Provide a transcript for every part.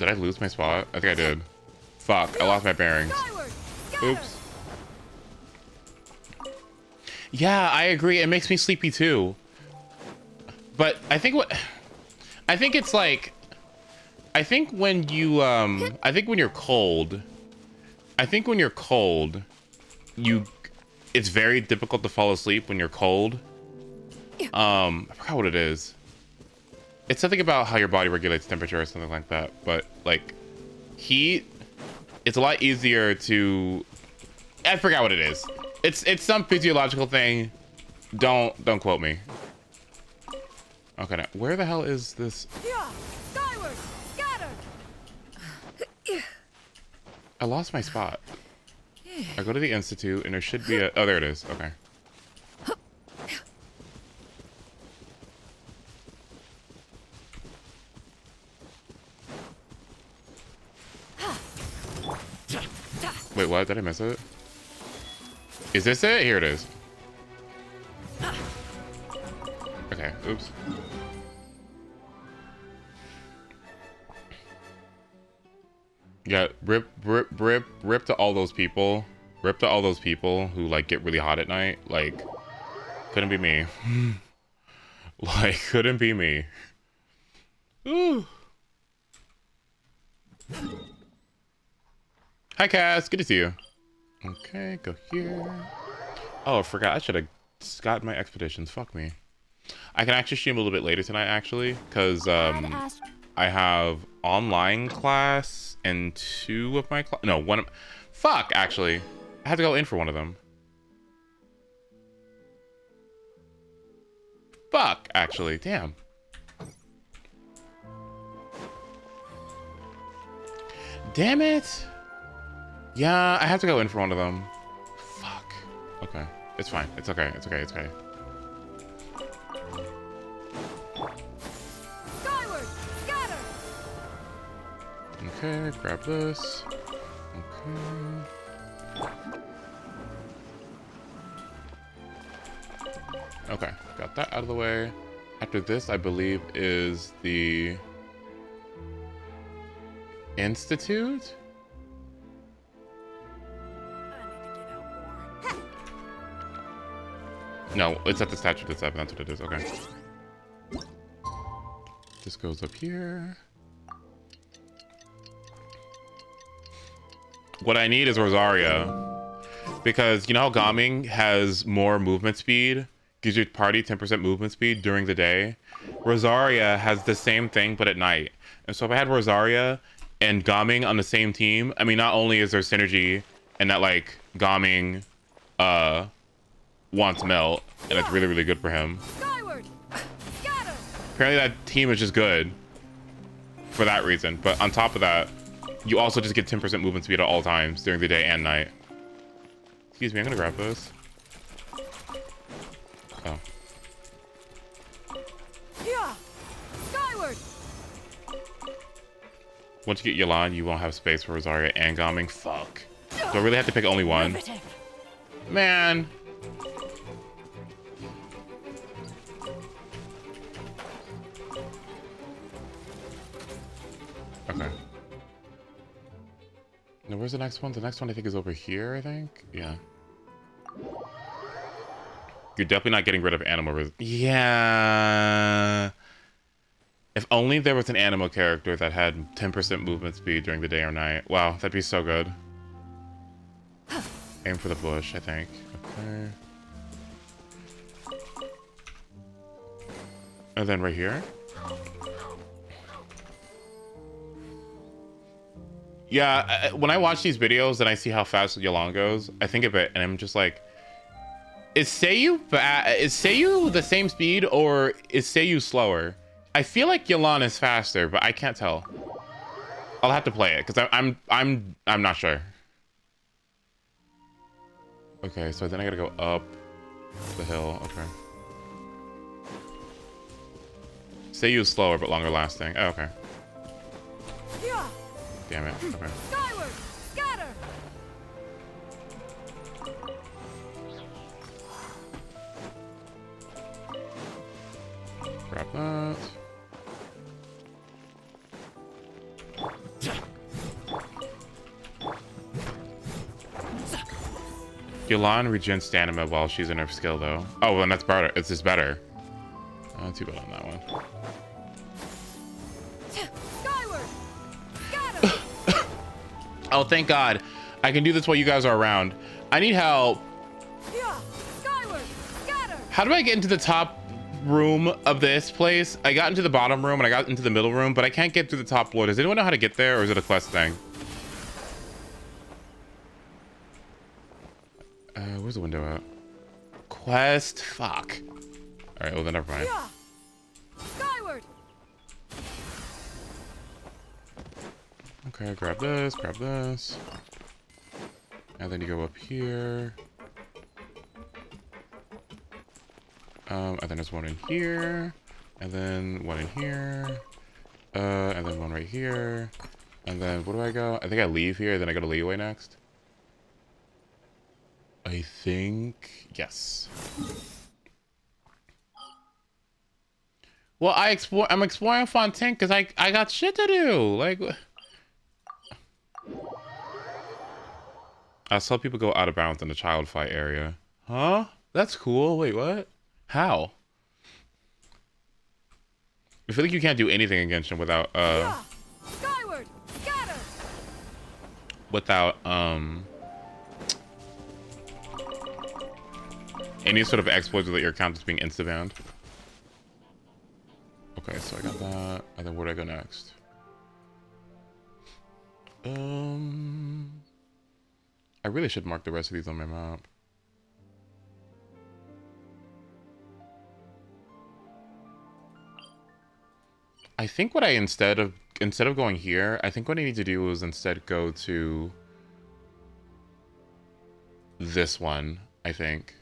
Did I lose my spot? I think I did. Fuck, I lost my bearings. Oops. Yeah, I agree. It makes me sleepy too. But I think it's like, I think when you, I think when you're cold, it's very difficult to fall asleep when you're cold. I forgot what it is. It's something about how your body regulates temperature or something like that. But like heat, it's a lot easier to, I forgot what it is. It's some physiological thing. Don't quote me. Okay, now, where the hell is this? Skyward, scatter. I lost my spot. I go to the institute and there should be a, oh, there it is. Okay. Wait, what? Did I miss it? Is this it? Here it is. Okay, oops. Yeah, rip to all those people. Rip to all those people who like get really hot at night. Like, couldn't be me. Like, couldn't be me. Ooh. Hi, Cass. Good to see you. Okay, go here. Oh, I forgot. I should have gotten my expeditions. Fuck me. I can actually stream a little bit later tonight, actually, because I have online class and two of my class. No, one of. Fuck, actually. I have to go in for one of them. Fuck, actually. Damn. Damn it. Yeah, I have to go in for one of them. Fuck. Okay. It's fine. It's okay. It's okay. It's okay. Skyward, scatter. Okay, grab this. Okay. Okay, got that out of the way. After this, I believe, is the Institute? No, it's at the Statue of 7. That's what it is. Okay. This goes up here. What I need is Rosaria. Because you know how Gaming has more movement speed? Gives your party 10% movement speed during the day? Rosaria has the same thing, but at night. And so if I had Rosaria and Gaming on the same team, I mean, not only is there synergy and that, like, Gaming, wants Melt, and it's really, really good for him. Skyward, scatter. Apparently that team is just good for that reason. But on top of that, you also just get 10% movement speed at all times during the day and night. Excuse me, I'm gonna grab this. Oh. Yeah. Skyward. Once you get Yelan, you won't have space for Rosaria and Gaming. Fuck. Do I really have to pick only one? Man. Okay. Now, where's the next one? The next one I think is over here, I think? Yeah. You're definitely not getting rid of animal yeah. If only there was an animal character that had 10% movement speed during the day or night. Wow, that'd be so good. Aim for the bush, I think. Okay. And then right here. Yeah, when I watch these videos and I see how fast Yelan goes, I think of it and I'm just like, is Seiyu the same speed or is Seiyu slower? I feel like Yelan is faster, but I can't tell. I'll have to play it because I'm not sure. Okay, so then I gotta go up the hill. Okay. Seiyu is slower but longer lasting. Oh, okay. Damn it. Okay. Skyward, scatter. Grab that. Yolan regens stamina while she's in her skill, though. Oh, well, that's better. It's just better. Not too bad on that one. Skyward! Scatter! Oh, thank God. I can do this while you guys are around. I need help. Yeah! Skyward! Scatter! How do I get into the top room of this place? I got into the bottom room and I got into the middle room, but I can't get to the top floor. Does anyone know how to get there, or is it a quest thing? Where's the window at? Quest? Fuck. All right, well then never mind. Yeah! Skyward! Okay, grab this, and then you go up here. And then there's one in here, and then one in here, and then one right here, and then where do I go? I think I leave here, then I go to leeway next. I think, yes. Well, I'm exploring Fontaine because I got shit to do. Like, I saw people go out of bounds in the child fight area. Huh? That's cool. Wait, what? How? I feel like you can't do anything in Genshin without Yeah! Skyward! Scatter! without any sort of exploits that your account is being insta-banned. Okay, so I got that. And then where do I go next? I really should mark the rest of these on my map. I think what I instead of going here, I think what I need to do is instead go to this one, I think.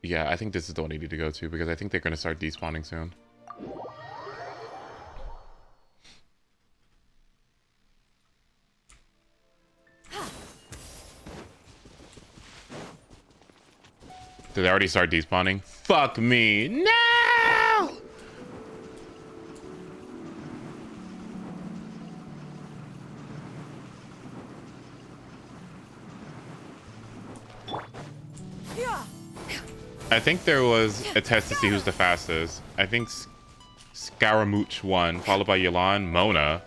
Yeah, I think this is the one I need to go to because I think they're going to start despawning soon. Did they already start despawning? Fuck me. No! Yeah! I think there was a test to see who's the fastest. I think Scaramouche won, followed by Yelan, Mona.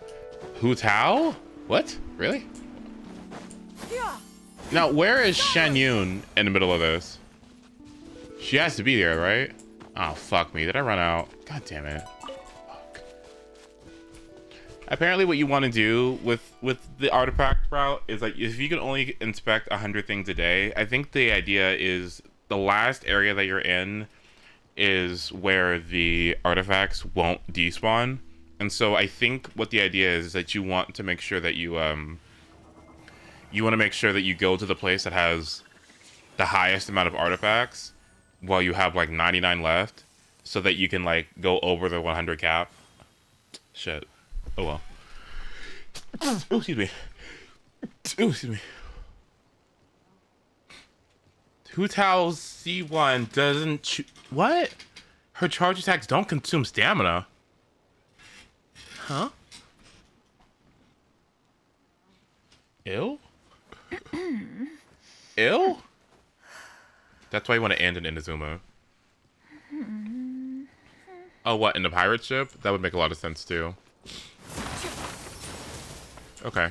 Hu Tao? What? Really? Yeah! Now, where is Shen Yun in the middle of this? She has to be there, right? Oh, fuck me. Did I run out? God damn it. Fuck. Apparently what you want to do with the artifact route is like, if you can only inspect 100 things a day, I think the idea is the last area that you're in is where the artifacts won't despawn. And so I think what the idea is that you want to make sure that you want to make sure that you go to the place that has the highest amount of artifacts while you have like 99 left, so that you can like go over the 100 cap. Shit. Oh well. Oh, excuse me. Oh, excuse me. Hu Tao's C1 doesn't what? Her charge attacks don't consume stamina. Huh? Ew? Ew? That's why you want to end in Inazuma. Oh, what? In the pirate ship? That would make a lot of sense, too. Okay.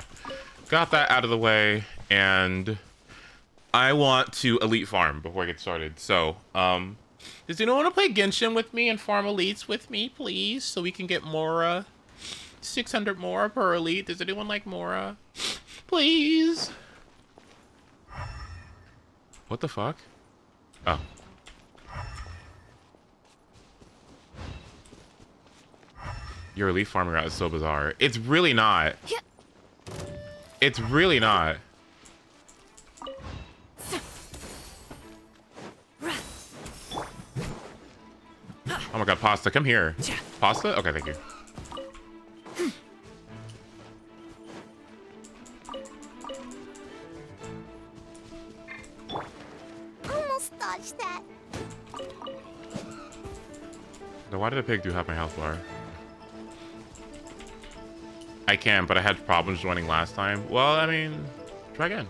Got that out of the way, and I want to elite farm before I get started. So, does anyone want to play Genshin with me and farm elites with me, please? So we can get Mora. 600 Mora per elite. Does anyone like Mora? Please? What the fuck? Oh. Your elite farming route is so bizarre. It's really not. It's really not. Oh my god, Pasta, come here. Pasta? Okay, thank you. Almost dodged that. Then why did a pig do half my health bar? I can, but I had problems joining last time. Well, I mean, try again.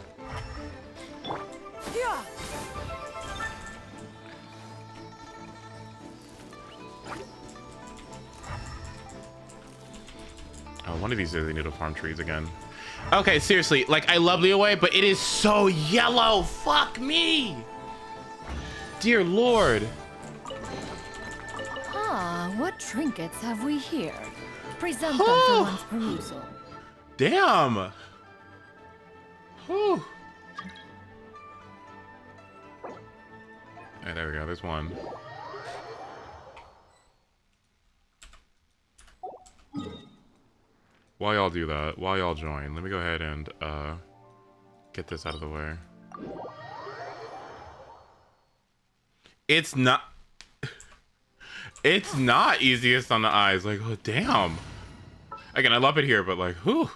Oh, one of these days I need to farm trees again. Okay, seriously, like, I love Leeway, but it is so yellow. Fuck me. Dear Lord. Ah, what trinkets have we here? Present them for one's perusal. Damn. Whew. Hey, there we go. There's one. While y'all do that, while y'all join, let me go ahead and get this out of the way. It's not easiest on the eyes. Like, oh damn. Again, I love it here, but like, whew.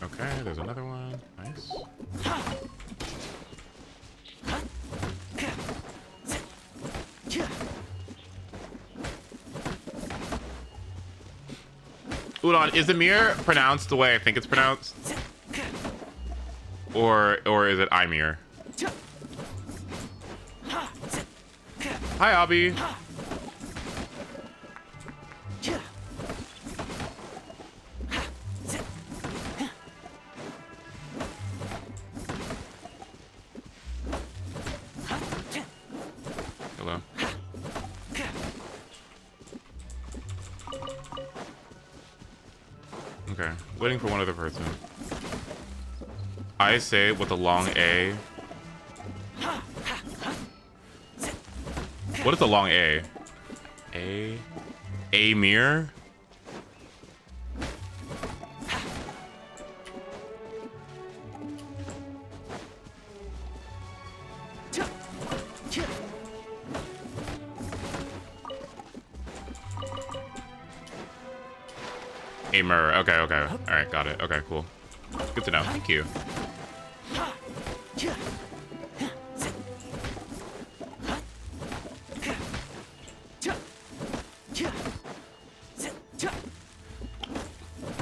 Okay, there's another one. Nice. Udon, is the mirror pronounced the way I think it's pronounced? Or is it Imir? Hi, Abby. Hello. Okay, waiting for one other person. I say with a long A. What is a long A? A mirror? A mirror. Okay, okay. All right, got it. Okay, cool. Good to know. Thank you.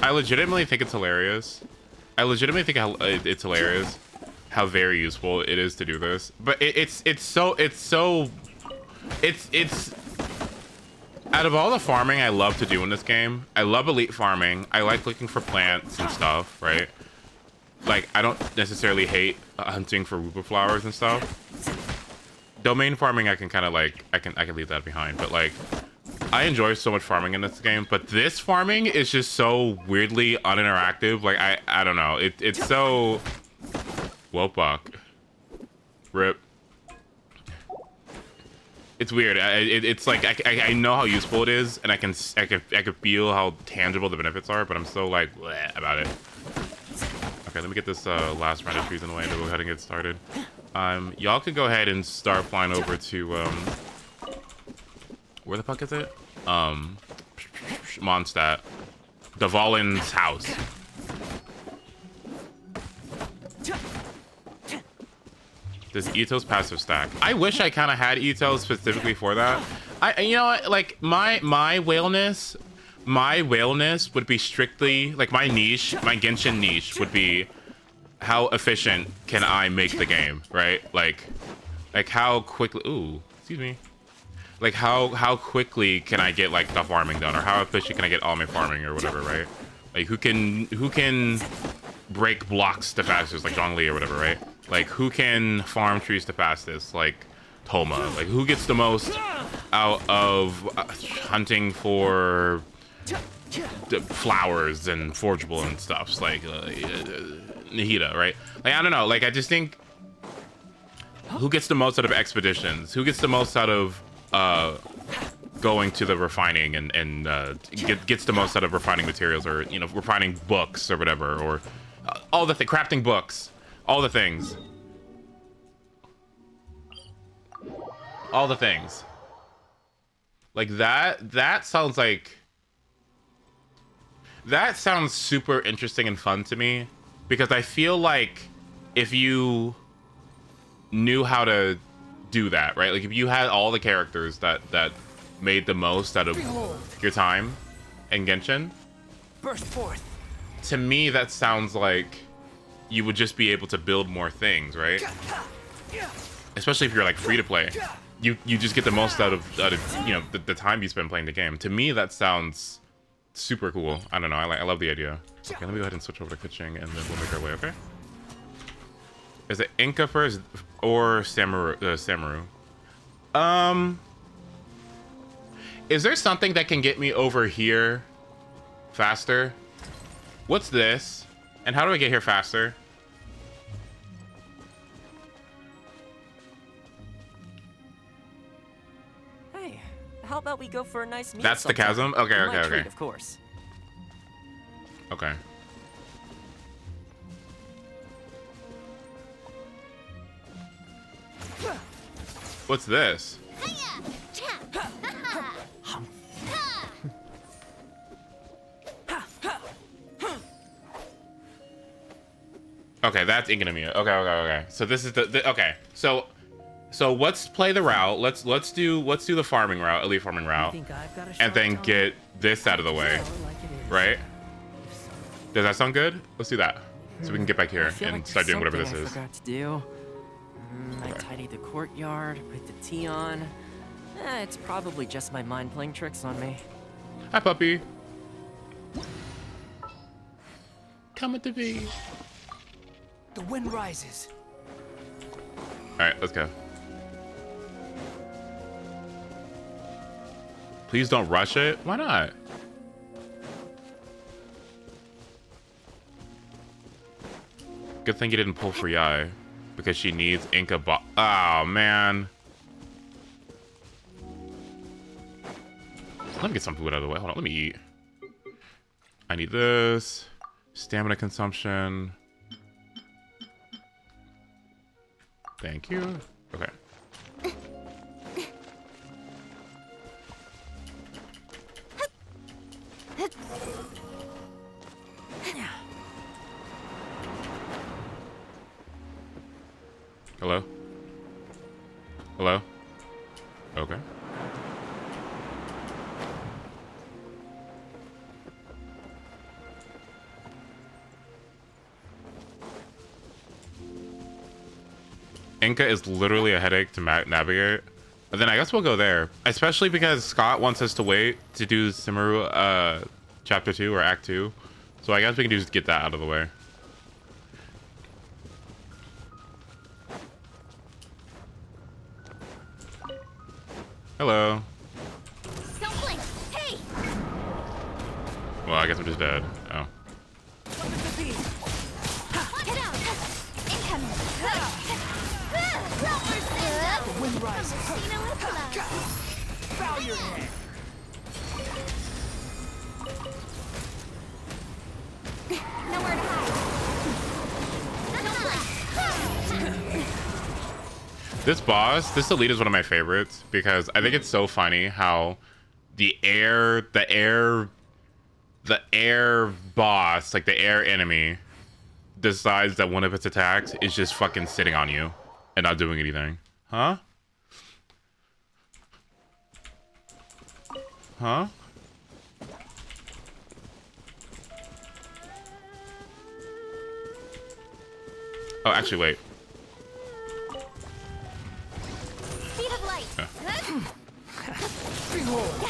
I legitimately think it's hilarious. I legitimately think it's hilarious how very useful it is to do this. But it's out of all the farming I love to do in this game, I love elite farming. I like looking for plants and stuff, right? Like, I don't necessarily hate hunting for rupa flowers and stuff. Domain farming, I can kind of like, I can leave that behind. But like, I enjoy so much farming in this game. But this farming is just so weirdly uninteractive. Like, I don't know. It's so... Wopak. Rip. It's weird. It's like I know how useful it is, and I can feel how tangible the benefits are, but I'm so like bleh about it. Okay, let me get this last round of trees in the way, and then we'll go ahead and get started. Y'all can go ahead and start flying over to where the fuck is it? Mondstadt, Dvalin's house. Does Ito's passive stack? I wish I kind of had Ito specifically for that. You know what? Like my whaleness would be strictly like my niche, my Genshin niche would be how efficient can I make the game, right? Like how quickly. Ooh, excuse me. Like how quickly can I get like the farming done, or how efficient can I get all my farming or whatever, right? Like who can break blocks the fastest, like Zhongli or whatever, right? Like, who can farm trees the fastest, like Toma? Like, who gets the most out of hunting for flowers and forgeable and stuffs, like Nahida, right? Like, I don't know. Like, I just think who gets the most out of expeditions? Who gets the most out of going to the refining and gets the most out of refining materials, or you know, refining books or whatever, or all the crafting books. All the things. All the things. Like that sounds like... That sounds super interesting and fun to me. Because I feel like if you knew how to do that, right? Like if you had all the characters that made the most out of your time in Genshin. Burst forth. To me, that sounds like... you would just be able to build more things, right? especially if you're like free to play. You just get the most out of you know the time you spend playing the game. To me, that sounds super cool. I don't know. I love the idea. Okay, let me go ahead and switch over to Kuching, and then we'll make our way. Okay. Is it Inca first or Sumeru? Is there something that can get me over here faster? What's this? And how do I get here faster? Hey, how about we go for a nice meal? That's the sometime? chasm? Okay, In okay, my okay. treat, of course. Okay. What's this? Okay, that's Ingonamia. Okay. So this is the okay. So let's play the route. Let's do the farming route, elite farming route, and then get this out of the way, right? Does that sound good? Let's do that, so we can get back here and start doing whatever this is. I forgot to do. I tidied the courtyard, put the tea on. It's probably just my mind playing tricks on me. Hi, puppy. Coming to be. The wind rises. All right, let's go. Please don't rush it. Why not? Good thing you didn't pull for Yai, because she needs Inca bo- Oh, man. Let me get some food out of the way. Hold on, let me eat. I need this. Stamina consumption. Thank you. Okay. Hello? Hello? Okay. Inca is literally a headache to navigate. But then I guess we'll go there. Especially because Scott wants us to wait to do Sumeru Chapter 2 or Act 2. So I guess we can just get that out of the way. Hello. Don't blink. Hey! Well, I guess I'm just dead. Oh. Get out! Incoming! The wind rises. Bow your head. Nowhere to hide. Don't blink. This boss, this elite is one of my favorites because I think it's so funny how the air boss, like the air enemy, decides that one of its attacks is just fucking sitting on you and not doing anything. Huh? Huh? Oh, actually, wait. Speed of light. Behold.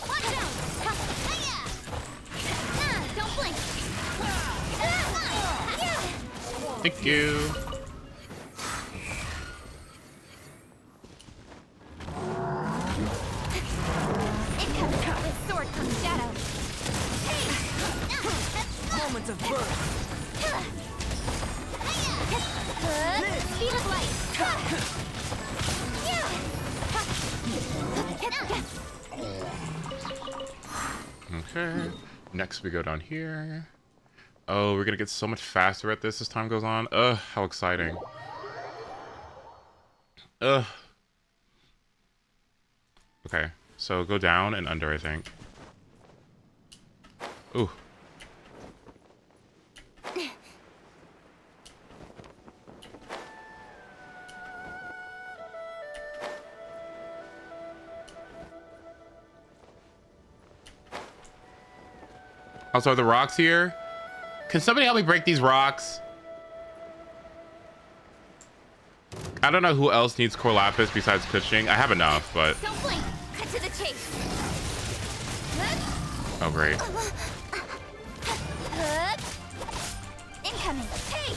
Watch out! Don't blink. Thank you. Incoming with sword comes shadow. Moment of birth. Speed of light. Okay. Next we go down here. Oh, we're gonna get so much faster at this as time goes on. Ugh, how exciting. Ugh. Okay, so go down and under, I think. Ooh. Also, are the rocks here? Can somebody help me break these rocks? I don't know who else needs core lapis besides Kuching. I have enough, but Don't blink. Cut to the chase. oh great. Incoming. Hey.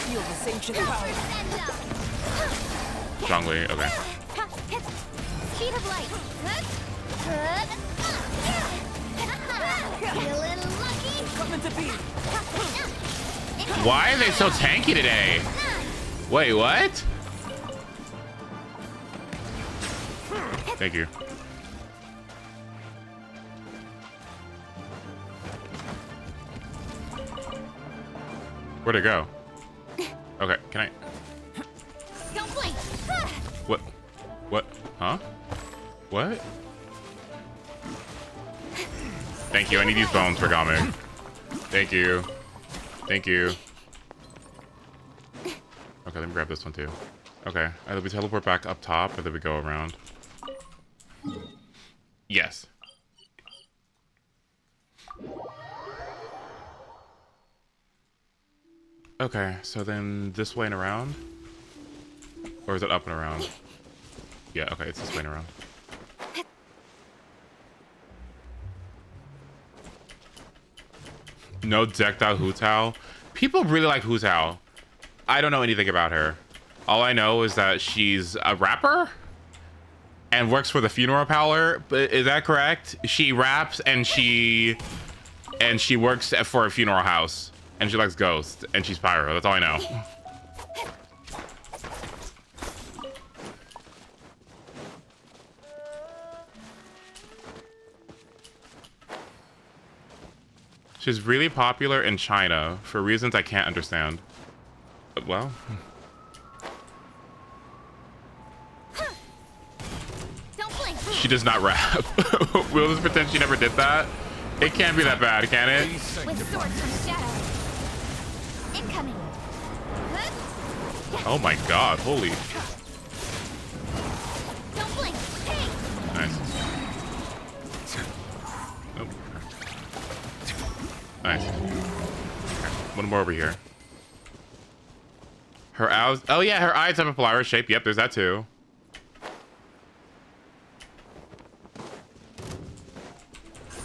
Feel the sanctioned power. Zhongli, okay. Speed of light. Feeling lucky. Coming to be. Why are they so tanky today? Wait, what? Thank you. Where'd it go? Okay, can I? Don't blink. What? What? Huh? What? Thank you. I need these bones for Gamu. Thank you. Thank you. Okay, let me grab this one too. Okay, either we teleport back up top or then we go around. Yes. Okay, so then this way and around? Or is it up and around? Yeah, okay, it's this way and around. No decked out Hu Tao. People really like Hu Tao. I don't know anything about her. All I know is that she's a rapper and works for the funeral parlor. But is that correct? She raps and she works for a funeral house and she likes ghosts and she's pyro. That's all I know. She's really popular in China for reasons I can't understand. Well. Don't blink. She does not rap. We'll just pretend she never did that. It can't be that bad, can it? With swords from shadow. Incoming. Oh my god, holy. Don't blink. Hey. Nice. Nope. Nice. Okay, one more over here. Her eyes. Oh yeah, her eyes have a flower shape. Yep, there's that too.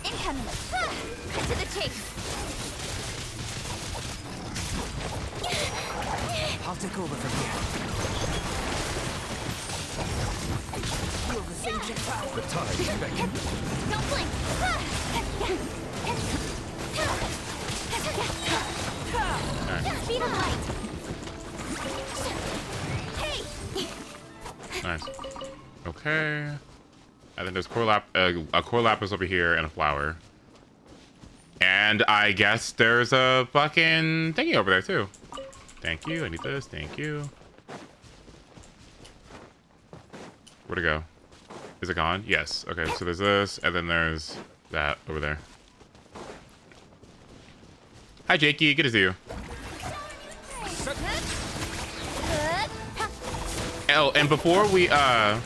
Incoming. Cut to the chase. I'll take over from here. Feel the sanctioned power. The tide is beckoning. Don't blink. Speed of light. Hey. Nice. Okay. And then there's a core lapis over here and a flower. And I guess there's a fucking thingy over there too. Thank you. I need this. Thank you. Where'd it go? Is it gone? Yes. Okay, so there's this, and then there's that over there. Hi, Jakey. Good to see you. Oh, and before we, after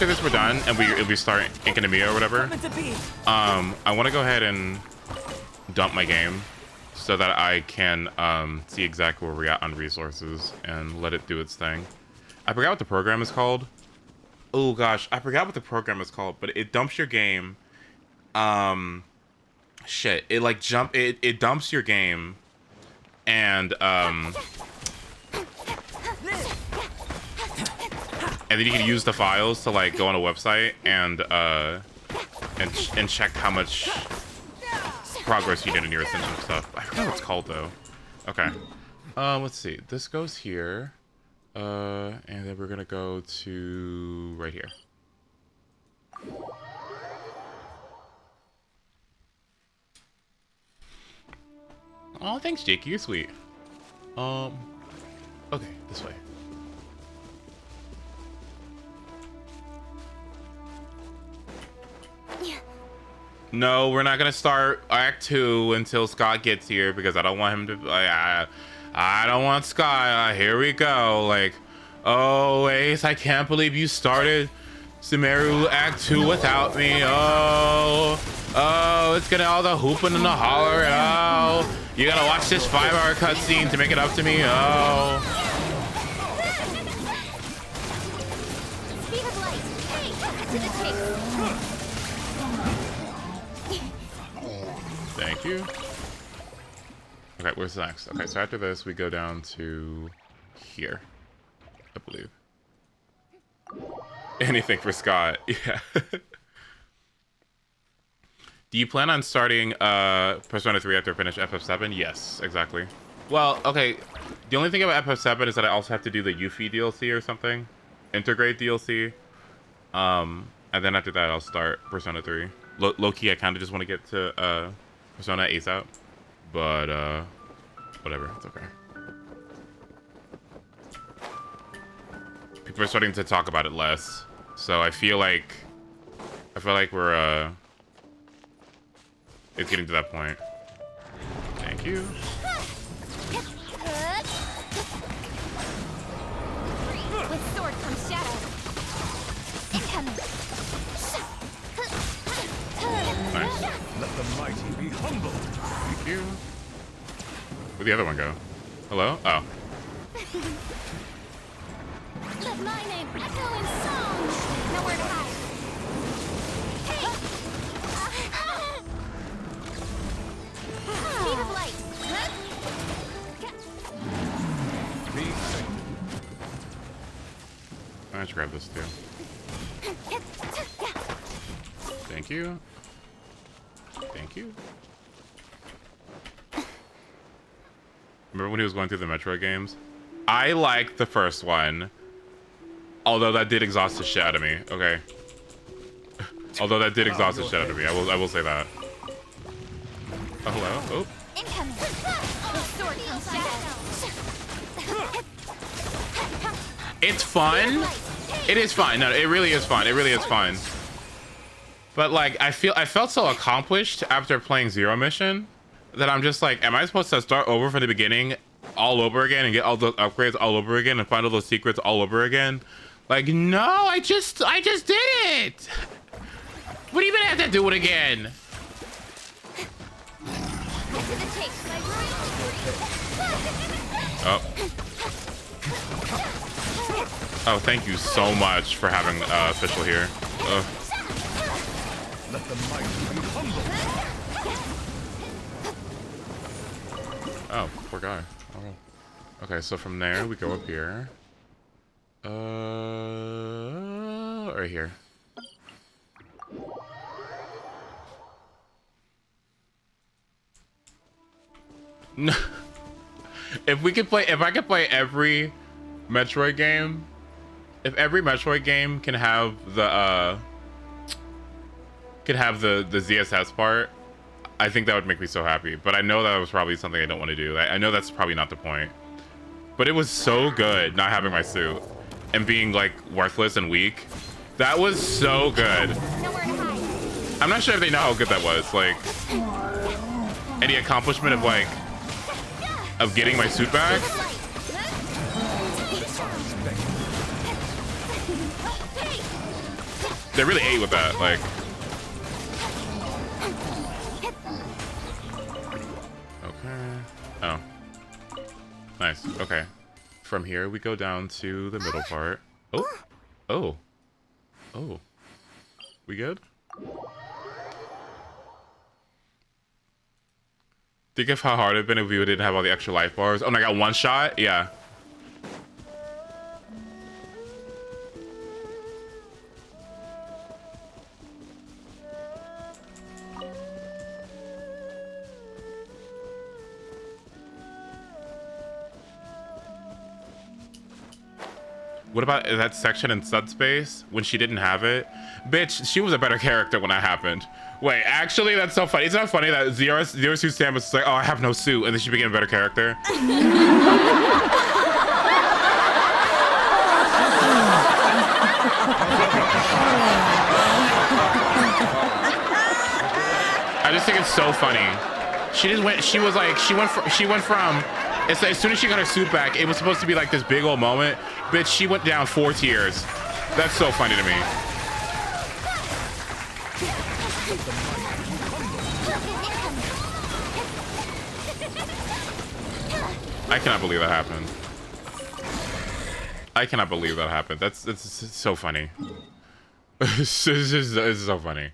this we're done, and we start Inkanamiya or whatever, Coming to be. I want to go ahead and dump my game so that I can see exactly where we're at on resources and let it do its thing. I forgot what the program is called. Oh gosh, I forgot what the program is called, but it dumps your game. Shit, it like it dumps your game, and then you can use the files to like go on a website and check how much progress you did in your ascension stuff. I forgot what it's called though. Okay. Let's see. This goes here. And then we're gonna go to right here. Oh, thanks, Jake. You're sweet. Okay, this way. No, we're not gonna start Act 2 until Scott gets here because I don't want him to. I don't want Scott. Here we go. Like, oh, Ace, I can't believe you started Sumeru Act 2 without me. Oh, it's gonna all the hooping and the hollering. Oh, You gotta watch this 5-hour cutscene to make it up to me? Oh. Speed of light. Hey, to the chase. Thank you. Okay, where's next? Okay, so after this, we go down to here, I believe. Anything for Scott. Yeah. Do you plan on starting Persona 3 after I finish FF7? Yes, exactly. Well, okay. The only thing about FF7 is that I also have to do the Yuffie DLC or something. Integrate DLC. And then after that, I'll start Persona 3. Low-key, I kind of just want to get to Persona ASAP. But, whatever. It's okay. People are starting to talk about it less. So I feel like we're, it's getting to that point. Thank you. With sword comes shadow. Incoming. Nice. Let the mighty be humble. Thank you. Where'd the other one go? Hello? Oh. Let my name echo in song. Nowhere to hide. Hey. Speed of light. Be safe. Let's grab this too. Thank you. Thank you. Remember when he was going through the Metroid games? I liked the first one. Although that did exhaust the shit out of me. Okay. Although that did exhaust the shit out of me. I will say that. Oh, hello. Oh. Incoming. With sword comes shadow. It's fun. It is fun. No, it really is fun. It really is fun. But like, I felt so accomplished after playing Zero Mission that I'm just like, am I supposed to start over from the beginning, all over again, and get all those upgrades all over again, and find all those secrets all over again? Like, no, I just did it. What do you mean I have to do it again? Oh. Oh, thank you so much for having official here. Ugh. Let the mighty be humble. Oh, poor guy. Oh. Okay, so from there we go up here. Right here. No. If I could play every Metroid game, if every Metroid game can have the ZSS part, I think that would make me so happy. But I know that was probably something I don't want to do. I know that's probably not the point. But it was so good not having my suit and being like worthless and weak. That was so good. I'm not sure if they know how good that was. Like, any accomplishment of like of getting my suit back. They really ate with that. Like. Oh. Nice. Okay. From here, we go down to the middle part. Oh. Oh. Oh. We good? Think of how hard it'd been if we didn't have all the extra life bars. Oh, and I got one shot? Yeah. What about that section in Sudspace when she didn't have it? Bitch, she was a better character when that happened. Wait, actually, that's so funny. It's not funny that Zero Suit Samus was like, oh, I have no suit, and then she became a better character. I just think it's so funny. She went from. It's like, as soon as she got her suit back, it was supposed to be like this big old moment. Bitch, she went down 4 tiers. That's so funny to me. I cannot believe that happened. I cannot believe that happened. It's so funny. It's so funny.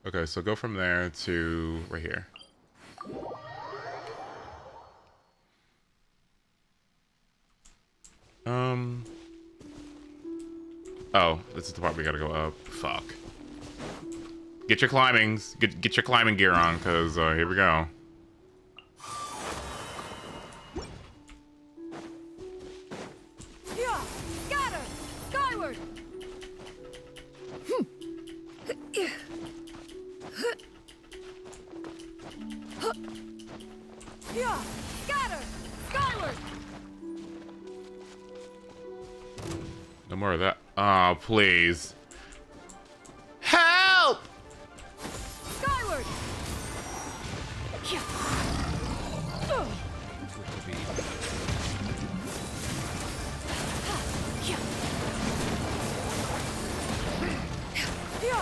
Okay, so go from there to right here. Oh, this is the part we gotta go up. Fuck. Get your climbings. Get your climbing gear on, cause here we go. Yeah, scatter, skyward. Yeah, scatter, skyward. No more of that. Oh, please. Help! Skyward.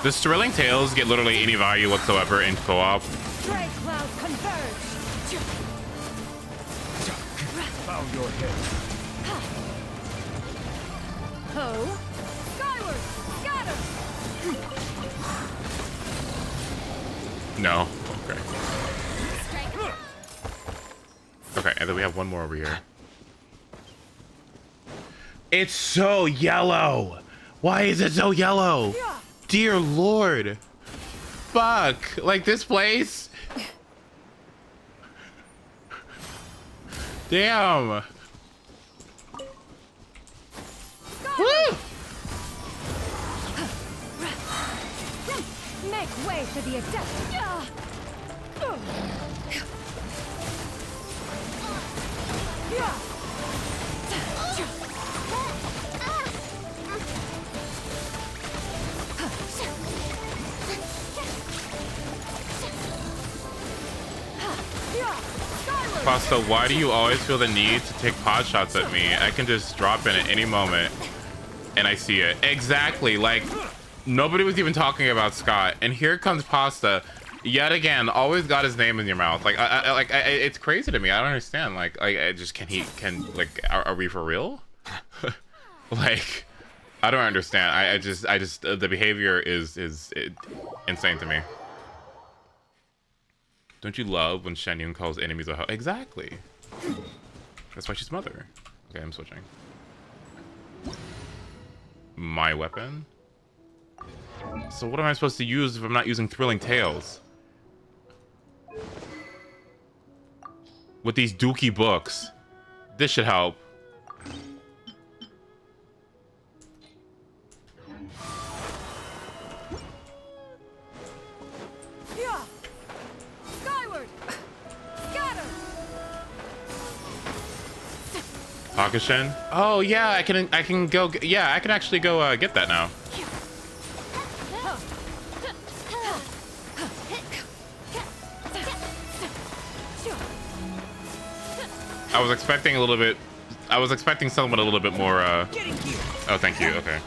Does Thrilling Tales get literally any value whatsoever in co-op? Stray clouds converge. Bow your head. Ho, skyward, scatter. No. Okay. Strike. Okay, and then we have one more over here. It's so yellow. Why is it so yellow? Dear Lord. Fuck. Like this place. Damn. Woo! Make way for the adept. Pasta, why do you always feel the need to take pot shots at me? I can just drop in at any moment and I see it. Exactly. Like, nobody was even talking about Scott. And here comes Pasta. Yet again, always got his name in your mouth. Like, it's crazy to me. I don't understand. Like, are we for real? Like, I don't understand. I just, the behavior is insane to me. Don't you love when Shen Yun calls enemies a hoe? Exactly. That's why she's mother. Okay, I'm switching. My weapon? So what am I supposed to use if I'm not using Thrilling Tales? With these dookie books. This should help. Hakushin? Oh yeah, I can go. Yeah, I can actually go get that now. I was expecting a little bit. I was expecting someone a little bit more. Oh, thank you. Okay.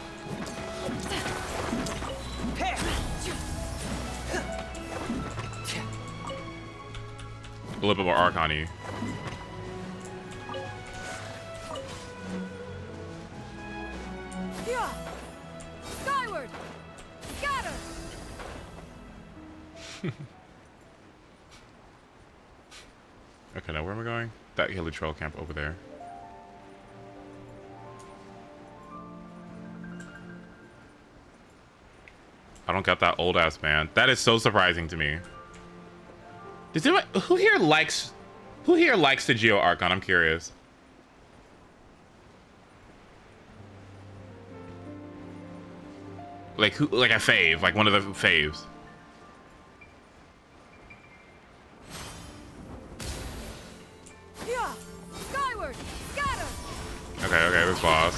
A little bit more arc on you. Skyward, scatter. Okay, now where am I going? That hilly trail camp over there. I don't got that old ass man. That is so surprising to me. Does anyone, who here likes the Geo Archon? I'm curious. Like who? Like a fave? Like one of the faves? Skyward, scatter. Okay, this boss.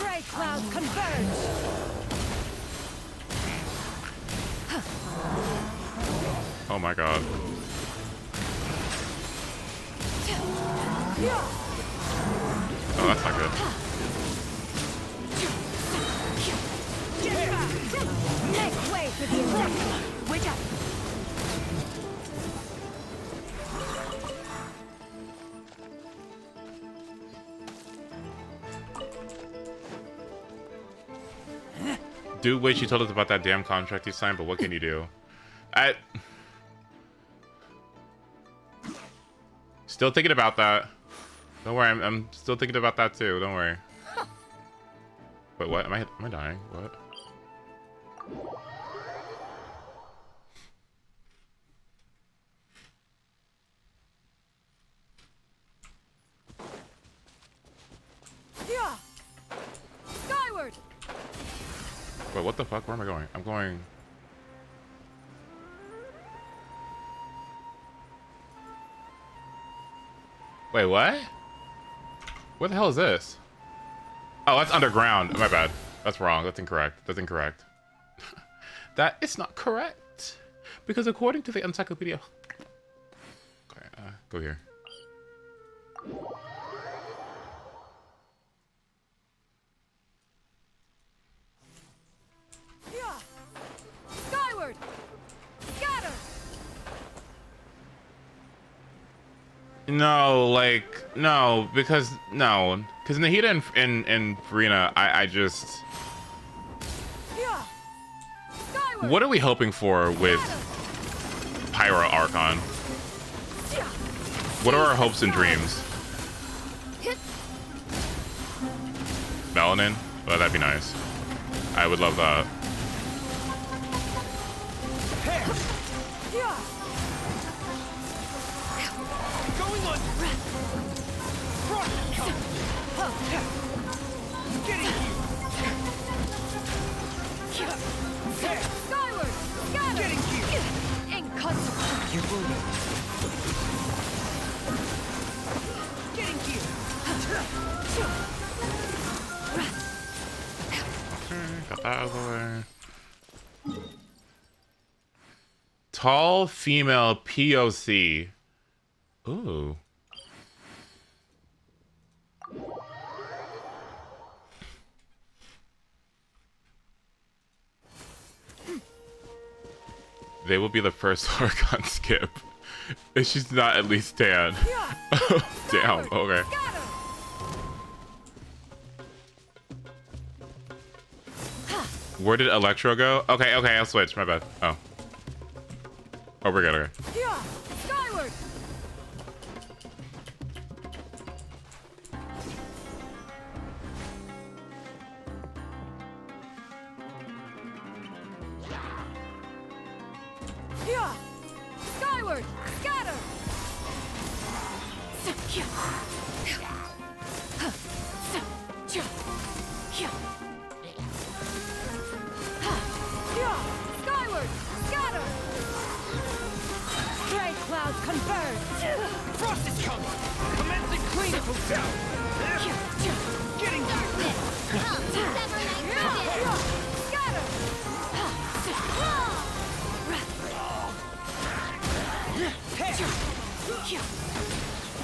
Gray clouds converge. Oh my god. Oh, that's not good. Make way for the adept. Wake up. do wish you told us about that damn contract you signed, but what can you do? Still thinking about that. Don't worry, I'm still thinking about that too. Don't worry. Wait, what? Am I dying? What? Yeah. Skyward. Wait, what the fuck? Where am I going? I'm going. Wait, what? Where the hell is this? Oh, that's underground. My bad. That's wrong. That's incorrect. That's incorrect. That is not correct. Because according to the encyclopedia... Okay, go here. Yeah. Skyward. Scatter. No, like, no, because, no. Because Nahida and Farina, I just... Yeah. Skyward. What are we hoping for with Pyro Archon? What are our hopes and dreams? Melanin? Oh, that'd be nice. I would love that. Yeah. Going on. Getting Skyward. Scatter. Getting here. Inconsequential. You're wounded. Getting here. Got that out of the way. Tall female POC. Ooh. They will be the first Archon skip. If she's not at least tan. Damn, okay. Scatter. Where did Electro go? Okay, I'll switch. My bad. Oh. Oh, we're good. Okay. Yeah. Skyward. Yeah. Skyward. Scatter. Yeah. Skyward. Scatter. Stray clouds converge. Frost is coming. Commencing cleanup. Down. Getting here. Scatter.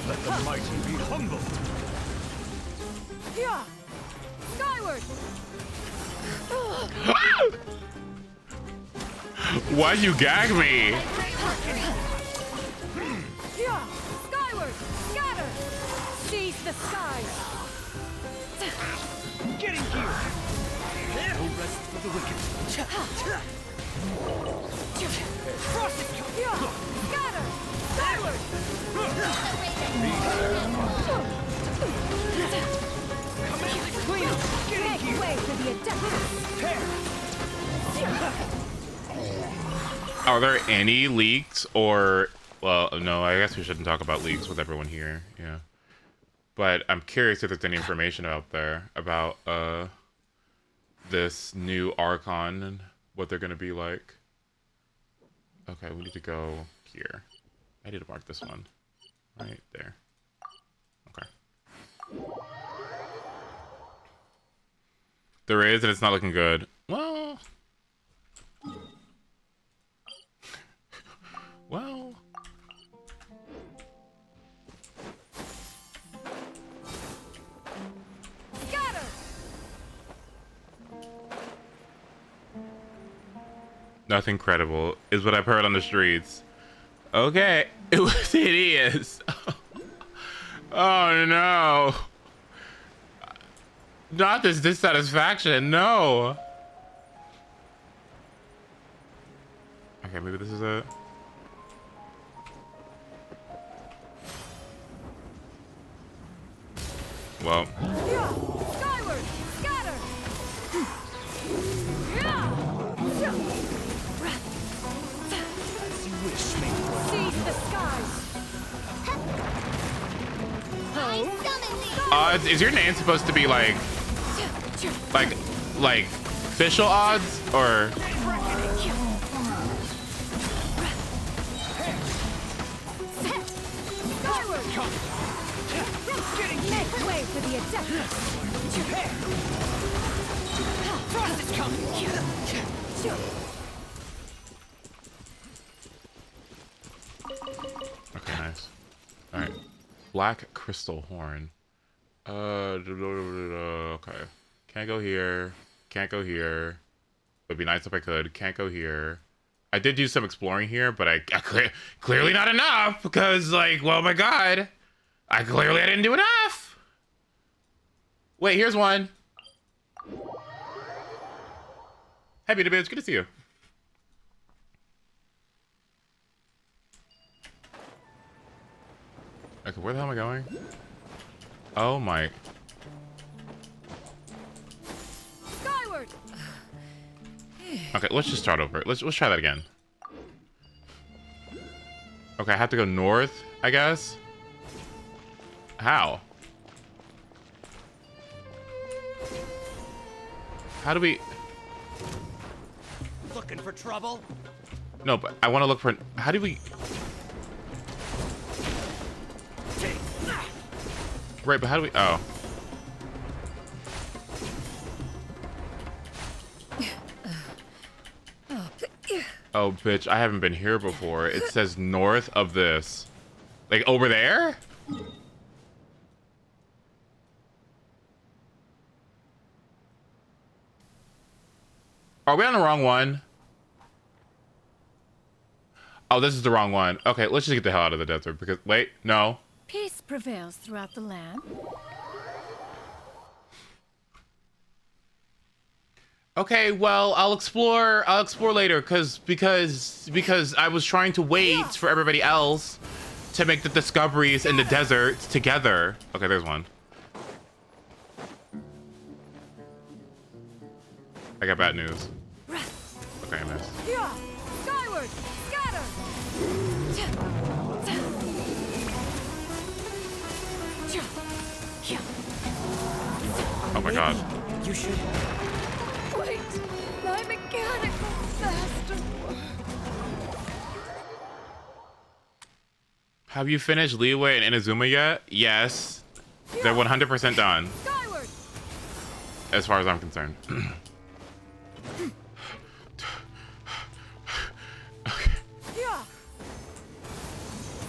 Let the mighty be humble. Yeah. Skyward. Why'd you gag me? Yeah. Skyward. Scatter. Seize the skies. Getting here. No rest for the wicked. Frost is coming. Yeah. Scatter. Skyward. Commencing cleanup. Getting Make here. way for the Adeptus. Are there any leaks or... Well, no, I guess we shouldn't talk about leaks with everyone here. Yeah. But I'm curious if there's any information out there about this new Archon and what they're going to be like. Okay, we need to go here. I need to mark this one. Right there. Okay. There is, and it's not looking good. Well... Well... Scatter. Nothing credible is what I've heard on the streets. Okay, it was hideous. Oh no. Not this dissatisfaction, no. Okay, maybe this is it. Well. Skyward! Scatter! As you wish, Maiden. Seize the skies! I summon thee! Is your name supposed to be like official odds or? Skyward! Make way for the Adeptus! Frost is coming. Okay, nice. All right, black crystal horn. Okay. Can't go here. Can't go here. Would be nice if I could. Can't go here. I did do some exploring here, but I clearly not enough because, like, well, my God, I didn't do enough. Wait, here's one. Hey, Beta Biz, good to see you. Okay, where the hell am I going? Oh my. Skyward! Okay, let's just start over. Let's try that again. Okay, I have to go north, I guess. How? How do we? Looking for trouble? No, but I want to look for. How do we? Right, but how do we? Oh. Oh, bitch, I haven't been here before. It says north of this. Like, over there? Are we on the wrong one? Oh, this is the wrong one. Okay, let's just get the hell out of the desert because... Wait, no. Peace prevails throughout the land. Okay, well, I'll explore later because I was trying to wait for everybody else to make the discoveries in the desert together. Okay, there's one. I got bad news. Okay, I missed. Skyward! Scatter! Oh my God. You should. Wait! My mechanical faster! Have you finished Leeway and Inazuma yet? Yes. They're 100% done, Skyward! as far as I'm concerned.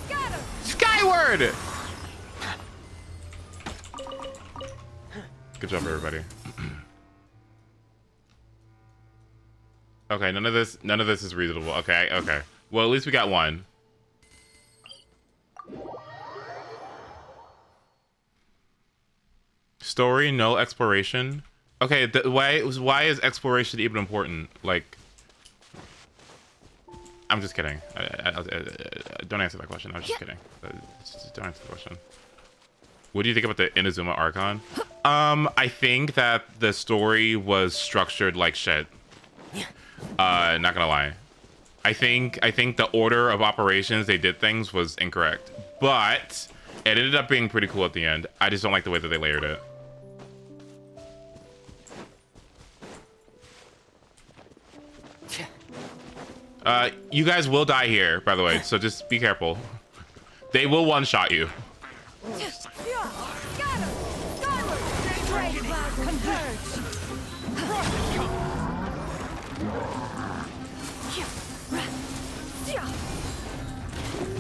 Scatter! Skyward! Good job, everybody. Okay, none of this is reasonable. Okay, okay. Well, at least we got one. Story, no exploration. Okay, why is exploration even important? Like, I'm just kidding. Don't answer that question. I was just kidding. Just don't answer the question. What do you think about the Inazuma Archon? I think that the story was structured like shit. Not gonna lie. I think the order of operations they did things was incorrect. But it ended up being pretty cool at the end. I just don't like the way that they layered it. You guys will die here, by the way, so just be careful. They will one-shot you.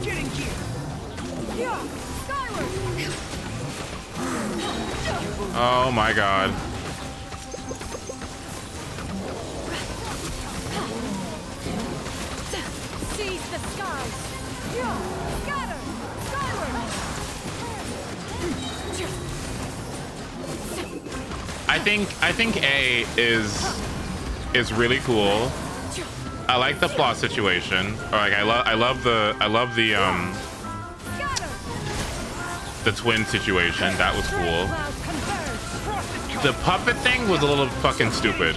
Getting here. Oh my God. Seize the skies! Scatter! Skyward! I think A is really cool. I like the plot situation. Or like I love the twin situation. That was cool. The puppet thing was a little fucking stupid.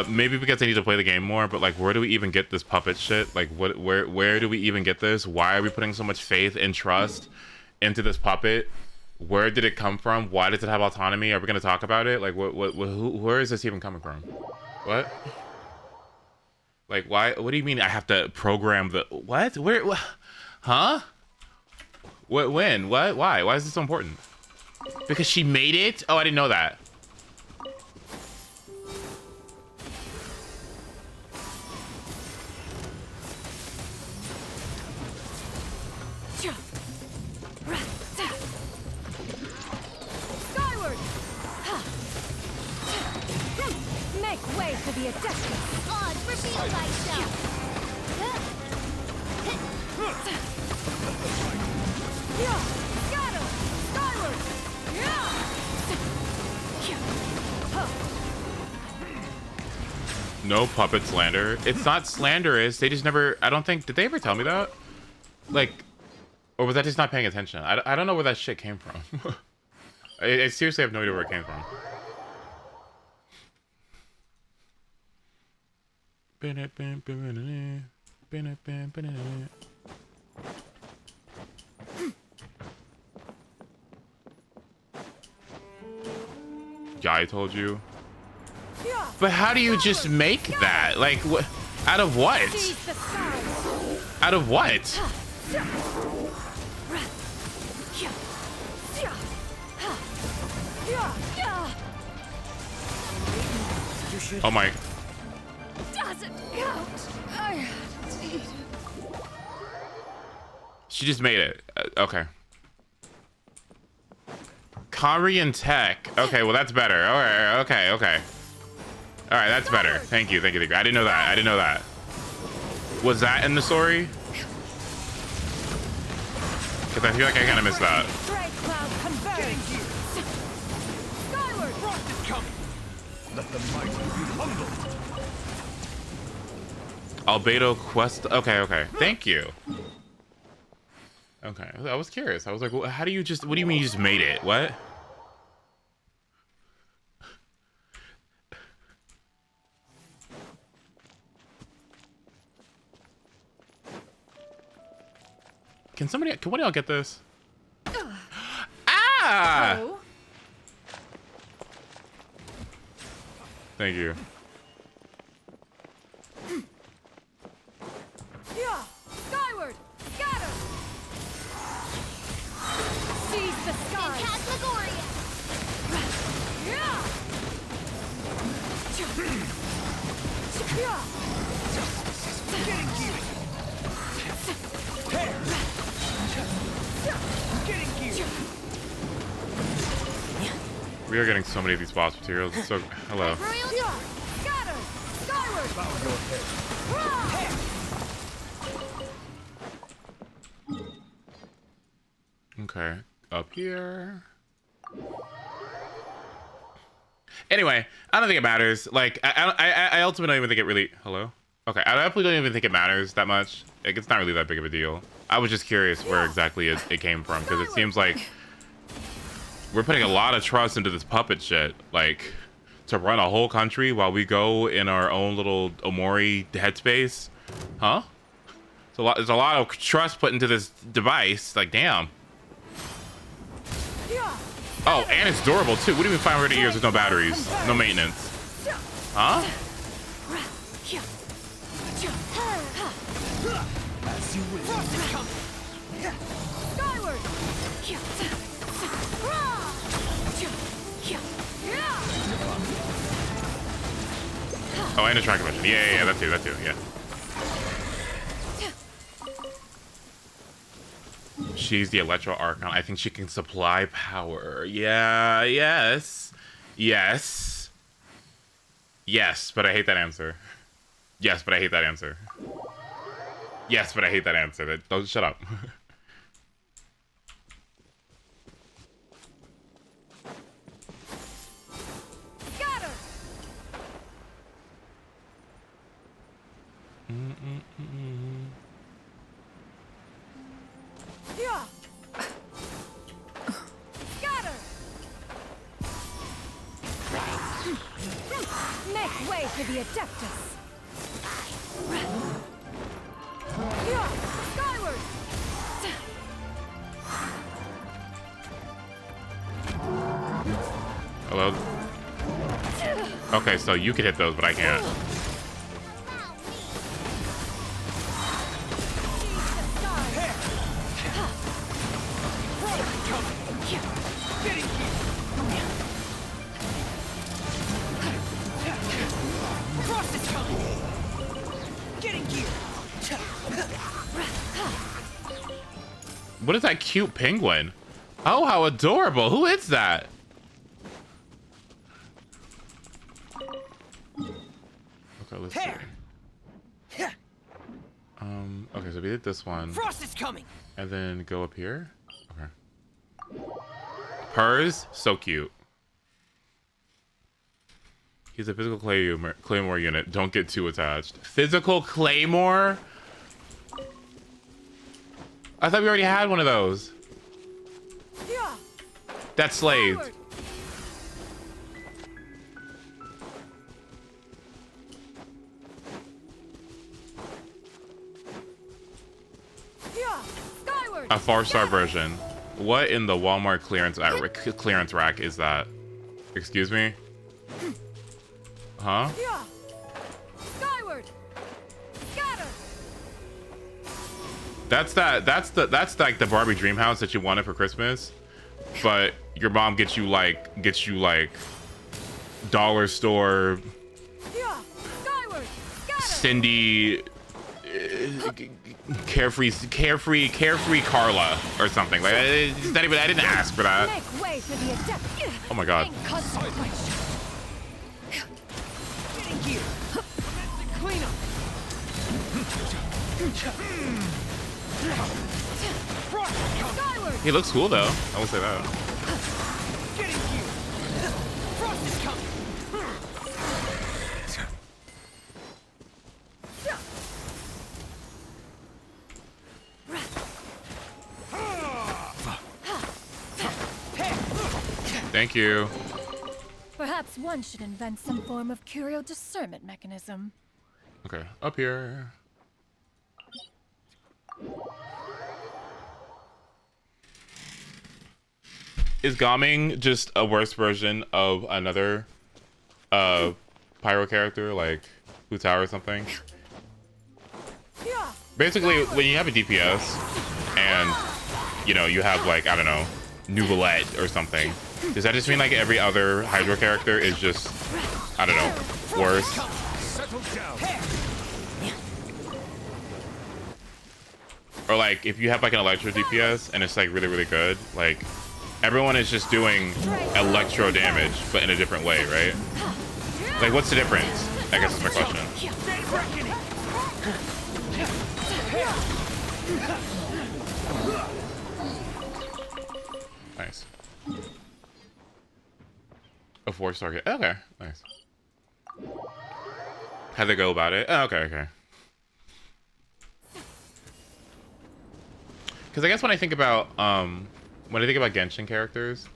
Maybe because I need to play the game more, but like, where do we even get this puppet shit? Like, where do we even get this? Why are we putting so much faith and trust into this puppet? Where did it come from? Why does it have autonomy? Are we gonna talk about it? Like, where is this even coming from? What? Like, why? What do you mean I have to program the what? Where? Huh? What? When? What? Why? Why is this so important? Because she made it? Oh, I didn't know that. Skyward! Make way for the Adeptus! Odds reveal thyself! Scatter! Skyward! No puppet slander. It's not slanderous. They just never. I don't think. Did they ever tell me that? Like, or was I just not paying attention? I don't know where that shit came from. I seriously have no idea where it came from. Yeah, I told you. But how do you just make that? Like, what? Out of what? Out of what? Oh my. Doesn't count. I indeed. She just made it. Okay. Korean tech. Okay, well that's better. Alright, okay. Alright, that's better. Thank you. I didn't know that. Was that in the story? Because I feel like I kind of missed that. Let the mighty be humbled. Albedo quest. Okay. Thank you. Okay, I was curious. I was like, well, how do you just? What do you mean you just made it? What? Can one of y'all get this? Ah! Oh. Thank you. Skyward! Scatter! Seize the sky! Phantasmagoria! Getting geared. Getting geared. We are getting so many of these boss materials. It's so hello. Scatter! Skyward! Bow your head. Okay, up here. Anyway, I don't think it matters. Like, I ultimately don't even think it really. Hello. Okay, I definitely don't even think it matters that much. Like, it's not really that big of a deal. I was just curious where exactly it came from, because it seems like we're putting a lot of trust into this puppet shit. Like, to run a whole country while we go in our own little Omori headspace. Huh? There's a lot of trust put into this device. Like, damn. Oh, and it's durable too. What do you mean 500 years with no batteries? No maintenance. Huh? As you will. Skyward! Oh, and a track mission. Yeah, that too, yeah. She's the Electro Archon. I think she can supply power. Yeah, yes, but I hate that answer. Yes, but I hate that answer. Yes, but I hate that answer. Don't shut up. way for the Adeptus. Skyward. Hello? Okay, so you can hit those, but I can't. Frost is coming! Getting gear! What is that cute penguin? Oh, how adorable. Who is that? Okay, let's see. There! Okay, so we did this one. Frost is coming! And then go up here. Okay. Purrs, so cute. He's a physical claymore unit. Don't get too attached. Physical claymore? I thought we already had one of those. That's slaved. A 4-star version. What in the Walmart clearance rack is that? Excuse me? Huh? Skyward. Scatter. That's like the Barbie dream house that you wanted for Christmas, but your mom gets you like dollar store Skyward. Scatter. Cindy carefree Carla or something. Like it's not even, I didn't ask for that. Make way for the adept. Oh my god. Consequence. Getting gear! Clean up! Frost is coming! Skyward. He looks cool though. I will say that. Getting gear! Frost is coming! Thank you. Perhaps one should invent some form of curio discernment mechanism. Okay, up here. Is Gaming just a worse version of another pyro character like Hu Tao or something? Basically, when you have a DPS and you know you have like, I don't know, Nuvolette or something, does that just mean like every other Hydro character is just, I don't know, worse? Settle down! Or like if you have like an Electro DPS and it's like really, really good, like everyone is just doing electro damage, but in a different way, right? Like what's the difference? I guess is my question. Nice. A 4-star hit. Okay, nice. How'd they go about it? Oh, okay, okay. Because I guess when I think about Genshin characters,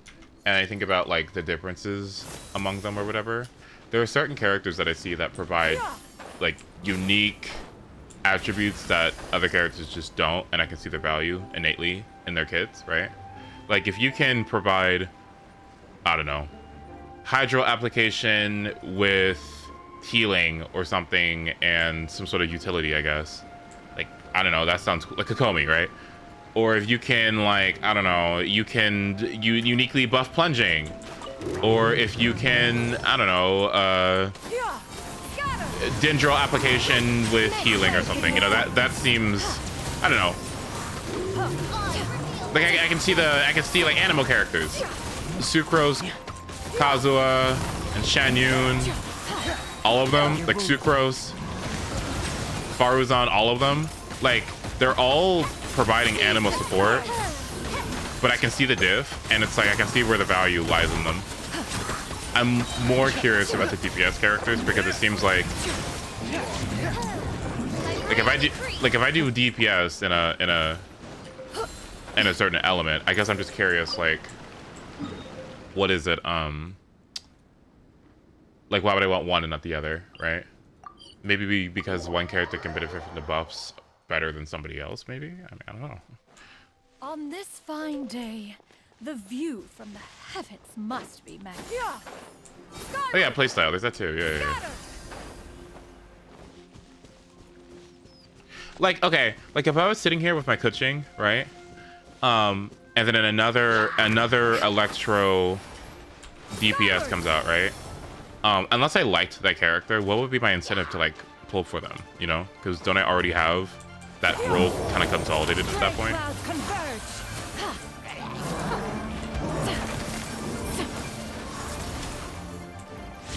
and I think about like the differences among them or whatever, there are certain characters that I see that provide like unique attributes that other characters just don't, and I can see their value innately in their kits, right? Like if you can provide, I don't know, hydro application with healing or something and some sort of utility, I guess. Like, I don't know, that sounds cool. Like Kokomi, right? Or if you can, like, I don't know, you can uniquely buff plunging. Or if you can, I don't know, Dendro application with healing or something. You know, that seems, I don't know. Like I can see like animal characters. Sucrose, Kazuha, and Shanyun. All of them, like Sucrose, Faruzan, all of them. Like, they're all providing animal support, but I can see the diff, and it's like I can see where the value lies in them. I'm more curious about the DPS characters because it seems like if I do DPS in a certain element, I guess I'm just curious, like, what is it, Like, why would I want one and not the other, right? Maybe because one character can benefit from the buffs better than somebody else, maybe? I mean, I don't know. On this fine day, the view from the heavens must be magnificent. Oh yeah, playstyle. There's that too. Yeah. Like, okay, like if I was sitting here with my kuching, right? And then another electro DPS comes out, right? Unless I liked that character, what would be my incentive to like pull for them? You know, because don't I already have that role kind of consolidated at that point?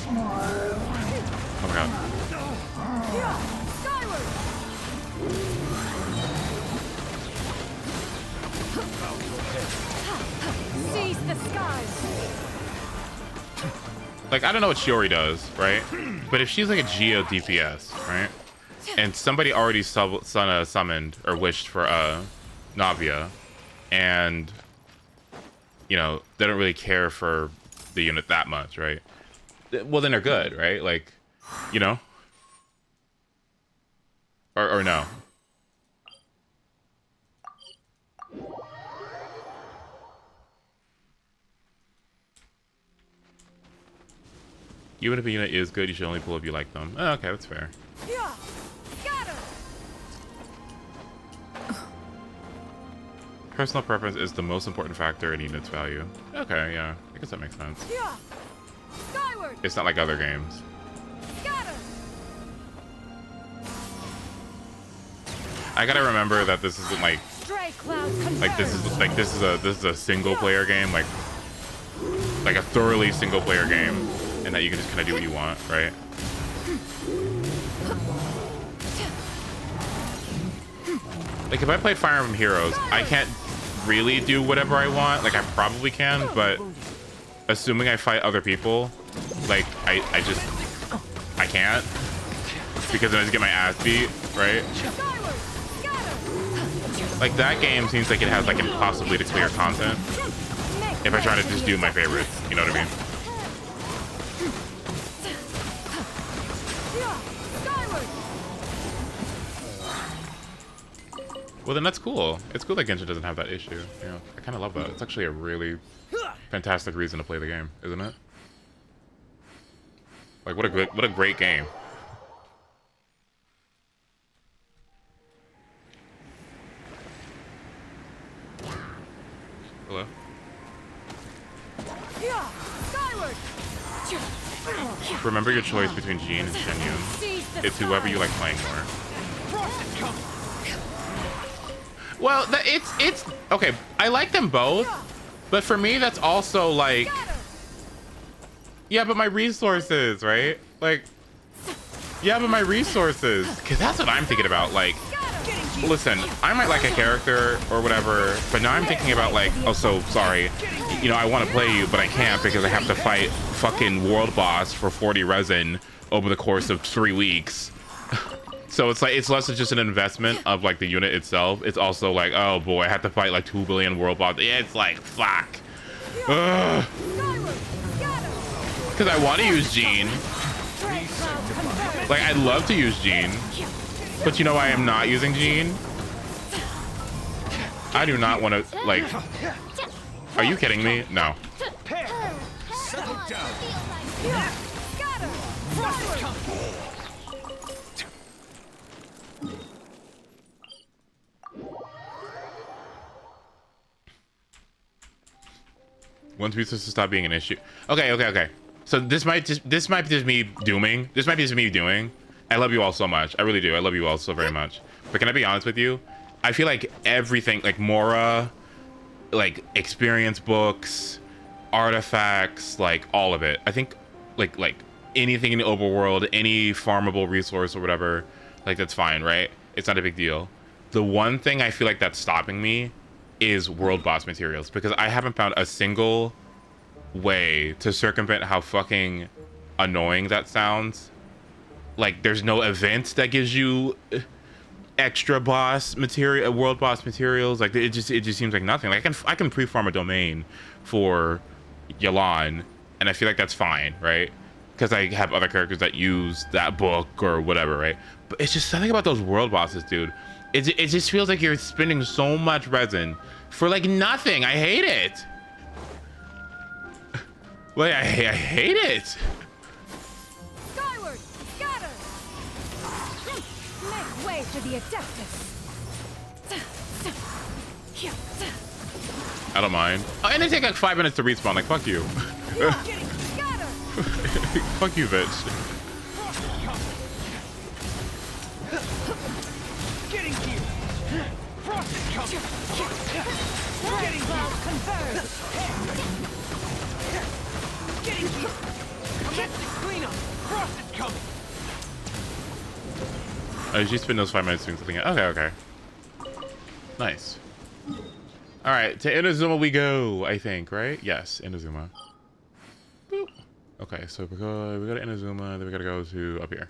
Oh my god. Seize the skies. Like, I don't know what Shiori does, right? But if she's like a Geo DPS, right? And somebody already summoned or wished for Navia, and you know, they don't really care for the unit that much, right? Well, then they're good, right? Like, you know? Or no? Even if a unit is good, you should only pull if you like them. Oh, okay, that's fair. Personal preference is the most important factor in a unit's value. Okay, yeah, I guess that makes sense. It's not like other games. I gotta remember that this isn't like this is a single player game, like a thoroughly single player game, and that you can just kind of do what you want, right? Like if I play Fire Emblem Heroes, I can't really do whatever I want. Like I probably can, but assuming I fight other people, like I can't, because then I just get my ass beat, right? Like that game seems like it has like impossibly to clear content if I try to just do my favorites, you know what I mean? Well, then that's cool. It's cool that Genshin doesn't have that issue. You know, I kind of love that. It's actually a really fantastic reason to play the game, isn't it? Like, what a great game. Hello. Remember your choice between Jean and Shenyun. It's whoever you like playing more. Well, it's okay. I like them both, but for me, that's also like, yeah, but my resources, right? Like, yeah, but my resources, because that's what I'm thinking about. Like, listen, I might like a character or whatever, but now I'm thinking about like, oh, so sorry, you know, I want to play you, but I can't because I have to fight fucking world boss for 40 resin over the course of 3 weeks. So it's like, it's less of just an investment of like the unit itself. It's also like, oh boy, I have to fight like 2 billion world boss. It's like, fuck. Because I want to use Jean. Like, I'd love to use Jean. But you know, I am not using Jean. I do not want to, like, are you kidding me? No. Once resources stop being an issue. Okay. So this might just me dooming. This might be just me doing. I love you all so much. I really do. I love you all so very much. But can I be honest with you? I feel like everything, like Mora, like experience books, artifacts, like all of it. I think like anything in the overworld, any farmable resource or whatever, like that's fine, right? It's not a big deal. The one thing I feel like that's stopping me is world boss materials, because I haven't found a single way to circumvent how fucking annoying that sounds. Like, there's no event that gives you extra boss material, world boss materials. Like, it just seems like nothing. Like, I can pre-farm a domain for Yalan, and I feel like that's fine, right? because I have other characters that use that book or whatever, right? But it's just something about those world bosses, dude. It just feels like you're spending so much resin for like nothing. I hate it. Like I hate it. Skyward, scatter. Make way for the Adeptus. I don't mind. Oh, and they take like 5 minutes to respawn. Like fuck you. Scatter. Fuck you, bitch. Getting here. Frost is coming. Getting here. Converge. Getting here. Commencing cleanup. Frost is coming. Oh, did you spend those 5 minutes doing something? Okay. Nice. All right, to Inazuma we go, I think, right? Yes, Inazuma. Boop. Okay, so we go to Inazuma, then we gotta go to up here.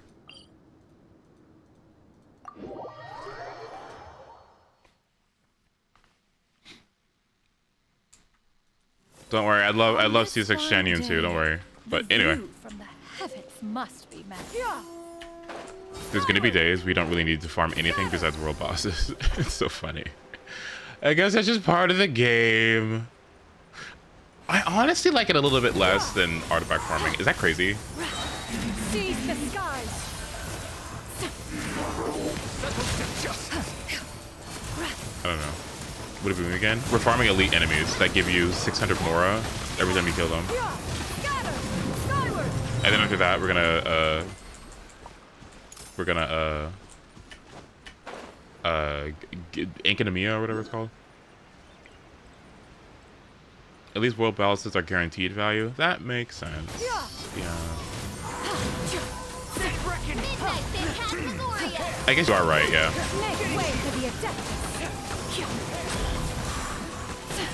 Don't worry, I love C6 Shanyun too, don't worry. But anyway. From the heavens must be met. There's gonna be days we don't really need to farm anything besides world bosses. It's so funny. I guess that's just part of the game. I honestly like it a little bit less than artifact farming. Is that crazy? Seize the skies. I don't know. What are we doing again? We're farming elite enemies that give you 600 Mora every time you kill them. Scatter. Skyward. And then after that, we're gonna Inkanomiya or whatever it's called. At least world balances are guaranteed value. That makes sense. Yeah. I guess you are right, yeah. Make way for the Adeptus.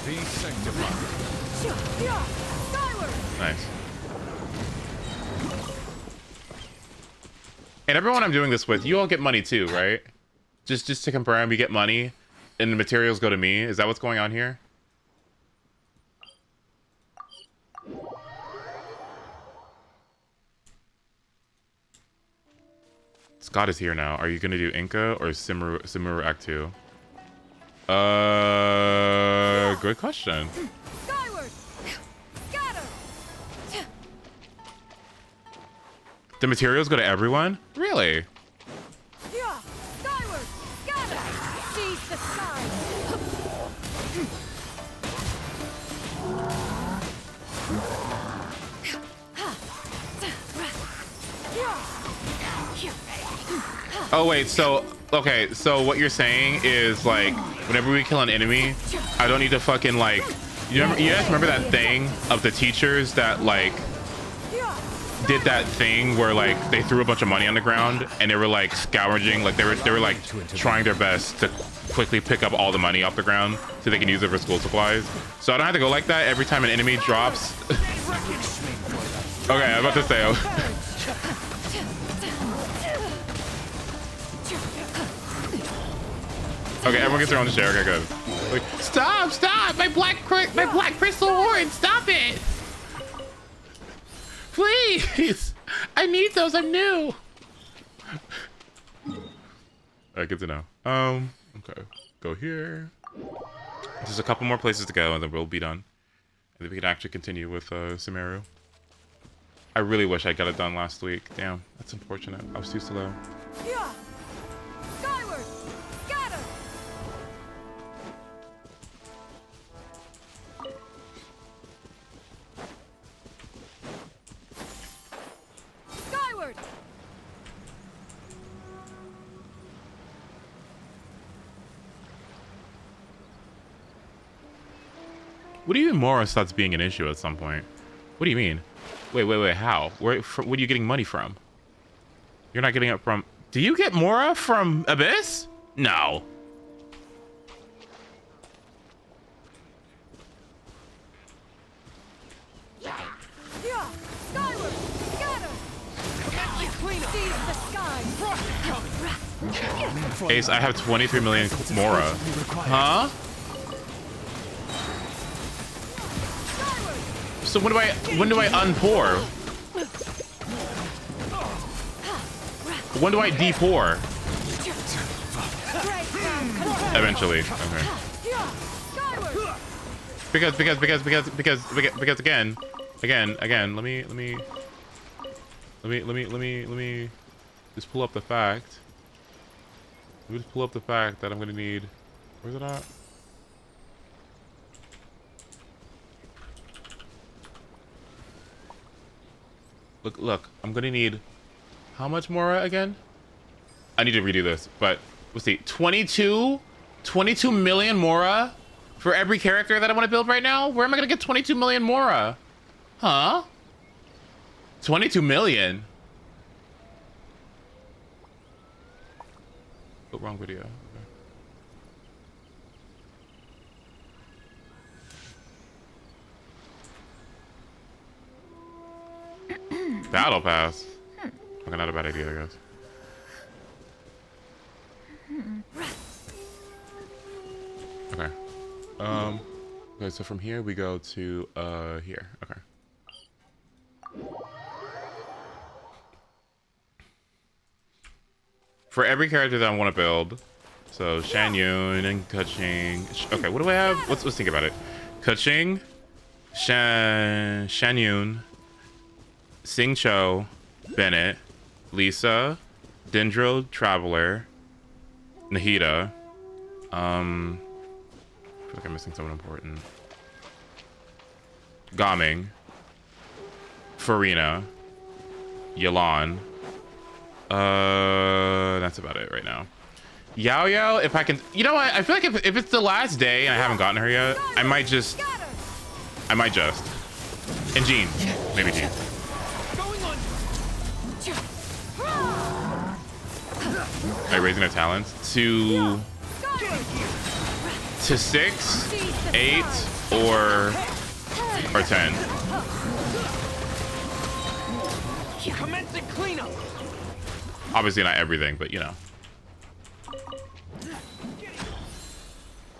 Be sanctified. Skyward. Nice. And everyone I'm doing this with, you all get money too, right? Just to confirm, we get money and the materials go to me. Is that what's going on here? Scott is here now. Are you gonna do Inca or Sumeru Act 2? Good question. Skyward. Scatter. The materials go to everyone? Really? Skyward. Scatter. Seize the skies. Oh wait, so okay, so what you're saying is like whenever we kill an enemy, I don't need to fucking like you guys remember that thing of the teachers that like did that thing where like they threw a bunch of money on the ground and they were like scavenging, like they were like trying their best to quickly pick up all the money off the ground so they can use it for school supplies. So I don't have to go like that every time an enemy drops. Okay, I'm about to say okay, everyone gets their own share. Okay, good. Like, stop! My black crystal horn! Stop it! Please! I need those. I'm new. Alright, good to know. Okay, go here. There's a couple more places to go, and then we'll be done. And then we can actually continue with Sumeru. I really wish I got it done last week. Damn, that's unfortunate. I was too slow. Skyward. Scatter. Skyward. What do you mean Mora starts being an issue at some point? What do you mean? Wait, how? What are you getting money from? You're not getting it from... Do you get Mora from Abyss? No. Skyward. Scatter. Seize the skies. Ace, I have 23 million Mora. Huh? So when do I unpour? When do I D4? Eventually. Okay. Because again, let me just pull up the fact. Let me just pull up the fact that I'm gonna need. Where's it at? Look, I'm gonna need how much more again? I need to redo this, but let's see. 22 million Mora for every character that I want to build right now? Where am I gonna get 22 million Mora? Huh? 22 million? Oh, wrong video. Okay. Battle Pass. Okay, not a bad idea, I guess. Okay. Okay, so from here we go to here. Okay. For every character that I want to build, so Shan Yun and Keqing. Okay, what do I have? Let's think about it. Keqing, Shan Yun, Sing Cho, Bennett, Lisa, Dendro Traveler, Nahida. I feel like I'm missing someone important. Gaming, Farina, Yelan. That's about it right now. Yao Yao, if I can, you know what? I feel like if it's the last day and I haven't gotten her yet, I might just. And Jean, maybe Jean. Are you raising their talents to 6, 8, or 10? Commencing cleanup. Obviously not everything, but you know.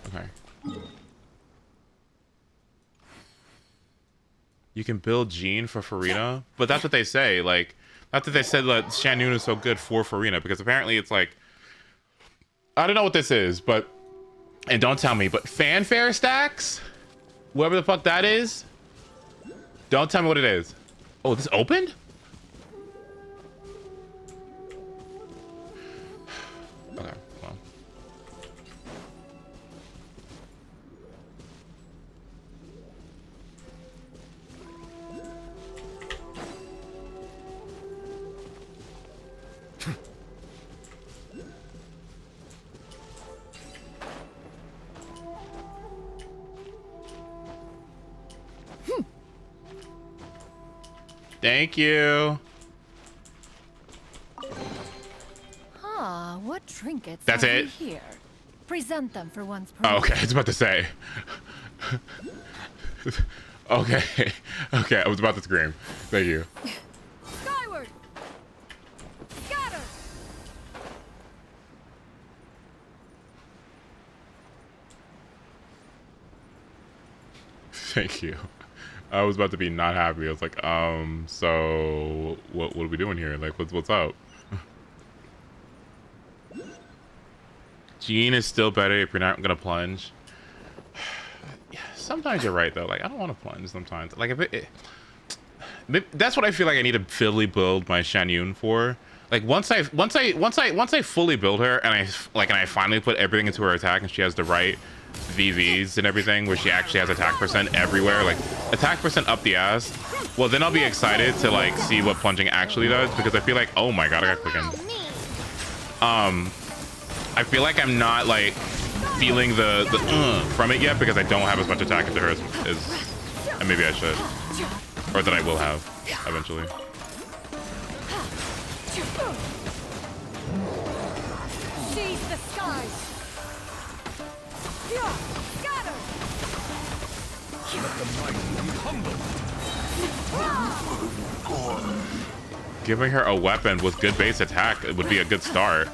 Okay. You can build Jean for Farina, but that's what they say. Like, not that they said that Shan Yun is so good for Farina, because apparently it's like, I don't know what this is, but, and don't tell me, but fanfare stacks, whoever the fuck that is, don't tell me what it is. Oh, this opened? Okay, well. Thank you. Ah, what trinkets That's have it? we here? Present them for one's Oh, perusal. okay, I was about to say. Okay, okay, I was about to scream. Thank you. Skyward! Scatter! Thank you. I was about to be not happy. I was like, so what are we doing here? Like, what's up? Jean is still better if you're not gonna plunge. Yeah, sometimes you're right though. Like, I don't want to plunge sometimes. Like, that's what I feel like I need to fully build my Shan Yun for. Like, once I fully build her and I finally put everything into her attack and she has the right VVs and everything, where she actually has attack percent everywhere, like attack percent up the ass, well then I'll be excited to like see what plunging actually does, because I feel like, oh my god, I got clicking. I feel like I'm not like feeling the from it yet, because I don't have as much attack into her as and maybe I should, or that I will have eventually. Seize the skies! Scatter! Let the mighty be humbled. Giving her a weapon with good base attack, it would be a good start.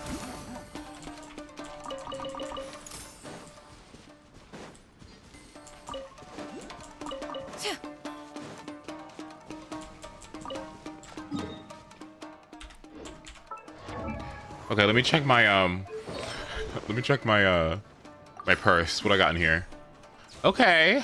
Okay, let me check my my purse. What I got in here? Okay.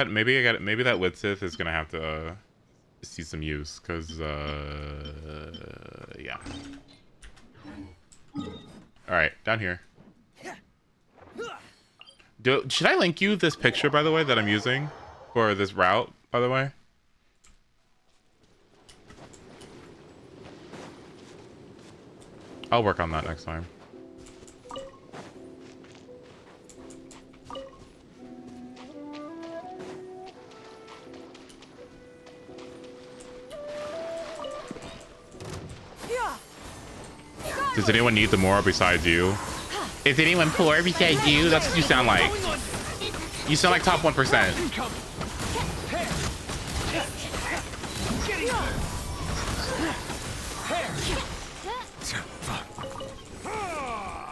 Maybe that Widsith is gonna have to see some use, cause yeah. All right, down here. Should I link you this picture, by the way, that I'm using for this route, by the way? I'll work on that next time. Does anyone need the more besides you? Is anyone poor besides you? That's what you sound like. You sound like top 1%.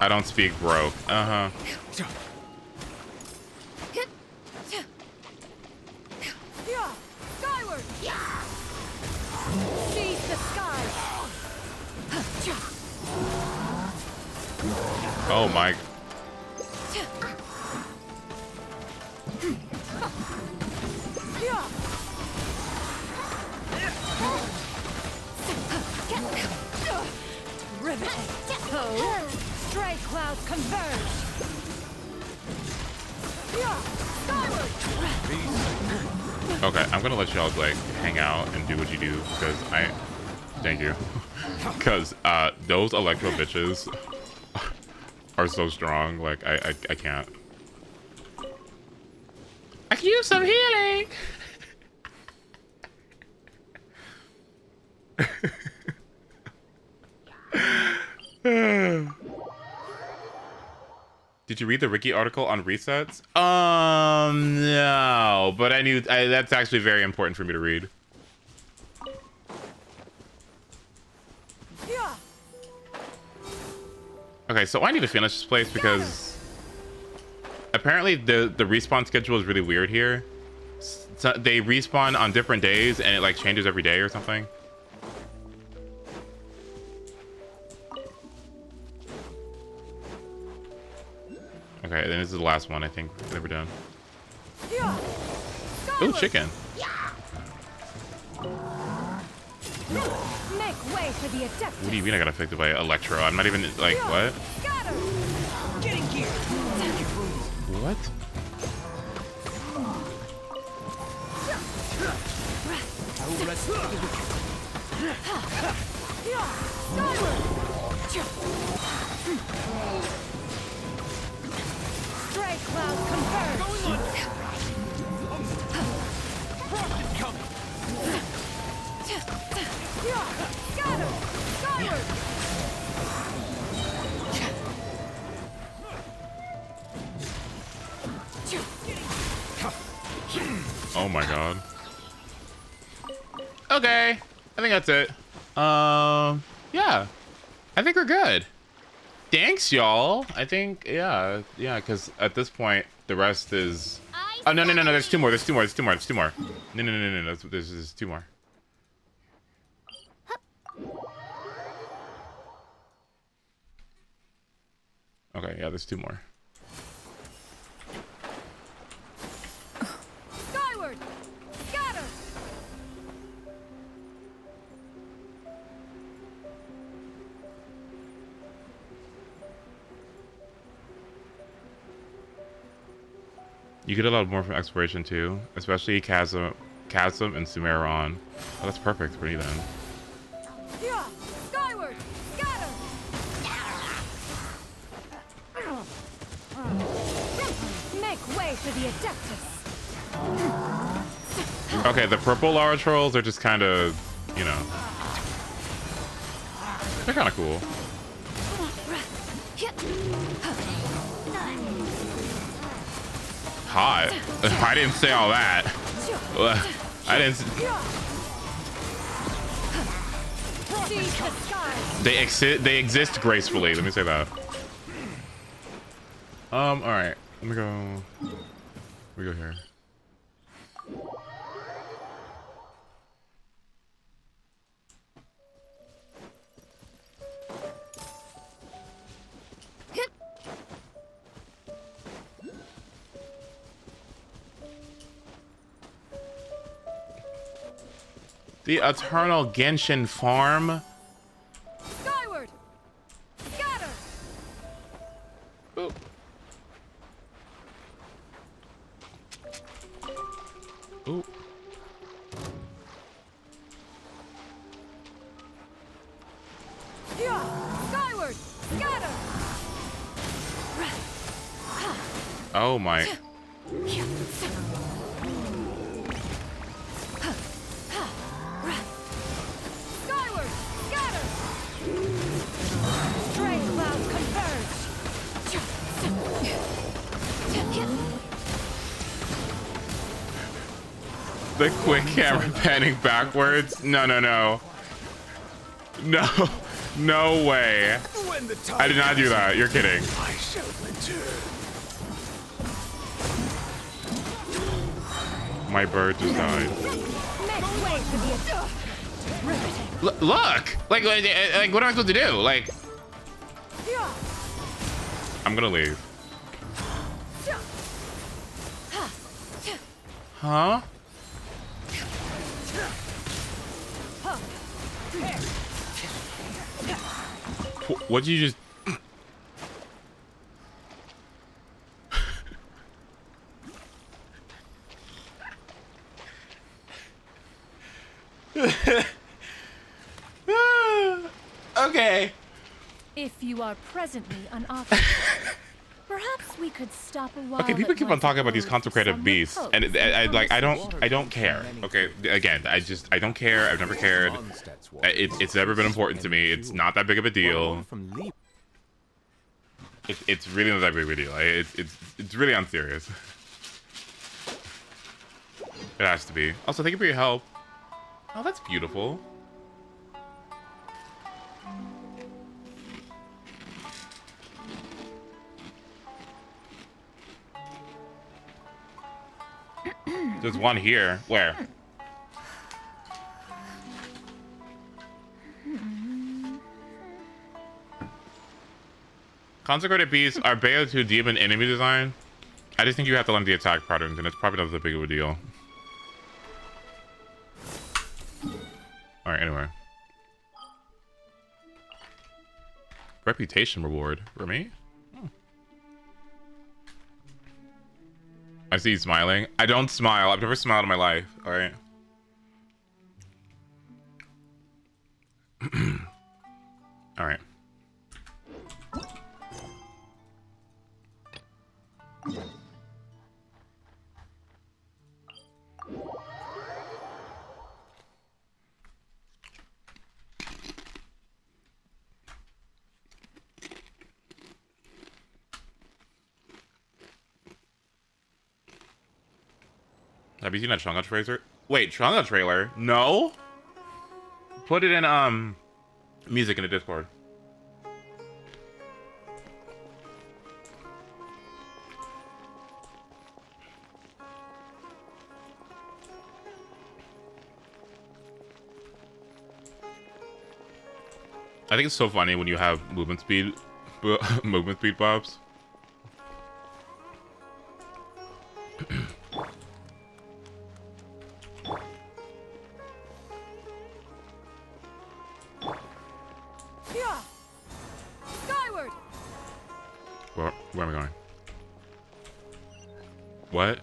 I don't speak broke. Uh-huh. Skyward! Seize the skies! Oh my. Riveting. Oh, stray clouds converge. Skyward! Okay, I'm gonna let y'all like hang out and do what you do because thank you. Because those electro bitches are so strong. Like I can't. I can use some healing. Did you read the Ricky article on resets? No, but I knew that's actually very important for me to read. Okay, so I need to finish this place because apparently the respawn schedule is really weird here. So they respawn on different days and it like changes every day or something. Okay, then this is the last one, I think. Then we're done. Ooh, chicken. Make way for the Adeptus. What do you mean I got affected by Electro? I'm not even, like, what? Getting gear. What? I will rest for the wicked. Stray clouds converge. Going under. Frost is coming. Scatter. Skyward. Oh my god. Okay. I think that's it. Yeah. I think we're good. Thanks, y'all. I think, yeah, because at this point, the rest is... Oh, no, there's two more. No, there's two more. Okay, yeah, there's two more. Skyward. Scatter. You get a lot more from exploration too, especially Chasm and Sumeru on. Oh, that's perfect for me then. Skyward. Scatter. Make way for the Adeptus. Okay, the purple Lara trolls are just kind of, you know, they're kind of cool. Hot. I didn't say all that. I didn't. Seize the skies. They exist gracefully. Let me say that. All right. Let me go. We go here. The Eternal Genshin Farm. Skyward. Scatter. Ooh. Ooh. Yeah. Skyward. Scatter. Oh my. Skyward. Scatter. Stray clouds converge. The quick camera panning backwards? No, no, no. No. No way. When the time I did not do that. You're kidding. I shall return. My bird just died. Make way for the riveting. Look! Like, what am I supposed to do? Like, Yeah. I'm gonna leave. Huh? What'd you just... Okay. If you are presently unoccupied, perhaps we could stop a while. Okay, people keep on talking about these consecrated beasts, and I don't care. Okay, again, I don't care. I've never cared. It's never been important to me. It's not that big of a deal. It's really not that big of a deal. It's really unserious. It has to be. Also, thank you for your help. Oh, that's beautiful. There's one here. Where? Consecrated beasts are beta to demon enemy design. I just think you have to learn the attack patterns, and it's probably not that big of a deal. Alright, anyway. Reputation reward for me? Hmm. I see you smiling. I don't smile. I've never smiled in my life. Alright. Alright. Have you seen that Chunga trailer? Wait, Chunga trailer? No? Put it in, music in the Discord. I think it's so funny when you have movement speed bobs. Yeah. Skyward. Where am I going? What?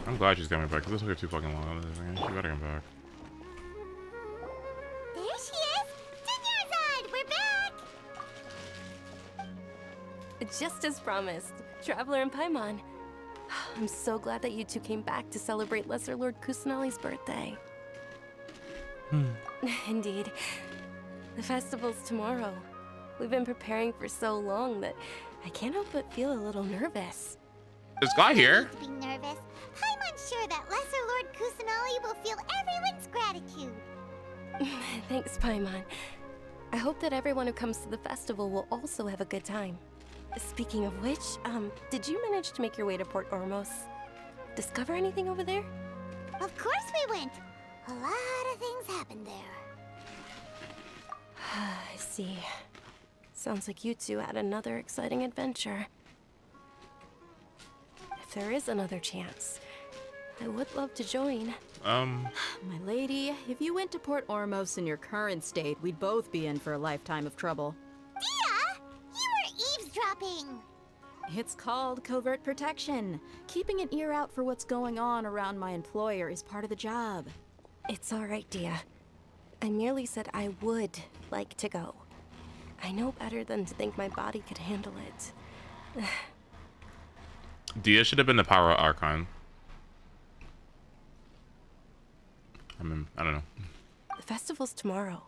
I'm glad she's coming back, because this took her too fucking long. She better come back. There she is! Dinyarzad! We're back! Just as promised, Traveler and Paimon. I'm so glad that you two came back to celebrate Lesser Lord Kusanali's birthday. Indeed. The festival's tomorrow. We've been preparing for so long that I can't help but feel a little nervous. Is Guy here? To be nervous. Paimon's sure that Lesser Lord Kusanali will feel everyone's gratitude. Thanks, Paimon. I hope that everyone who comes to the festival will also have a good time. Speaking of which, did you manage to make your way to Port Ormos? Discover anything over there? Of course we went. A lot of things happened there. I see. Sounds like you two had another exciting adventure. If there is another chance, I would love to join. My lady, if you went to Port Ormos in your current state, we'd both be in for a lifetime of trouble. Dia! You were eavesdropping! It's called covert protection. Keeping an ear out for what's going on around my employer is part of the job. It's all right, Dia. I merely said I would like to go. I know better than to think my body could handle it. Dia should have been the Power Archon. I mean, I don't know. The festival's tomorrow.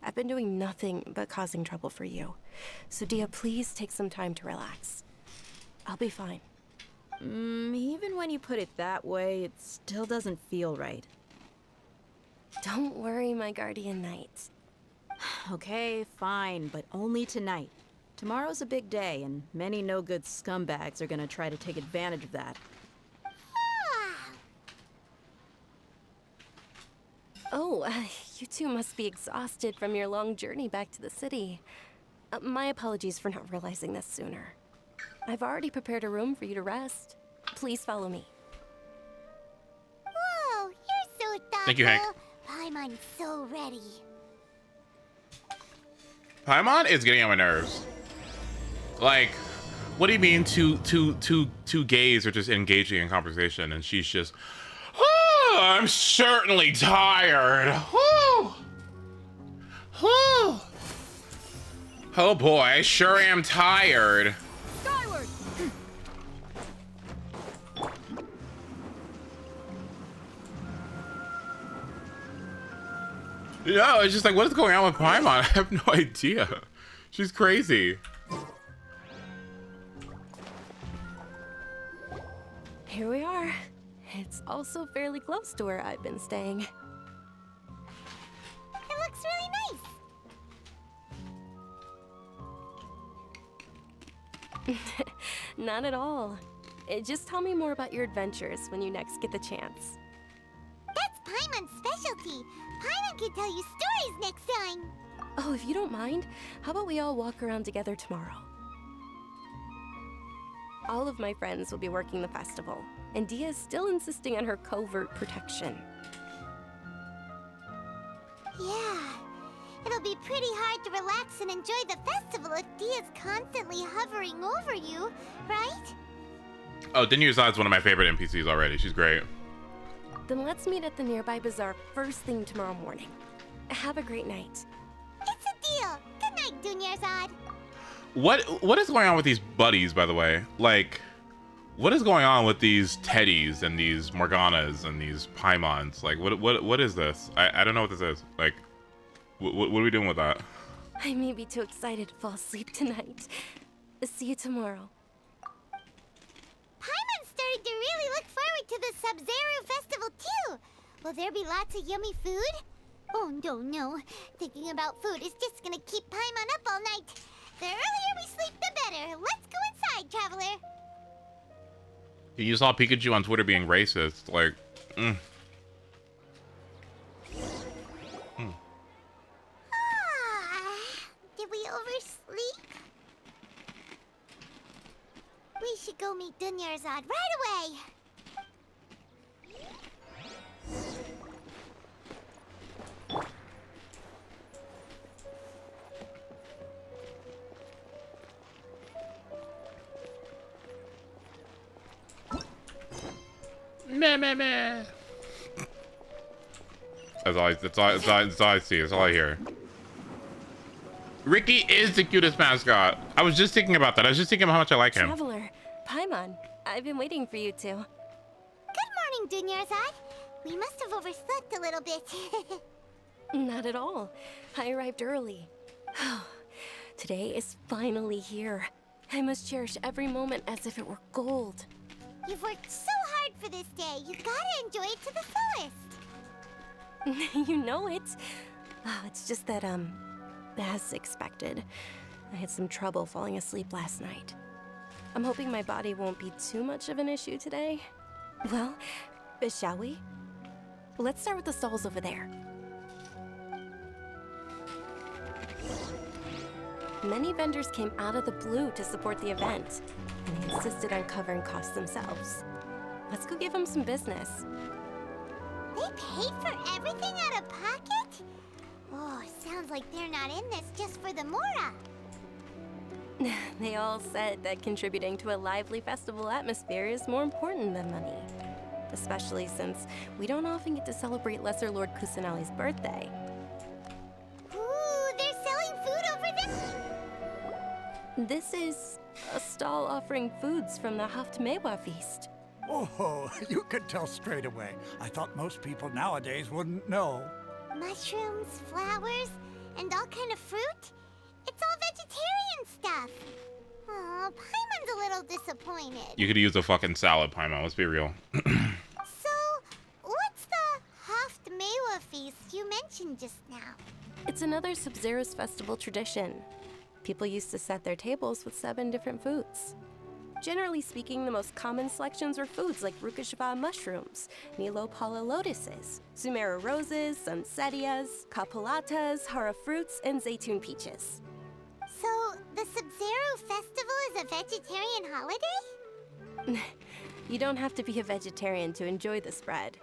I've been doing nothing but causing trouble for you. So Dia, please take some time to relax. I'll be fine. Even when you put it that way, it still doesn't feel right. Don't worry, my guardian knight. Okay, fine, but only tonight. Tomorrow's a big day, and many no-good scumbags are gonna try to take advantage of that. Oh, you two must be exhausted from your long journey back to the city. My apologies for not realizing this sooner. I've already prepared a room for you to rest. Please follow me. Whoa, you're so thoughtful. Thank you, Hank. Paimon's so ready. Paimon is getting on my nerves. Like, what do you mean two gays are just engaging in conversation and she's just, oh, I'm certainly tired. Whew. Whew. Oh boy, I sure am tired. Skyward! No, it's just like, what is going on with Paimon? I have no idea. She's crazy. Here we are. It's also fairly close to where I've been staying. It looks really nice. Not at all. Just tell me more about your adventures when you next get the chance. That's Paimon's specialty. Paimon can tell you stories next time. Oh, if you don't mind, how about we all walk around together tomorrow? All of my friends will be working the festival, and Dia is still insisting on her covert protection. Yeah. It'll be pretty hard to relax and enjoy the festival if Dia's constantly hovering over you, right? Oh, Dinyurzad's one of my favorite NPCs already. She's great. Then let's meet at the nearby bazaar first thing tomorrow morning. Have a great night. It's a deal. Good night, Dunyarzad. What is going on with these buddies, by the way? Like, what is going on with these Teddies and these Morganas and these Paimons? Like, what is this? I don't know what this is. Like, what are we doing with that? I may be too excited to fall asleep tonight. See you tomorrow. Paimon's starting to really look forward to the Sub-Zero festival too. Will there be lots of yummy food? Oh no. Thinking about food is just gonna keep Paimon up all night. The earlier we sleep, the better. Let's go inside, traveler. You saw Pikachu on Twitter being racist. Like, Did we oversleep? We should go meet Dunyarzad right away. meh. That's all I see. That's all I hear. Ricky is the cutest mascot. I was just thinking about that. I was just thinking about how much I like him. Traveler, Paimon, I've been waiting for you two. Good morning, Dunyarzad. We must have overslept a little bit. Not at all. I arrived early. Today is finally here. I must cherish every moment as if it were gold. You've worked so hard for this day. You gotta enjoy it to the fullest. You know it. Oh, it's just that, as expected, I had some trouble falling asleep last night. I'm hoping my body won't be too much of an issue today. Well, shall we? Let's start with the stalls over there. Many vendors came out of the blue to support the event, and they insisted on covering costs themselves. Let's go give them some business. They paid for everything out of pocket? Oh, sounds like they're not in this just for the Mora. They all said that contributing to a lively festival atmosphere is more important than money. Especially since we don't often get to celebrate Lesser Lord Kusanali's birthday. Ooh, they're selling food over there? This is a stall offering foods from the Haftmewa feast. Oh, you could tell straight away. I thought most people nowadays wouldn't know. Mushrooms, flowers, and all kind of fruit? It's all vegetarian stuff. Oh, Paimon's a little disappointed. You could use a fucking salad, Paimon. Let's be real. So, what's the Haftmewa feast you mentioned just now? It's another Sub-Zero's festival tradition. People used to set their tables with 7 different foods. Generally speaking, the most common selections were foods like Rukashava mushrooms, Nilopala lotuses, Sumeru roses, Sunsetias, Kapulatas, Hara fruits, and Zaytun peaches. So, the Sub-Zero festival is a vegetarian holiday? You don't have to be a vegetarian to enjoy the spread.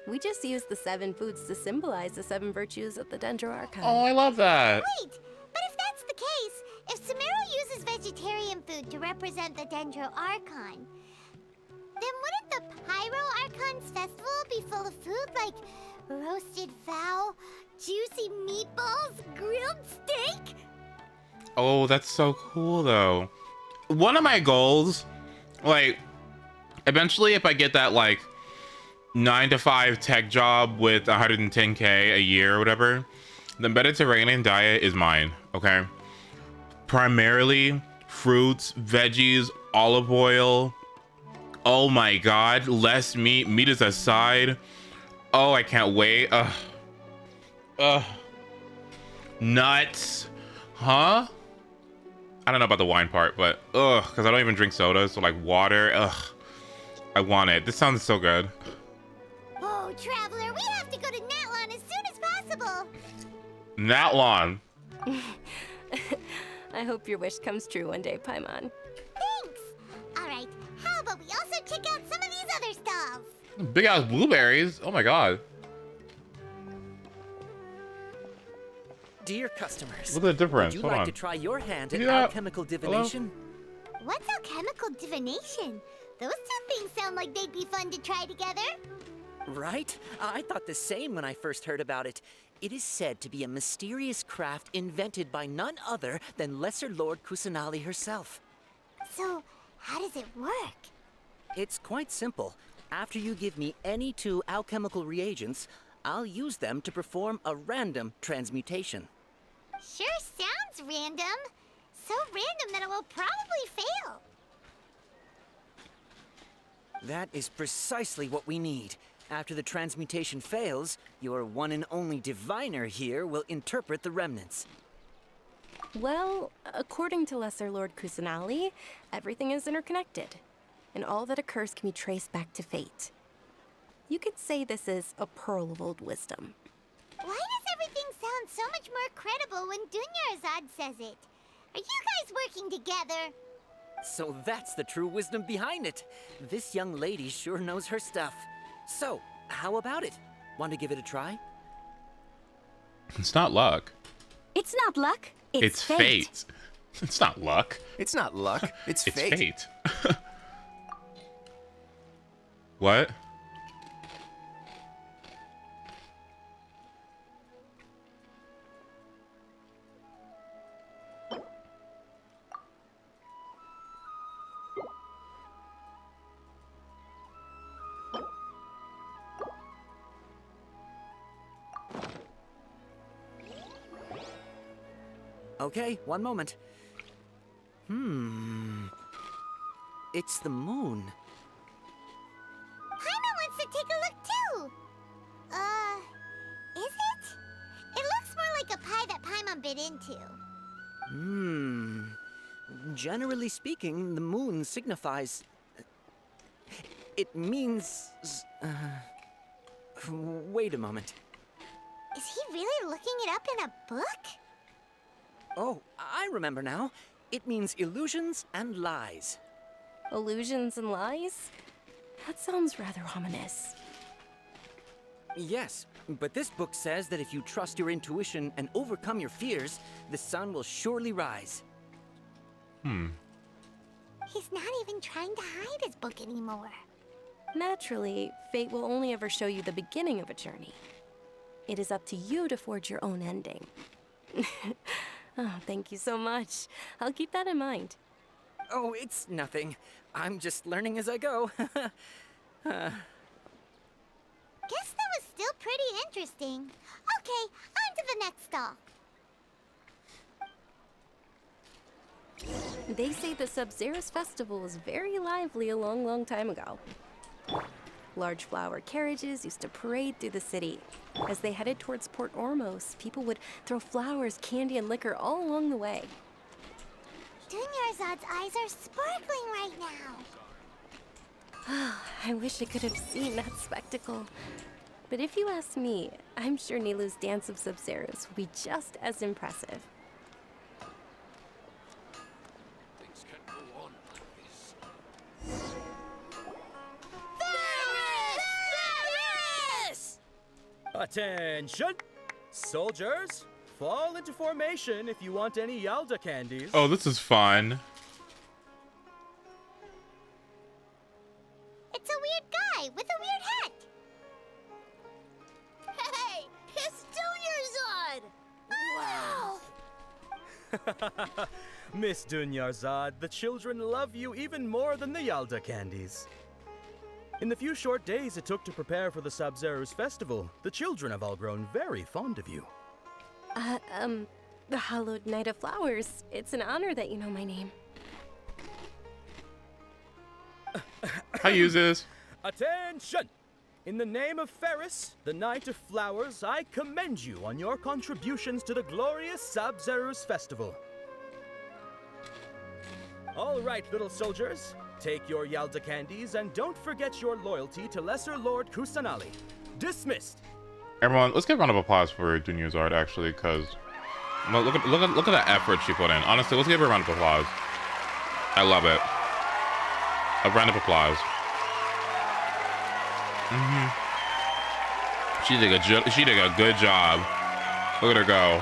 We just use the 7 foods to symbolize the 7 virtues of the Dendro Archon. Oh, I love that. Wait, but if that's the case, if Sumeru uses vegetarian food to represent the Dendro Archon, then wouldn't the Pyro Archon's festival be full of food like roasted fowl, juicy meatballs, grilled steak? Oh, that's so cool, though. One of my goals, like, eventually if I get that, like, 9-to-5 tech job with 110K a year or whatever, the Mediterranean diet is mine, okay? Primarily fruits, veggies, olive oil. Oh my god, less meat. Meat is a side. Oh, I can't wait. Nuts. Huh? I don't know about the wine part, but because I don't even drink soda, so like water. I want it. This sounds so good. Oh, Traveler, we have to go to Natlon as soon as possible. Natlon. I hope your wish comes true one day, Paimon. Thanks. All right, how about we also check out some of these other stalls? Big ass blueberries. Oh my god. Dear customers, Look at the difference. would you Hold like on. to try your hand Look at at that. alchemical divination? What's alchemical divination? Those two things sound like they'd be fun to try together. Right? I thought the same when I first heard about it. It is said to be a mysterious craft invented by none other than Lesser Lord Kusanali herself. So, how does it work? It's quite simple. After you give me any 2 alchemical reagents, I'll use them to perform a random transmutation. Sure sounds random. So random that it will probably fail. That is precisely what we need. After the transmutation fails, your one and only diviner here will interpret the remnants. Well, according to Lesser Lord Kusanali, everything is interconnected, and all that occurs can be traced back to fate. You could say this is a pearl of old wisdom. Why does everything sound so much more credible when Dunyarzad says it? Are you guys working together? So that's the true wisdom behind it. This young lady sure knows her stuff. So, how about it? Want to give it a try? It's not luck. It's not luck, It's fate. It's not luck. It's not luck, it's It's fate. fate. What? Okay, one moment. It's the moon. take a look too. Is it? It looks more like a pie that Paimon bit into. Generally speaking, the moon signifies... It means... Wait a moment. Is he really looking it up in a book? Oh, I remember now. It means illusions and lies. Illusions and lies? That sounds rather ominous. Yes, but this book says that if you trust your intuition and overcome your fears, the sun will surely rise. He's not even trying to hide his book anymore. Naturally, fate will only ever show you the beginning of a journey. It is up to you to forge your own ending. Oh, thank you so much. I'll keep that in mind. Oh, it's nothing. I'm just learning as I go. Guess that was still pretty interesting. Okay, on to the next stall. They say the Sub-Zero's festival was very lively a long, long time ago. Large flower carriages used to parade through the city. As they headed towards Port Ormos, people would throw flowers, candy, and liquor all along the way. Dunyarzad's eyes are sparkling right now. I wish I could have seen that spectacle. But if you ask me, I'm sure Nilu's dance of Sub-Zeros will be just as impressive. Attention! Soldiers, fall into formation if you want any Yalda candies. Oh, this is fun. It's a weird guy with a weird hat. Hey, it's Dunyarzad! Wow! Miss Dunyarzad, the children love you even more than the Yalda candies. In the few short days it took to prepare for the Sub-Zero's festival, the children have all grown very fond of you. The Hallowed Night of Flowers. It's an honor that you know my name. How you use this? Attention! In the name of Ferris, the Knight of Flowers, I commend you on your contributions to the glorious Sub-Zero's festival. All right, little soldiers. Take your Yalda candies and don't forget your loyalty to Lesser Lord Kusanali. Dismissed. Everyone, let's give a round of applause for Dunyarzad, actually, because look at the effort she put in. Honestly, let's give her a round of applause. I love it. A round of applause. She did a good job. Look at her go.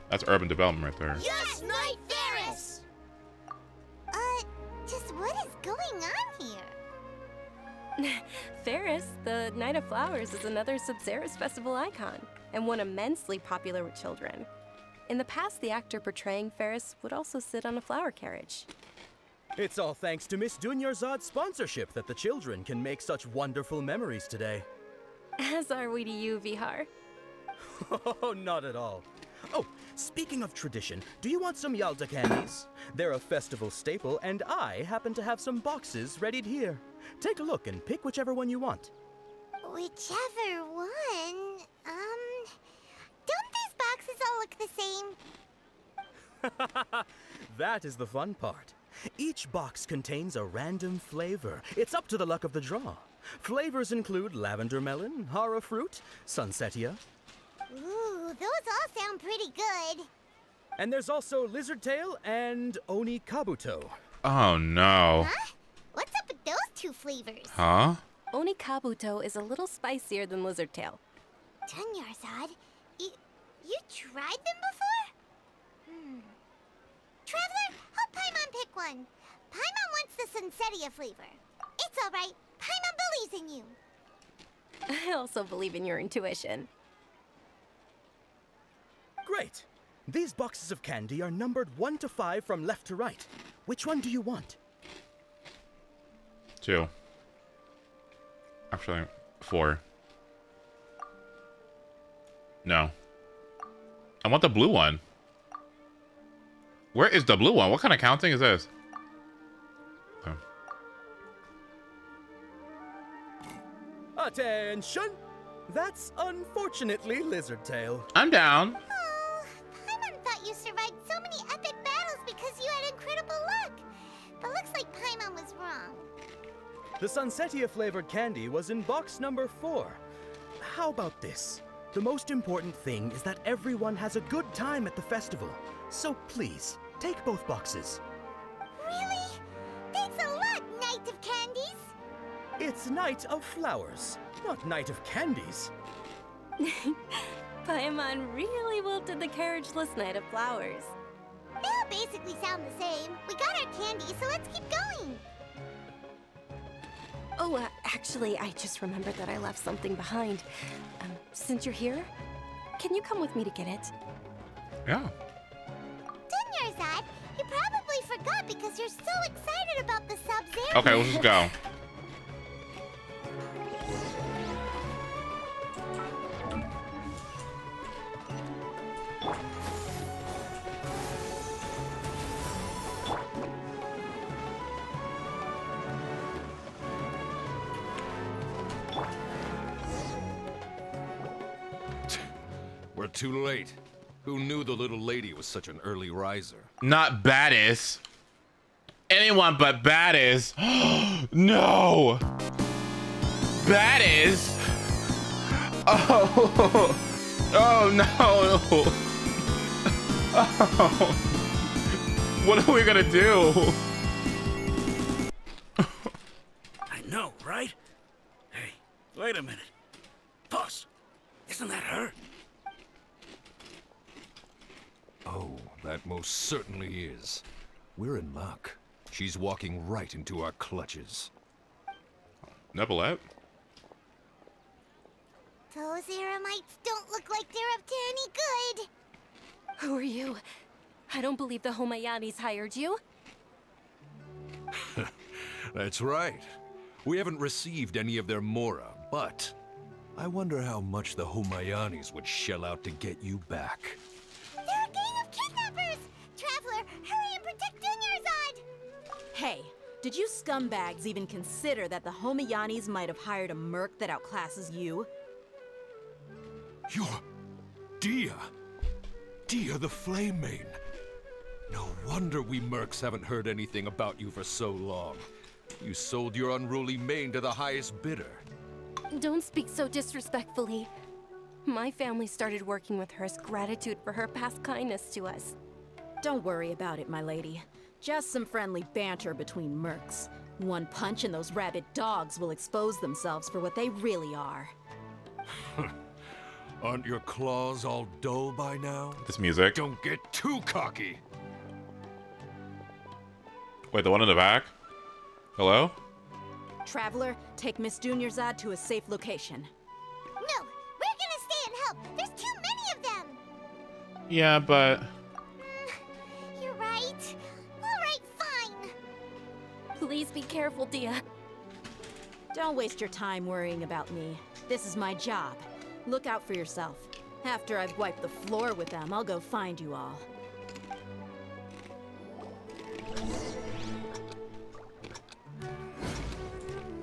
That's urban development right there. Yes, Knight Ferris! Just what is going on here? Ferris, the Night of Flowers, is another Sub-Zero's festival icon, and one immensely popular with children. In the past, the actor portraying Ferris would also sit on a flower carriage. It's all thanks to Miss Dunyarzad's sponsorship that the children can make such wonderful memories today. As are we to you, Vihar. Oh, not at all. Oh, speaking of tradition, do you want some Yalda candies? They're a festival staple, and I happen to have some boxes readied here. Take a look and pick whichever one you want. Whichever one? Don't these boxes all look the same? That is the fun part. Each box contains a random flavor. It's up to the luck of the draw. Flavors include lavender melon, hara fruit, sunsetia. Ooh, those all sound pretty good. And there's also lizard tail and oni kabuto. Oh no. Huh? What's up with those two flavors? Huh? Oni Kabuto is a little spicier than Lizard Tail. Dunyarzad, you tried them before? Traveler, help Paimon pick one. Paimon wants the sunsetia flavor. It's all right. Paimon believes in you. I also believe in your intuition. Great. These boxes of candy are numbered 1 to 5 from left to right. Which one do you want? 2. Actually, 4. No. I want the blue one. Where is the blue one? What kind of counting is this? Okay. Attention! That's unfortunately Lizardtail. I'm down. Oh, Paimon thought you survived so many epic battles because you had incredible luck. But looks like Paimon was wrong. The Sunsetia flavored candy was in box number 4. How about this? The most important thing is that everyone has a good time at the festival. So please, take both boxes. Really? Thanks a lot, Knight of Candies. It's Night of Flowers, not Night of Candies. Paimon really wilted the carriageless Knight of Flowers. They all basically sound the same. We got our candy, so let's keep going. Oh, actually, I just remembered that I left something behind. Since you're here, can you come with me to get it? Yeah. Dunyarzad, you probably forgot because you're so excited about the Sub-Zero. Okay, let's just go. We're too late. Who knew the little lady was such an early riser? Not Baddis. Anyone but Baddis. No. Baddis. Oh. Oh no. Oh. What are we gonna do? I know, right? Hey, wait a minute. Boss, isn't that her? Oh, that most certainly is. We're in luck. She's walking right into our clutches. Nebulette? Those Eremites don't look like they're up to any good. Who are you? I don't believe the Homayanis hired you. That's right. We haven't received any of their Mora, but I wonder how much the Homayanis would shell out to get you back. They're a gang of kidnappers! Traveler, hurry and protect Dunyarzad! Hey, did you scumbags even consider that the Homayanis might have hired a merc that outclasses you? You're... Dia! Dia the Flame Mane! No wonder we mercs haven't heard anything about you for so long. You sold your unruly mane to the highest bidder. Don't speak so disrespectfully. My family started working with her as gratitude for her past kindness to us. Don't worry about it, my lady. Just some friendly banter between mercs. One punch and those rabid dogs will expose themselves for what they really are. Aren't your claws all dull by now? This music. Don't get too cocky! Wait, the one in the back? Hello? Traveler, take Miss Dunyarzad to a safe location. No, we're gonna stay and help. There's too many of them. Yeah, but... You're right. All right, fine. Please be careful, Dia. Don't waste your time worrying about me. This is my job. Look out for yourself. After I've wiped the floor with them, I'll go find you all.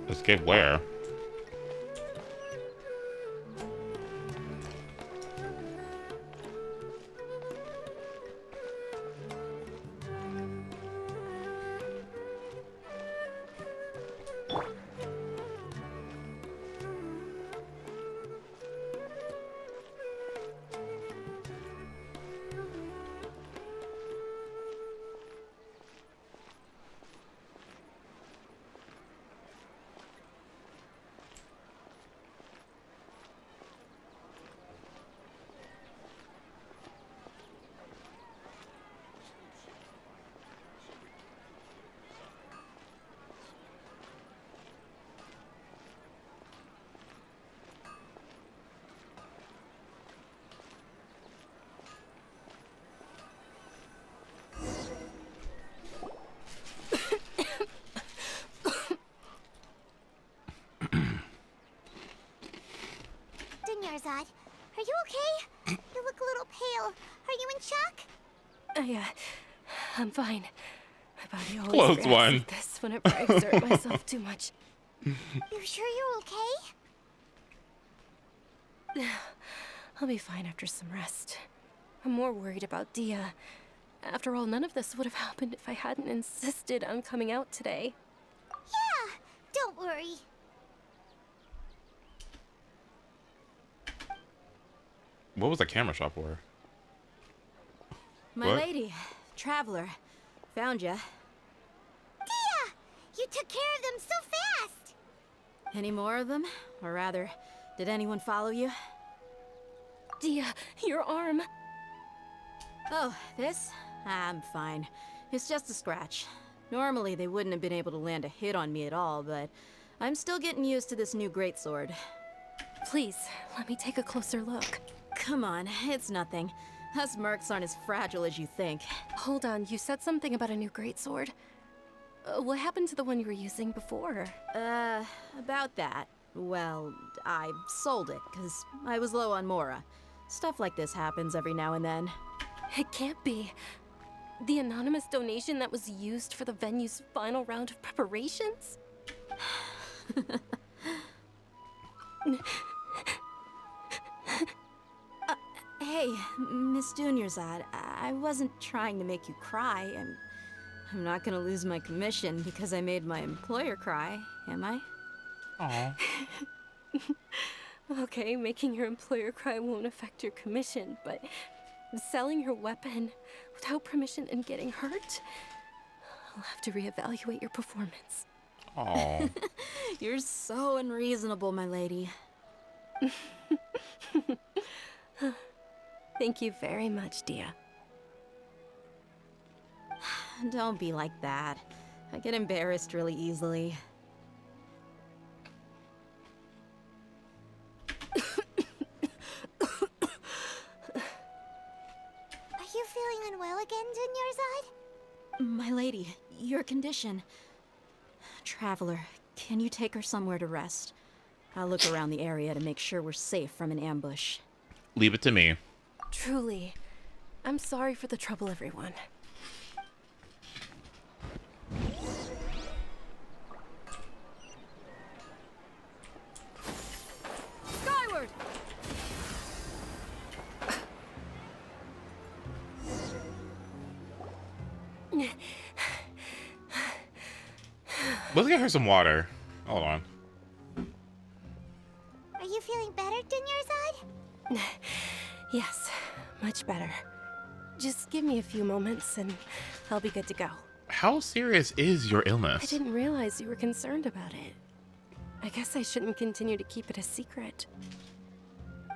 Escape where? Dunyarzad, are you okay? You look a little pale. Are you in shock? I'm fine. My body always Close reacts one. like this whenever I exert myself too much. You sure you're okay? I'll be fine after some rest. I'm more worried about Dia. After all, none of this would have happened if I hadn't insisted on coming out today. Yeah, don't worry. What was the camera shop for? My What? lady, traveler, found ya. Dia! You took care of them so fast! Any more of them? Or rather, did anyone follow you? Dia, your arm. Oh, this? I'm fine. It's just a scratch. Normally, they wouldn't have been able to land a hit on me at all, but I'm still getting used to this new greatsword. Please, let me take a closer look. Come on, it's nothing. Us mercs aren't as fragile as you think. Hold on, you said something about a new greatsword. What happened to the one you were using before? About that. Well, I sold it, because I was low on Mora. Stuff like this happens every now and then. It can't be. The anonymous donation that was used for the venue's final round of preparations? Hey, Miss Dunyarzad, I wasn't trying to make you cry. I'm not gonna lose my commission because I made my employer cry, am I? Aw. Okay, making your employer cry won't affect your commission, but selling your weapon without permission and getting hurt? I'll have to reevaluate your performance. Aw. You're so unreasonable, my lady. Thank you very much, Dia. Don't be like that. I get embarrassed really easily. Are you feeling unwell again, Dunyarzad? My lady, your condition. Traveler, can you take her somewhere to rest? I'll look around the area to make sure we're safe from an ambush. Leave it to me. Truly, I'm sorry for the trouble, everyone. Skyward! Let's get her some water. Hold on. Are you feeling better, Dunyarzad? Yes, much better. Just give me a few moments and I'll be good to go. How serious is your I illness? didn't realize you were concerned about it. I guess I shouldn't continue to keep it a secret.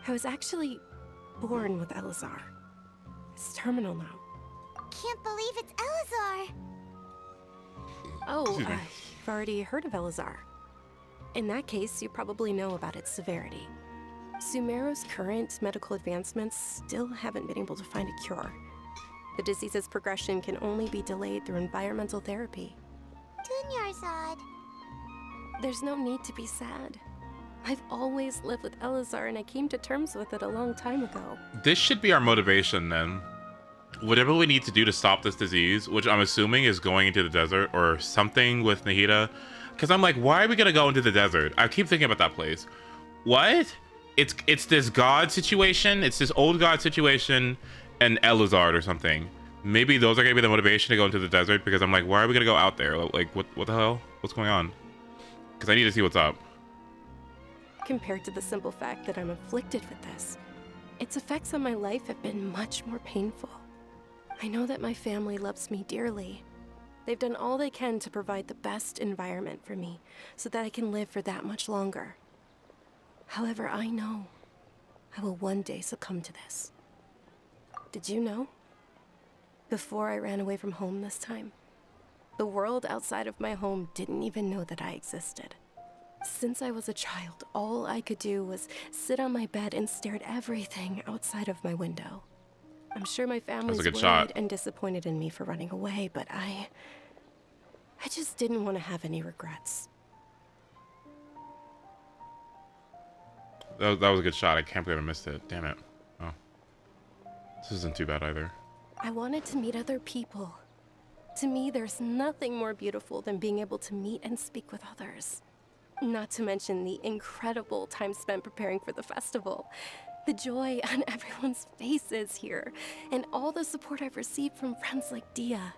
I was actually born with Elazar. It's terminal now. Can't believe it's Elazar. Oh, Excuse me. you've already heard of Elazar. In that case, you probably know about its severity. Sumeru's current medical advancements still haven't been able to find a cure. The disease's progression can only be delayed through environmental therapy. Dunyarzad. There's no need to be sad. I've always lived with Elazar and I came to terms with it a long time ago. This should be our motivation then. Whatever we need to do to stop this disease, which I'm assuming is going into the desert or something with Nahida. Because I'm like, why are we going to go into the desert? I keep thinking about that place. What? It's this god situation. It's this old god situation and Elazar or something. Maybe those are going to be the motivation to go into the desert because I'm like, why are we going to go out there? Like, what the hell? What's going on? Because I need to see what's up. Compared to the simple fact that I'm afflicted with this, its effects on my life have been much more painful. I know that my family loves me dearly. They've done all they can to provide the best environment for me so that I can live for that much longer. However, I know I will one day succumb to this. Did you know? Before I ran away from home this time, the world outside of my home didn't even know that I existed. Since I was a child, all I could do was sit on my bed and stare at everything outside of my window. I'm sure my family's good worried shot. and disappointed in me for running away, but I just didn't want to have any regrets. That was a good shot. I can't believe I missed it. Damn it. Oh. This isn't too bad either. I wanted to meet other people. To me, there's nothing more beautiful than being able to meet and speak with others. Not to mention the incredible time spent preparing for the festival. The joy on everyone's faces here, and all the support I've received from friends like Dia.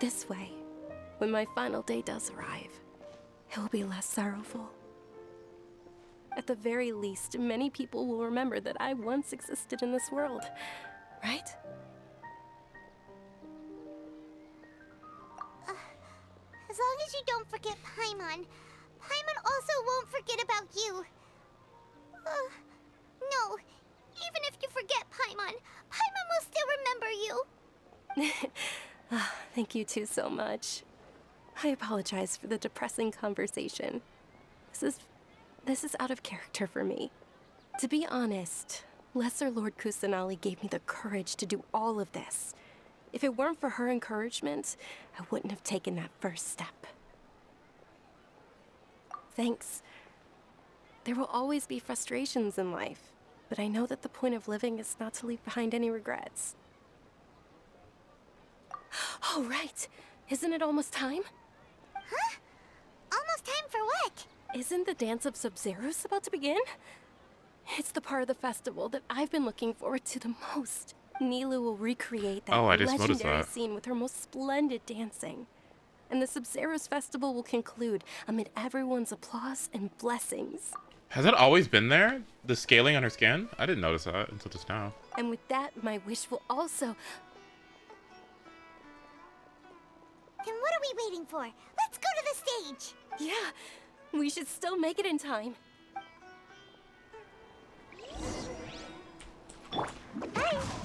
This way, when my final day does arrive, it will be less sorrowful. At the very least, many people will remember that I once existed in this world, right? As long as you don't forget Paimon, Paimon also won't forget about you. No, even if you forget Paimon, Paimon will still remember you. Thank you two so much. I apologize for the depressing conversation. This is out of character for me. To be honest, Lesser Lord Kusanali gave me the courage to do all of this. If it weren't for her encouragement, I wouldn't have taken that first step. Thanks. There will always be frustrations in life, but I know that the point of living is not to leave behind any regrets. Oh, right. Isn't it almost time? Huh? Almost time for what? Isn't the Dance of Sub-Zeros about to begin? It's the part of the festival that I've been looking forward to the most. Nilu will recreate that legendary scene with her most splendid dancing. And the Sub-Zeros festival will conclude amid everyone's applause and blessings. Has that always been there? The scaling on her skin? I didn't notice that until just now. And with that, my wish will also... Then what are we waiting for? Let's go to the stage! Yeah, we should still make it in time.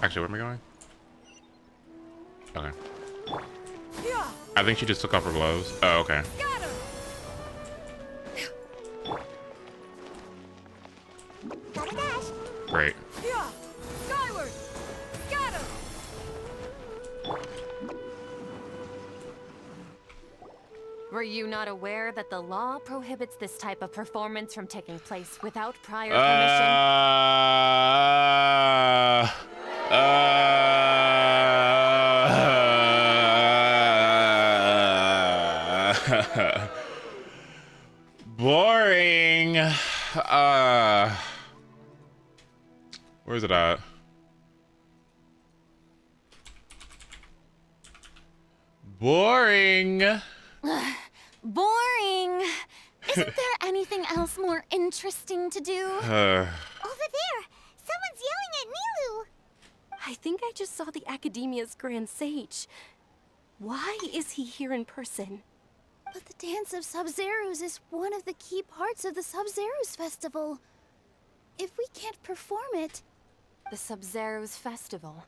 Actually, where am I going? Okay. I think she just took off her gloves. Oh, okay. Great. Skyward! Scatter! Were you not aware that the law prohibits this type of performance from taking place without prior permission? Boring. Where is it at? Boring. Boring. Isn't there anything else more interesting to do? Over there! Someone's yelling at Nilu! I think I just saw the Academia's Grand Sage. Why is he here in person? But the Dance of Sub-Zeros is one of the key parts of the Sub-Zeros Festival. If we can't perform it... The Sub-Zeros Festival.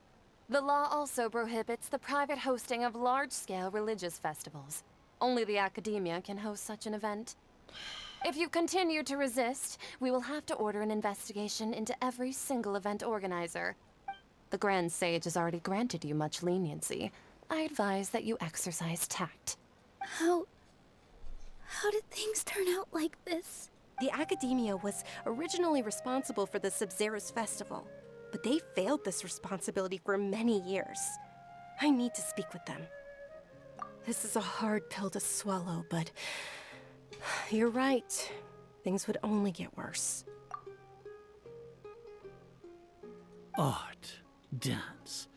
The law also prohibits the private hosting of large-scale religious festivals. Only the Academia can host such an event. If you continue to resist, we will have to order an investigation into every single event organizer. The Grand Sage has already granted you much leniency. I advise that you exercise tact. How did things turn out like this? The Academia was originally responsible for the Sub-Zeros Festival, but they failed this responsibility for many years. I need to speak with them. This is a hard pill to swallow, but you're right. Things would only get worse. Art, dance.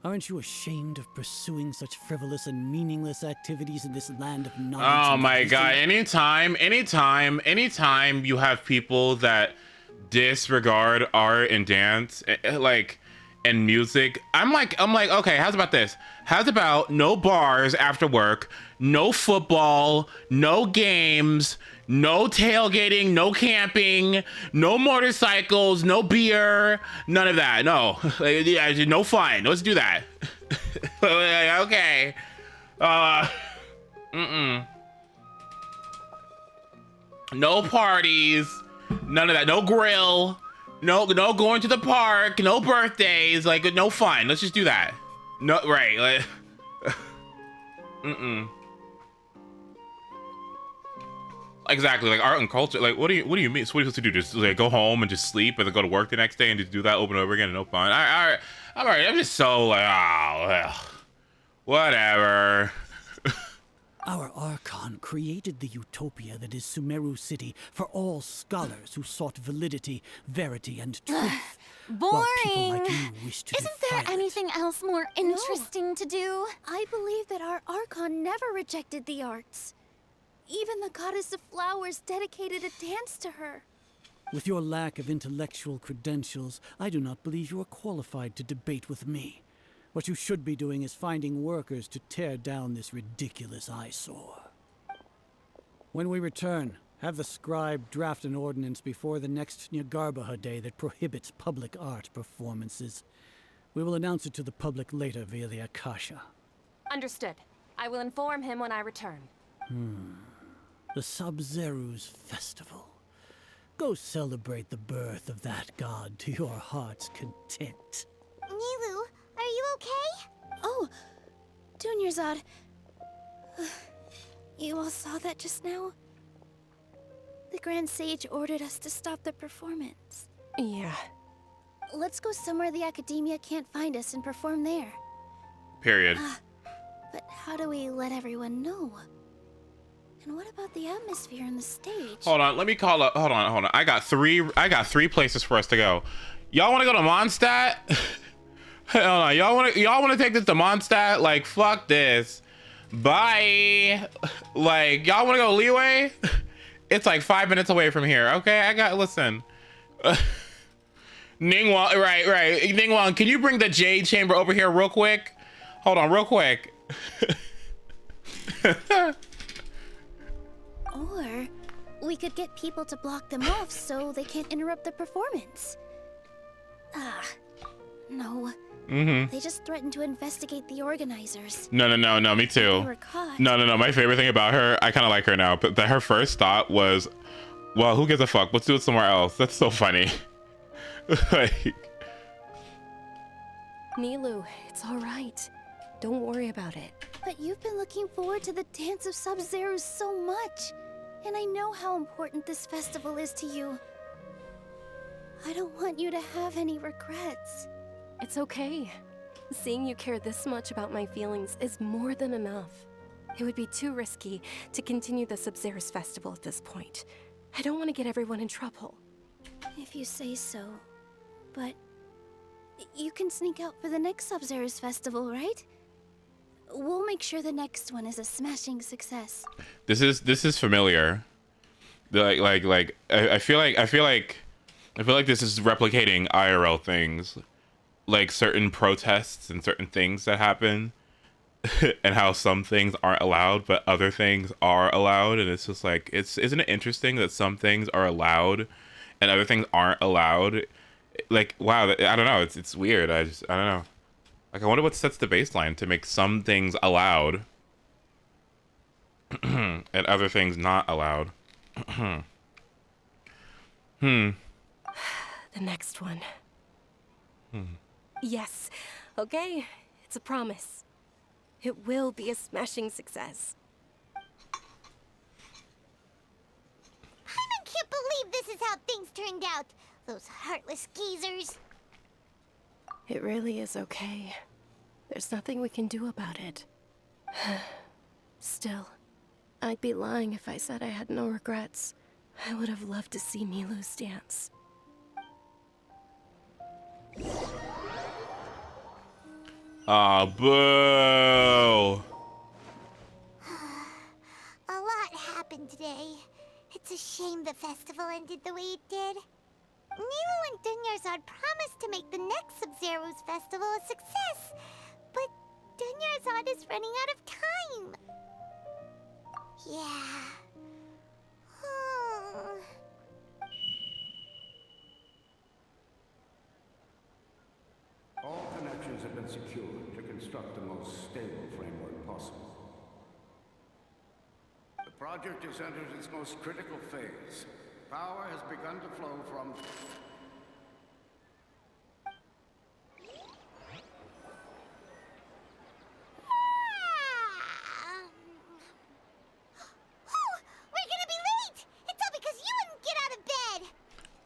Aren't you ashamed of pursuing such frivolous and meaningless activities in this land of knowledge? Oh my god, anytime you have people that disregard art and dance, like, and music, I'm like, okay, how's about this? How's about no bars after work, no football, no games, no tailgating, no camping, no motorcycles, no beer, none of that. No, no fun. Let's do that. Okay. No parties, none of that. No grill, no going to the park, no birthdays, like no fun. Let's just do that. No, right? Like, Exactly, like art and culture. Like, what do you mean? So what are you supposed to do? Just like go home and just sleep, and then go to work the next day and just do that over and over again and no fun? I'm alright. I'm just so like, oh, well, whatever. Our Archon created the utopia that is Sumeru City for all scholars who sought validity, verity, and truth. While people like Boring. you wish to Isn't defy there it. anything else more interesting to do? I believe that our Archon never rejected the arts. Even the goddess of flowers dedicated a dance to her. With your lack of intellectual credentials, I do not believe you are qualified to debate with me. What you should be doing is finding workers to tear down this ridiculous eyesore. When we return, have the scribe draft an ordinance before the next Nyargarbaha Day that prohibits public art performances. We will announce it to the public later via the Akasha. Understood. I will inform him when I return. The Sub-Zeru's festival. Go celebrate the birth of that god to your heart's content. Nilu, are you okay? Oh, Dunyarzad. You all saw that just now? The Grand Sage ordered us to stop the performance. Yeah. Let's go somewhere the Academia can't find us and perform there. Period. But how do we let everyone know? And what about the atmosphere on the stage? Hold on, let me call up. Hold on. I got three places for us to go. Y'all want to go to Mondstadt? Hold on, y'all want to take this to Mondstadt? Like, fuck this. Bye. Like, y'all want to go Leeway? It's like 5 minutes away from here. Okay, listen. Ningguang, right. Ningguang, can you bring the Jade Chamber over here real quick? Hold on, real quick. Or we could get people to block them off so they can't interrupt the performance. No. They just threatened to investigate the organizers. No, me too. They were caught. No. My favorite thing about her, I kind of like her now, but that her first thought was, well, who gives a fuck? Let's do it somewhere else. That's so funny. Like, Nilu, it's all right. Don't worry about it. But you've been looking forward to the Dance of Sub-Zero so much. And I know how important this festival is to you. I don't want you to have any regrets. It's okay. Seeing you care this much about my feelings is more than enough. It would be too risky to continue the Sub-Zero's festival at this point. I don't want to get everyone in trouble. If you say so. But you can sneak out for the next Sub-Zero's festival, right? We'll make sure the next one is a smashing success. this is familiar. Like I feel like this is replicating IRL things, like certain protests and certain things that happen, and how some things aren't allowed but other things are allowed, and it's just like, isn't it interesting that some things are allowed and other things aren't allowed? Like, wow, I don't know, it's weird. I don't know. Like, I wonder what sets the baseline to make some things allowed and other things not allowed. The next one. Yes. Okay, it's a promise. It will be a smashing success. I can't believe this is how things turned out. Those heartless geezers. It really is okay. There's nothing we can do about it. Still, I'd be lying if I said I had no regrets. I would have loved to see Nilu's dance. Aw, boo! A lot happened today. It's a shame the festival ended the way it did. Nilu and Dunyarzad promised to make the next Sub-Zero's festival a success, but Dunyarzad is running out of time. Yeah. All connections have been secured to construct the most stable framework possible. The project has entered its most critical phase. Power has begun to flow from... We're gonna be late! It's all because you wouldn't get out of bed!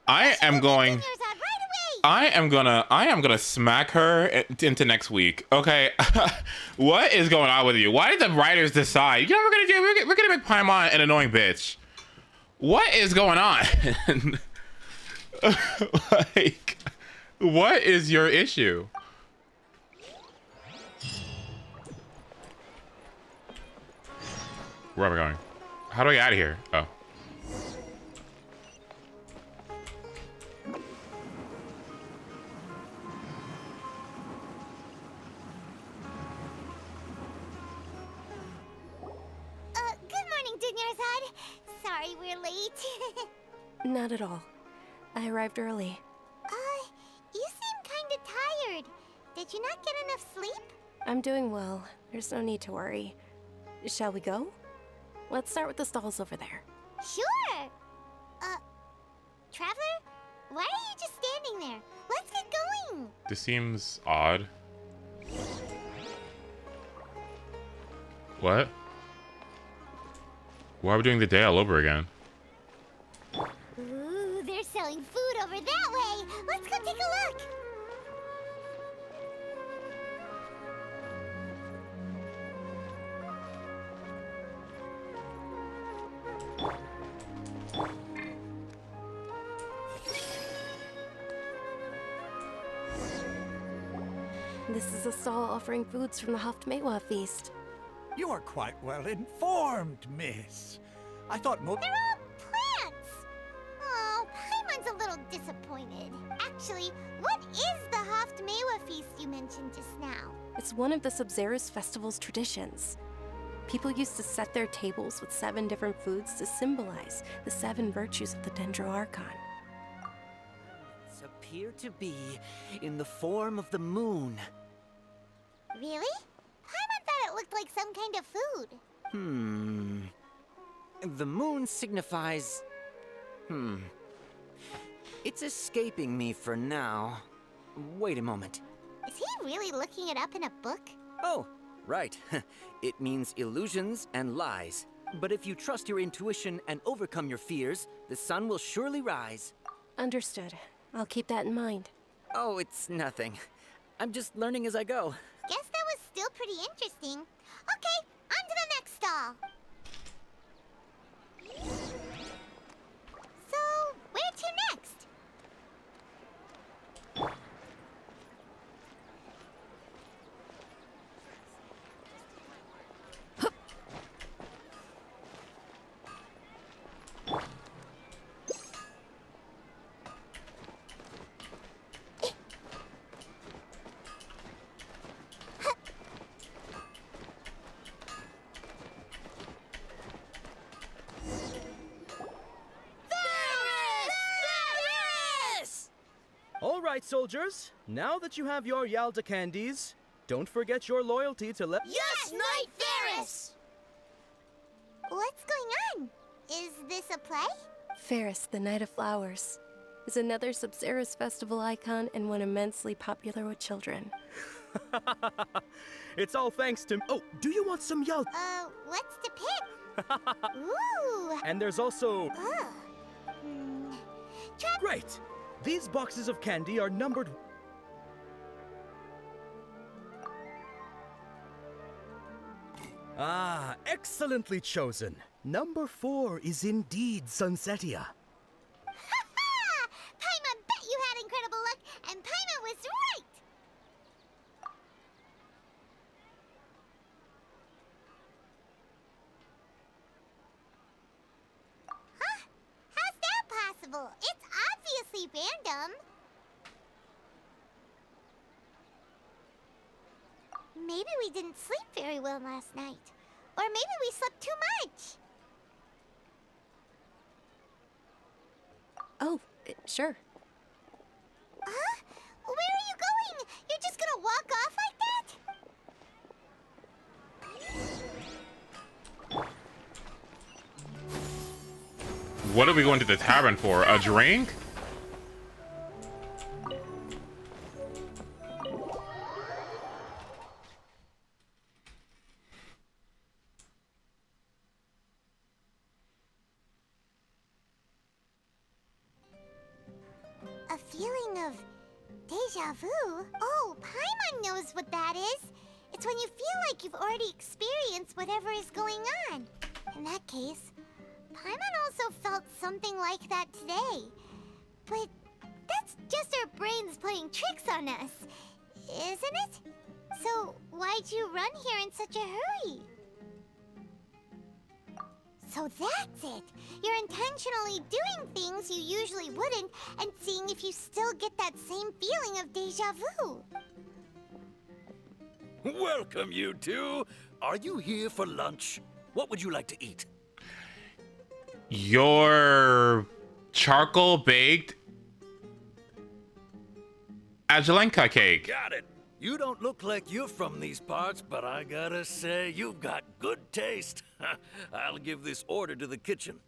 I am going... Dunyarzad right away! I am gonna smack her into next week. Okay, What is going on with you? Why did the writers decide, you know what we're gonna do? We're gonna make Paimon an annoying bitch. What is going on? Like, what is your issue? Where am I going? How do I get out of here? Oh. Good morning, Dinyarzad. Sorry we're late. Not at all. I arrived early. You seem kinda tired. Did you not get enough sleep? I'm doing well. There's no need to worry. Shall we go? Let's start with the stalls over there. Sure. Traveler? Why are you just standing there? Let's get going. This seems odd. What? Why are we doing the day all over again? Ooh, they're selling food over that way. Let's go take a look. This is a stall offering foods from the Haftmewa feast. You're quite well informed, miss. I thought They're all plants. Oh, Paimon's a little disappointed. Actually, what is the Haftmewa feast you mentioned just now? It's one of the Sabzerus festival's traditions. People used to set their tables with 7 different foods to symbolize the 7 virtues of the Dendro Archon. Appear to be in the form of the moon. Really? Paimon thought it looked like some kind of food. The moon signifies... It's escaping me for now. Wait a moment. Is he really looking it up in a book? Oh, right. It means illusions and lies. But if you trust your intuition and overcome your fears, the sun will surely rise. Understood. I'll keep that in mind. Oh, it's nothing. I'm just learning as I go. Guess that was still pretty interesting. Okay, on to the next stall. So, where to next? All right, soldiers. Now that you have your Yalda candies, don't forget your loyalty to Yes, Knight Ferris! What's going on? Is this a play? Ferris, the Knight of Flowers, is another Sabzerus festival icon and one immensely popular with children. It's all thanks to... Oh, do you want some Yalda? What's to pick? Ooh! And there's also... Hmm. Great! These boxes of candy are numbered... Ah, excellently chosen. Number 4 is indeed Sunsetia. Ha-ha! Paimon bet you had incredible luck, and Paimon was right! Huh? How's that possible? It's obviously random. Maybe we didn't sleep very well last night. Or maybe we slept too much. Oh, sure. Huh? Where are you going? You're just gonna walk off like that? What are we going to the tavern for? A drink? A feeling of deja vu? Oh, Paimon knows what that is. It's when you feel like you've already experienced whatever is going on. In that case, Paimon also felt something like that today. But that's just our brains playing tricks on us, isn't it? So why'd you run here in such a hurry? So that's it. You're intentionally doing things you usually wouldn't and seeing if you still get that same feeling of déjà vu. Welcome, you two. Are you here for lunch? What would you like to eat? Your charcoal baked Ajalenka cake. Got it. You don't look like you're from these parts, but I gotta say, you've got good taste. I'll give this order to the kitchen.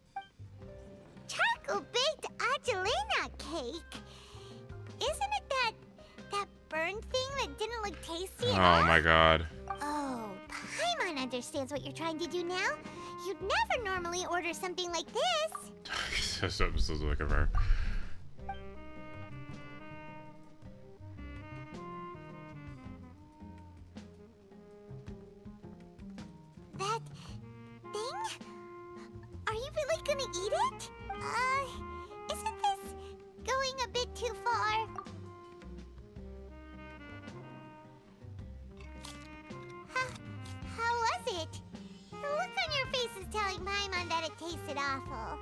Charcoal-baked Angelina cake? Isn't it that burned thing that didn't look tasty at all? Oh my god. Oh, Paimon understands what you're trying to do now. You'd never normally order something like this. I'm still looking for her. That thing? Are you really gonna eat it? Isn't this going a bit too far? How was it? The look on your face is telling Paimon that it tasted awful.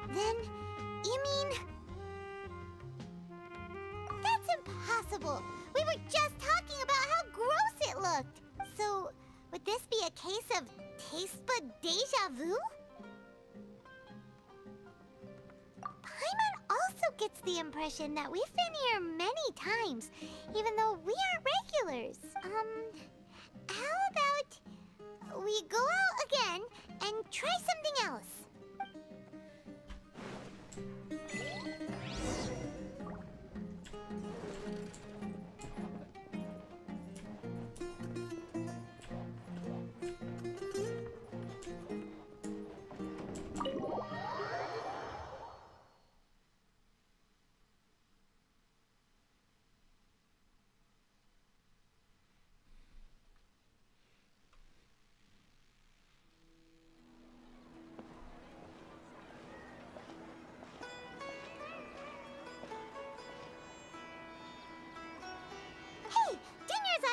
Then, you mean... That's impossible! We were just talking about how gross it looked! So, would this be a case of taste bud déjà vu? Paimon also gets the impression that we've been here many times, even though we aren't regulars. How about we go out again and try something else?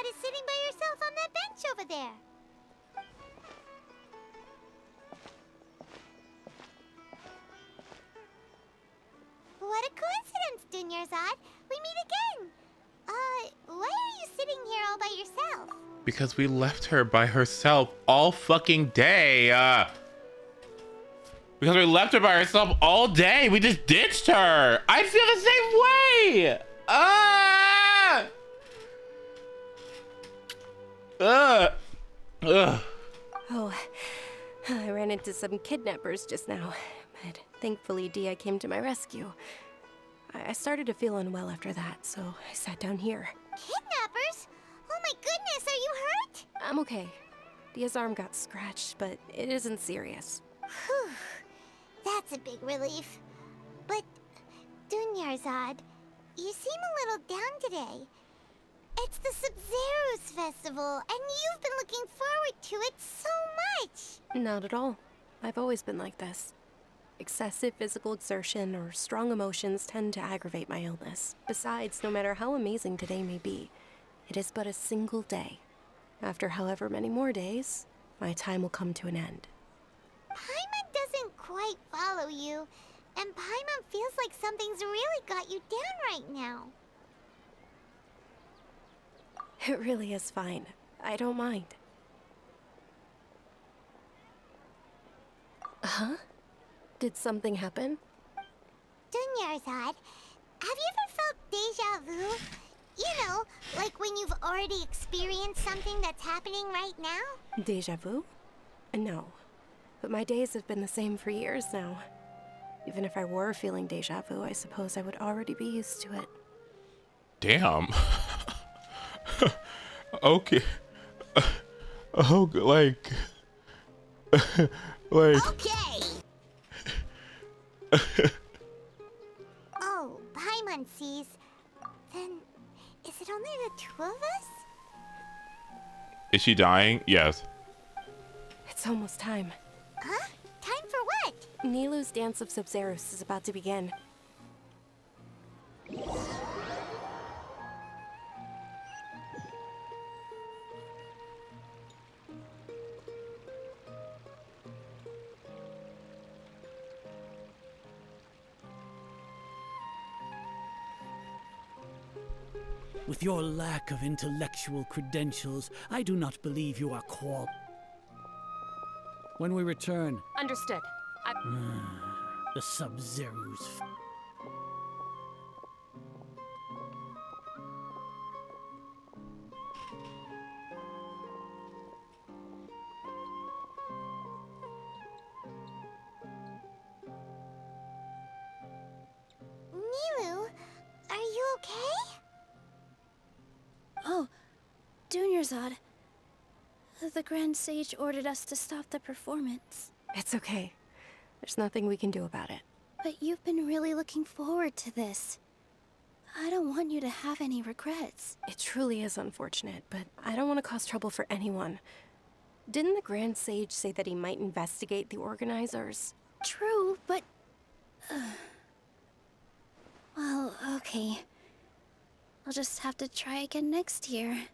Is sitting by yourself on that bench over there. What a coincidence, Dunyarzad. We meet again. Why are you sitting here all by yourself? Because we left her by herself all fucking day. Because we left her by herself all day. We just ditched her. I feel the same way. Oh, I ran into some kidnappers just now, but thankfully Dia came to my rescue. I started to feel unwell after that, so I sat down here. Kidnappers? Oh my goodness, are you hurt? I'm okay. Dia's arm got scratched, but it isn't serious. Whew, that's a big relief. But, Dunyarzad, you seem a little down today. It's the Sub-Zero's festival, and you've been looking forward to it so much! Not at all. I've always been like this. Excessive physical exertion or strong emotions tend to aggravate my illness. Besides, no matter how amazing today may be, it is but a single day. After however many more days, my time will come to an end. Paimon doesn't quite follow you, and Paimon feels like something's really got you down right now. It really is fine. I don't mind. Huh? Did something happen? Dunyarzad, have you ever felt déjà vu? You know, like when you've already experienced something that's happening right now? Déjà vu? No. But my days have been the same for years now. Even if I were feeling déjà vu, I suppose I would already be used to it. Damn. Okay. Oh, like. Okay! Oh, Paimon sees. Then, is it only the two of us? Is she dying? Yes. It's almost time. Huh? Time for what? Nilu's Dance of Sub-Zerus is about to begin. With your lack of intellectual credentials, I do not believe you are When we return, Understood. the Sub-Zerus. Nilu, are you okay? Oh, Dunyarzad. The Grand Sage ordered us to stop the performance. It's okay. There's nothing we can do about it. But you've been really looking forward to this. I don't want you to have any regrets. It truly is unfortunate, but I don't want to cause trouble for anyone. Didn't the Grand Sage say that he might investigate the organizers? True, but... well, okay. I'll just have to try again next year.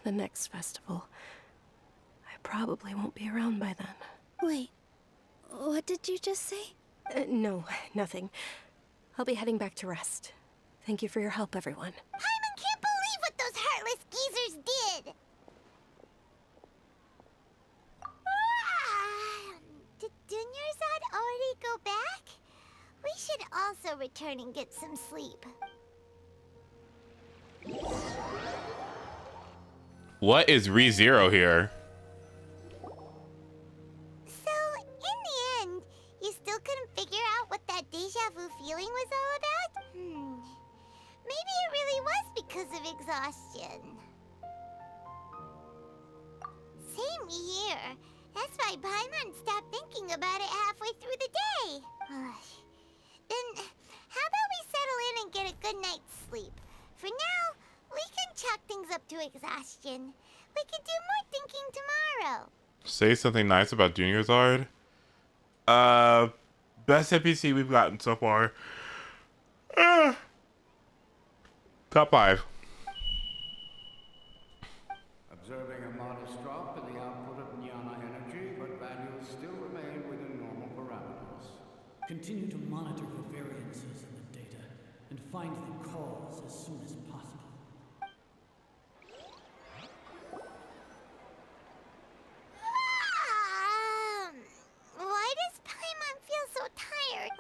The next festival. I probably won't be around by then. Wait, what did you just say? No, nothing. I'll be heading back to rest. Thank you for your help, everyone. Paimon can't believe what those heartless geezers did! Did Dunyarzad already go back? We should also return and get some sleep. What is ReZero here? So, in the end, you still couldn't figure out what that deja vu feeling was all about? Maybe it really was because of exhaustion. Same here. That's why Paimon stopped thinking about it halfway through the day. Then, how about we settle in and get a good night's sleep? For now, we can chalk things up to exhaustion. We can do more thinking tomorrow. Say something nice about Dunyarzad. Best NPC we've gotten so far. Top 5. Observing a modest drop in the output of Jnana energy, but values still remain within normal parameters. Continue to monitor for variances in the data and find the cause as soon as possible. Why does Paimon feel so tired?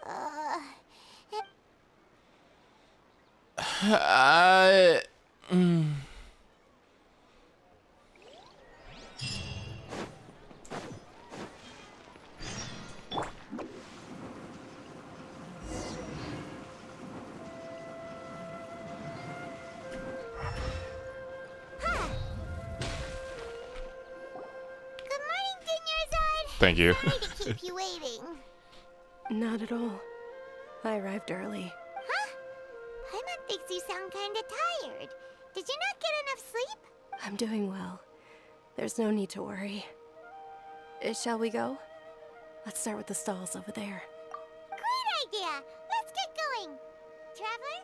Thank you. Sorry to keep you waiting. Not at all. I arrived early. Huh? Paimon thinks you sound kinda tired. Did you not get enough sleep? I'm doing well. There's no need to worry. Shall we go? Let's start with the stalls over there. Great idea! Let's get going! Traveler?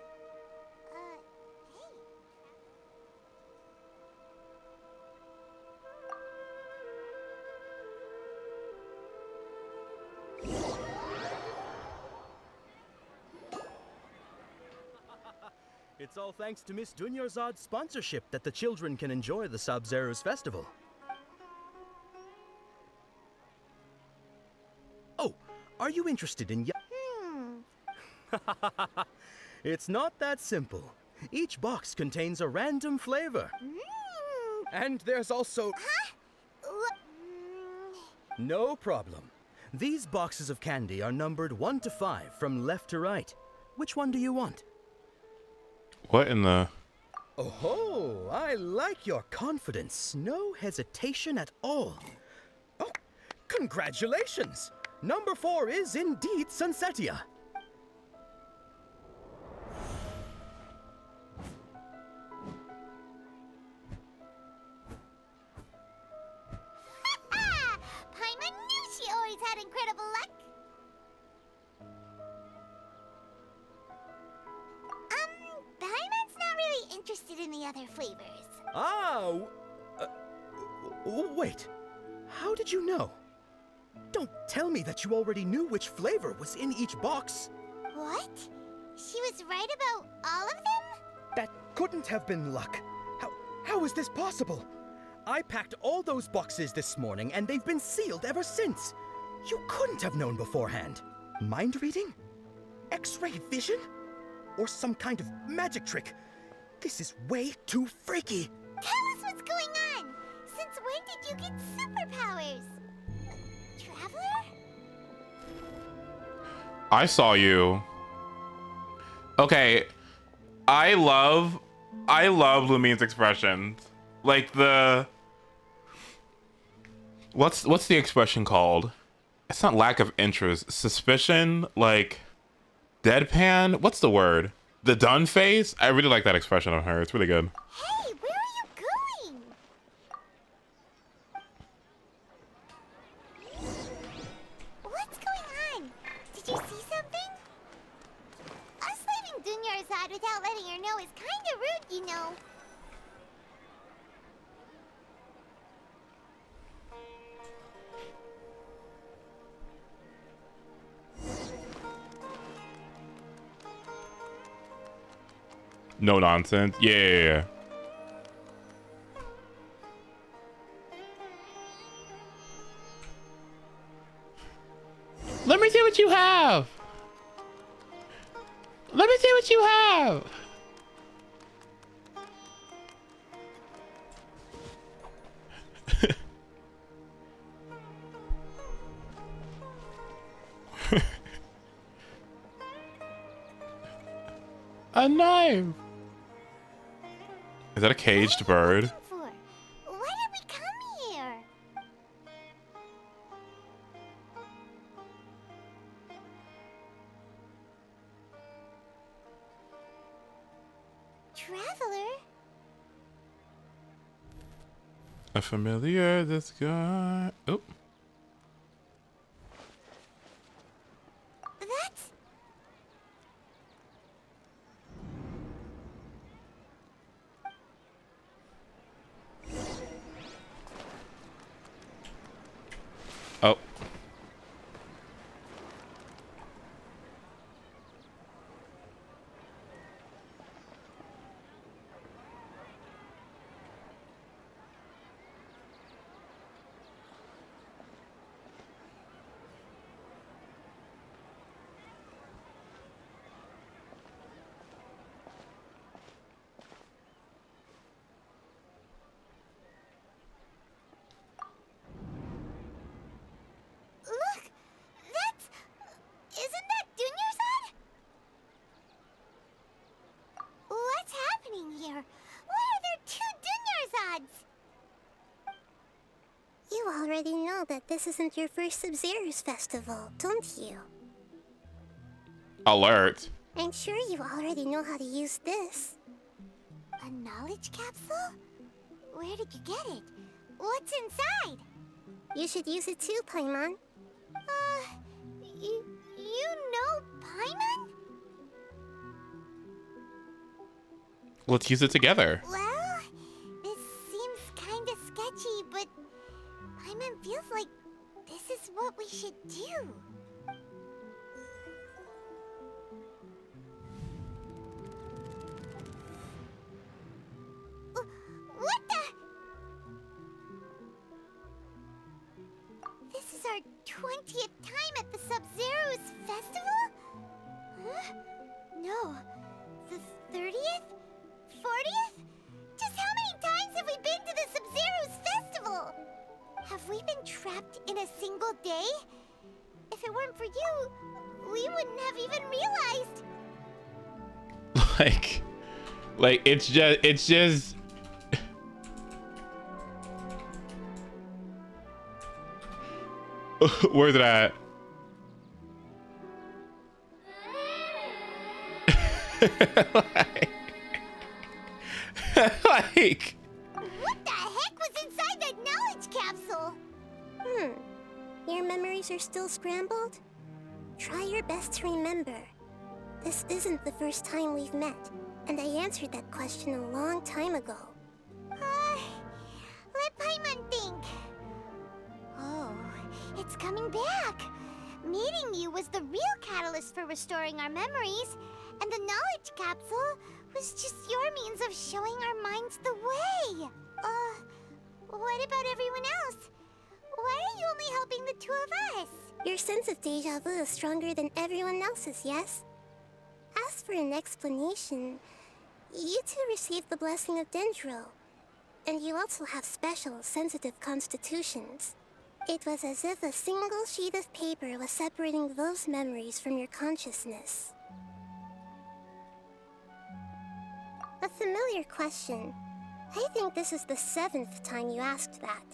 It's all thanks to Miss Dunyarzad's sponsorship that the children can enjoy the Sub-Zerus festival. Oh, are you interested in It's not that simple. Each box contains a random flavor. And there's also... No problem. These boxes of candy are numbered 1 to 5 from left to right. Which one do you want? What in the... Oh, I like your confidence. No hesitation at all. Oh, congratulations! Number 4 is indeed Sunsetia. know... wait. How did you know? Don't tell me that you already knew which flavor was in each box. What? She was right about all of them? That couldn't have been luck. How is this possible? I packed all those boxes this morning, and they've been sealed ever since. You couldn't have known beforehand. Mind reading? X-ray vision? Or some kind of magic trick? This is way too freaky. Tell us what's going on. Since when did you get superpowers? Traveler? I saw you. Okay, I love Lumine's expressions. Like the what's the expression called? It's not lack of interest, suspicion, like deadpan. What's the word? The done face. I really like that expression on her. It's really good. Hey, where are you going? What's going on? Did you see something? Us leaving Dunyarzad without letting her know is kinda rude, you know. No nonsense. Yeah. Let me see what you have. Let me see what you have. A knife. Is that a caged bird? Why did we come here? Traveler? A familiar that's gone. Oh. That's... Oh. Look! That's... Isn't that Dunyarzad? What's happening here? Why are there two Dunyarzads? You already know that this isn't your first Sub-Zero's festival, don't you? Alert. I'm sure you already know how to use this. A knowledge capsule? Where did you get it? What's inside? You should use it too, Paimon. You know Paimon? Let's use it together. Well, this seems kinda sketchy, but Paimon feels like this is what we should do. What the? This is our 20th time at the Sub-Zero's festival? Huh? No. The 30th? 40th? Just how many times have we been to the Sub-Zero's festival? Have we been trapped in a single day? If it weren't for you, we wouldn't have even realized. Like it's just where's it at? like What the heck was inside that knowledge capsule? Your memories are still scrambled? Try your best to remember. This isn't the first time we've met, and I answered that question a long time ago. it's coming back. Meeting you was the real catalyst for restoring our memories, and the knowledge capsule was just your means of showing our minds the way. What about everyone else? Why are you only helping the two of us? Your sense of deja vu is stronger than everyone else's, yes? As for an explanation, you two received the blessing of Dendro, and you also have special, sensitive constitutions. It was as if a single sheet of paper was separating those memories from your consciousness. A familiar question. I think this is the 7th time you asked that.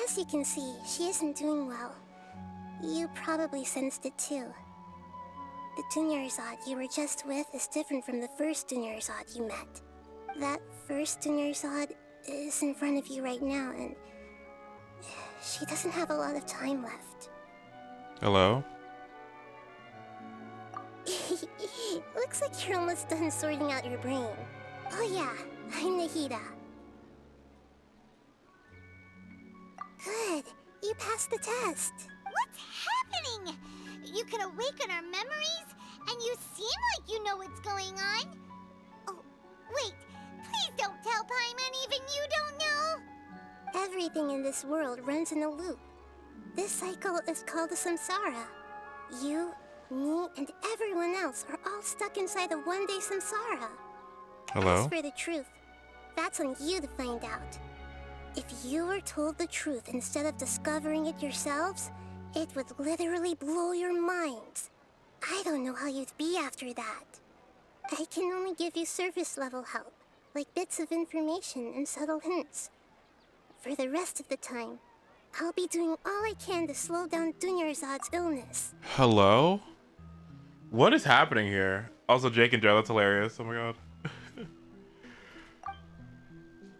As you can see, she isn't doing well. You probably sensed it too. The Dunyarzad you were just with is different from the first Dunyarzad you met. That first Dunyarzad is in front of you right now, and she doesn't have a lot of time left. Hello? Looks like you're almost done sorting out your brain. Oh yeah, I'm Nahida. Good, you passed the test. What's happening? You can awaken our memories, and you seem like you know what's going on. Oh, wait, please don't tell Paimon even you don't know. Everything in this world runs in a loop. This cycle is called the samsara. You, me, and everyone else are all stuck inside the one-day samsara. Hello? As for the truth, that's on you to find out. If you were told the truth instead of discovering it yourselves, it would literally blow your minds. I don't know how you'd be after that. I can only give you surface-level help, like bits of information and subtle hints. For the rest of the time, I'll be doing all I can to slow down Dunyarzad's illness. Hello? What is happening here? Also, Jake and Joe, that's hilarious. Oh my god.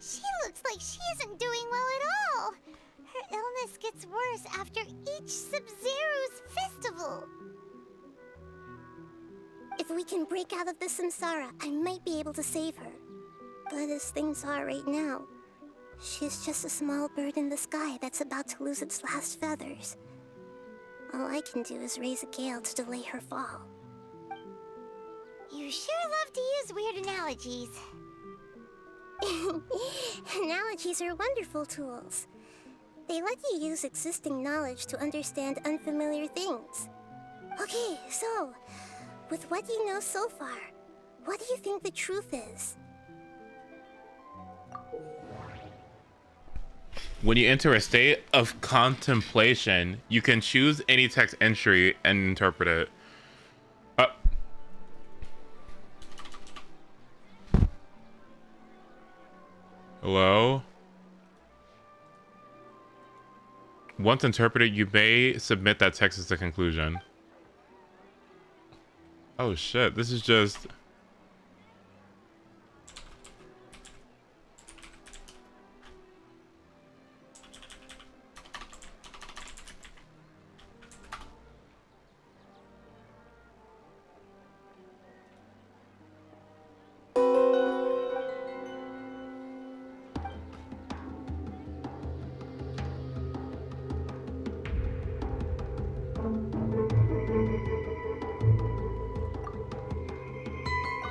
She looks like she isn't doing well at all. Her illness gets worse after each Sub-Zero's festival. If we can break out of the samsara, I might be able to save her. But as things are right now, she's just a small bird in the sky that's about to lose its last feathers. All I can do is raise a gale to delay her fall. You sure love to use weird analogies. Analogies are wonderful tools. They let you use existing knowledge to understand unfamiliar things. Okay, so, with what you know so far, what do you think the truth is? When you enter a state of contemplation, you can choose any text entry and interpret it. Hello? Once interpreted, you may submit that text as a conclusion. Oh shit, this is just...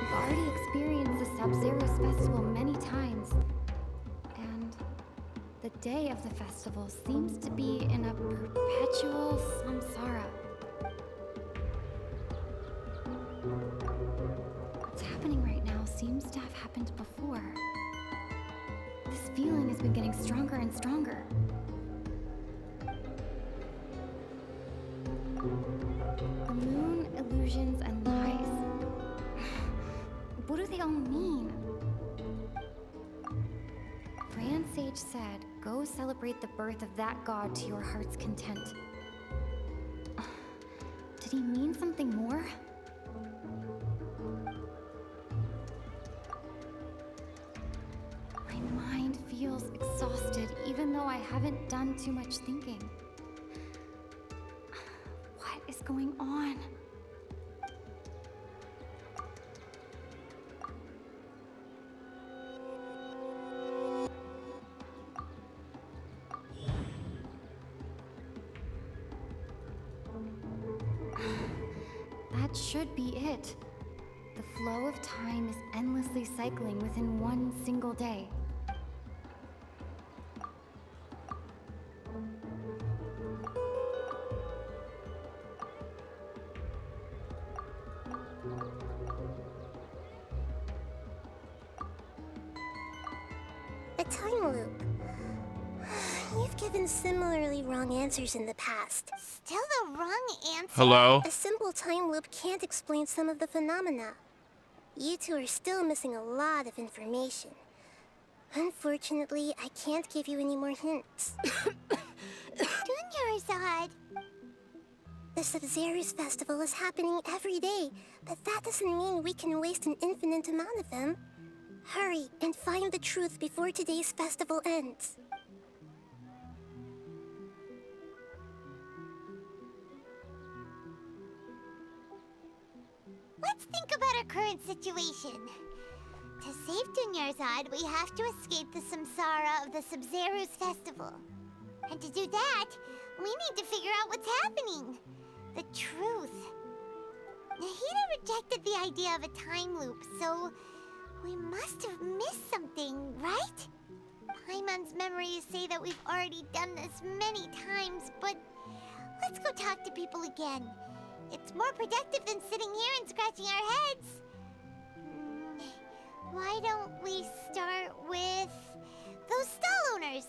We've already experienced the Sub-Zero's festival many times, and the day of the festival seems to be in a perpetual samsara. What's happening right now seems to have happened before. This feeling has been getting stronger and stronger. The moon, illusions, and lies. What do they all mean? Grand Sage said, go celebrate the birth of that god to your heart's content. Did he mean something more? My mind feels exhausted, even though I haven't done too much thinking. What is going on? that should be it. The flow of time is endlessly cycling within one single day. A time loop. You've given similarly wrong answers in the past. Still the wrong answer? Hello? A simple time loop can't explain some of the phenomena. You two are still missing a lot of information. Unfortunately, I can't give you any more hints. Dunyarzad. The Sub-Zero's festival is happening every day, but that doesn't mean we can waste an infinite amount of them. Hurry and find the truth before today's festival ends. Let's think about our current situation. To save Dunyarzad, we have to escape the samsara of the Sub-Zero's festival. And to do that, we need to figure out what's happening. The truth. Nahida rejected the idea of a time loop, so we must have missed something, right? Paimon's memories say that we've already done this many times, but let's go talk to people again. It's more productive than sitting here and scratching our heads. Why don't we start with those stall owners?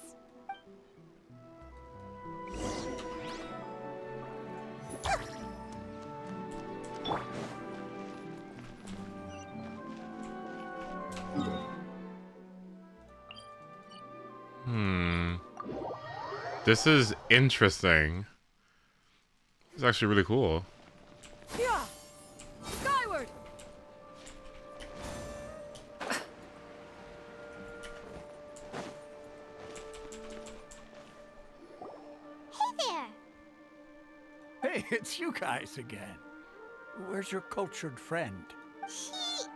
This is interesting. It's actually really cool. Yeah! Skyward! Hey there! Hey, it's you guys again. Where's your cultured friend? She's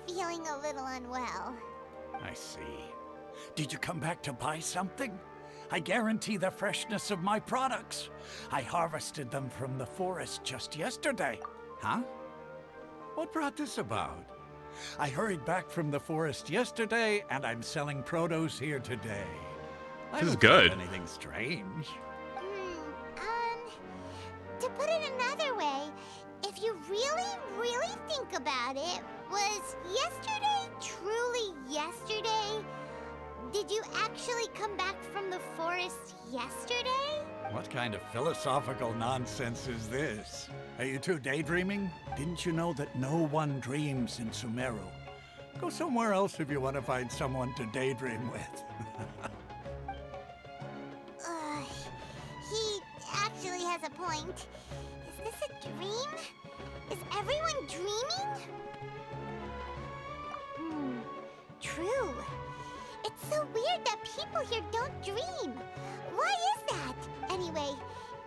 feeling a little unwell. I see. Did you come back to buy something? I guarantee the freshness of my products. I harvested them from the forest just yesterday. Huh? What brought this about? I hurried back from the forest yesterday, and I'm selling produce here today. I This is don't good. find anything strange. To put it another way, if you really think about it, was yesterday truly yesterday? Did you actually come back from the forest yesterday? What kind of philosophical nonsense is this? Are you two daydreaming? Didn't you know that no one dreams in Sumeru? Go somewhere else if you want to find someone to daydream with. He actually has a point. Is this a dream? Is everyone dreaming? True. It's so weird that people here don't dream. Why is that? Anyway,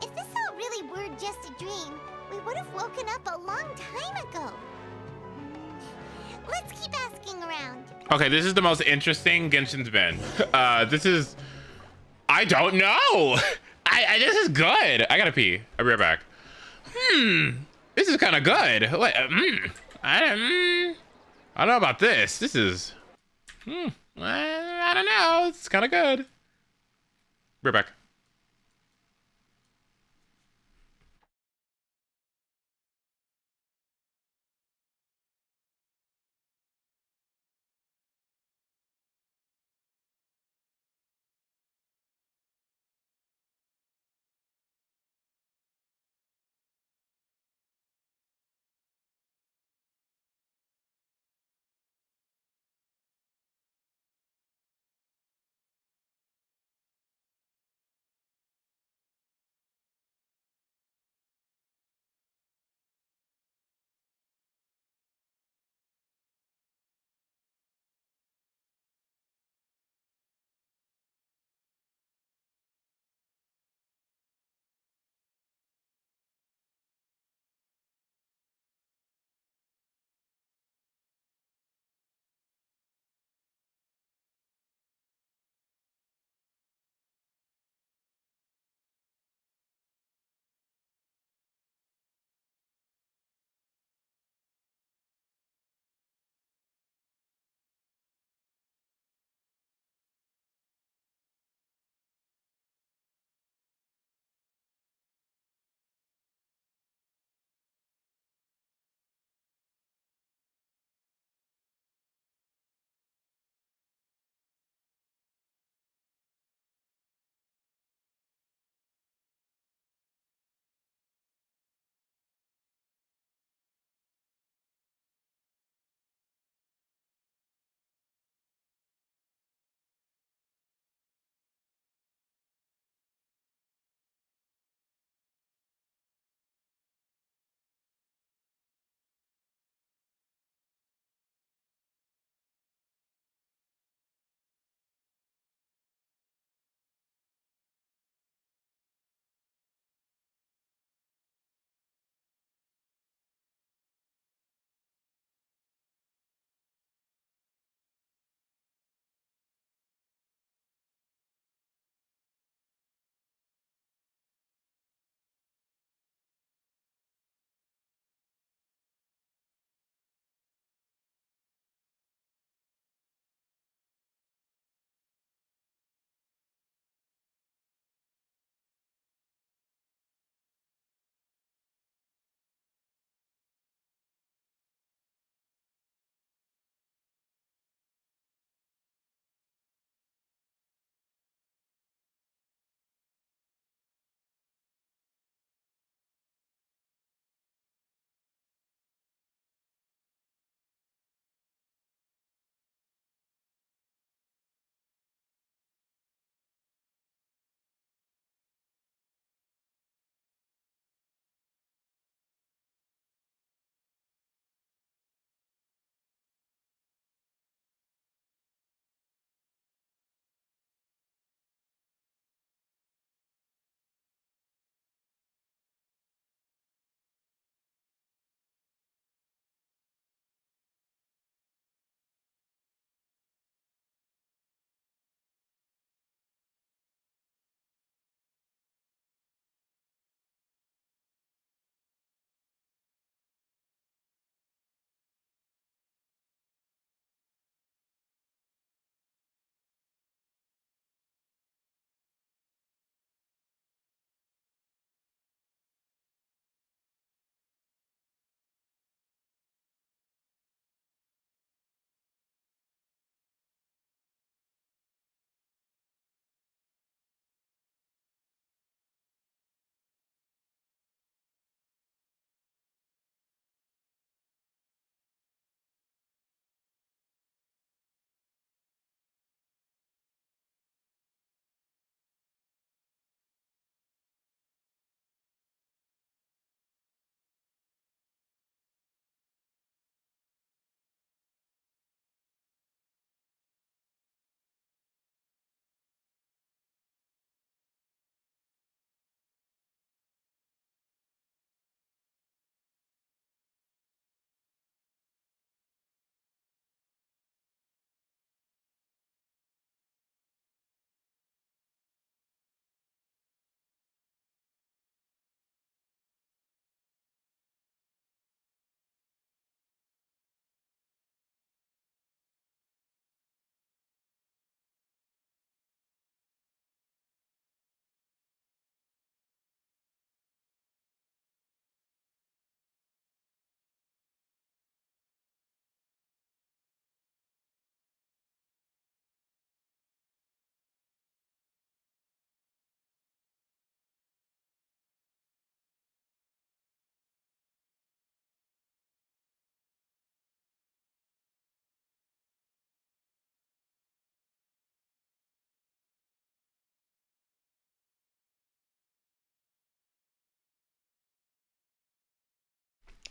if this all really were just a dream, we would have woken up a long time ago. Let's keep asking around. Okay, this is the most interesting Genshin's been. This is... I don't know! This is good! I gotta pee. I'll be right back. This is kind of good. Wait, I don't know about this. This is... I don't know. It's kind of good. Be right back.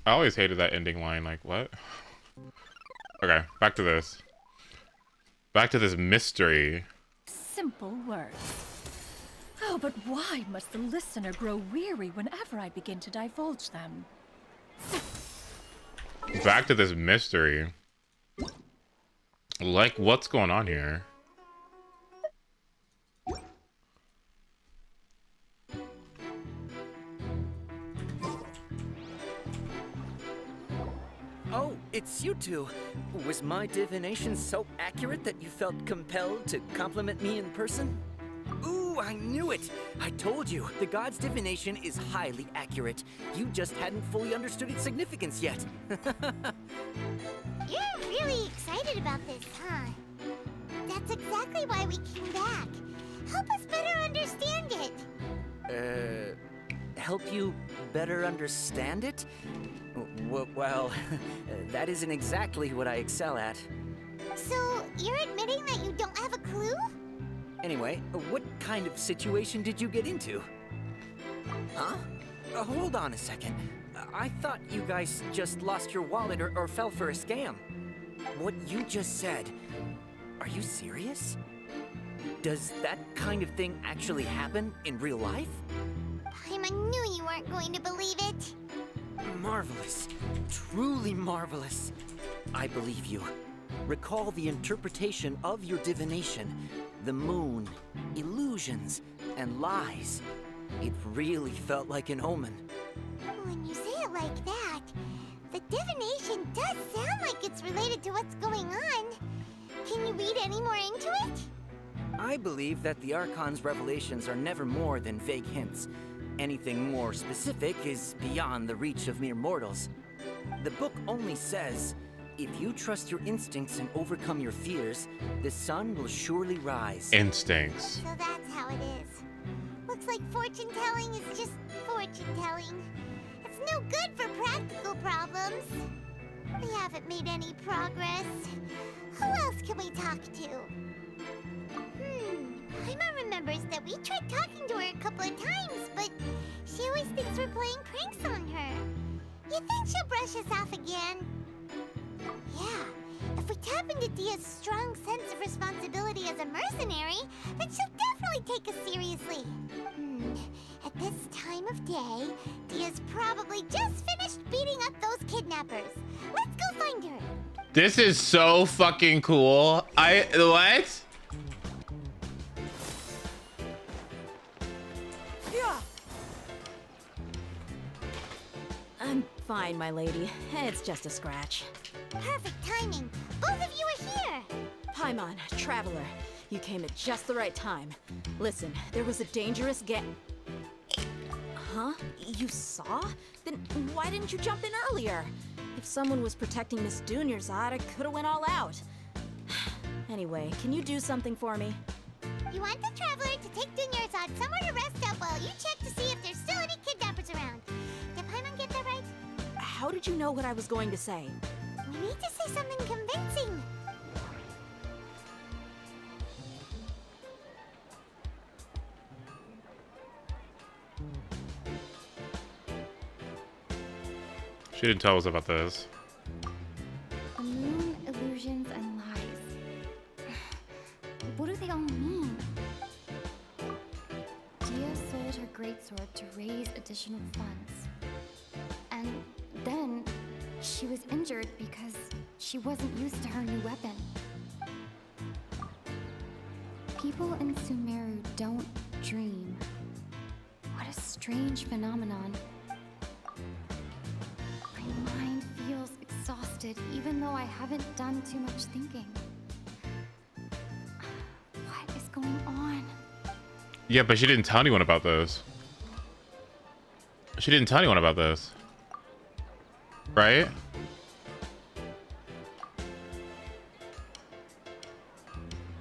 I always hated that ending line. Like, what? Okay, back to this. Back to this mystery. Simple words. Oh, but why must the listener grow weary whenever I begin to divulge them? Back to this mystery. Like, what's going on here? Oh, it's you two. Was my divination so accurate that you felt compelled to compliment me in person? Ooh, I knew it! I told you, the god's divination is highly accurate. You just hadn't fully understood its significance yet. You're really excited about this, huh? That's exactly why we came back. Help us better understand it. Help you better understand it? Well, that isn't exactly what I excel at. So, you're admitting that you don't have a clue? Anyway, what kind of situation did you get into? Huh? Hold on a second. I thought you guys just lost your wallet or fell for a scam. What you just said, are you serious? Does that kind of thing actually happen in real life? I knew you weren't going to believe it. Marvelous. Truly marvelous. I believe you. Recall the interpretation of your divination. The moon, illusions, and lies. It really felt like an omen. When you say it like that, the divination does sound like it's related to what's going on. Can you read any more into it? I believe that the Archon's revelations are never more than vague hints. Anything more specific is beyond the reach of mere mortals. The book only says, if you trust your instincts and overcome your fears, the sun will surely rise. Instincts. So that's how it is. Looks like fortune-telling is just fortune-telling. It's no good for practical problems. We haven't made any progress. Who else can we talk to? Paimon remembers that we tried talking to her a couple of times, but she always thinks we're playing pranks on her. You think she'll brush us off again? Yeah, if we tap into Dia's strong sense of responsibility as a mercenary, then she'll definitely take us seriously. At this time of day, Dia's probably just finished beating up those kidnappers. Let's go find her. This is so fucking cool. What? I'm fine, my lady. It's just a scratch. Perfect timing. Both of you are here. Paimon, Traveler, you came at just the right time. Listen, there was a dangerous Huh? You saw? Then why didn't you jump in earlier? If someone was protecting Miss Dunyarzad, I could have went all out. Anyway, can you do something for me? You want the Traveler to take Dunyarzad somewhere to rest up while you check to see if there's still any kidnappers around. Did Paimon get that right? How did you know what I was going to say? We need to say something convincing. She didn't tell us about this. A moon, illusions, and lies. What do they all mean? Dia sold her greatsword to raise additional funds. And then she was injured because she wasn't used to her new weapon. People in Sumeru don't dream. What a strange phenomenon. My mind feels exhausted even though I haven't done too much thinking. What is going on? Yeah, but she didn't tell anyone about this. She didn't tell anyone about this. Right?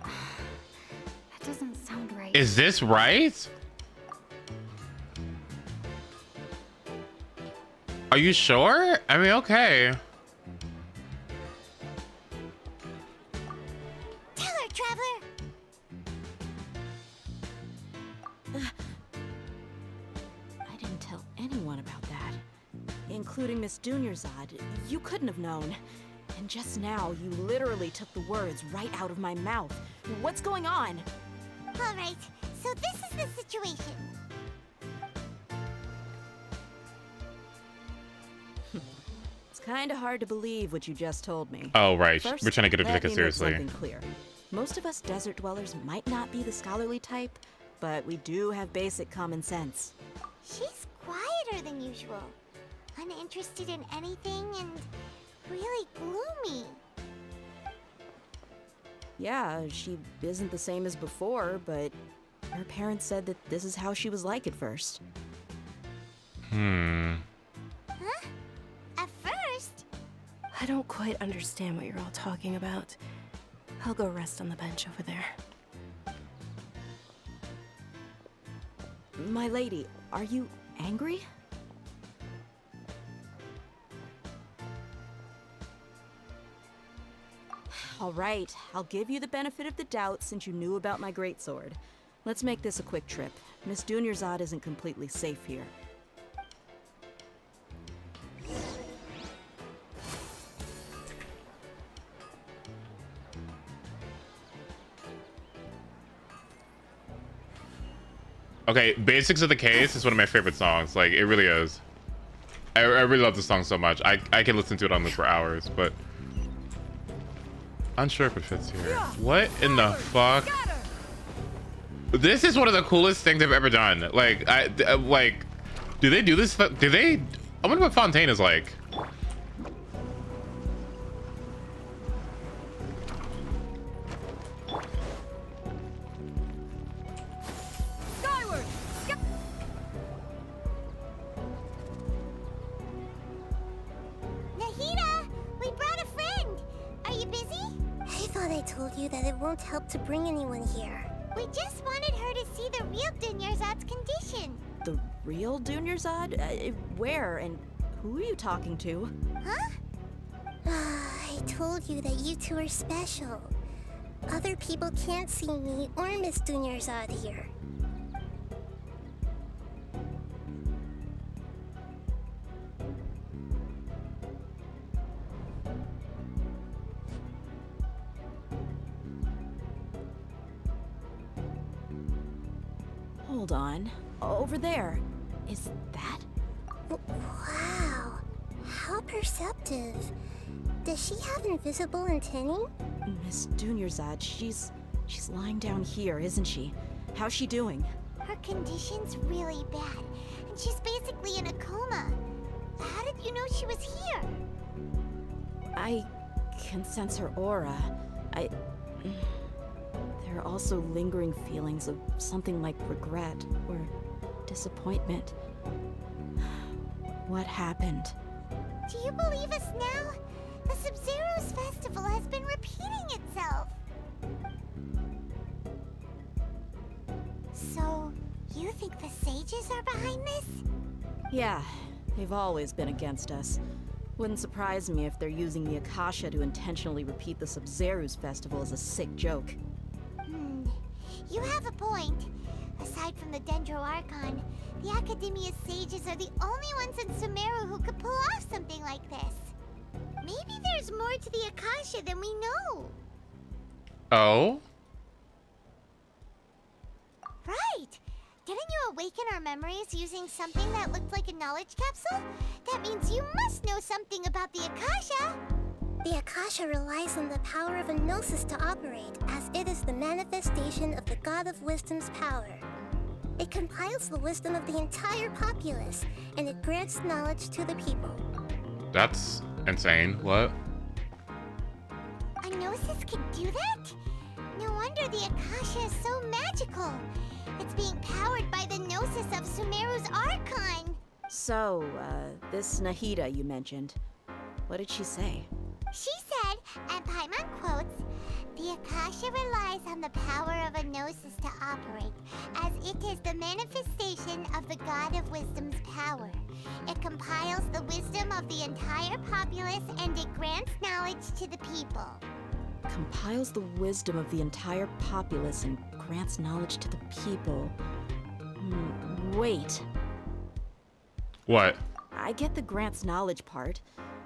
That doesn't sound right. Is this right? Are you sure? I mean, okay. Tell her, Traveler! I didn't tell anyone about that. including Miss Dunyarzad. You couldn't have known. And just now, you literally took the words right out of my mouth. What's going on? All right, so this is the situation. It's kind of hard to believe what you just told me. Oh, right. First, We're trying to get her to let take it me make seriously. something clear. Most of us desert dwellers might not be the scholarly type, but we do have basic common sense. She's quieter than usual, uninterested in anything, and really gloomy. Yeah, she isn't the same as before, but her parents said that this is how she was like at first. Hmm. Huh? At first? I don't quite understand what you're all talking about. I'll go rest on the bench over there. My lady, are you angry? All right, I'll give you the benefit of the doubt since you knew about my greatsword. Let's make this a quick trip. Miss Dunyarzad isn't completely safe here. Okay, Basics of the Case is one of my favorite songs. Like, it really is. I really love this song so much. I can listen to it on this for hours, but... Unsure if it fits here. What in the fuck? This is one of the coolest things I've ever done. Like, like, do they do this? Do they? I wonder what Fontaine is like. Skyward! Nahida, we brought a friend. Are you busy? I thought I told you that it won't help to bring anyone here. We just wanted her to see the real Dunyarzad's condition. The real Dunyarzad? Where and who are you talking to? Huh? I told you that you two are special. Other people can't see me or Miss Dunyarzad here. Hold on. Over there. Is that? Wow. How perceptive. Does she have invisible antennae? Miss Dunyarzad, she's lying down here, isn't she? How's she doing? Her condition's really bad, and she's basically in a coma. How did you know she was here? I can sense her aura. There are also lingering feelings of something like regret or disappointment. What happened? Do you believe us now? The Sub-Zero's festival has been repeating itself. So, you think the sages are behind this? Yeah, they've always been against us. Wouldn't surprise me if they're using the Akasha to intentionally repeat the Sub-Zero's festival as a sick joke. You have a point. Aside from the Dendro Archon, the Academia's sages are the only ones in Sumeru who could pull off something like this. Maybe there's more to the Akasha than we know. Oh? Right. Didn't you awaken our memories using something that looked like a knowledge capsule? That means you must know something about the Akasha. The Akasha relies on the power of a gnosis to operate, as it is the manifestation of the God of Wisdom's power. It compiles the wisdom of the entire populace, and it grants knowledge to the people. That's insane. What? A gnosis can do that? No wonder the Akasha is so magical. It's being powered by the gnosis of Sumeru's Archon. So, this Nahida you mentioned, what did she say? She said, and Paimon quotes, "The Akasha relies on the power of a gnosis to operate, as it is the manifestation of the God of Wisdom's power. It compiles the wisdom of the entire populace and it grants knowledge to the people." Compiles the wisdom of the entire populace and grants knowledge to the people. Wait. What? I get the grants knowledge part.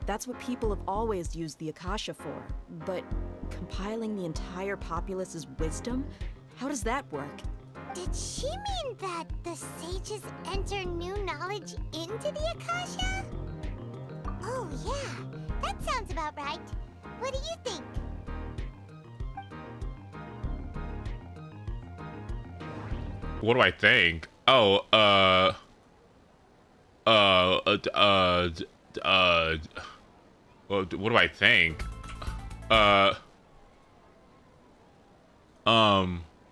That's what people have always used the Akasha for. But compiling the entire populace's wisdom? How does that work? Did she mean that the sages enter new knowledge into the Akasha? Oh yeah, that sounds about right. What do you think? What do I think? Oh, what do I think?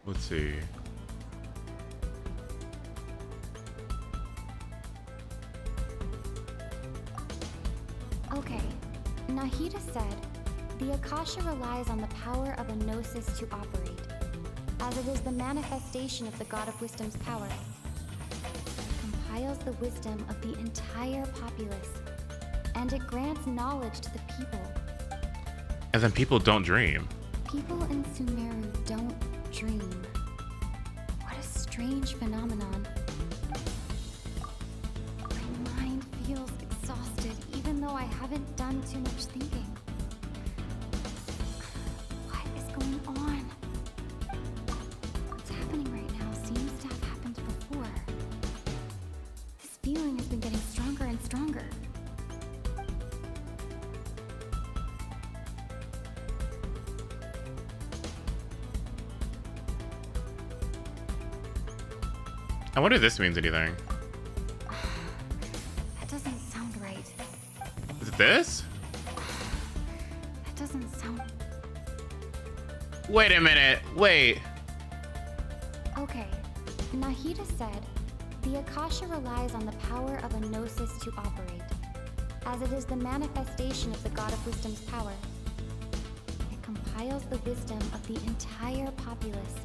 Let's see. Okay, Nahida said, the Akasha relies on the power of a gnosis to operate, as it is the manifestation of the God of Wisdom's power. It compiles the wisdom of the entire populace, and it grants knowledge to the people. And then people don't dream. People in Sumeru don't dream. What a strange phenomenon. My mind feels exhausted, even though I haven't done too much thinking. What is going on? What's happening right now seems to have happened before. This feeling has been getting stronger and stronger. I wonder if this means anything. That doesn't sound right. Is it this? That doesn't sound... Wait a minute. Wait. Okay. Nahida said, the Akasha relies on the power of a gnosis to operate, as it is the manifestation of the God of Wisdom's power. It compiles the wisdom of the entire populace,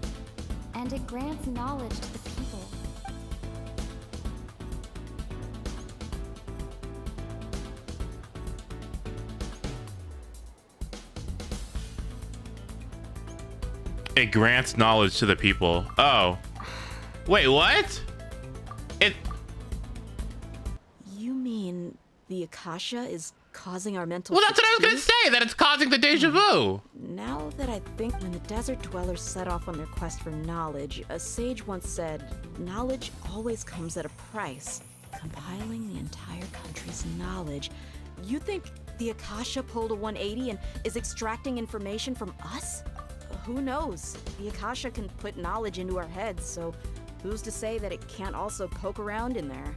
and it grants knowledge to the people. It grants knowledge to the people. Oh. Wait, what? You mean the Akasha is causing our mental... Well, that's what I was gonna say, that it's causing the deja vu. Now that I think, when the desert dwellers set off on their quest for knowledge, a sage once said, knowledge always comes at a price. Compiling the entire country's knowledge. You think the Akasha pulled a 180 and is extracting information from us? Who knows? The Akasha can put knowledge into our heads, so who's to say that it can't also poke around in there?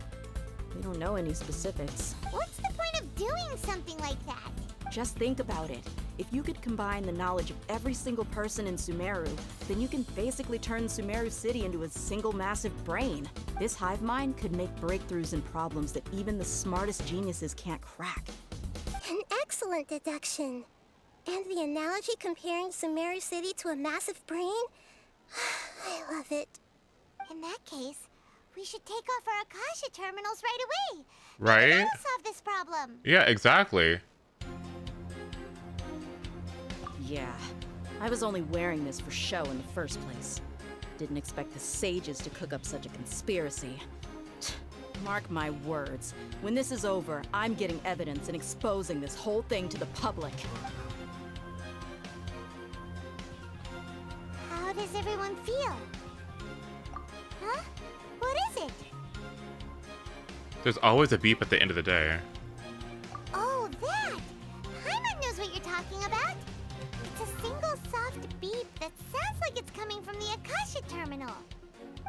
We don't know any specifics. What's the point of doing something like that? Just think about it. If you could combine the knowledge of every single person in Sumeru, then you can basically turn Sumeru City into a single massive brain. This hive mind could make breakthroughs in problems that even the smartest geniuses can't crack. An excellent deduction. And the analogy comparing Sumeru City to a massive brain? I love it. In that case, we should take off our Akasha terminals right away. Right? That'll solve this problem. Yeah, exactly. Yeah, I was only wearing this for show in the first place. Didn't expect the sages to cook up such a conspiracy. Mark my words, when this is over, I'm getting evidence and exposing this whole thing to the public. How does everyone feel? Huh? What is it? There's always a beep at the end of the day. Oh, that! Paimon knows what you're talking about. It's a single soft beep that sounds like it's coming from the Akasha terminal.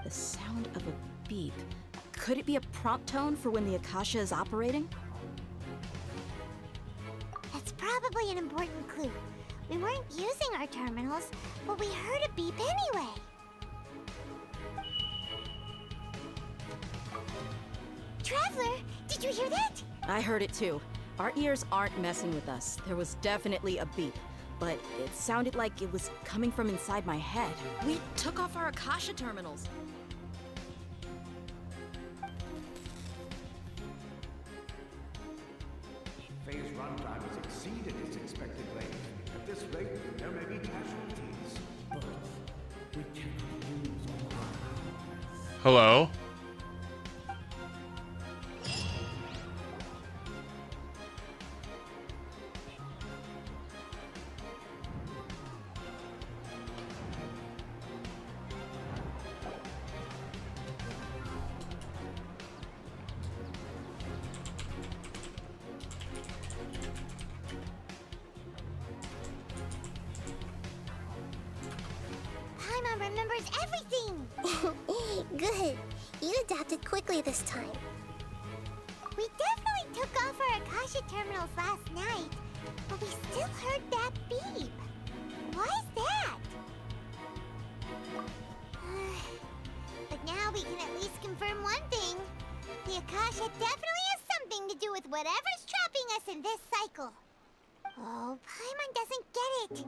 The sound of a beep. Could it be a prompt tone for when the Akasha is operating? That's probably an important clue. We weren't using our terminals, but we heard a beep anyway. Traveler, did you hear that? I heard it too. Our ears aren't messing with us. There was definitely a beep, but it sounded like it was coming from inside my head. We took off our Akasha terminals. Phase runtime has exceeded its expected length. At this rate, there may be casualties. But we cannot lose all our... Hello? Paimon remembers everything! Good. You adapted quickly this time. We definitely took off our Akasha terminals last night, but we still heard that beep. Why is that? But now we can at least confirm one thing. The Akasha definitely has something to do with whatever's trapping us in this cycle. Oh, Paimon doesn't get it.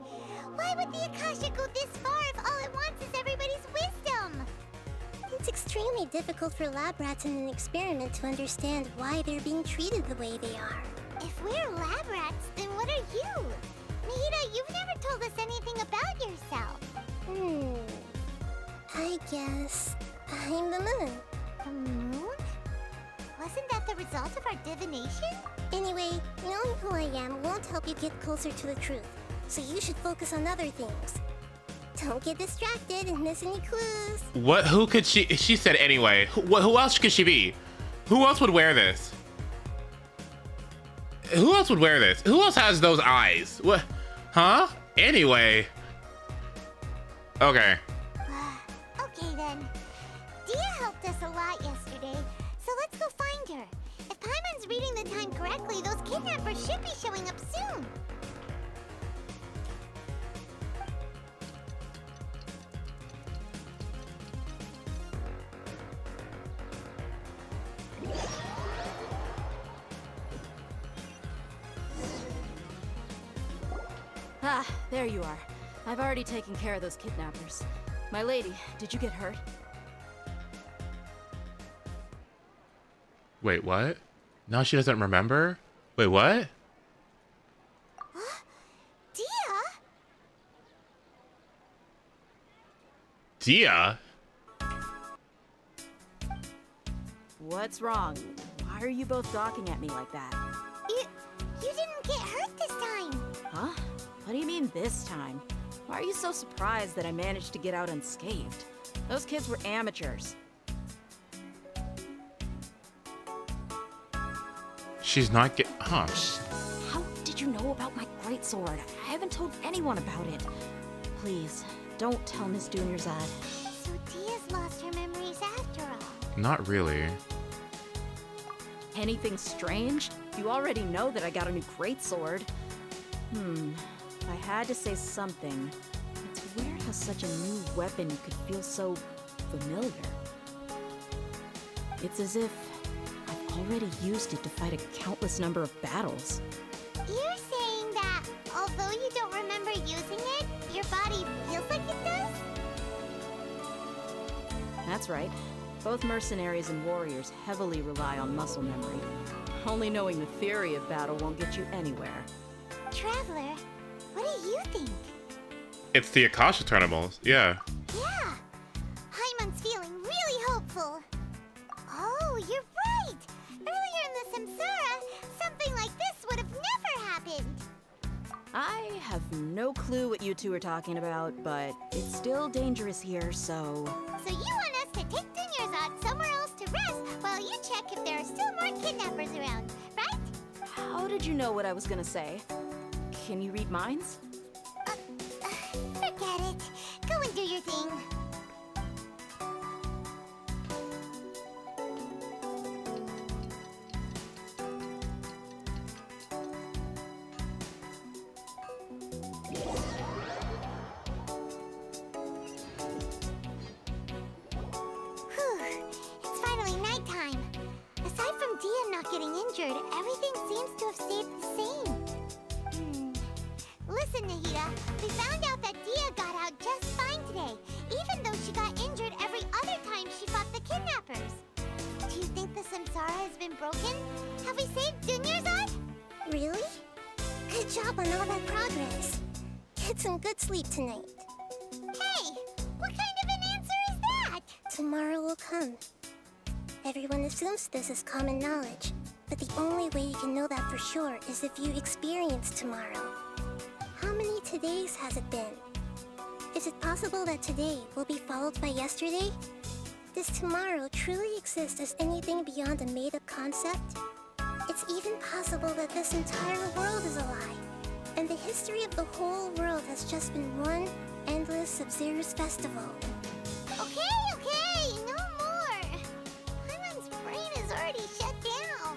Why would the Akasha go this far if all it wants is everybody's wisdom? It's extremely difficult for lab rats in an experiment to understand why they're being treated the way they are. If we're lab rats, then what are you? Nahida, you've never told us anything about yourself. I guess I'm the moon. The moon? Wasn't that the result of our divination? Anyway, knowing who I am won't help you get closer to the truth, so you should focus on other things. Don't get distracted and miss any clues. What? Who could she? She said anyway. Who else could she be? Who else would wear this? Who else would wear this? Who else has those eyes? What? Huh? Anyway. Okay. Okay then. Dia helped us a lot yesterday, so let's go find her. If Paimon's reading the time correctly, those kidnappers should be showing up soon. Ah, there you are. I've already taken care of those kidnappers. My lady, did you get hurt? Wait, what? Now she doesn't remember? Wait, what? Dia? Dia? What's wrong? Why are you both gawking at me like that? You didn't get hurt this time. Huh? What do you mean this time? Why are you so surprised that I managed to get out unscathed? Those kids were amateurs. She's not huh? How did you know about my greatsword? I haven't told anyone about it. Please, don't tell Miss Dunyarzad. So Dia's lost her memories after all. Not really. Anything strange? You already know that I got a new greatsword. If I had to say something, it's weird how such a new weapon could feel so familiar. It's as if I've already used it to fight a countless number of battles. You're saying that although you don't remember using it, your body feels like it does? That's right. Both mercenaries and warriors heavily rely on muscle memory. Only knowing the theory of battle won't get you anywhere. Traveler, what do you think? It's the Akasha terminals, yeah. Yeah, Paimon's feeling really hopeful. Oh, you're right! Earlier in the Samsara, something like this would have never happened. I have no clue what you two are talking about, but it's still dangerous here, so... So you want us to take Dunyarzad somewhere else to rest while you check if there are still more kidnappers around, right? How did you know what I was gonna say? Can you read minds? Forget it. Go and do your thing. Whew. It's finally nighttime. Aside from Dia not getting injured, everything seems to have stayed the same. Listen, Nahida, we found out that Dia got out just fine today, even though she got injured every other time she fought the kidnappers. Do you think the Samsara has been broken? Have we saved Dunyarzad? Really? Good job on all that progress. Get some good sleep tonight. Hey, what kind of an answer is that? Tomorrow will come. Everyone assumes this is common knowledge, but the only way you can know that for sure is if you experience tomorrow. How many todays has it been? Is it possible that today will be followed by yesterday? Does tomorrow truly exist as anything beyond a made-up concept? It's even possible that this entire world is a lie, and the history of the whole world has just been one endless Sub-Zero's festival. Okay, no more. Paimon's brain is already shut down.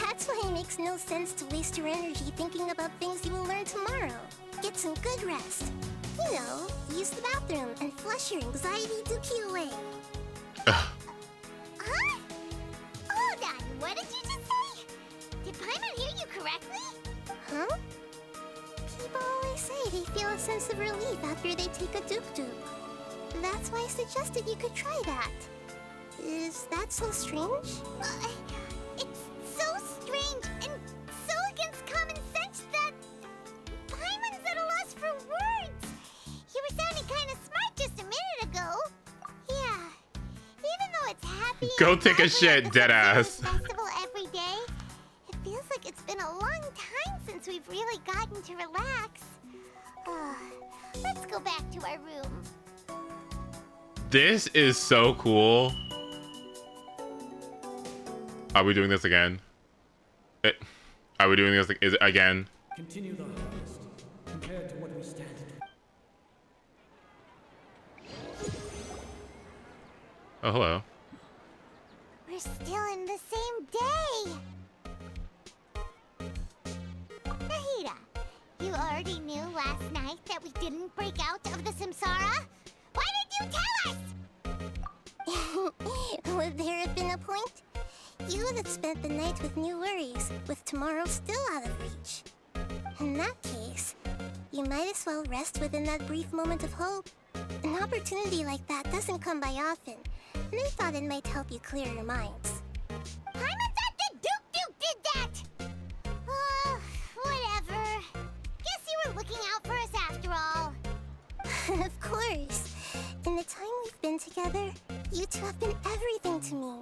That's why it makes no sense to waste your energy thinking about things you will learn tomorrow. Get some good rest. You know, use the bathroom and flush your anxiety dookie away. Huh? Hold on, what did you just say? Did Paimon hear you correctly? Huh? People always say they feel a sense of relief after they take a duk-duk. That's why I suggested you could try that. Is that so strange? It's so strange and so against common sense that Paimon's at a loss for words. You were sounding kind of smart just a minute ago. Yeah, even though it's happy. Go take a shit, deadass. Festival every day. It feels like it's been a long time since we've really gotten to relax. Let's go back to our room. This is so cool. Are we doing this again? Are we doing this again? Continue the harvest compared to what we stand to. Oh, hello. We're still in the same day. Nahida, you already knew last night that we didn't break out of the samsara? Why did you tell us? Would there have been a point? You would have spent the night with new worries, with tomorrow still out of reach. In that case, you might as well rest within that brief moment of hope. An opportunity like that doesn't come by often, and I thought it might help you clear your minds. Paimon thought that Duke did that! Whatever. Guess you were looking out for us after all. Of course. In the time we've been together, you two have been everything to me.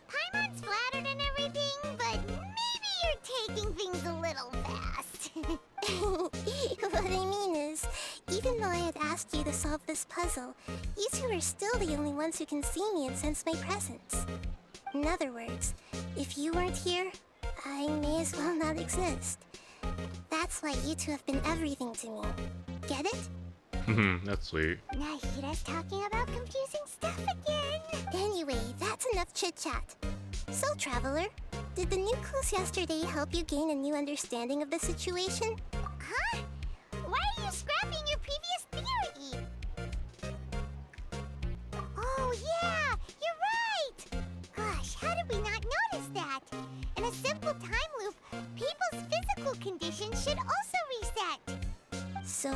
Paimon's flattered and everything, but maybe you're taking things a little fast. What I mean is, even though I had asked you to solve this puzzle, you two are still the only ones who can see me and sense my presence. In other words, if you weren't here, I may as well not exist. That's why you two have been everything to me. Get it? That's sweet. Nahida's talking about confusing stuff again. Anyway, that's enough chit-chat. So, Traveler, did the new clues yesterday help you gain a new understanding of the situation? Huh? Why are you scrapping your previous theory? Oh yeah, you're right! Gosh, how did we not notice that? In a simple time loop, people's physical conditions should also reset. So,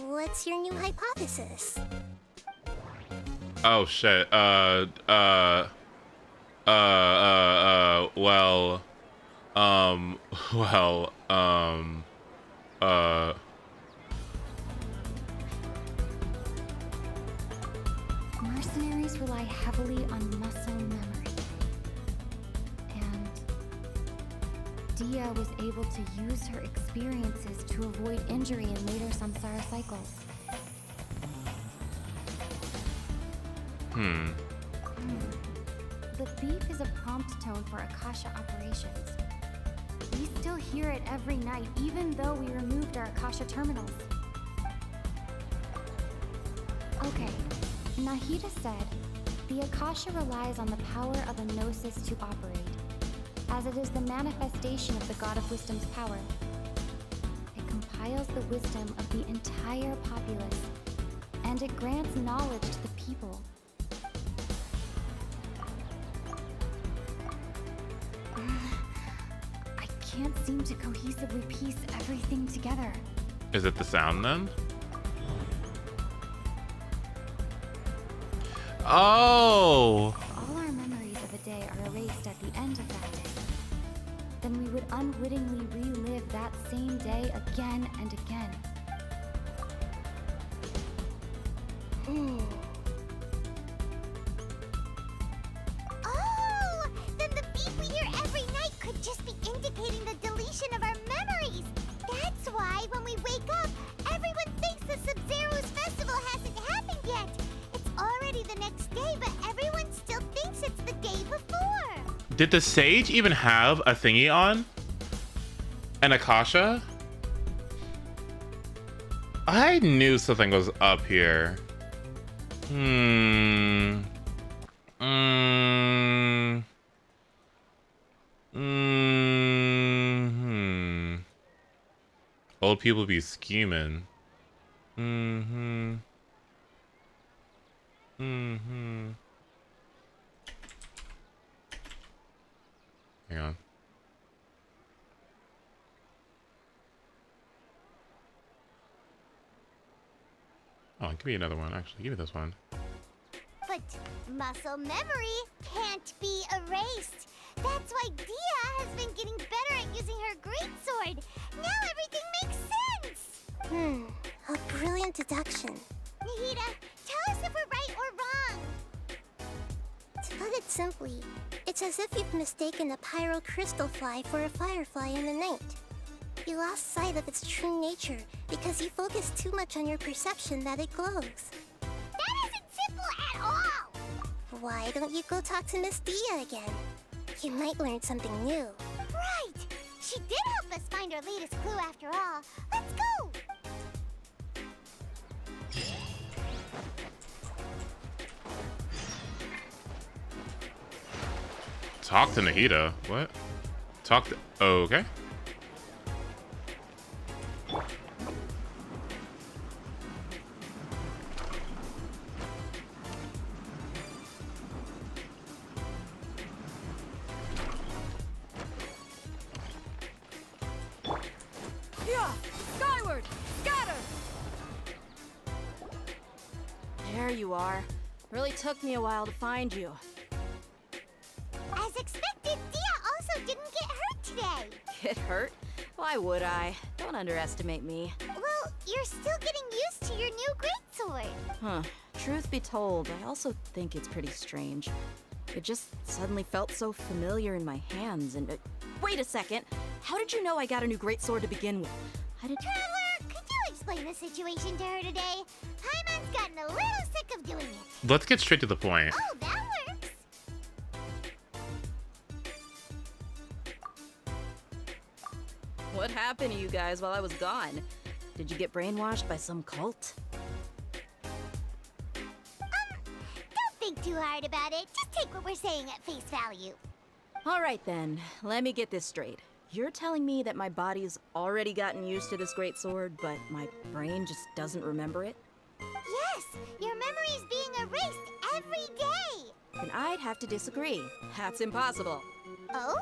what's your new hypothesis? Oh shit. Mercenaries rely heavily on muscle memory. And Dia was able to use her experiences to avoid injury in later samsara cycles. The beep is a prompt tone for Akasha operations. We still hear it every night, even though we removed our Akasha terminals. Okay, Nahida said, the Akasha relies on the power of a gnosis to operate, as it is the manifestation of the God of Wisdom's power. It compiles the wisdom of the entire populace, and it grants knowledge to the people. I can't seem to cohesively piece everything together. Is it the sound then? Oh! All our memories of a day are erased at the end of that day. Then we would unwittingly relive that same day again and again. Oh! Then the beep we hear every night could just be indicating the deletion of our memories. That's why when we wake up, everyone thinks the Sub-Zero's festival hasn't happened yet. It's already the next day, but everyone still thinks it's the day before. Did the sage even have a thingy on? An Akasha? I knew something was up here. Old people be scheming. Hang on. Oh, give me another one, actually. Give me this one. But muscle memory can't be erased. That's why Dia has been getting better at using her greatsword. Now everything makes sense. A brilliant deduction. Nahida, tell us if we're right or wrong. To put it simply, it's as if you've mistaken a pyrocrystal fly for a firefly in the night. You lost sight of its true nature because you focused too much on your perception that it glows. That isn't simple at all! Why don't you go talk to Miss Dia again? You might learn something new. Right! She did help us find our latest clue after all. Let's go! Talk to Nahida. What? Talk to... Oh, okay. Yeah! Skyward! Scatter! There you are. Really took me a while to find you. As expected, Dia also didn't get hurt today. Get hurt? Why would I? Don't underestimate me. Well, you're still getting used to your new greatsword. Huh. Truth be told, I also think it's pretty strange. It just suddenly felt so familiar in my hands and... wait a second! How did you know I got a new greatsword to begin with? How did... Traveler, could you explain the situation to her today? Paimon's gotten a little sick of doing it. Let's get straight to the point. Oh, that works. What happened to you guys while I was gone? Did you get brainwashed by some cult? Don't think too hard about it. Just take what we're saying at face value. Alright then, let me get this straight. You're telling me that my body's already gotten used to this greatsword, but my brain just doesn't remember it? Yes, your memory's being erased every day. Then I'd have to disagree. That's impossible. Oh?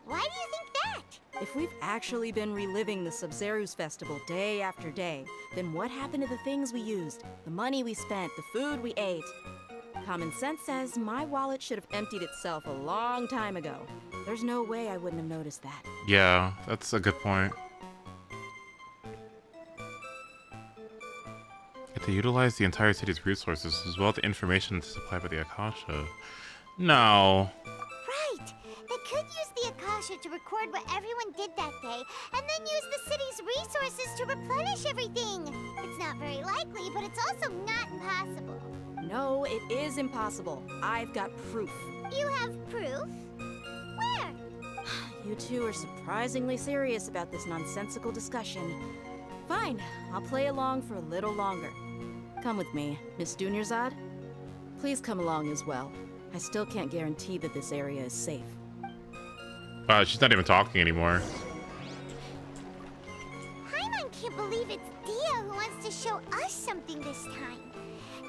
Why do you think that? If we've actually been reliving the Sub-Zeru's festival day after day, then what happened to the things we used, the money we spent, the food we ate? Common sense says my wallet should have emptied itself a long time ago. There's no way I wouldn't have noticed that. Yeah, that's a good point. If they utilize the entire city's resources as well as the information supplied by the Akasha. No. Right. They could use the Akasha to record what everyone did that day, and then use the city's resources to replenish everything. It's not very likely, but it's also not impossible. No, it is impossible. I've got proof. You have proof? Where? You two are surprisingly serious about this nonsensical discussion. Fine, I'll play along for a little longer. Come with me, Miss Dunyarzad. Please come along as well. I still can't guarantee that this area is safe. She's not even talking anymore. Paimon can't believe it's Dia who wants to show us something this time.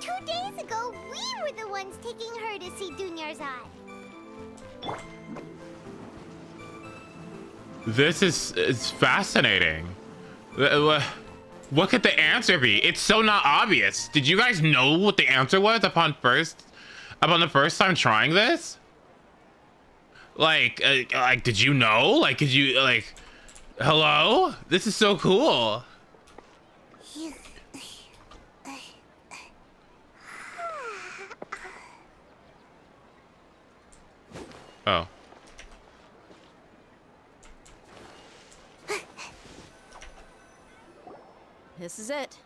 2 days ago, we were the ones taking her to see Dunyarzad. This is fascinating. What could the answer be? It's so not obvious. Did you guys know what the answer was upon the first time trying this? Like, did you know? Like, could you, like, hello? This is so cool. Oh. This is it.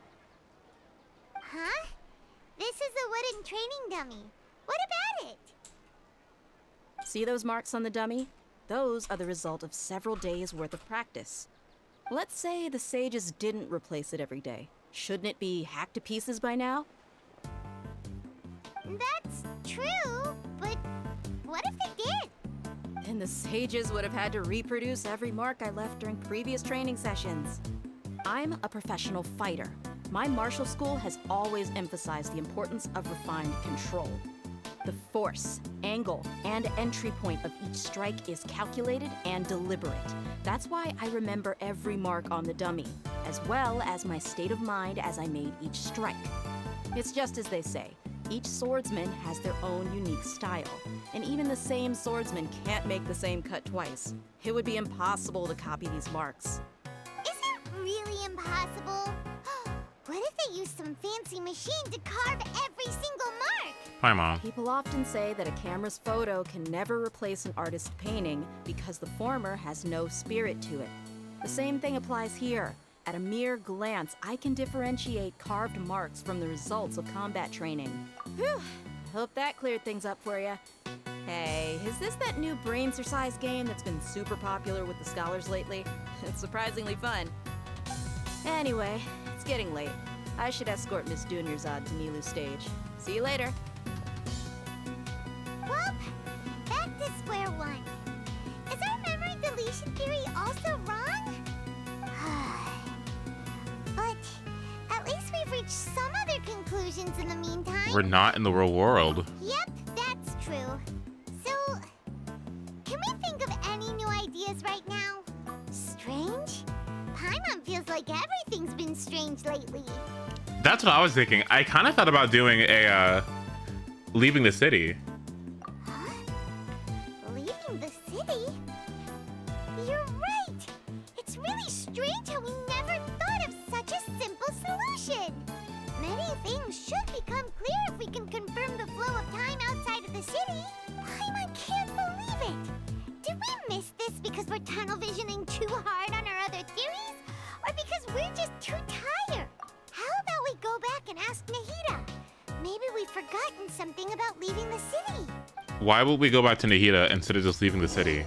Huh? This is a wooden training dummy. What about it? See those marks on the dummy? Those are the result of several days' worth of practice. Let's say the sages didn't replace it every day. Shouldn't it be hacked to pieces by now? That's true, but what if they did? Then the sages would have had to reproduce every mark I left during previous training sessions. I'm a professional fighter. My martial school has always emphasized the importance of refined control. The force, angle, and entry point of each strike is calculated and deliberate. That's why I remember every mark on the dummy, as well as my state of mind as I made each strike. It's just as they say, each swordsman has their own unique style, and even the same swordsman can't make the same cut twice. It would be impossible to copy these marks. Is it really impossible? What if they used some fancy machine to carve every single mark? Hi, Mom. People often say that a camera's photo can never replace an artist's painting because the former has no spirit to it. The same thing applies here. At a mere glance, I can differentiate carved marks from the results of combat training. Whew, hope that cleared things up for you. Hey, is this that new brain-exercise game that's been super popular with the scholars lately? It's surprisingly fun. Anyway, it's getting late. I should escort Miss Dunyarzad to Nilu's stage. See you later. Well, back to square one. Is our memory deletion theory also wrong? But at least we've reached some other conclusions in the meantime. We're not in the real world. Yep, that's true. So, can we think of any new ideas right now? Strange? Paimon feels like everything's been strange lately. That's what I was thinking. I kind of thought about doing a leaving the city. Huh? Leaving the city? You're right! It's really strange how we never thought of such a simple solution. Many things should become clear if we can confirm the flow of time outside of the city. Paimon can't believe it! Did we miss this because we're tunnel visioning too hard on our other theories? Or because we're just too tired? How about we go back and ask Nahida? Maybe we've forgotten something about leaving the city. Why would we go back to Nahida instead of just leaving the city?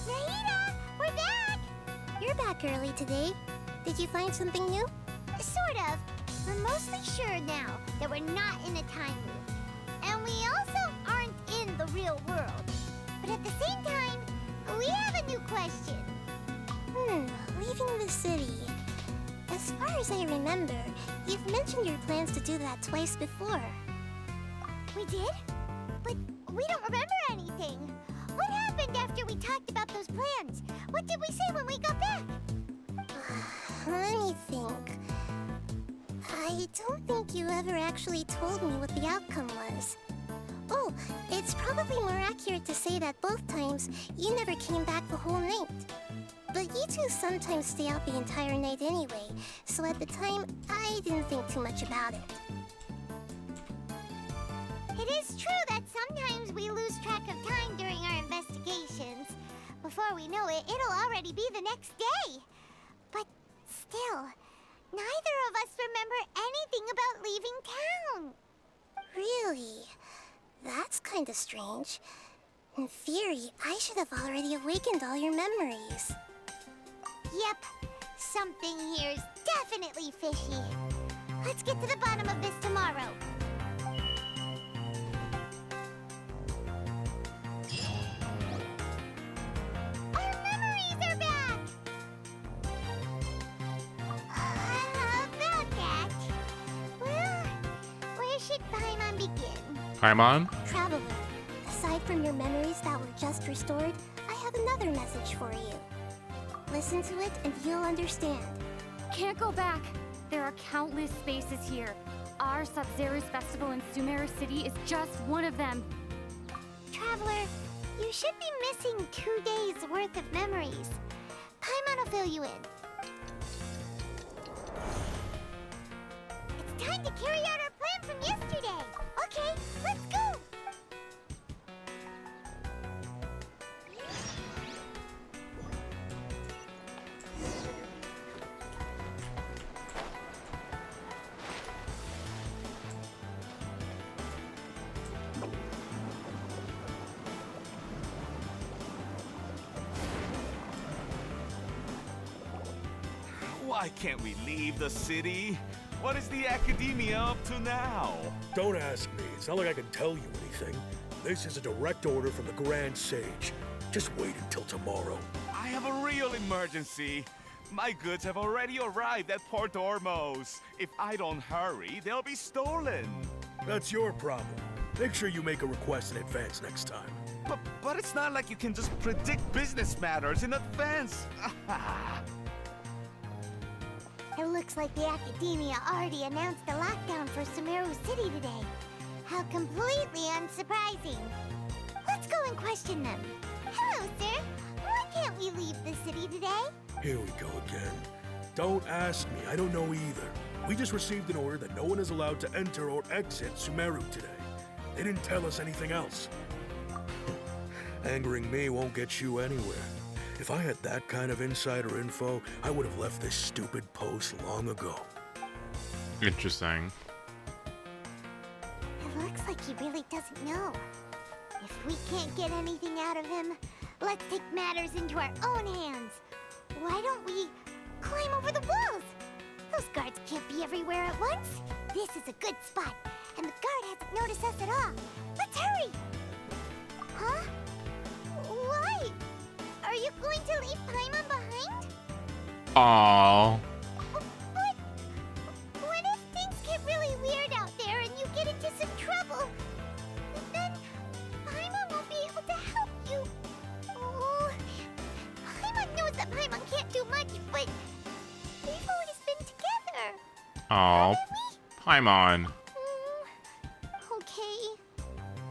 Nahida, we're back! You're back early today. Did you find something new? Sort of. We're mostly sure now that we're not in a time loop. And we also aren't in the real world. But at the same time, we have a new question. Leaving the city. As far as I remember, you've mentioned your plans to do that twice before. We did? But we don't remember anything. What happened after we talked about those plans? What did we say when we got back? Let me think. I don't think you ever actually told me what the outcome was. Oh, it's probably more accurate to say that both times you never came back the whole night. But you two sometimes stay out the entire night anyway, so at the time, I didn't think too much about it. It is true that sometimes we lose track of time during our investigations. Before we know it, it'll already be the next day. But still, neither of us remember anything about leaving town. Really? That's kinda strange. In theory, I should have already awakened all your memories. Yep, something here's definitely fishy. Let's get to the bottom of this tomorrow. Our memories are back! About that. Well, where should Paimon begin? Paimon? Traveler, aside from your memories that were just restored, I have another message for you. Listen to it and you'll understand. Can't go back. There are countless spaces here. Our Sub-Zero's festival in Sumeru City is just one of them. Traveler, you should be missing 2 days worth of memories. Paimon will fill you in. It's time to carry out our plan from yesterday. Okay, let's go! Why can't we leave the city? What is the Academia up to now? Don't ask me. It's not like I can tell you anything. This is a direct order from the Grand Sage. Just wait until tomorrow. I have a real emergency. My goods have already arrived at Port Ormos. If I don't hurry, they'll be stolen. That's your problem. Make sure you make a request in advance next time. But it's not like you can just predict business matters in advance. It looks like the Academia already announced a lockdown for Sumeru City today. How completely unsurprising. Let's go and question them. Hello, sir. Why can't we leave the city today? Here we go again. Don't ask me. I don't know either. We just received an order that no one is allowed to enter or exit Sumeru today. They didn't tell us anything else. Angering me won't get you anywhere. If I had that kind of insider info, I would have left this stupid post long ago. Interesting. It looks like he really doesn't know. If we can't get anything out of him, let's take matters into our own hands. Why don't we climb over the walls? Those guards can't be everywhere at once. This is a good spot, and the guard hasn't noticed us at all. Let's hurry! Huh? Why? Are you going to leave Paimon behind? Aww. But what if things get really weird out there and you get into some trouble? Then Paimon won't be able to help you. Oh, Paimon knows that Paimon can't do much, but we've always been together. Aww. Paimon. Okay.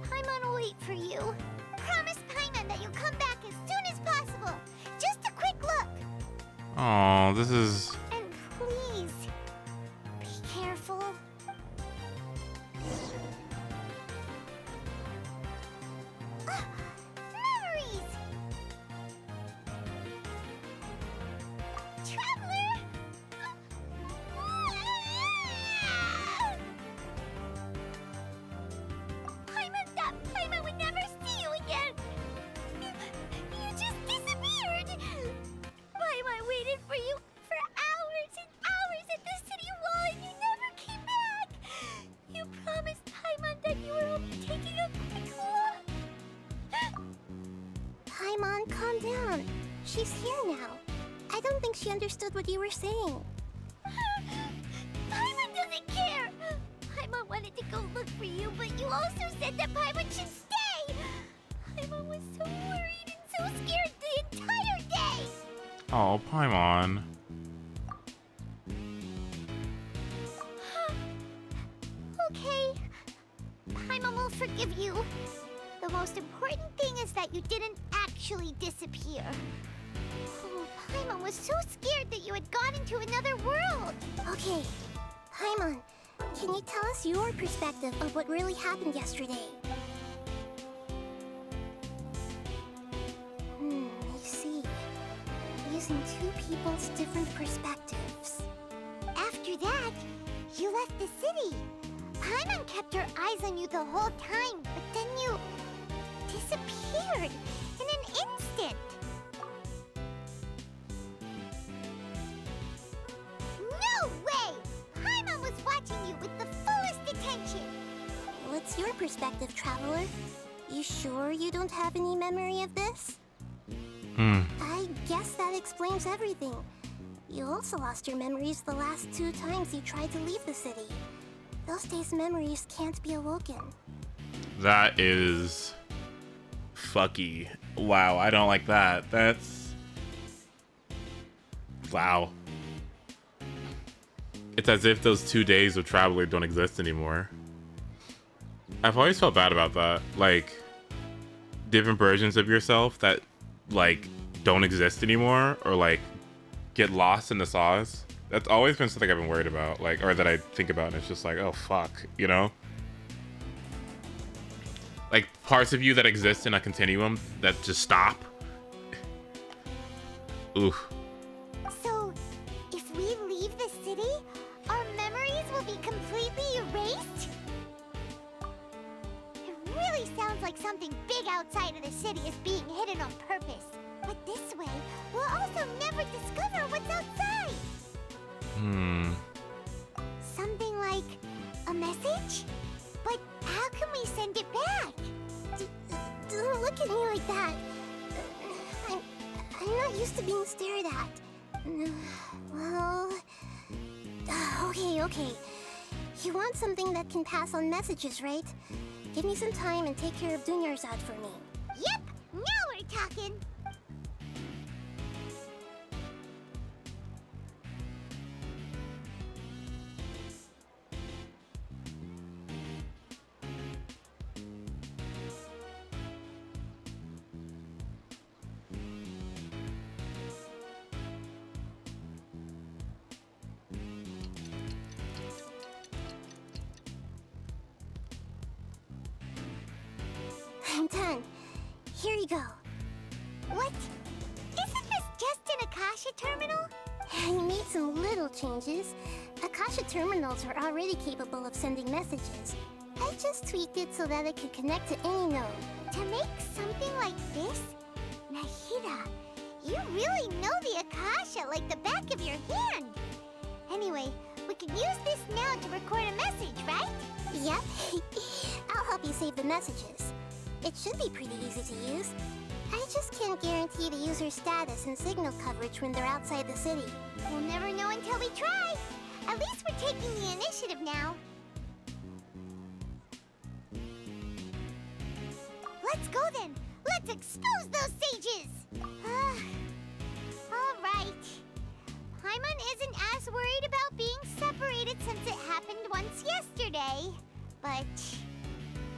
Paimon will wait for you. Promise Paimon that you'll come back as soon as possible. Just a quick look. Aww, this is... And please, be careful. Memories! Traveler! Paimon would never see you again! You just disappeared! Paimon waited for you for hours and hours at the city wall and you never came back! You promised Paimon that you were only taking a quick walk! Paimon, calm down. She's here now. I don't think she understood what you were saying. Paimon doesn't care! Paimon wanted to go look for you, but you also said that Paimon should stay! Paimon was so worried and so scared the entire day! Oh, Paimon. Okay. Paimon will forgive you. The most important thing is that you didn't actually disappear. Oh, Paimon was so scared that you had gone into another world! Okay, Paimon, can you tell us your perspective of what really happened yesterday? I see. Using two people's different perspectives. After that, you left the city. Paimon kept her eyes on you the whole time, but then you disappeared in an instant. No way! Paimon was watching you with the fullest attention. What's your perspective, Traveler? You sure you don't have any memory of this? I guess that explains everything. You also lost your memories the last 2 times you tried to leave the city. Those days' memories can't be awoken. That is... fucky. Wow, I don't like that. That's... wow. It's as if those 2 days of Traveler don't exist anymore. I've always felt bad about that. Like, different versions of yourself that, like, don't exist anymore, or, like, get lost in the sauce. That's always been something I've been worried about, like, or that I think about, and it's just like, oh, fuck, you know? Like, parts of you that exist in a continuum that just stop. Oof. So, if we leave the city, our memories will be completely erased? It really sounds like something big outside of the city is being hidden on purpose. But this way, we'll also never discover what's outside. Something like a message? But how can we send it back? Don't look at me like that. I'm not used to being stared at. Well... Okay. You want something that can pass on messages, right? Give me some time and take care of Dunyarzad for me. Yep! Now we're talking! I'm done. Here you go. What? Isn't this just an Akasha terminal? I made some little changes. Akasha terminals are already capable of sending messages. I just tweaked it so that it could connect to any node. To make something like this? Nahida, you really know the Akasha like the back of your hand. Anyway, we can use this now to record a message, right? Yep. I'll help you save the messages. It should be pretty easy to use. I just can't guarantee the user's status and signal coverage when they're outside the city. We'll never know until we try. At least we're taking the initiative now. Let's go then. Let's expose those sages. All right. Paimon isn't as worried about being separated since it happened once yesterday. But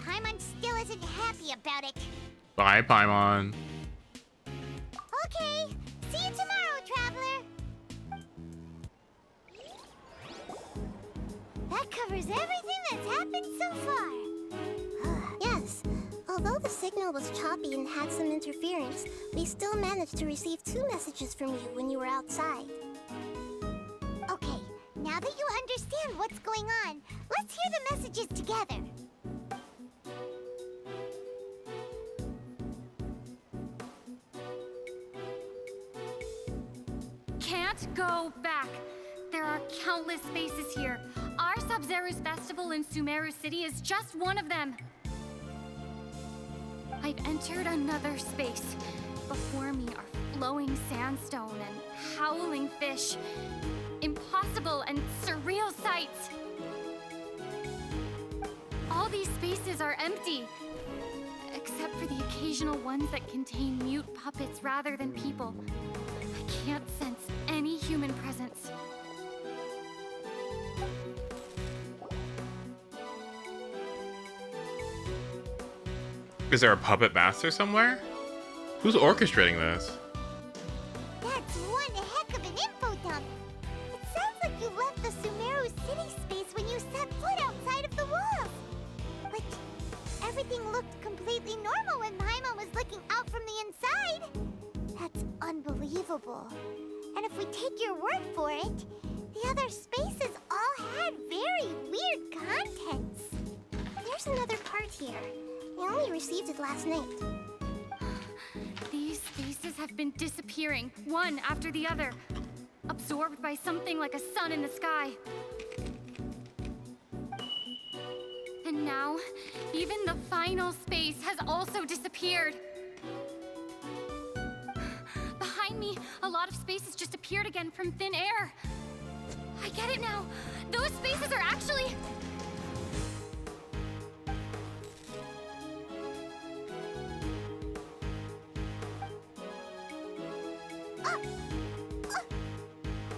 Paimon still isn't happy about it. Bye, Paimon. Okay. See you tomorrow, Traveler. That covers everything that's happened so far. Yes. Although the signal was choppy and had some interference, we still managed to receive 2 messages from you when you were outside. Okay, now that you understand what's going on, let's hear the messages together. Can't go back. There are countless spaces here. Our Sub-Zero's festival in Sumeru City is just one of them. I've entered another space. Before me are flowing sandstone and howling fish. Impossible and surreal sights. All these spaces are empty, except for the occasional ones that contain mute puppets rather than people. I can't sense any human presence. Is there a puppet master somewhere? Who's orchestrating this? That's one heck of an info dump. It sounds like you left the Sumeru City space when you set foot outside of the walls. But everything looked completely normal when Paimon was looking out from the inside. That's unbelievable. And if we take your word for it, the other spaces all had very weird contents. There's another part here. I only received it last night. These spaces have been disappearing, one after the other, absorbed by something like a sun in the sky. And now, even the final space has also disappeared. Behind me, a lot of spaces just appeared again from thin air. I get it now. Those spaces are actually...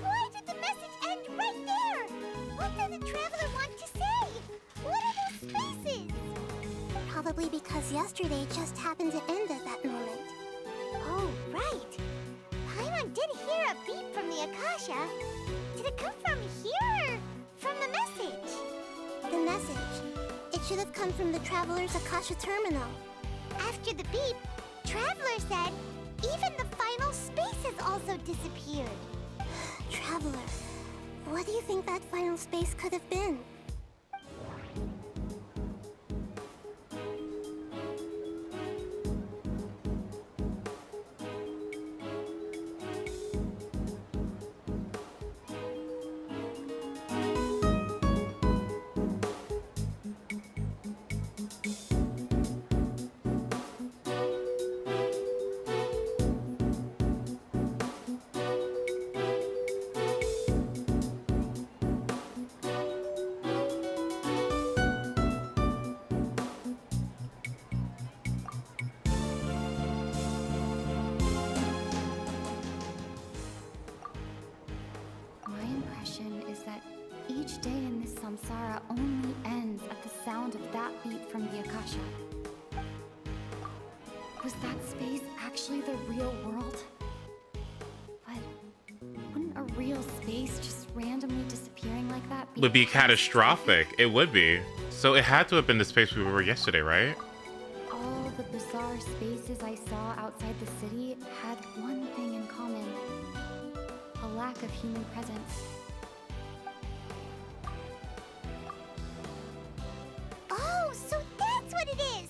Why did the message end right there? What did the Traveler want to say? What are those spaces? Probably because yesterday just happened to end at that moment. Oh, right. Paimon did hear a beep from the Akasha. Did it come from here or from the message? The message. It should have come from the Traveler's Akasha terminal. After the beep, Traveler said even the final space has also disappeared. Traveler, what do you think that final space could have been? stay in this samsara only ends at the sound of that beat from the Akasha. Was that space actually the real world? But wouldn't a real space just randomly disappearing like that Would be catastrophic. It would be. So it had to have been the space we were yesterday, right? All the bizarre spaces I saw outside the city had one thing in common. A lack of human presence. Oh, so that's what it is!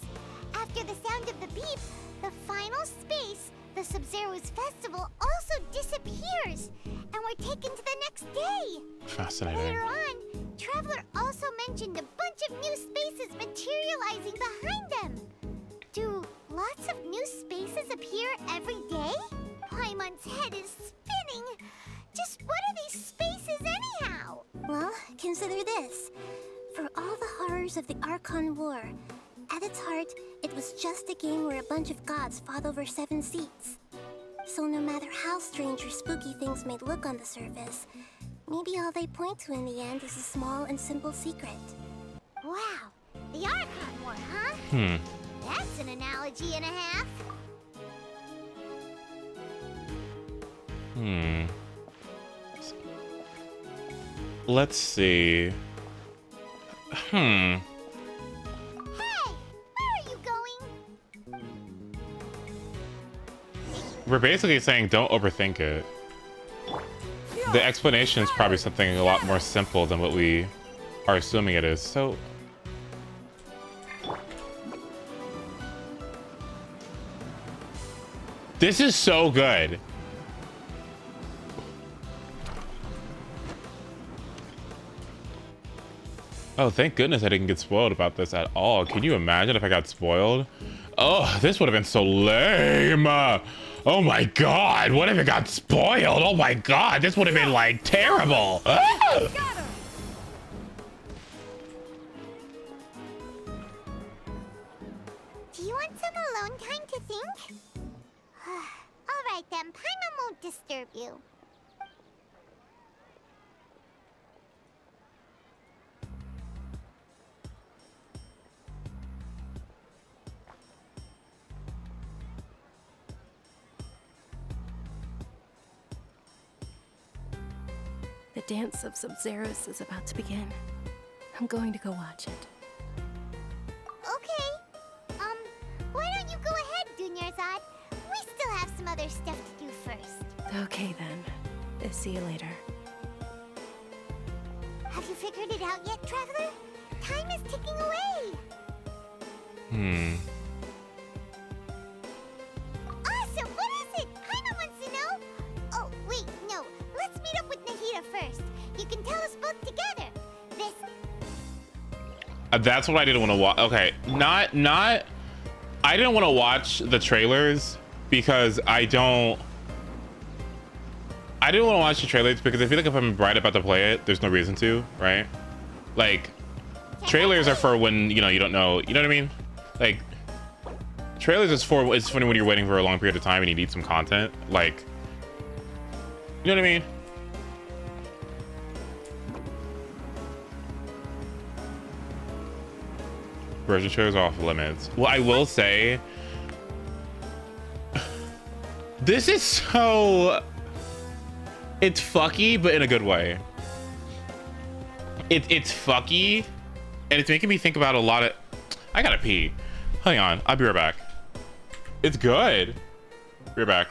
After the sound of the beep, the final space, the Sub-Zero's festival, also disappears! And we're taken to the next day! Fascinating. Later on, Traveler also mentioned a bunch of new spaces materializing behind them! Do lots of new spaces appear every day? Paimon's head is spinning! Just what are these spaces anyhow? Well, consider this. For all the horrors of the Archon War, at its heart, it was just a game where a bunch of gods fought over 7 seats. So no matter how strange or spooky things may look on the surface, maybe all they point to in the end is a small and simple secret. Wow, the Archon War, huh? That's an analogy and a half. Let's see. Hey, where are you going? We're basically saying don't overthink it. The explanation is probably something a lot more simple than what we are assuming it is. So this is so good. Oh, thank goodness I didn't get spoiled about this at all. Can you imagine if I got spoiled? Oh, this would have been so lame. Oh my god, what if it got spoiled? Oh my god, this would have been like terrible. Ah! Do you want some alone time to think? Alright then, Paimon won't disturb you. The dance of Sub-Zeros is about to begin. I'm going to go watch it. Okay. Why don't you go ahead, Dunyarzad? We still have some other stuff to do first. Okay then. See you later. Have you figured it out yet, Traveler? Time is ticking away. Awesome! What is it? Paimon wants to know. Oh, wait, no. Let's meet up with Nahida first. You can tell us both together. This... That's what I didn't want to watch. Okay, not. I didn't want to watch the trailers because I didn't want to watch the trailers because I feel like if I'm right about to play it, there's no reason to, right? Like, trailers are for when, you don't know, you know what I mean? Like, trailers is funny when you're waiting for a long period of time and you need some content. Like, you know what I mean? Version shows off limits. Well, I will say, this is so... It's fucky, but in a good way. It's fucky, and it's making me think about a lot of... I gotta pee. Hang on, I'll be right back. It's good. Be right back.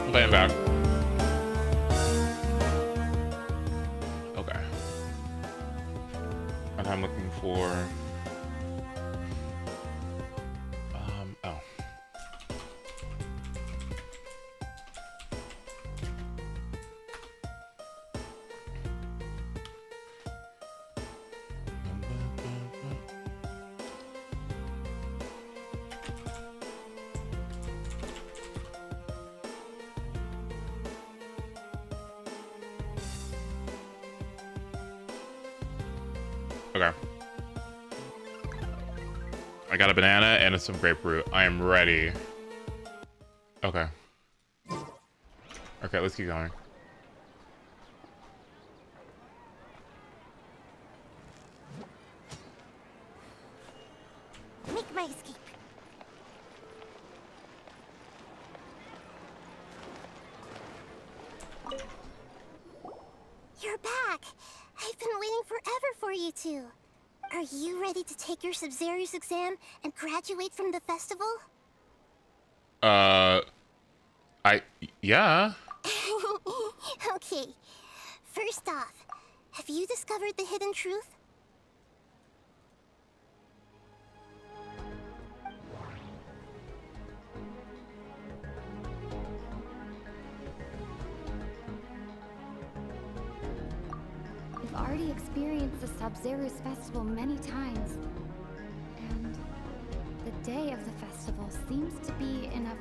Okay, I'm back. Okay. And I'm looking for... oh. Okay. I got a banana and some grapefruit. I am ready. Okay. Okay, let's keep going. Make my escape. You're back. I've been waiting forever for you two. Are you ready to take your Sub-Zero's exam and graduate from the festival? Yeah. Okay. First off, have you discovered the hidden truth? We've already experienced the Sub-Zero's festival many times. And the day of the festival seems to be in a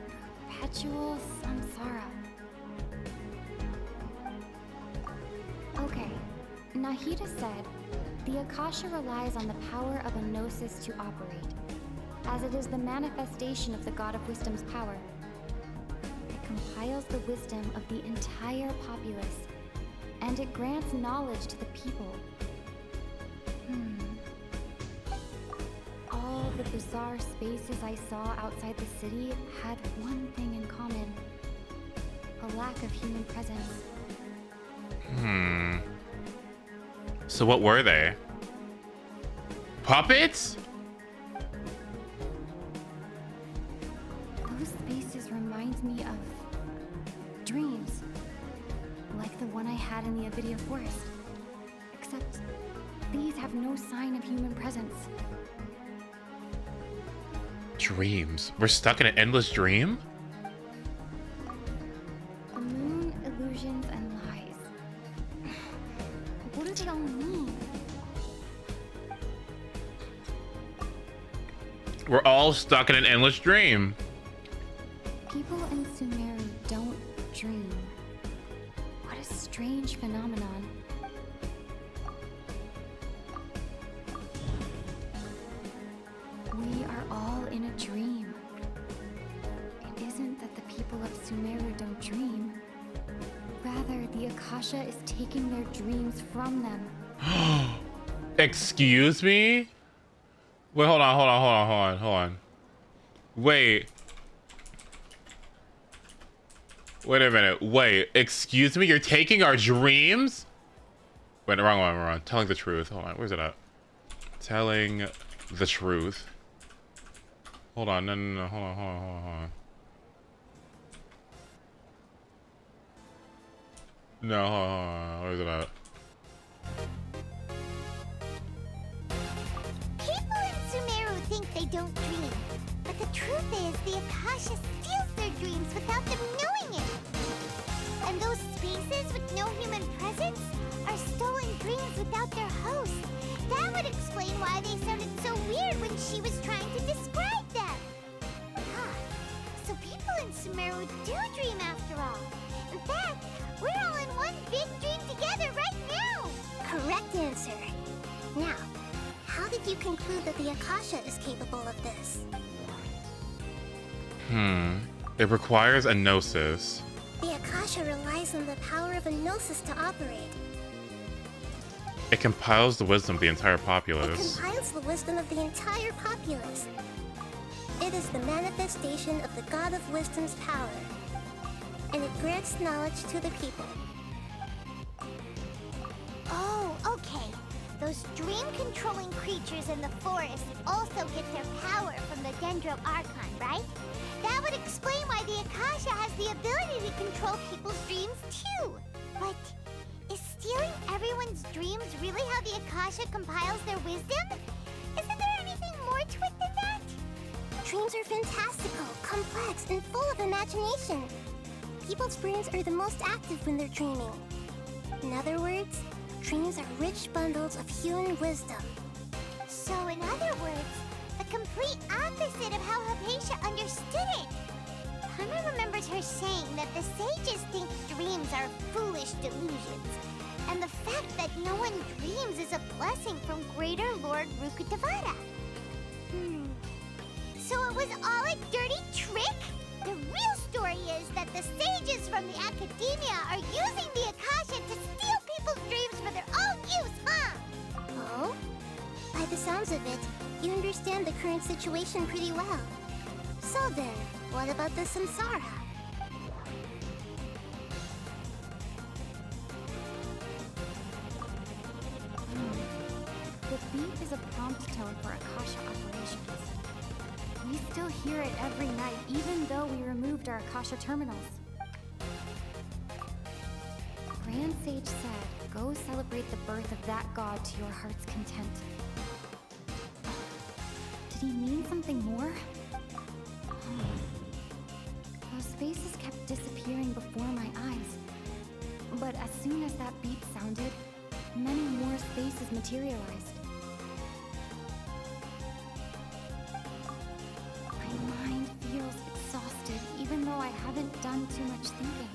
perpetual samsara. Okay, Nahida said, the Akasha relies on the power of a gnosis to operate, as it is the manifestation of the God of Wisdom's power. It compiles the wisdom of the entire populace, and it grants knowledge to the people. All the bizarre spaces I saw outside the city had one thing in common: a lack of human presence. So what were they? Puppets? Those spaces remind me of dreams, like the one I had in the Avidia Forest. Except these have no sign of human presence. Dreams? We're stuck in an endless dream? The moon, illusions, and lies. What does it all mean? We're all stuck in an endless dream. People in Sumeru don't dream. What a strange phenomenon. We are all in a dream. It isn't that the people of Sumeru don't dream. Rather, the Akasha is taking their dreams from them. Excuse me? Wait, hold on. Wait. Wait a minute. Wait, excuse me? You're taking our dreams? Wait, wrong one. Telling the truth. Hold on, where's it at? Telling the truth. Hold on, no, hold on. No, hold on. Where's it at? People in Sumeru think they don't dream, but the truth is the Akasha steals their dreams without them knowing it. And those spaces with no human presence are stolen dreams without their host. That would explain why they sounded so weird when she was trying to describe them. So people in Sumeru do dream after all. In fact, we're all in one big dream together right now. Correct answer. Now, how did you conclude that the Akasha is capable of this? It requires a gnosis. The Akasha relies on the power of a gnosis to operate. It compiles the wisdom of the entire It populace. compiles the wisdom of the entire populace. It is the manifestation of the God of Wisdom's power, and it grants knowledge to the people. Oh, okay. Those dream-controlling creatures in the forest also get their power from the Dendro Archon, right? That would explain why the Akasha has the ability to control people's dreams too. But is stealing everyone's dreams really how the Akasha compiles their wisdom? Isn't there anything more to it than that? Dreams are fantastical, complex, and full of imagination. People's brains are the most active when they're dreaming. In other words, dreams are rich bundles of human wisdom. So in other words, the complete opposite of how Hypatia understood it. Paimon remembers her saying that the sages think dreams are foolish delusions, and the fact that no one dreams is a blessing from Greater Lord Rukkhadevata. So it was all a dirty trick? The real story is that the sages from the Academia are using the Akasha to steal people's dreams for their own use, huh? Oh? By the sounds of it, you understand the current situation pretty well. So then, what about the samsara? The beat is a prompt tone for Akasha operations. We still hear it every night, even though we removed our Akasha terminals. Grand Sage said, go celebrate the birth of that god to your heart's content. Did he mean something more? Those spaces kept disappearing before my eyes. But as soon as that beat sounded, many more spaces materialized. My mind feels exhausted, even though I haven't done too much thinking.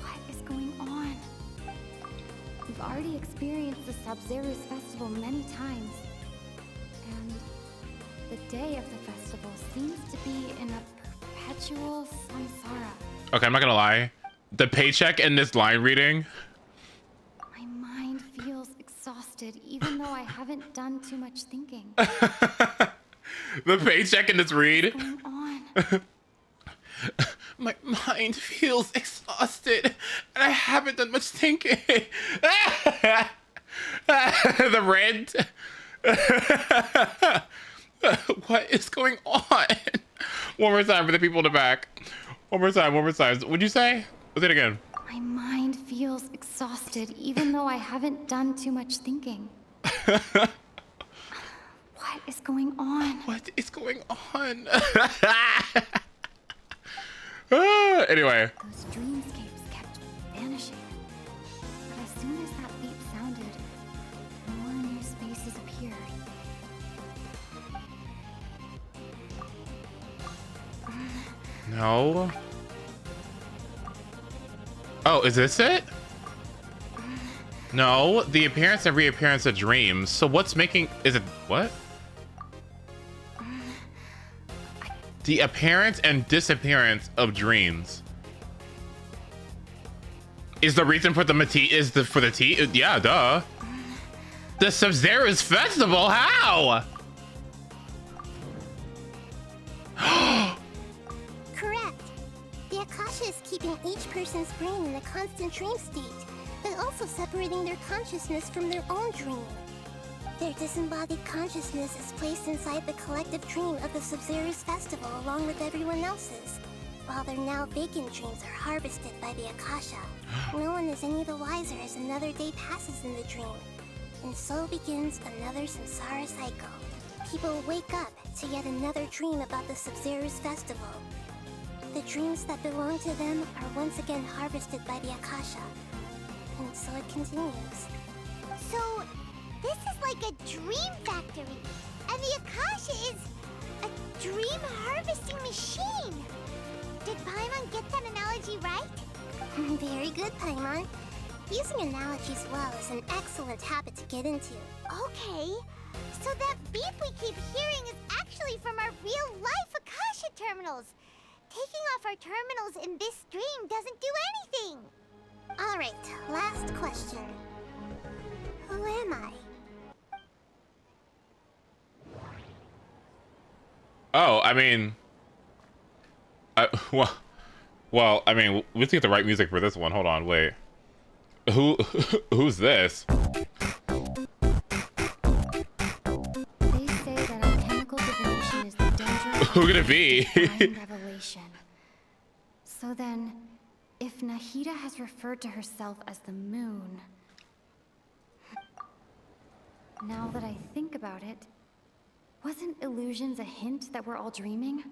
What is going on? We've already experienced the Sabzeruz festival many times. And the day of the festival seems to be in a perpetual samsara. Okay, I'm not gonna lie. The paycheck in this line reading. My mind feels exhausted, even though I haven't done too much thinking. The paycheck in this read. What's going on? My mind feels exhausted, and I haven't done much thinking. The rent. What is going on? One more time for the people in the back. One more time, one more time. What'd you say? Say it again. My mind feels exhausted, even though I haven't done too much thinking. What is going on? What is going on? Anyway. Those dreamscapes kept vanishing. But as soon as that beat sounded, more new spaces appeared. No. Oh, is this it? No, the appearance and reappearance of dreams. So what's making... Is it... What? The appearance and disappearance of dreams. Is the reason for the for the tea? Yeah, duh. The Sabzeruz festival? How? Correct. The Akasha is keeping each person's brain in a constant dream state, but also separating their consciousness from their own dream. Their disembodied consciousness is placed inside the collective dream of the Sumeru festival along with everyone else's, while their now vacant dreams are harvested by the Akasha. No one is any the wiser as another day passes in the dream, and so begins another samsara cycle. People wake up to yet another dream about the Sumeru festival. The dreams that belong to them are once again harvested by the Akasha, and so it continues. So, this is like a dream factory, and the Akasha is a dream harvesting machine. Did Paimon get that analogy right? Very good, Paimon. Using analogies well is an excellent habit to get into. Okay, so that beep we keep hearing is actually from our real-life Akasha terminals. Taking off our terminals in this dream doesn't do anything. All right, last question. Who am I? Oh, I mean, well, I mean, we have to get the right music for this one. Hold on, wait. Who's this? They say that alchemical divination is the danger. Who could it be? Revelation. situation. So then, if Nahida has referred to herself as the moon... Now that I think about it, wasn't illusions a hint that we're all dreaming?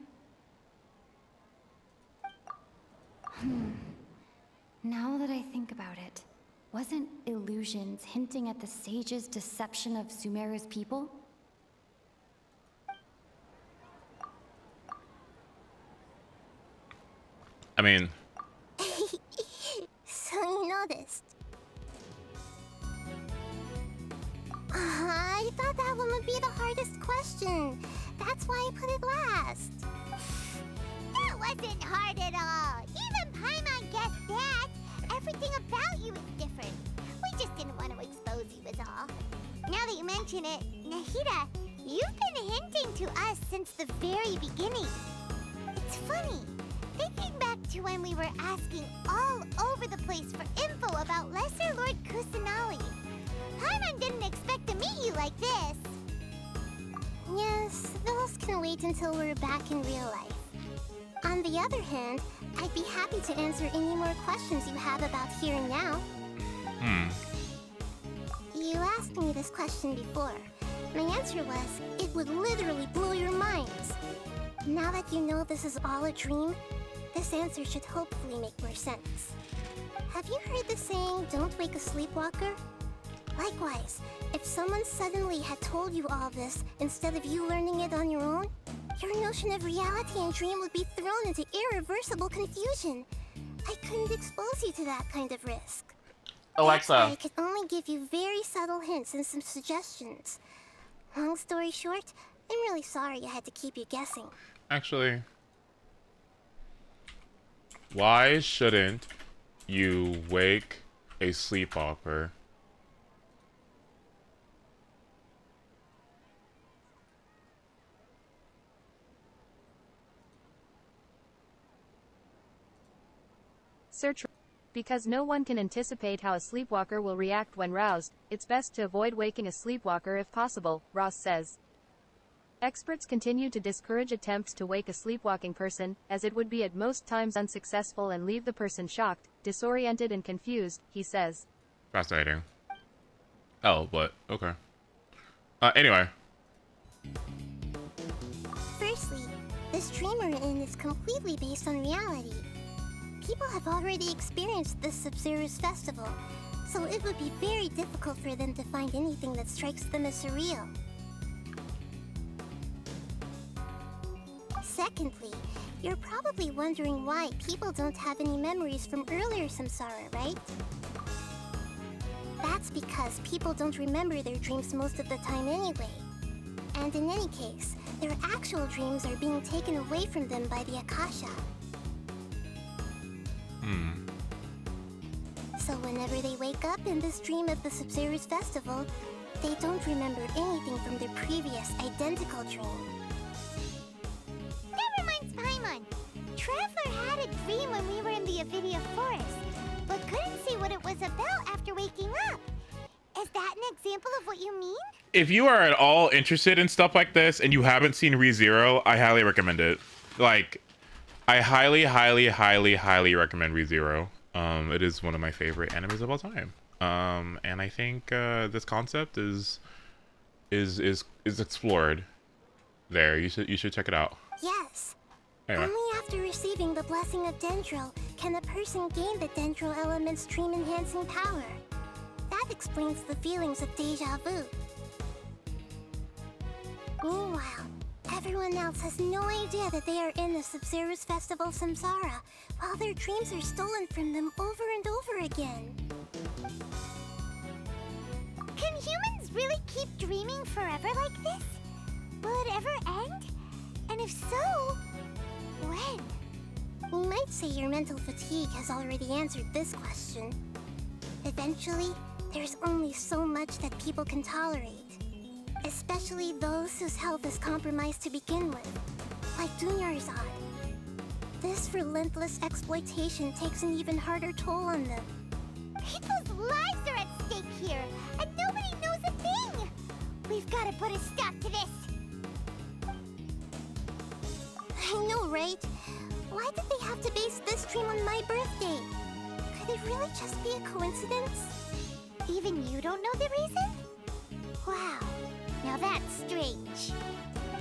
Now that I think about it, wasn't illusions hinting at the sage's deception of Sumeru's people? I mean... So you noticed. I thought that one would be the hardest question. That's why I put it last. That wasn't hard at all. Even Paimon guessed that. Everything about you is different. We just didn't want to expose you is all. Now that you mention it, Nahida, you've been hinting to us since the very beginning. It's funny. Thinking back to when we were asking all over the place for info about Lesser Lord Kusanali, Paimon didn't expect to meet you like this. Yes, those can wait until we're back in real life. On the other hand, I'd be happy to answer any more questions you have about here and now. You asked me this question before. My answer was, it would literally blow your minds. Now that you know this is all a dream, this answer should hopefully make more sense. Have you heard the saying, don't wake a sleepwalker? Likewise, if someone suddenly had told you all this instead of you learning it on your own, your notion of reality and dream would be thrown into irreversible confusion. I couldn't expose you to that kind of risk. Alexa. That's why I could only give you very subtle hints and some suggestions. Long story short, I'm really sorry I had to keep you guessing. Actually, why shouldn't you wake a sleepwalker? Search. Because no one can anticipate how a sleepwalker will react when roused, it's best to avoid waking a sleepwalker if possible, Ross says. Experts continue to discourage attempts to wake a sleepwalking person, as it would be at most times unsuccessful and leave the person shocked, disoriented and confused, he says. Fascinating. Oh, but okay. Anyway. Firstly, this dream we're in is completely based on reality. People have already experienced this Sumeru's festival, so it would be very difficult for them to find anything that strikes them as surreal. Secondly, you're probably wondering why people don't have any memories from earlier samsara, right? That's because people don't remember their dreams most of the time anyway. And in any case, their actual dreams are being taken away from them by the Akasha. So whenever they wake up in this dream of the Sumeru's festival, they don't remember anything from their previous identical dream. That reminds Paimon. Traveler had a dream when we were in the Avidia forest, but couldn't see what it was about after waking up. Is that an example of what you mean? If you are at all interested in stuff like this and you haven't seen ReZero, I highly recommend it. Like, I highly recommend ReZero. It is one of my favorite animes of all time. And I think this concept is explored there. You should check it out. Yes. Anyway. Only after receiving the blessing of Dendro can a person gain the Dendro element's dream-enhancing power. That explains the feelings of deja vu. Meanwhile, everyone else has no idea that they are in the Sumeru's festival samsara, while their dreams are stolen from them over and over again. Can humans really keep dreaming forever like this? Will it ever end? And if so, when? You might say your mental fatigue has already answered this question. Eventually, there's only so much that people can tolerate. Especially those whose health is compromised to begin with, like Dunyarzad. This relentless exploitation takes an even harder toll on them. People's lives are at stake here, and nobody knows a thing! We've got to put a stop to this! I know, right? Why did they have to base this dream on my birthday? Could it really just be a coincidence? Even you don't know the reason? Wow, now that's strange.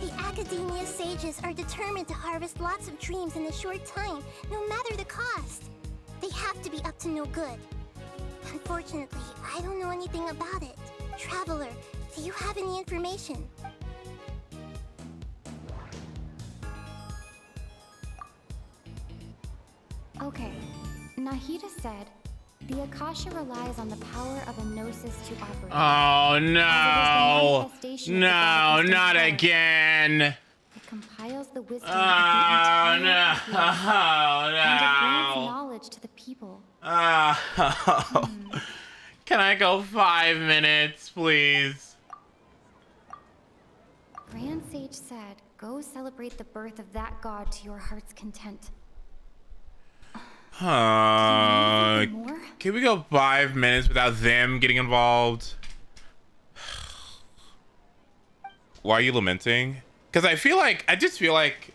The Academia sages are determined to harvest lots of dreams in a short time, no matter the cost. They have to be up to no good. Unfortunately, I don't know anything about it. Traveler, do you have any information? Okay, Nahida said, the Akasha relies on the power of a gnosis to operate. Oh no! No, not power. again! It compiles the wisdom Oh of the no! entire field, and it grants No! knowledge to the people. Oh. Can I go 5 minutes, please? Grand Sage said, go celebrate the birth of that god to your heart's content. Can we go 5 minutes without them getting involved? Why are you lamenting? Because I just feel like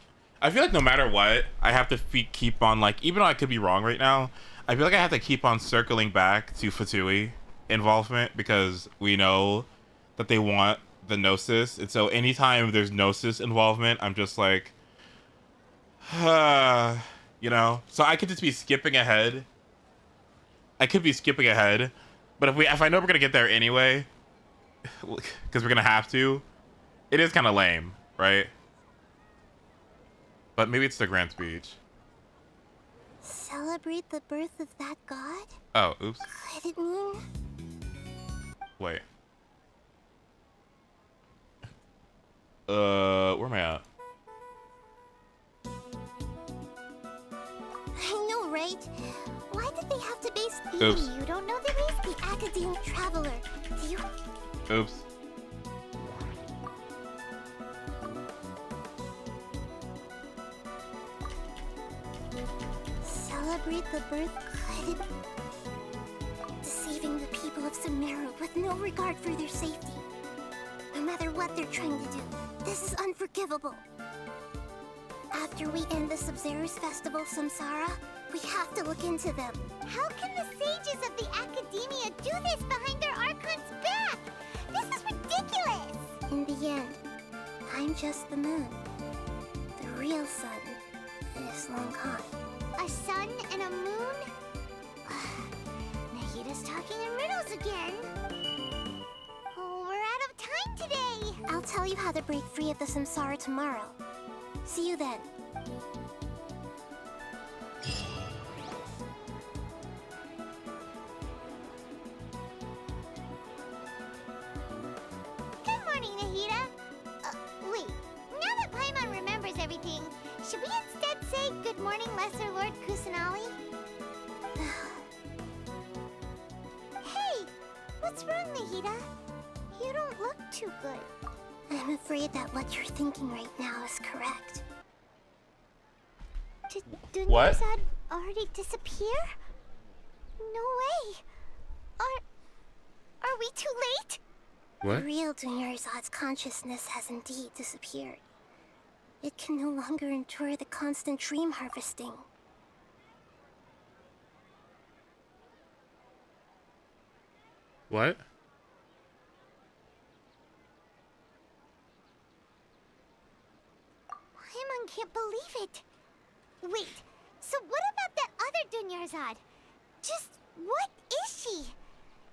no matter what, I have to keep on, like, even though I could be wrong right now, I feel like I have to keep on circling back to Fatui involvement, because we know that they want the Gnosis, and so anytime there's Gnosis involvement, I'm just like, you know? So I could just be skipping ahead. I could be skipping ahead, but if I know we're gonna get there anyway, because we're gonna have to, it is kind of lame, right? But maybe it's the grand speech. Celebrate the birth of that god? Oh, oops. Could it mean? Wait. Where am I at? I know, right? Why did they have to base... Oops. Even you don't know the reason? The academic traveler. Do you... Oops. Celebrate the birth... Could it... Deceiving the people of Sumeru with no regard for their safety. No matter what they're trying to do, this is unforgivable. After we end the Sub-Zero's festival, Samsara, we have to look into them. How can the sages of the Academia do this behind their Archon's back? This is ridiculous! In the end, I'm just the moon. The real sun is long gone. A sun and a moon? Nahida's talking in riddles again. Oh, we're out of time today. I'll tell you how to break free of the Samsara tomorrow. See you then. Good morning, Nahida. Wait. Now that Paimon remembers everything, should we instead say good morning, Lesser Lord Kusanali? Hey! What's wrong, Nahida? You don't look too good. I'm afraid that what you're thinking right now is correct. Did What? Dunyarzad already disappear? No way. Are we too late? What? The real Dunyarzad's consciousness has indeed disappeared. It can no longer endure the constant dream harvesting. What? Paimon can't believe it. Wait, so what about that other Dunyarzad? Just what is she?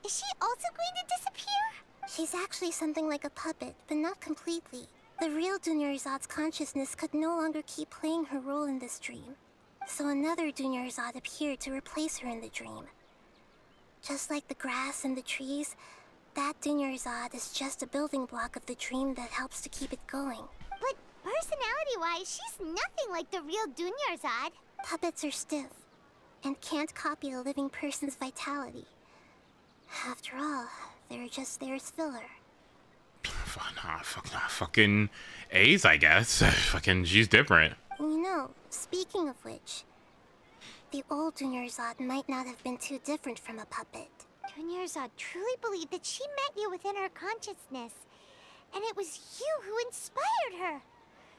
Is she also going to disappear? She's actually something like a puppet, but not completely. The real Dunyarzad's consciousness could no longer keep playing her role in this dream. So another Dunyarzad appeared to replace her in the dream. Just like the grass and the trees, that Dunyarzad is just a building block of the dream that helps to keep it going. But personality-wise, she's nothing like the real Dunyarzad. Puppets are stiff, and can't copy a living person's vitality. After all, they're just there as filler. Fucking A's, I guess. Fucking, she's different. You know, speaking of which, the old Dunyarzad might not have been too different from a puppet. Dunyarzad truly believed that she met you within her consciousness, and it was you who inspired her.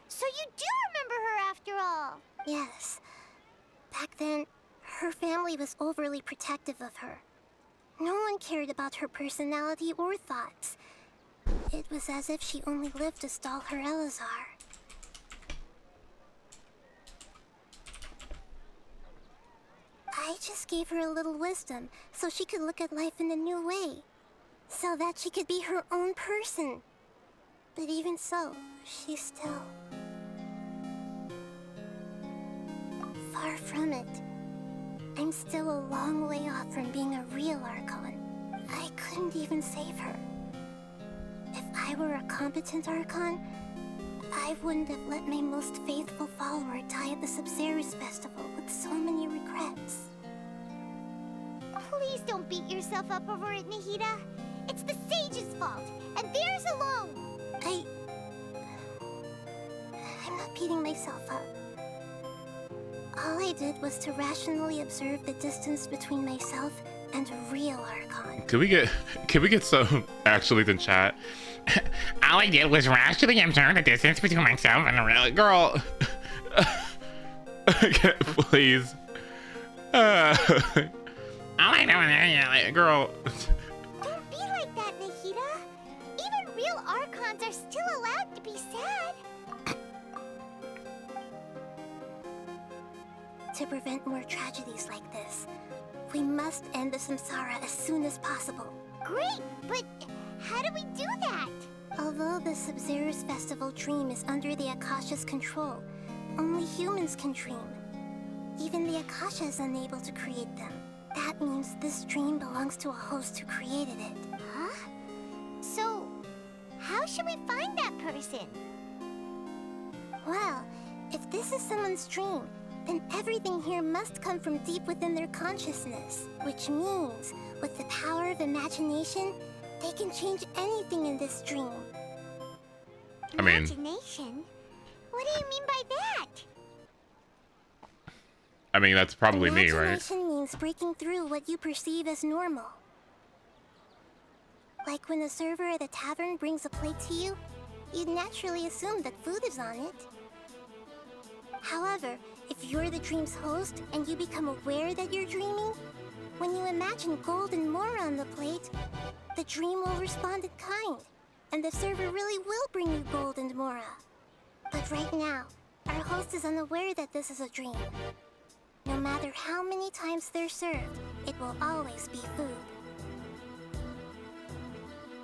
So you do remember her after all. Yes, Back then, her family was overly protective of her. No one cared about her personality or thoughts. It was as if she only lived to stall her Elazar. I just gave her a little wisdom so she could look at life in a new way. So that she could be her own person. But even so, she's still... far from it. I'm still a long way off from being a real Archon. I couldn't even save her. If I were a competent Archon, I wouldn't have let my most faithful follower die at the Sumeru Festival with so many regrets. Please don't beat yourself up over it, Nahida. It's the sage's fault, and theirs alone. I'm not beating myself up. All I did was to rationally observe the distance between myself and a real Archon. Can we get some actually in chat? All I did was rationally observe the distance between myself and a real girl. Please. All I know is girl. Don't be like that, Nahida. Even real Archons are still allowed to be sad. To prevent more tragedies like this, we must end the samsara as soon as possible. Great, but how do we do that? Although the Sumeru's festival dream is under the Akasha's control, only humans can dream. Even the Akasha is unable to create them. That means this dream belongs to a host who created it. Huh? So, how should we find that person? Well, if this is someone's dream, then everything here must come from deep within their consciousness. Which means, with the power of imagination, they can change anything in this dream. I mean... Imagination? What do you mean by that? I mean, that's probably me, right? Imagination means breaking through what you perceive as normal. Like when the server at the tavern brings a plate to you, you'd naturally assume that food is on it. However, if you're the dream's host and you become aware that you're dreaming, when you imagine gold and more on the plate, the dream will respond in kind, and the server really will bring you gold and mora. But right now, our host is unaware that this is a dream. No matter how many times they're served, it will always be food.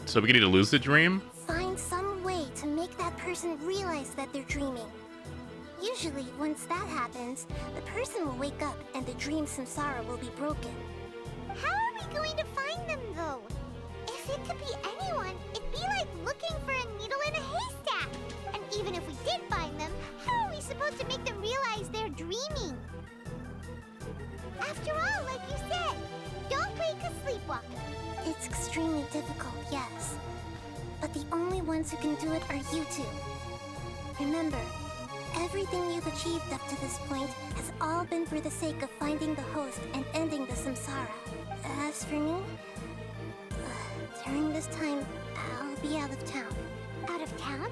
So we need a lucid dream? Find some way to make that person realize that they're dreaming. Usually, once that happens, the person will wake up and the dream samsara will be broken. How are we going to find them, though? If it could be anyone, it'd be like looking for a needle in a haystack. And even if we did find them, how are we supposed to make them realize they're dreaming? After all, like you said, don't wake a sleepwalker. It's extremely difficult, yes. But the only ones who can do it are you two. Remember, everything you've achieved up to this point has all been for the sake of finding the host and ending the samsara. As for me, during this time, I'll be out of town. Out of town?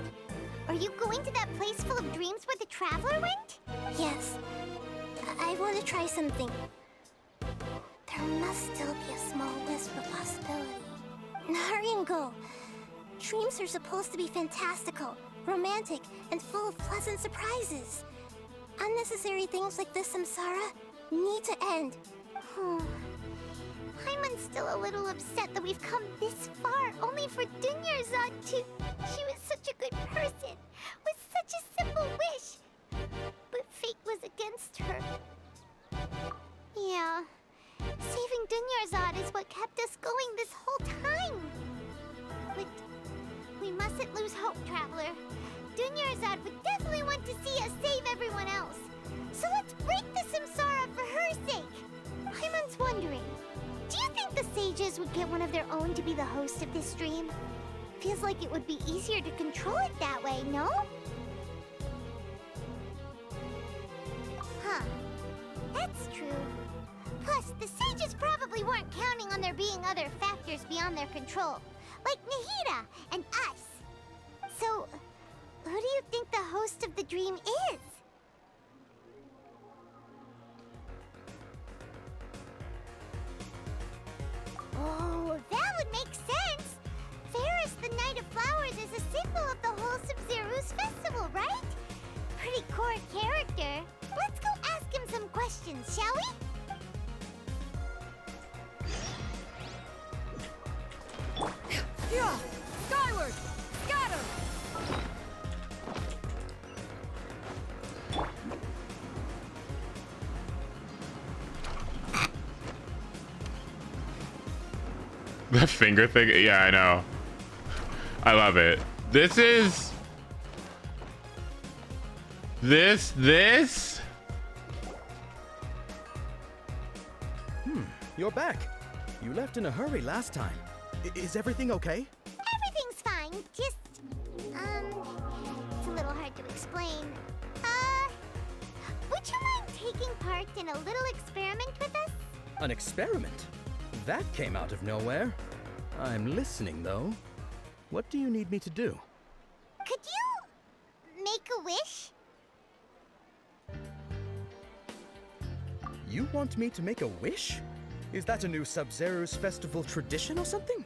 Are you going to that place full of dreams where the traveler went? Yes. I want to try something. There must still be a small wisp of possibility. Hurry and go. Dreams are supposed to be fantastical, romantic, and full of pleasant surprises. Unnecessary things like this samsara need to end. Paimon's still a little upset that we've come this far only for Dunyarzad to... She was such a good person, with such a simple wish. But fate was against her. Yeah. Saving Dunyarzad is what kept us going this whole time. But we mustn't lose hope, Traveler. Dunyarzad would definitely want to see us save everyone else. So let's break the samsara for her sake. Paimon's wondering, do you think the sages would get one of their own to be the host of this stream? Feels like it would be easier to control it that way, no? Huh. That's true. Plus, the sages probably weren't counting on there being other factors beyond their control, like Nahida and us. So, who do you think the host of the dream is? makes sense. Ferris, the Knight of Flowers, is a symbol of the whole Sumeru's festival, right? Pretty core character. Let's go ask him some questions, shall we? Yeah! Skyward! Scatter! The finger thing? Yeah, I know. I love it. This is... This? You're back. You left in a hurry last time. Is everything okay? Everything's fine. Just, it's a little hard to explain. Would you mind taking part in a little experiment with us? An experiment? That came out of nowhere. I'm listening, though. What do you need me to do? Could you make a wish? You want me to make a wish? Is that a new Sub-Zero's festival tradition or something?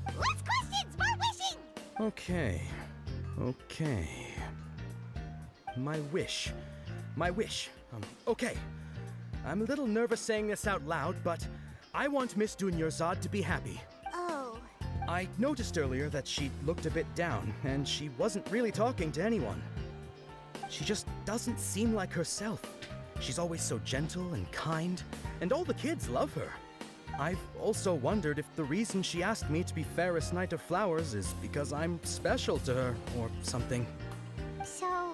Less questions, more wishing! Okay. My wish. Okay. I'm a little nervous saying this out loud, but I want Miss Dunyarzad to be happy. Oh. I noticed earlier that she looked a bit down, and she wasn't really talking to anyone. She just doesn't seem like herself. She's always so gentle and kind, and all the kids love her. I've also wondered if the reason she asked me to be Ferris Knight of Flowers is because I'm special to her, or something. So,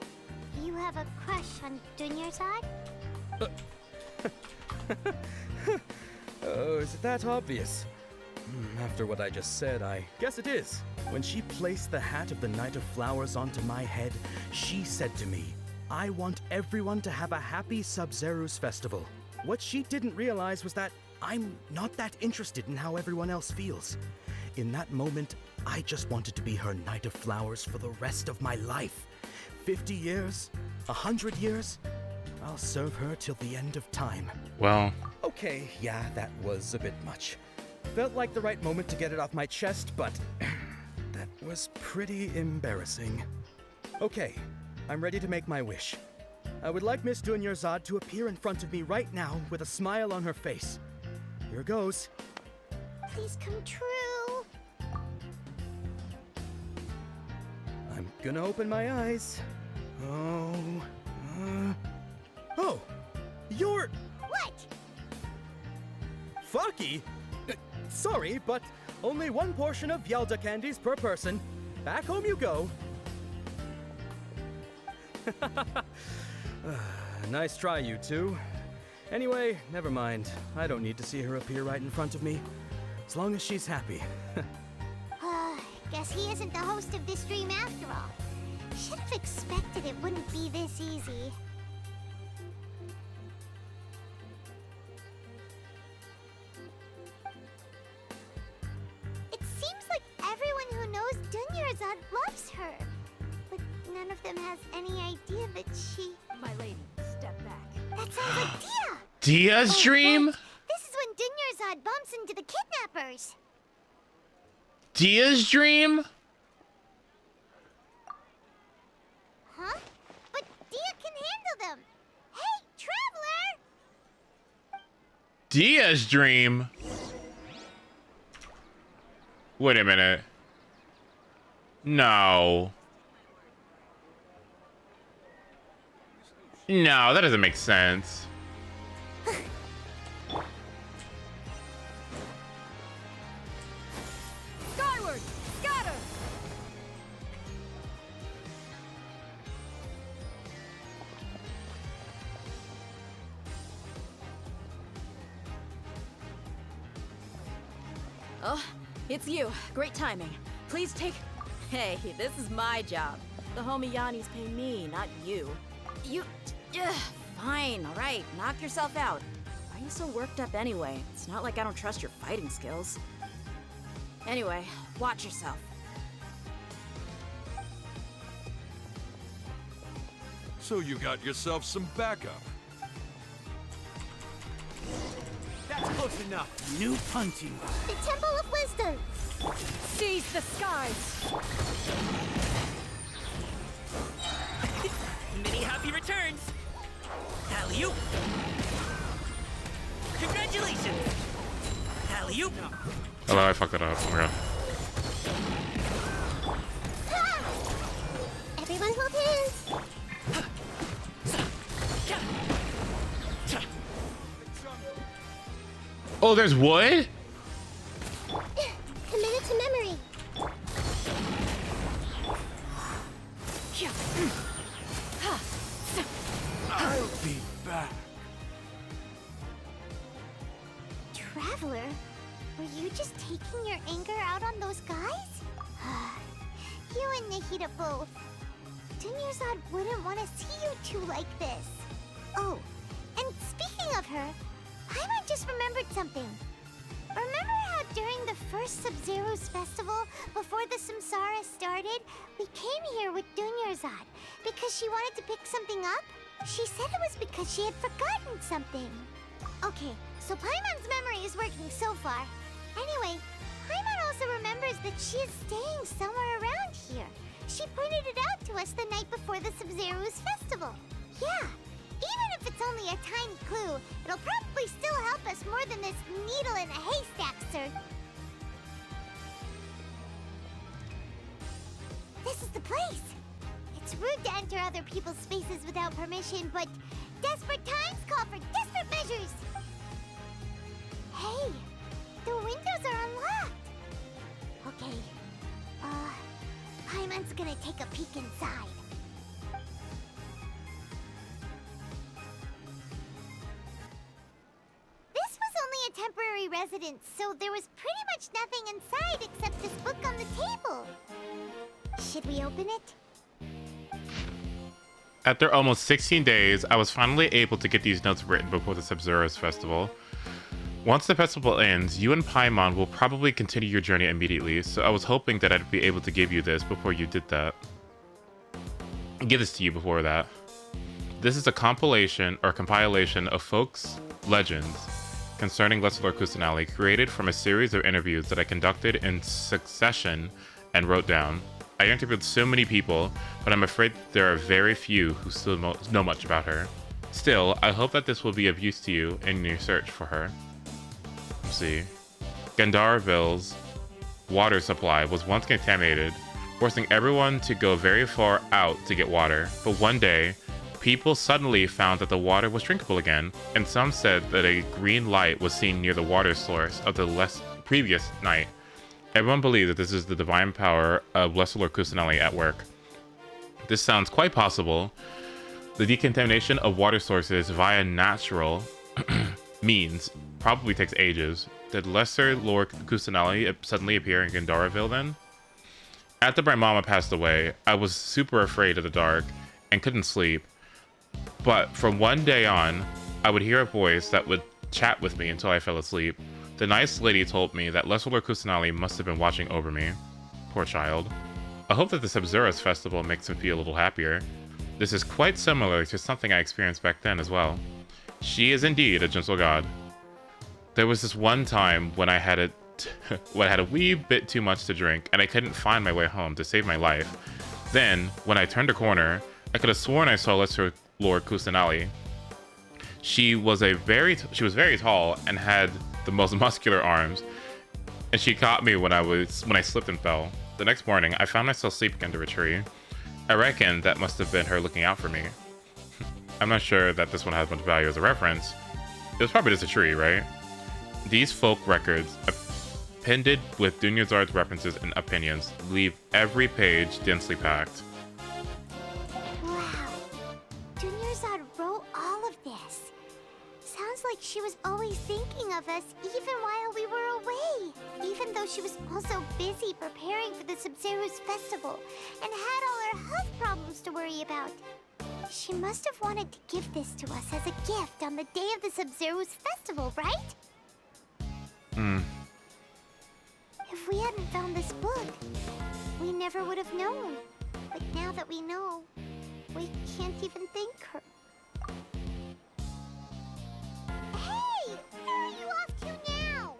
you have a crush on Dunyarzad? Oh, is it that obvious? After what I just said, I guess it is. When she placed the hat of the Knight of Flowers onto my head, she said to me, I want everyone to have a happy Sub-Zero's festival. What she didn't realize was that I'm not that interested in how everyone else feels. In that moment, I just wanted to be her Knight of Flowers for the rest of my life. 50 years? 100 years? I'll serve her till the end of time. Well... Okay, yeah, that was a bit much. Felt like the right moment to get it off my chest, but that was pretty embarrassing. Okay, I'm ready to make my wish. I would like Miss Dunyarzad to appear in front of me right now with a smile on her face. Here goes. Please come true. I'm gonna open my eyes. Oh, you're... What? Faki? Sorry, but only one portion of Yalda candies per person. Back home you go. Nice try, you two. Anyway, never mind. I don't need to see her appear right in front of me. As long as she's happy. Guess he isn't the host of this stream after all. Should have expected it wouldn't be this easy. It seems like everyone who knows Dunyarzad loves her. But none of them has any idea that she... My lady, step back. That sounds like Dia! Dia's dream? Right. This is when Dunyarzad bumps into the kidnappers. Dia's dream? Huh? But Dia can handle them. Hey, Traveler! Dia's dream? Wait a minute. No. No, that doesn't make sense. Skyward! Scatter! Oh, it's you. Great timing. Please take... Hey, this is my job. The homie Yanni's pay me, not you. You... Fine, all right. Knock yourself out. Why are you so worked up anyway? It's not like I don't trust your fighting skills. Anyway, watch yourself. So you got yourself some backup. That's close enough. New punching. The Temple of Wisdom. Seize the skies! Many happy returns! Alley-oop! Congratulations! Alley-oop! Oh, I fucked it up. Oh my god. Everyone hold hands. Oh, there's wood? Committed to memory. I'll be back. Traveler, were you just taking your anger out on those guys? You and Nahida both. Dunyarzad wouldn't want to see you two like this. Oh, and speaking of her, Paimon just remembered something. Remember how during the first Sub-Zero's festival, before the Samsara started, we came here with Dunyarzad because she wanted to pick something up? She said it was because she had forgotten something. Okay, so Paimon's memory is working so far. Anyway, Paimon also remembers that she is staying somewhere around here. She pointed it out to us the night before the Sub-Zero's festival. Yeah, even if it's only a tiny clue, it'll probably still help us more than this needle in a haystack, sir. This is the place. It's rude to enter other people's spaces without permission, but desperate times call for desperate measures. Hey, the windows are unlocked. Okay, Paimon's gonna take a peek inside. This was only a temporary residence, so there was pretty much nothing inside except this book on the table. Should we open it? After almost 16 days, I was finally able to get these notes written before the Sub-Zero's festival. Once the festival ends, you and Paimon will probably continue your journey immediately, so I was hoping that I'd be able to give you this before you did that. Give this to you before that. This is a compilation of folks' legends concerning Lesser Lord Kusanali, created from a series of interviews that I conducted in succession and wrote down. I interviewed so many people, but I'm afraid there are very few who still know much about her. Still, I hope that this will be of use to you in your search for her. Let's see. Gandarville's water supply was once contaminated, forcing everyone to go very far out to get water. But one day, people suddenly found that the water was drinkable again, and some said that a green light was seen near the water source of the previous night. Everyone believes that this is the divine power of Lesser Lord Kusanali at work. This sounds quite possible. The decontamination of water sources via natural means probably takes ages. Did Lesser Lord Kusanali suddenly appear in Gandaraville then? After my mama passed away, I was super afraid of the dark and couldn't sleep. But from one day on, I would hear a voice that would chat with me until I fell asleep. The nice lady told me that Lesser Lord Kusanali must have been watching over me. Poor child. I hope that the Sub-Zero's festival makes him feel a little happier. This is quite similar to something I experienced back then as well. She is indeed a gentle god. There was this one time when I had a wee bit too much to drink and I couldn't find my way home to save my life. Then, when I turned a corner, I could have sworn I saw Lesser Lord Kusanali. She was very tall and had the most muscular arms, and she caught me when I slipped and fell. The next morning, I found myself sleeping under a tree. I reckon that must have been her looking out for me. I'm not sure that this one has much value as a reference. It was probably just a tree, right? These folk records, appended with Dunyarzad's references and opinions, leave every page densely packed. Wow. Dunyarzad wrote all of this. Sounds like she was always thinking of us even while we were away. Even though she was also busy preparing for the Sub-Zero's festival and had all her health problems to worry about. She must have wanted to give this to us as a gift on the day of the Sub-Zero's festival, right? If we hadn't found this book, we never would have known. But now that we know, we can't even thank her. Hey! Where are you off to now?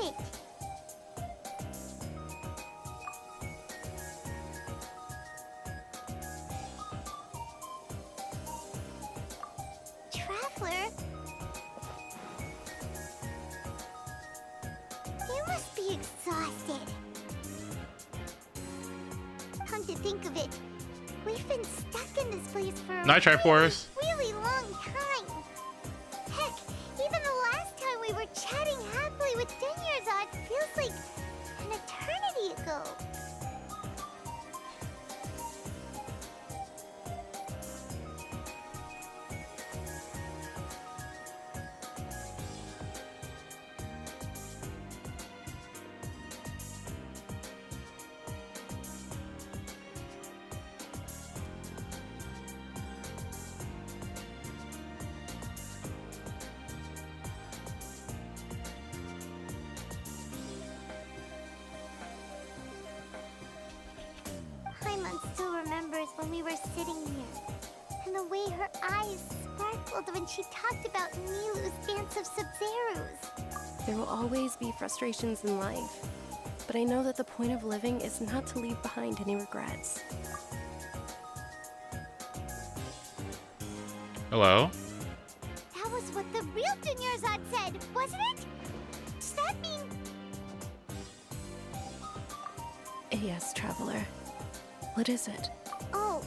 it. Traveler? You must be exhausted. Come to think of it, we've been stuck in this place for a Night, Triforce. really long time. Heck, even the last time we were chatting happily with Denyerzad feels like an eternity ago. Paimon still remembers when we were sitting here, and the way her eyes sparkled when she talked about Nilu's dance of Sub-Zerus. There will always be frustrations in life, but I know that the point of living is not to leave behind any regrets. Hello? That was what the real Denyerzad said, wasn't it? Does that mean... Yes, Traveler. What is it? Oh,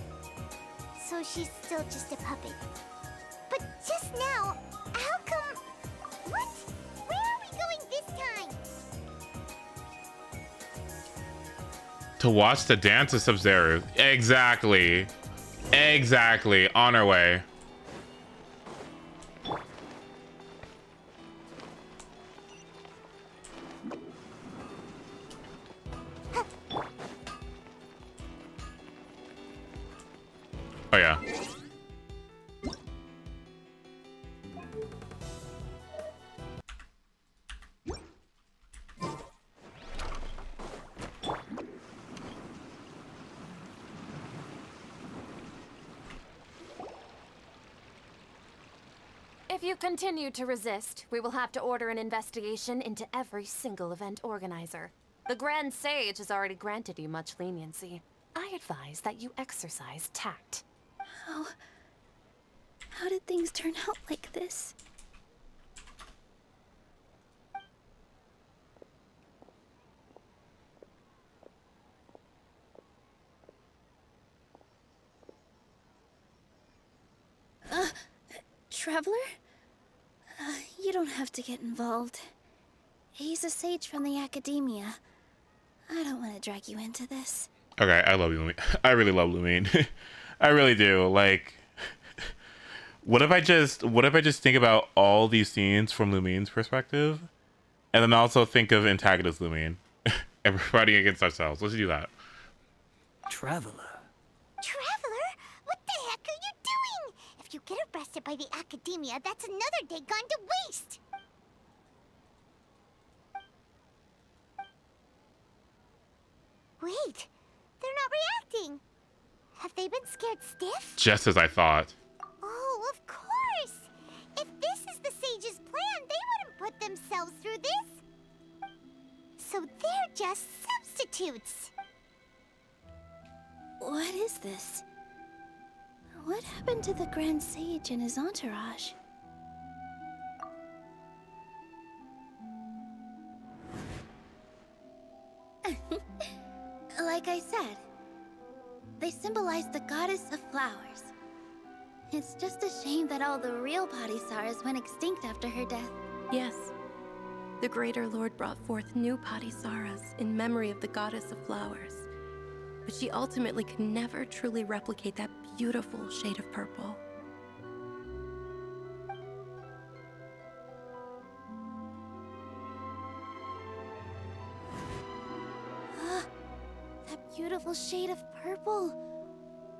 so she's still just a puppet. But just now, how come... What? Where are we going this time? To watch the dance of Sub-Zero. Exactly. Exactly. On our way. Oh yeah. If you continue to resist, we will have to order an investigation into every single event organizer. The Grand Sage has already granted you much leniency. I advise that you exercise tact. How did things turn out like this? Traveler? You don't have to get involved. He's a sage from the academia. I don't want to drag you into this. Okay, I love Lumine. I really love Lumine. I really do. Like, what if I just think about all these scenes from Lumine's perspective, and then also think of antagonist Lumine and fighting against ourselves? Let's do that. Traveler. Traveler? What the heck are you doing? If you get arrested by the academia, that's another day gone to waste. Wait, they're not reacting. Have they been scared stiff? Just as I thought. Oh, of course! If this is the sage's plan, they wouldn't put themselves through this. So they're just substitutes. What is this? What happened to the Grand Sage and his entourage? Like I said, they symbolize the goddess of flowers. It's just a shame that all the real Padisaras went extinct after her death. Yes. The Greater Lord brought forth new Padisaras in memory of the goddess of flowers. But she ultimately could never truly replicate that beautiful shade of purple. That beautiful shade of purple.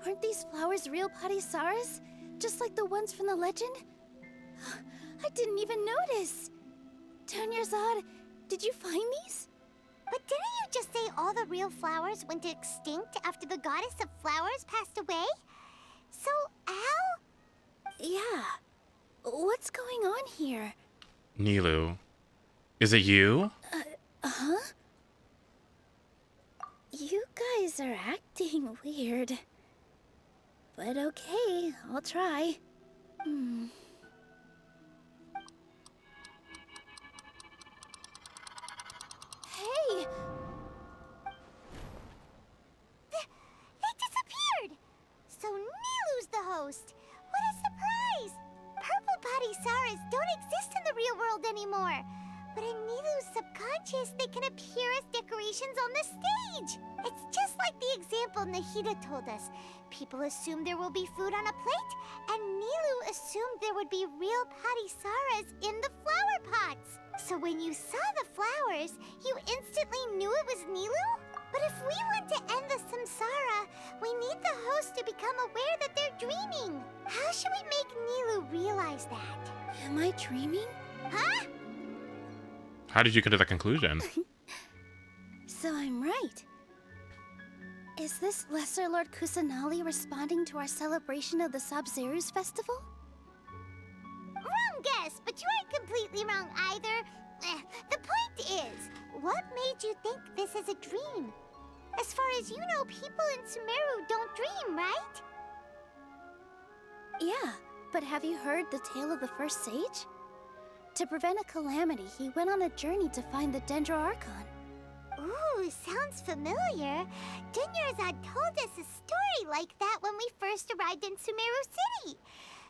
Aren't these flowers real Padisaras? Just like the ones from the legend? I didn't even notice. Denyerzad, did you find these? But didn't you just say all the real flowers went extinct after the goddess of flowers passed away? So, how? Yeah. What's going on here? Nilou. Is it you? Huh? You guys are acting weird. But okay, I'll try. Hey! They disappeared! So Nilu's the host. What a surprise! Purple body Saras don't exist in the real world anymore. But in Nilu's subconscious, they can appear as decorations on the stage. It's just like the example Nahida told us. People assumed there will be food on a plate, and Nilu assumed there would be real Padisaras in the flower pots. So when you saw the flowers, you instantly knew it was Nilu? But if we want to end the samsara, we need the host to become aware that they're dreaming. How should we make Nilu realize that? Am I dreaming? Huh? How did you come to that conclusion? So I'm right. Is this Lesser Lord Kusanali responding to our celebration of the Sabzeruz festival? Wrong guess, but you aren't completely wrong either. The point is, what made you think this is a dream? As far as you know, people in Sumeru don't dream, right? Yeah, but have you heard the tale of the first sage? To prevent a calamity, he went on a journey to find the Dendro Archon. Ooh, sounds familiar. Dunyarzad told us a story like that when we first arrived in Sumeru City.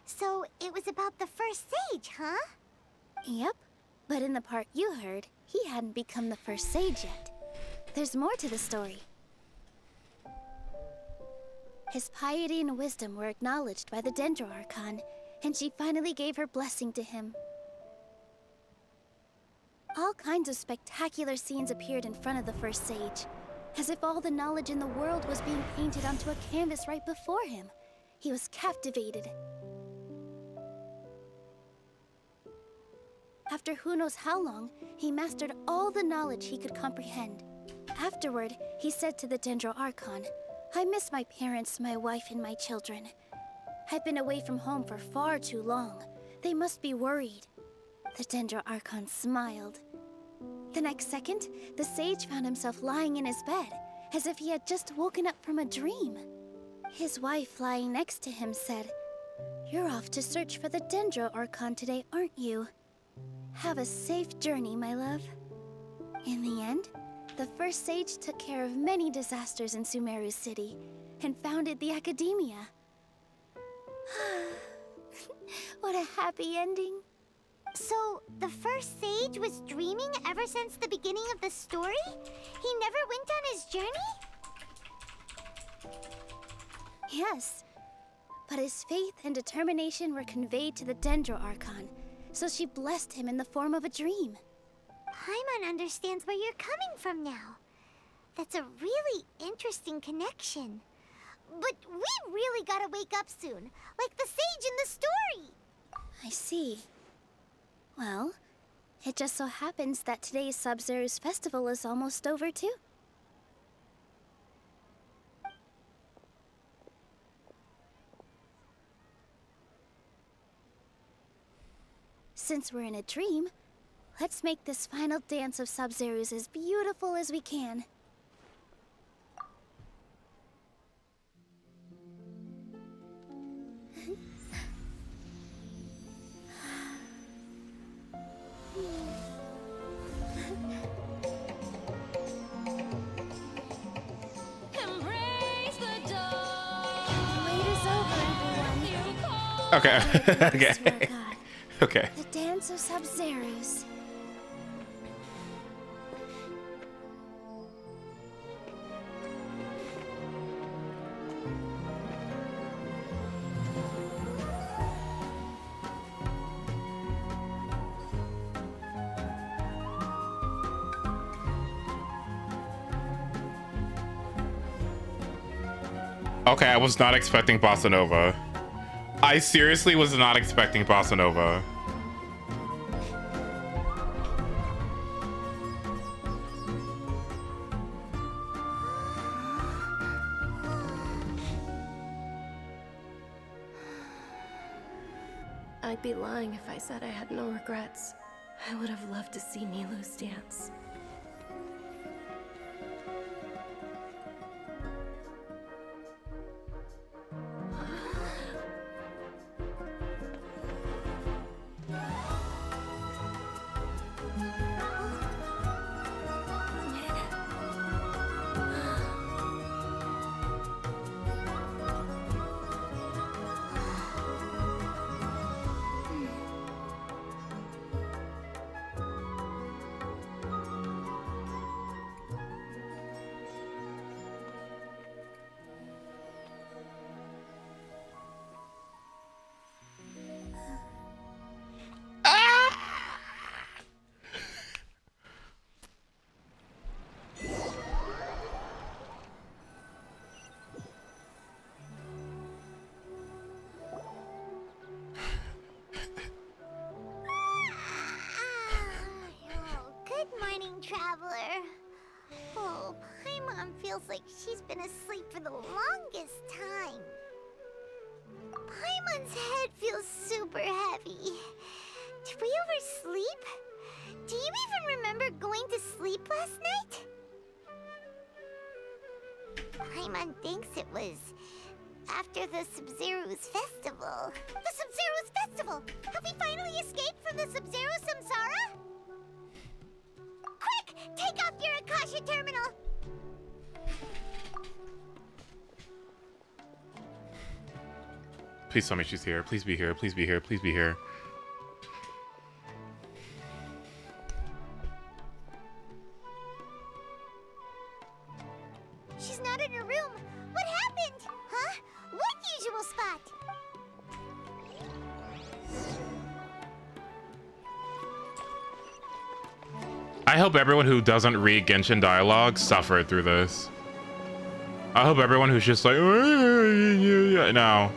So it was about the first sage, huh? Yep, but in the part you heard, he hadn't become the first sage yet. There's more to the story. His piety and wisdom were acknowledged by the Dendro Archon, and she finally gave her blessing to him. All kinds of spectacular scenes appeared in front of the first sage, as if all the knowledge in the world was being painted onto a canvas right before him. He was captivated. After who knows how long, he mastered all the knowledge he could comprehend. Afterward, he said to the Dendro Archon, "I miss my parents, my wife, and my children. I've been away from home for far too long. They must be worried." The Dendro Archon smiled. The next second, the sage found himself lying in his bed, as if he had just woken up from a dream. His wife, lying next to him, said, "You're off to search for the Dendro Archon today, aren't you? Have a safe journey, my love." In the end, the first sage took care of many disasters in Sumeru City, and founded the Academia. What a happy ending. So, the first sage was dreaming ever since the beginning of the story? He never went on his journey? Yes, but his faith and determination were conveyed to the Dendro Archon, so she blessed him in the form of a dream. Paimon understands where you're coming from now. That's a really interesting connection. But we really gotta wake up soon, like the sage in the story. I see. Well, it just so happens that today's Sabzeruz festival is almost over too. Since we're in a dream, let's make this final dance of Sabzeruz as beautiful as we can. Embrace the dawn. The wait is over, everyone. Okay. Okay. Swear to God. Okay. The dance of Sabzeruz. Okay, I was not expecting Bossa Nova. I seriously was not expecting Bossa Nova. I'd be lying if I said I had no regrets. I would have loved to see Nilu's dance. Good morning, traveler. Oh, Paimon feels like she's been asleep for the longest time. Paimon's head feels super heavy. Did we oversleep? Do you even remember going to sleep last night? Paimon thinks it was after the Sumeru's festival. The Sumeru's festival! Have we finally escaped from the Sumeru Samsara? Quick! Take off your Akasha terminal! Please tell me she's here. Please be here. Please be here. Please be here. She's not in her room. What happened? Huh? What usual spot? I hope everyone who doesn't read Genshin dialogue suffered through this. I hope everyone who's just like, no.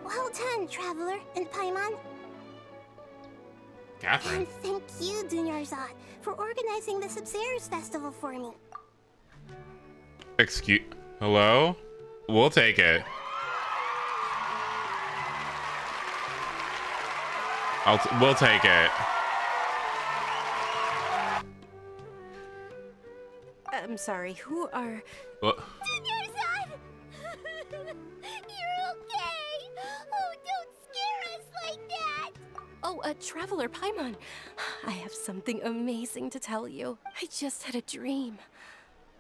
Well done, traveler and Paimon. Catherine. And thank you, Dunyarzad, for organizing the Sumeru's festival for me. Excuse. Hello? We'll take it. We'll take it. I'm sorry, who are... What? Dunyarzad! You're okay! Oh, don't scare us like that! Oh, a traveler, Paimon. I have something amazing to tell you. I just had a dream.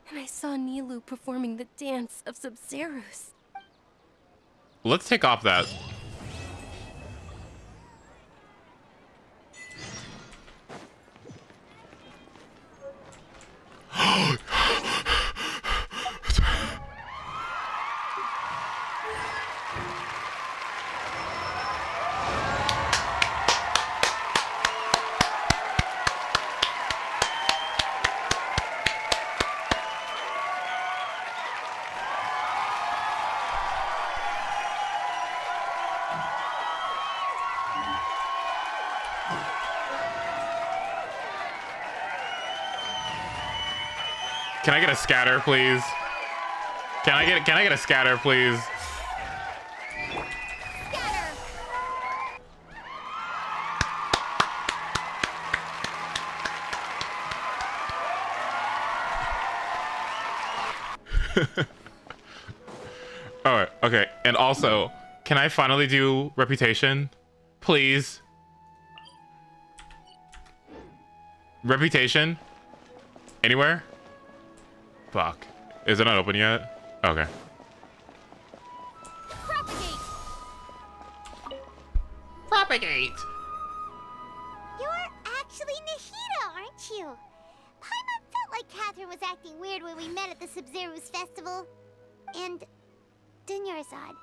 And I saw Nilu performing the dance of Sumeru's. Let's take off that. Can I get a scatter, please? Can I get a scatter, please? All right, okay. And also, can I finally do reputation? Please. Reputation? Anywhere? Fuck. Is it not open yet? Okay. Propagate! You're actually Nahida, aren't you? Paimon felt like Catherine was acting weird when we met at the Sumeru's festival. And Dunyarzad,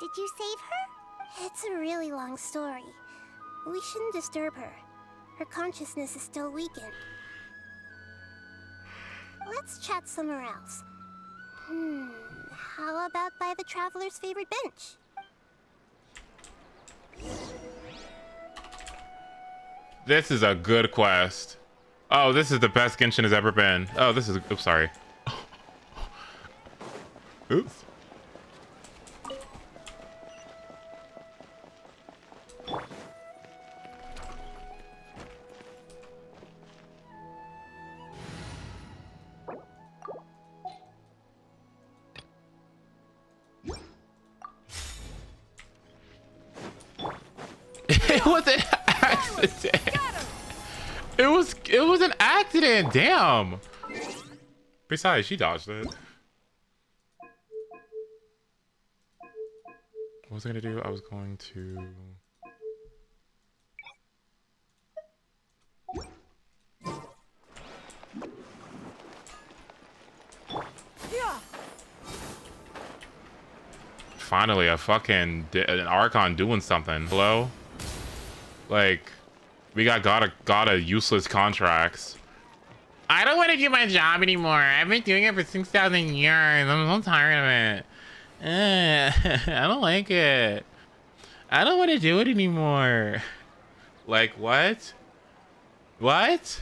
did you save her? It's a really long story. We shouldn't disturb her. Her consciousness is still weakened. Let's chat somewhere else. How about by the traveler's favorite bench? This is a good quest. Oh, this is the best Genshin has ever been. Oh, this is... Oops, sorry. Oops. was an accident. It was an accident. Damn. Besides, she dodged it. What was I gonna do? I was going to. Finally, a fucking an Archon doing something. Hello? Like, we got useless contracts. I don't want to do my job anymore. I've been doing it for 6,000 years. I'm so tired of it. I don't like it. I don't want to do it anymore. Like, what? What?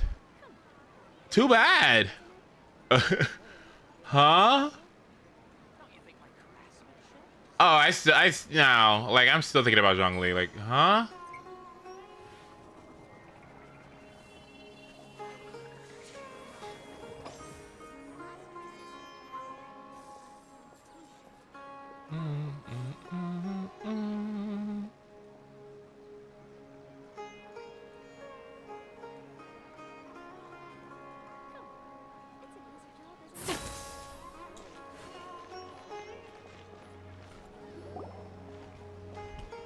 Too bad. Huh? Oh, no. Like, I'm still thinking about Zhongli. Like, huh?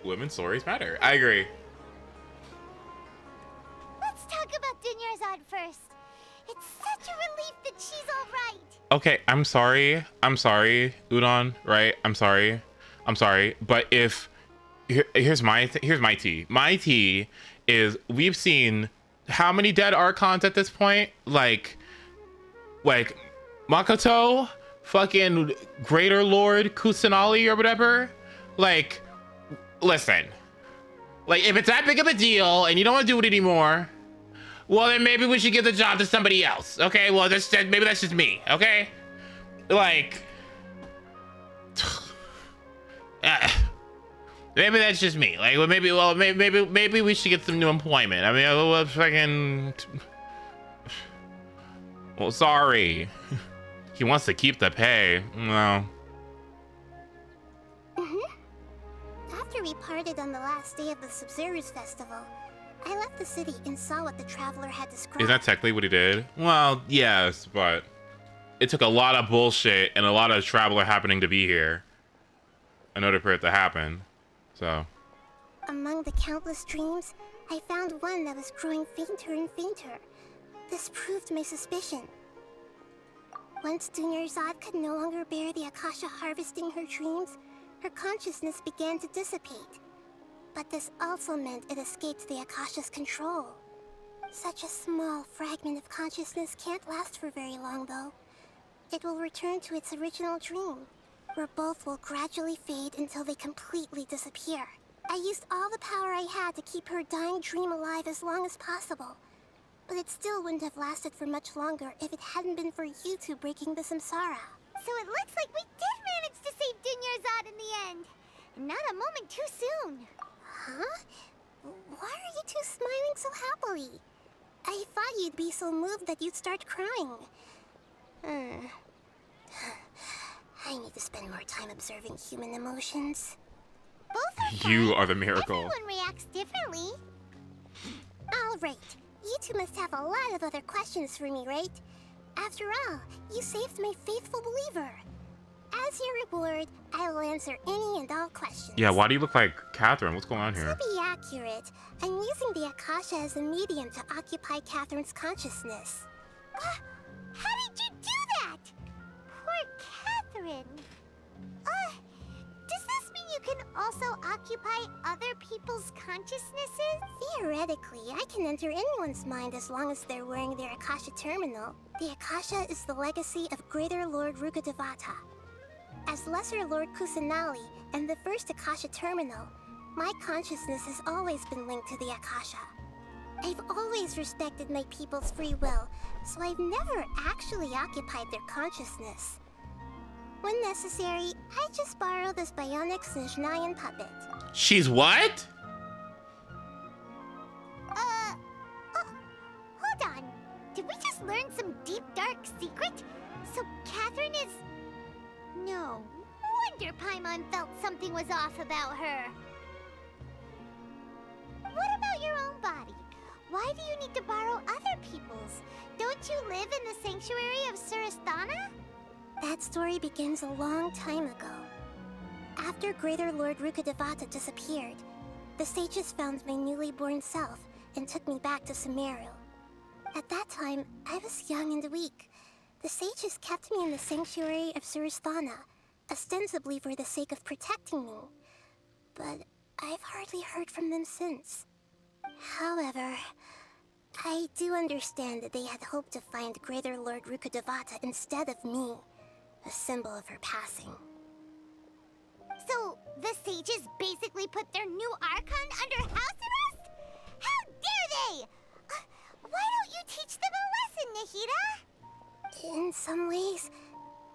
Women's stories matter. I agree. Let's talk about Dunyarzad first. It's such a relief that she's all right. Okay, I'm sorry, Udon, right? I'm sorry, but if here's my tea. My tea is we've seen how many dead Archons at this point? Like Makoto, fucking Greater Lord Kusanali or whatever. Like, listen, like if it's that big of a deal and you don't want to do it anymore, well then maybe we should give the job to somebody else. Okay, well maybe that's just me. Okay, like maybe that's just me. Like maybe we should get some new employment. I mean, fucking. Well, sorry. He wants to keep the pay. No. After we parted on the last day of the Sumeru's festival, I left the city and saw what the traveler had described. Is that technically what he did? Well, yes, but it took a lot of bullshit and a lot of traveler happening to be here in order for it to happen. So. Among the countless dreams, I found one that was growing fainter and fainter. This proved my suspicion. Once Dunyarzad could no longer bear the Akasha harvesting her dreams, her consciousness began to dissipate. But this also meant it escaped the Akasha's control. Such a small fragment of consciousness can't last for very long, though. It will return to its original dream, where both will gradually fade until they completely disappear. I used all the power I had to keep her dying dream alive as long as possible. But it still wouldn't have lasted for much longer if it hadn't been for you two breaking the samsara. So it looks like we did manage to save Dunyarzad in the end. And not a moment too soon. Huh? Why are you two smiling so happily? I thought you'd be so moved that you'd start crying. I need to spend more time observing human emotions. Both are You are the miracle. Everyone reacts differently. All right. You two must have a lot of other questions for me, right? After all, you saved my faithful believer. As your reward, I will answer any and all questions. Yeah, why do you look like Catherine? What's going on here? To be accurate, I'm using the Akasha as a medium to occupy Catherine's consciousness. How did you do that? Poor Catherine. Does this mean you can also occupy other people's consciousnesses? Theoretically, I can enter anyone's mind as long as they're wearing their Akasha terminal. The Akasha is the legacy of Greater Lord Rugadevata. As Lesser Lord Kusanali and the first Akasha terminal, my consciousness has always been linked to the Akasha. I've always respected my people's free will, so I've never actually occupied their consciousness. When necessary, I just borrow this bionic Snezhnayan puppet. She's what? Hold on. Did we just learn some deep, dark secret? So Catherine is... No wonder Paimon felt something was off about her. What about your own body? Why do you need to borrow other people's? Don't you live in the sanctuary of Surasthana? That story begins a long time ago. After Greater Lord Rukkhadevata disappeared, the sages found my newly born self and took me back to Sumeru. At that time, I was young and weak. The sages kept me in the sanctuary of Surasthana, ostensibly for the sake of protecting me. But I've hardly heard from them since. However, I do understand that they had hoped to find Greater Lord Rukkhadevata instead of me, a symbol of her passing. So, the sages basically put their new Archon under house arrest? How dare they! Why don't you teach them a lesson, Nahida? In some ways,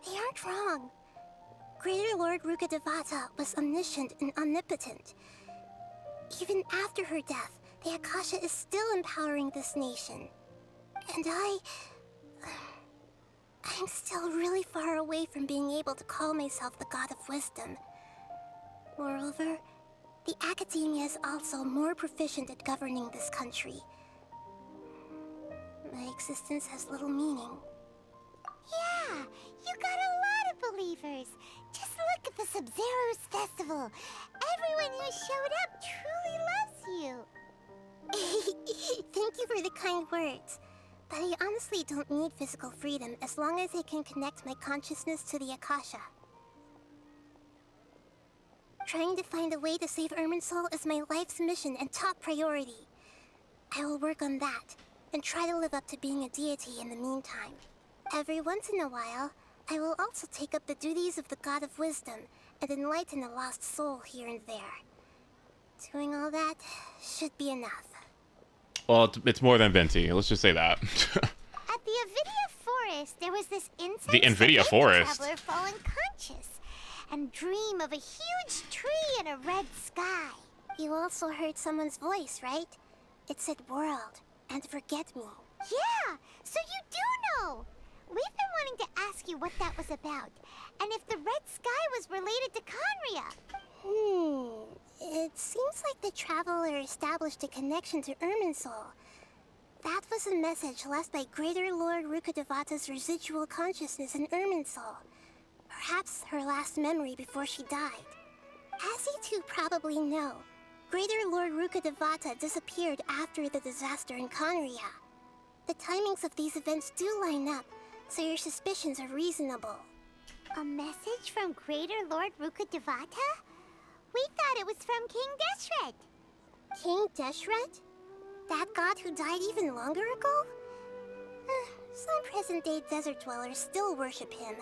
they aren't wrong. Greater Lord Rukkhadevata was omniscient and omnipotent. Even after her death, the Akasha is still empowering this nation. And I'm still really far away from being able to call myself the God of Wisdom. Moreover, the Academia is also more proficient at governing this country. My existence has little meaning. Yeah, you got a lot of believers. Just look at the Sub-Zero's festival. Everyone who showed up truly loves you. Thank you for the kind words. But I honestly don't need physical freedom as long as I can connect my consciousness to the Akasha. Trying to find a way to save Irminsul is my life's mission and top priority. I will work on that, and try to live up to being a deity in the meantime. Every once in a while, I will also take up the duties of the God of Wisdom and enlighten a lost soul here and there. Doing all that should be enough. Well, it's more than Venti. Let's just say that. At the Avidia Forest, there was this insect The Nvidia Forest? traveler fall unconscious and dream of a huge tree and a red sky. You also heard someone's voice, right? It said world and forget me. Yeah, so you do know. We've been wanting to ask you what that was about, and if the red sky was related to Conria. It seems like the traveler established a connection to Irminsul. That was a message left by Greater Lord Rukkhadevata's residual consciousness in Irminsul. Perhaps her last memory before she died. As you two probably know, Greater Lord Rukkhadevata disappeared after the disaster in Conria. The timings of these events do line up, so your suspicions are reasonable. A message from Greater Lord Rukkhadevata? We thought it was from King Deshret. King Deshret? That god who died even longer ago? Some present-day desert dwellers still worship him.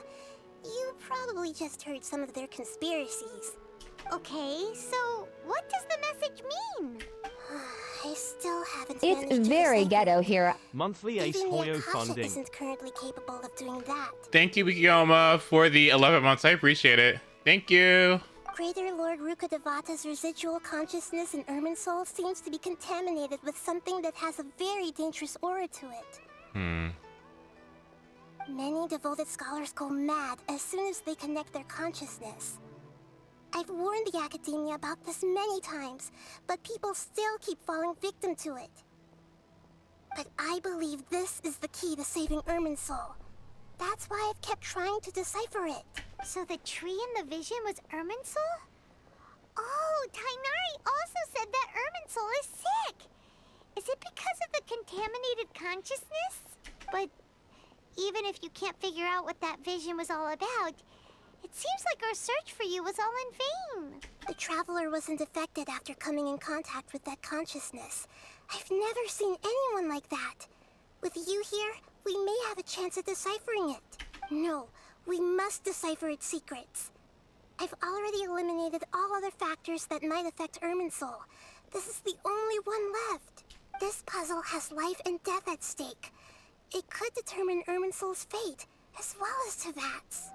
You probably just heard some of their conspiracies. Okay, so what does the message mean? I still haven't It's very ghetto here. Monthly Ace Even the Hoyo Akasha funding. isn't currently capable of doing that. Thank you, Wikiyoma, for the 11 months. I appreciate it. Thank you. Greater Lord Rukkhadevata's residual consciousness in Irminsul seems to be contaminated with something that has a very dangerous aura to it. Many devoted scholars go mad as soon as they connect their consciousness. I've warned the Academia about this many times, but people still keep falling victim to it. But I believe this is the key to saving Irminsul. That's why I've kept trying to decipher it. So the tree in the vision was Irminsul? Oh, Tainari also said that Irminsul is sick. Is it because of the contaminated consciousness? But even if you can't figure out what that vision was all about, it seems like our search for you was all in vain. The Traveler wasn't affected after coming in contact with that consciousness. I've never seen anyone like that. With you here, we may have a chance at deciphering it. No, we must decipher its secrets. I've already eliminated all other factors that might affect Irminsul. This is the only one left. This puzzle has life and death at stake. It could determine Irminsul's fate, as well as Tevat's.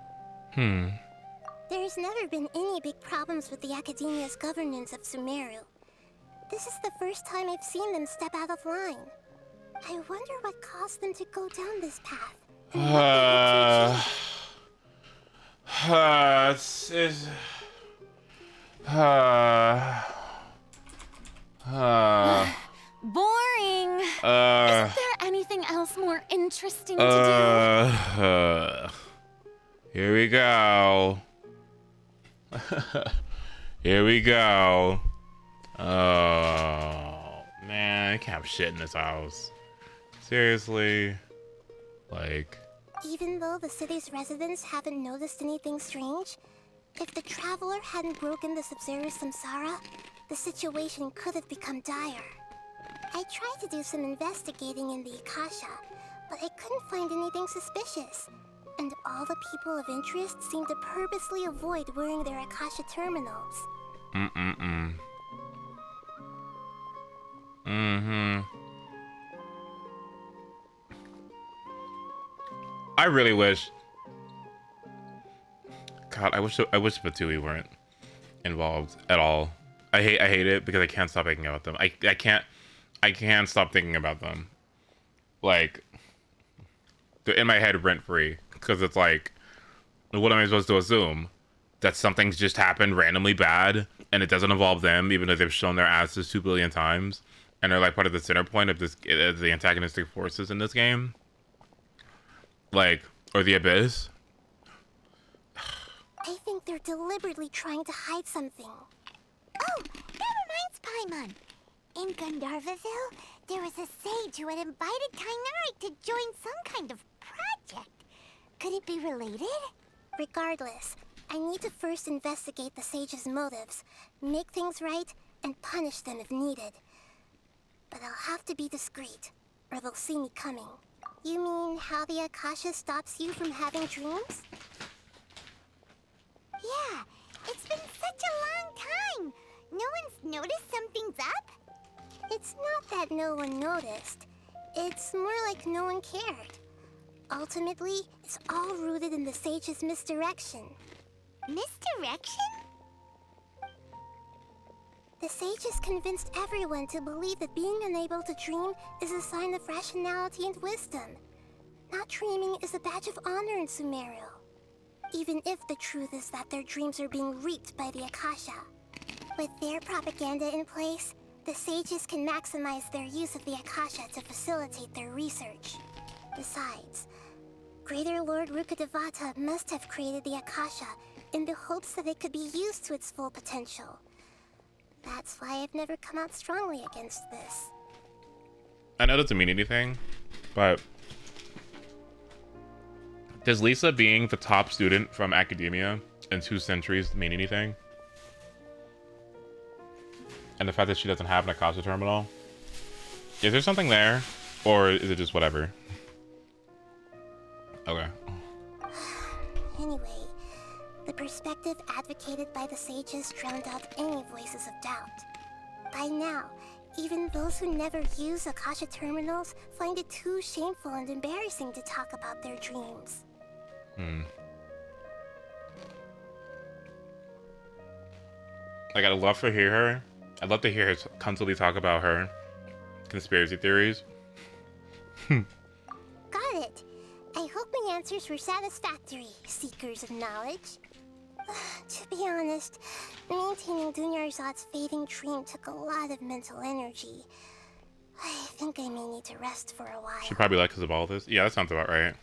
There's never been any big problems with the Academia's governance of Sumeru. This is the first time I've seen them step out of line. I wonder what caused them to go down this path. Boring. Isn't there anything else more interesting to Here we go. Here we go. Oh, man, I can't have shit in this house. Seriously? Like... Even though the city's residents haven't noticed anything strange, if the traveler hadn't broken the Sumeru Samsara, the situation could have become dire. I tried to do some investigating in the Akasha, but I couldn't find anything suspicious. And all the people of interest seem to purposely avoid wearing their Akasha terminals. I really wish... God, I wish Batui weren't involved at all. I hate it because I can't stop thinking about them. I can't stop thinking about them. Like, they're in my head rent free because it's like, what am I supposed to assume? That something's just happened randomly bad and it doesn't involve them, even though they've shown their asses 2 billion times and they're like part of the center point of this, the antagonistic forces in this game, like, or the Abyss. I think they're deliberately trying to hide something. Oh, that reminds Paimon. In Gandharvaville, there was a sage who had invited Kainari to join some kind of project. Could it be related? Regardless, I need to first investigate the sage's motives, make things right, and punish them if needed. But I'll have to be discreet, or they'll see me coming. You mean how the Akasha stops you from having dreams? Yeah, it's been such a long time. No one's noticed something's up? It's not that no one noticed. It's more like no one cared. Ultimately, it's all rooted in the sage's misdirection. Misdirection? The sage has convinced everyone to believe that being unable to dream is a sign of rationality and wisdom. Not dreaming is a badge of honor in Sumeru. Even if the truth is that their dreams are being reaped by the Akasha. With their propaganda in place, the sages can maximize their use of the Akasha to facilitate their research. Besides, Greater Lord Rukkhadevata must have created the Akasha in the hopes that it could be used to its full potential. That's why I've never come out strongly against this. I know it doesn't mean anything, but does Lisa being the top student from academia in 2 centuries mean anything? And the fact that she doesn't have an Akasha terminal? Is there something there? Or is it just whatever? Okay. Anyway, the perspective advocated by the sages drowned out any voices of doubt. By now, even those who never use Akasha terminals find it too shameful and embarrassing to talk about their dreams. Like, I'd love to hear her. I'd love to hear her constantly talk about her conspiracy theories. Got it. I hope my answers were satisfactory, seekers of knowledge. To be honest, maintaining Dunyarzad's fading dream took a lot of mental energy. I think I may need to rest for a while. She probably likes us of all this. Yeah, that sounds about right.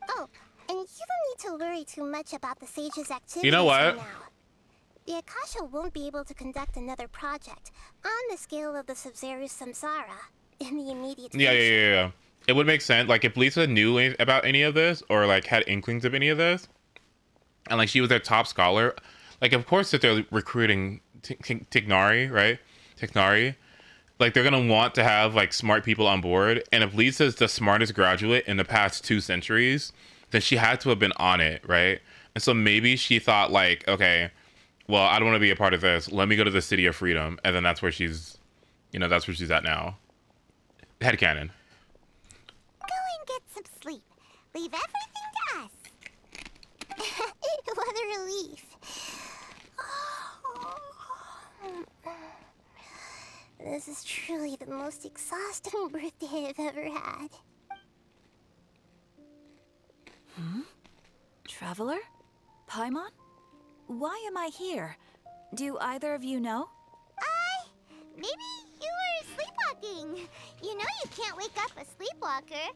Oh, and you don't need to worry too much about the sage's activities. You know what? Now. The Akasha won't be able to conduct another project on the scale of the Sumeru Samsara in the immediate future. Yeah. It would make sense. Like, if Lisa knew about any of this, or, like, had inklings of any of this, and, like, she was their top scholar, like, of course, if they're recruiting Tignari, right? Tignari, like, they're gonna want to have, like, smart people on board, and if Lisa's the smartest graduate in the past 2 centuries, then she had to have been on it, right? And so maybe she thought, like, okay, well, I don't want to be a part of this. Let me go to the City of Freedom. And then that's where she's, you know, that's where she's at now. Headcanon. Go and get some sleep. Leave everything to us. What a relief. This is truly the most exhausting birthday I've ever had. Traveler? Paimon? Why am I here? Do either of you know? Maybe you were asking. You know you can't wake up a sleepwalker.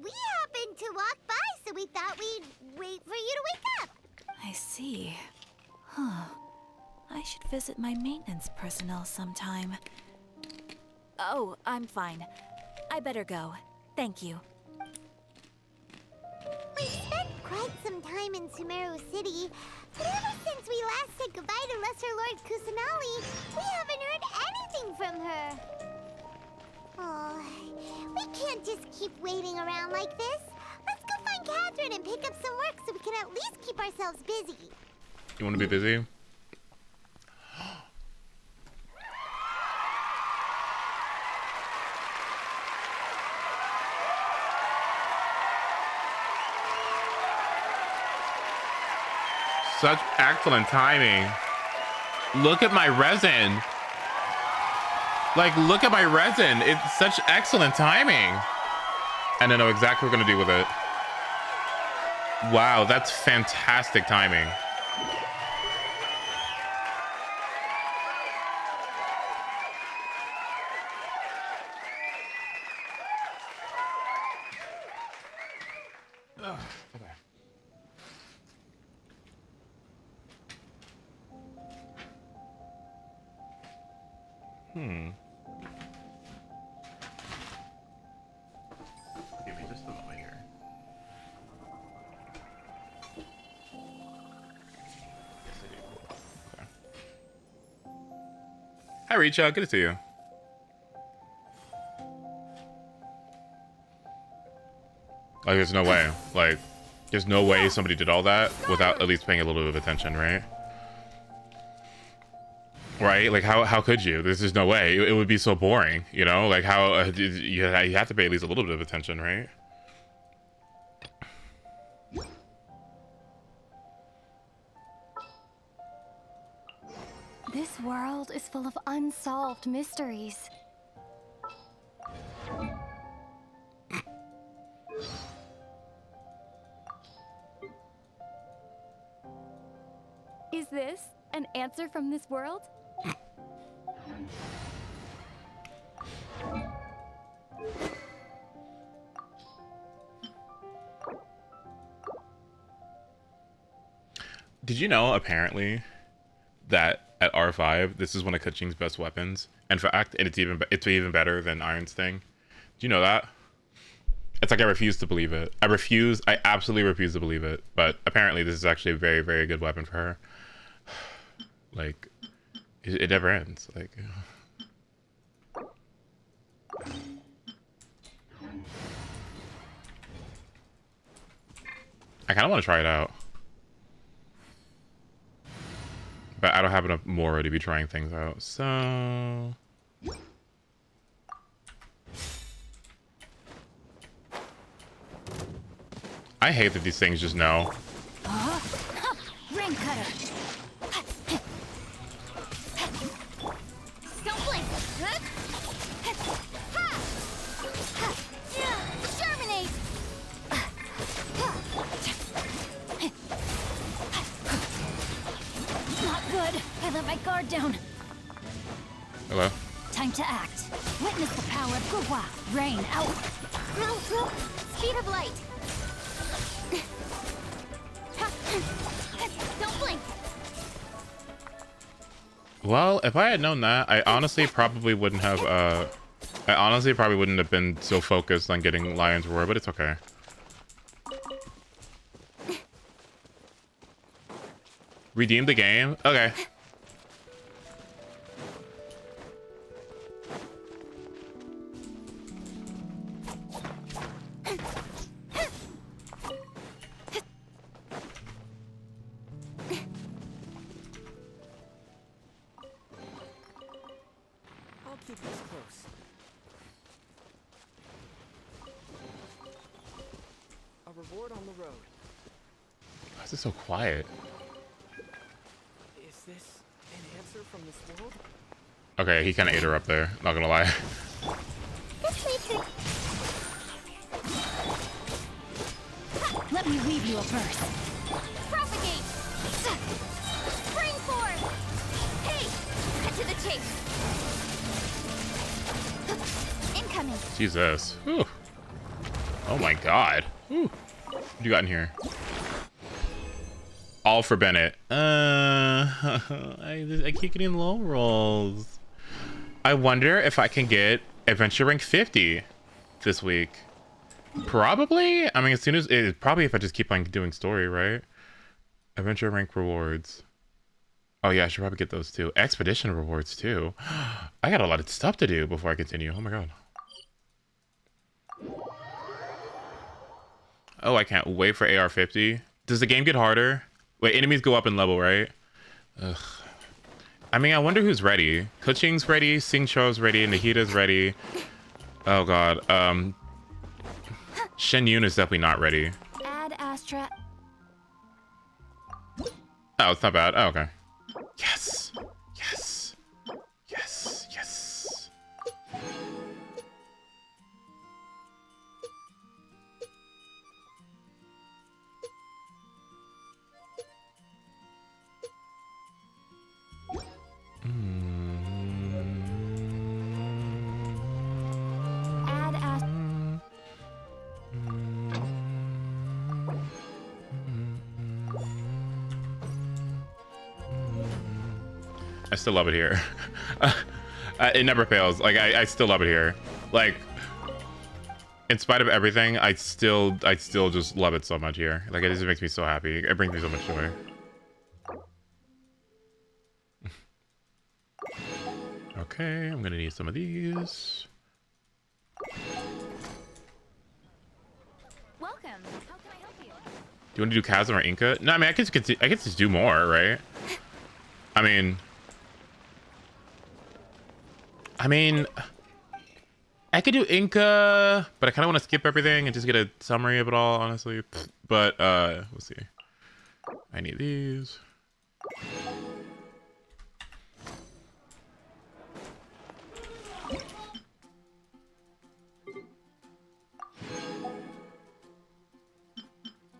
We happened to walk by, so we thought we'd wait for you to wake up. I see. Huh. I should visit my maintenance personnel sometime. Oh, I'm fine. I better go. Thank you. We've spent quite some time in Sumeru City, but ever since we last said goodbye to Lesser Lord Kusanali, we haven't heard anything from her. Oh, we can't just keep waiting around like this. Let's go find Catherine and pick up some work so we can at least keep ourselves busy. You want to be busy? Such excellent timing. Look at my resin. Like, look at my resin. It's such excellent timing. And I know exactly what we're gonna do with it. Wow, that's fantastic timing. Ugh, okay. Give me just a moment here. Yes, I do. Okay. Hi, Richa. Good to see you. Like, there's no way. Like, there's no way somebody did all that without at least paying a little bit of attention, right? Right? Like, how could you? There's just no way. It would be so boring, you know? Like, how you have to pay at least a little bit of attention, right? This world is full of unsolved mysteries. Is this an answer from this world? Did you know, apparently, that at R5, this is one of Kaching's best weapons? In fact, and it's even better than Iron's thing. Do you know that? It's like I refuse to believe it. I absolutely refuse to believe it. But apparently this is actually a very, very good weapon for her. Like, it never ends. Like, I kind of want to try it out. But I don't have enough Mora to be trying things out, so... I hate that these things just know. Ring cutter. Don't blink. Germinate. Not good. I let my guard down. Hello? Time to act. Witness the power of Gurwa. Rain out. Speed of light. Don't blink. Well, if I had known that, I honestly probably wouldn't have been so focused on getting Lion's Roar, but it's okay. Redeem the game? Okay. I'll keep this close. A reward on the road. Why is it so quiet? Is this an answer from this world? Okay, he kind of ate her up there, not gonna lie. Let me weave you a verse. Propagate! Spring forth! Hey! Cut to the chase! Jesus. Whew. Oh my god. Whew. What you got in here? All for Bennett. I keep getting low rolls. I wonder if I can get adventure rank 50 this week. Probably. I mean, as soon as probably if I just keep on doing story, right? Adventure rank rewards. Oh yeah, I should probably get those too. Expedition rewards too. I got a lot of stuff to do before I continue. Oh my god. Oh, I can't wait for AR-50. Does the game get harder? Wait, enemies go up in level, right? Ugh. I mean, I wonder who's ready. Kuching's ready, Xingqiu's ready, Nahita's ready. Oh god. Shen Yun is definitely not ready. Add Astra. Oh, it's not bad. Oh, okay. Yes. Yes. Yes. Yes. Add Astra. I still love it here. It never fails. Like I still love it here. Like in spite of everything, I still just love it so much here. Like it just makes me so happy. It brings me so much joy. Okay, I'm gonna need some of these. Welcome. How can I help you? Do you want to do Chasm or Inca? No, I mean I could just do more, right? I mean, I could do Inca, but I kind of want to skip everything and just get a summary of it all, honestly. But we'll see. I need these.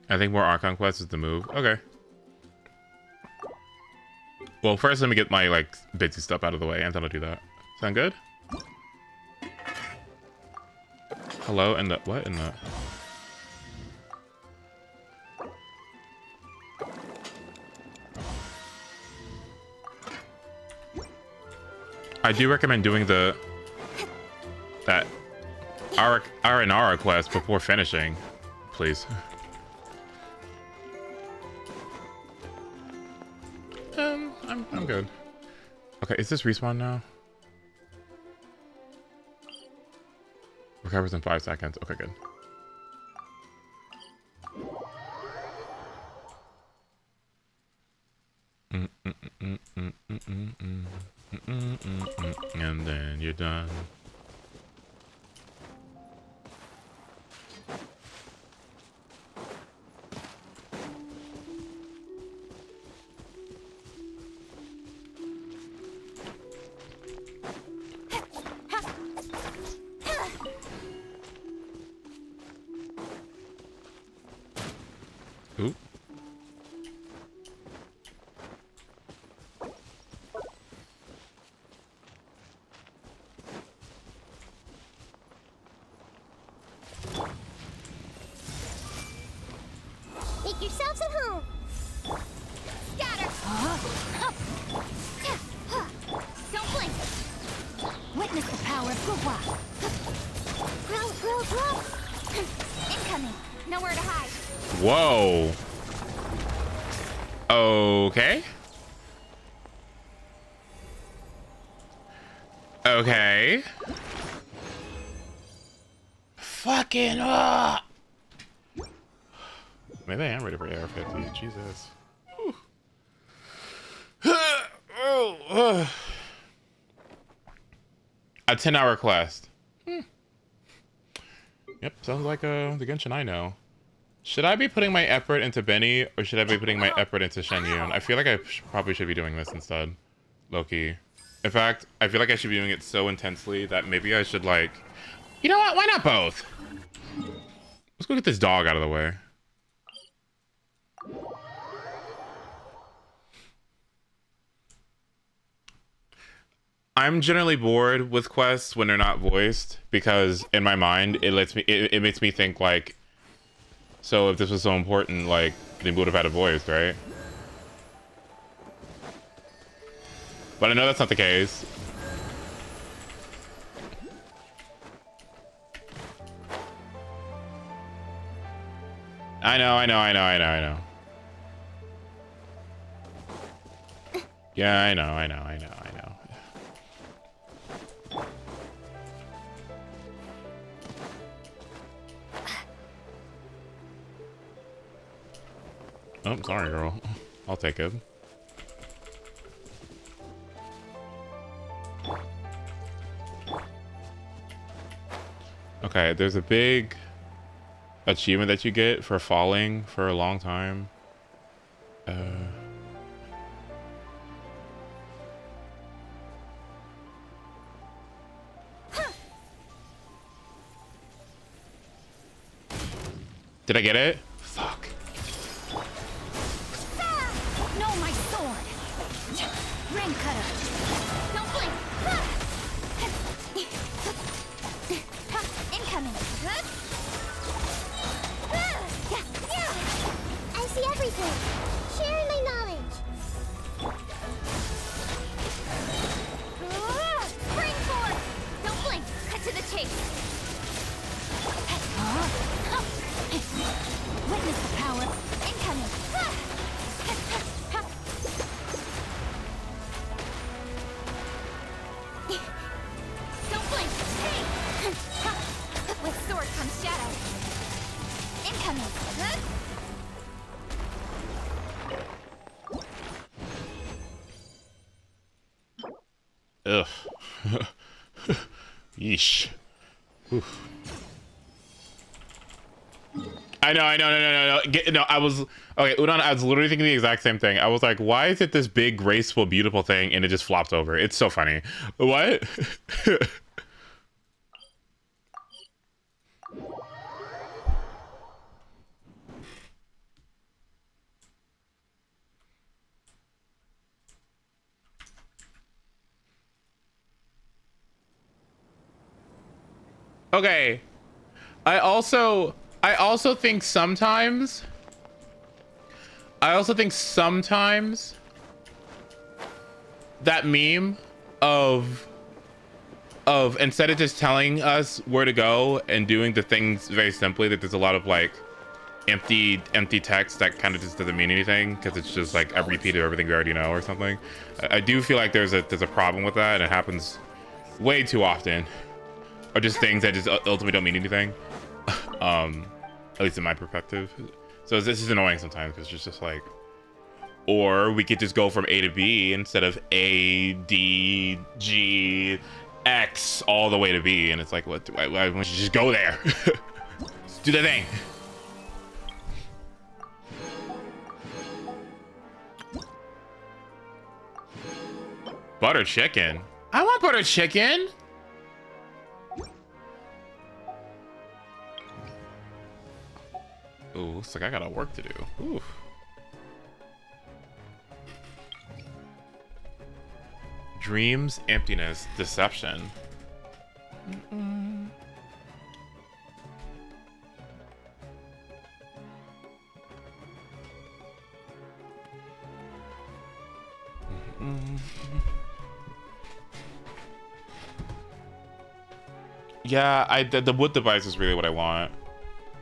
I think more Archon Quest is the move. Okay. Well, first let me get my like bitsy stuff out of the way, and then I'll do that. Sound good? Hello, and the what in the? I do recommend doing that Aranara quest before finishing, please. I'm good. Okay, is this respawn now? Recovers in 5 seconds. Okay, good. And then you're done. Ooh. Make yourselves at home. Scatter. Don't blink. Witness the power of Gua. Grow. Incoming. Nowhere to hide. Whoa. Okay. Okay. Fucking up. Maybe I am ready for AR-50. Jesus. A 10-hour quest. Yep, sounds like the Genshin I know. Should I be putting my effort into Benny, or should I be putting my effort into Shen Yun? I feel like I probably should be doing this instead. Low-key. In fact, I feel like I should be doing it so intensely that maybe I should, like... You know what? Why not both? Let's go get this dog out of the way. I'm generally bored with quests when they're not voiced because in my mind it makes me think like, so if this was so important, like they would have had it voiced, right? But I know that's not the case. I know. Yeah, I know. Oh, sorry, girl. I'll take it. Okay, there's a big achievement that you get for falling for a long time. Did I get it? Fuck. No, my sword! Ring cutter! Don't blink! Incoming! I see everything. Sharing my knowledge. Spring forward! Don't blink! Cut to the chase! Witness the power! Incoming! Don't blink! Hey! With sword comes shadow! Incoming! Ugh. Yeesh. Oof. I know. No, I was okay. Udon, I was literally thinking the exact same thing. I was like, why is it this big, graceful, beautiful thing, and it just flops over? It's so funny. What? Okay. I also think sometimes that meme of instead of just telling us where to go and doing the things very simply, that there's a lot of like empty text that kind of just doesn't mean anything because it's just like a repeat of everything we already know or something. I do feel like there's a problem with that, and it happens way too often. Or just things that just ultimately don't mean anything. At least in my perspective. So this is annoying sometimes because it's just like, or we could just go from A to B instead of A, D, G, X all the way to B, and it's like, what? Why don't you just go there? Just do the thing. Butter chicken. I want butter chicken. Ooh, looks like I got work to do. Ooh. Dreams, emptiness, deception. Yeah, the wood device is really what I want.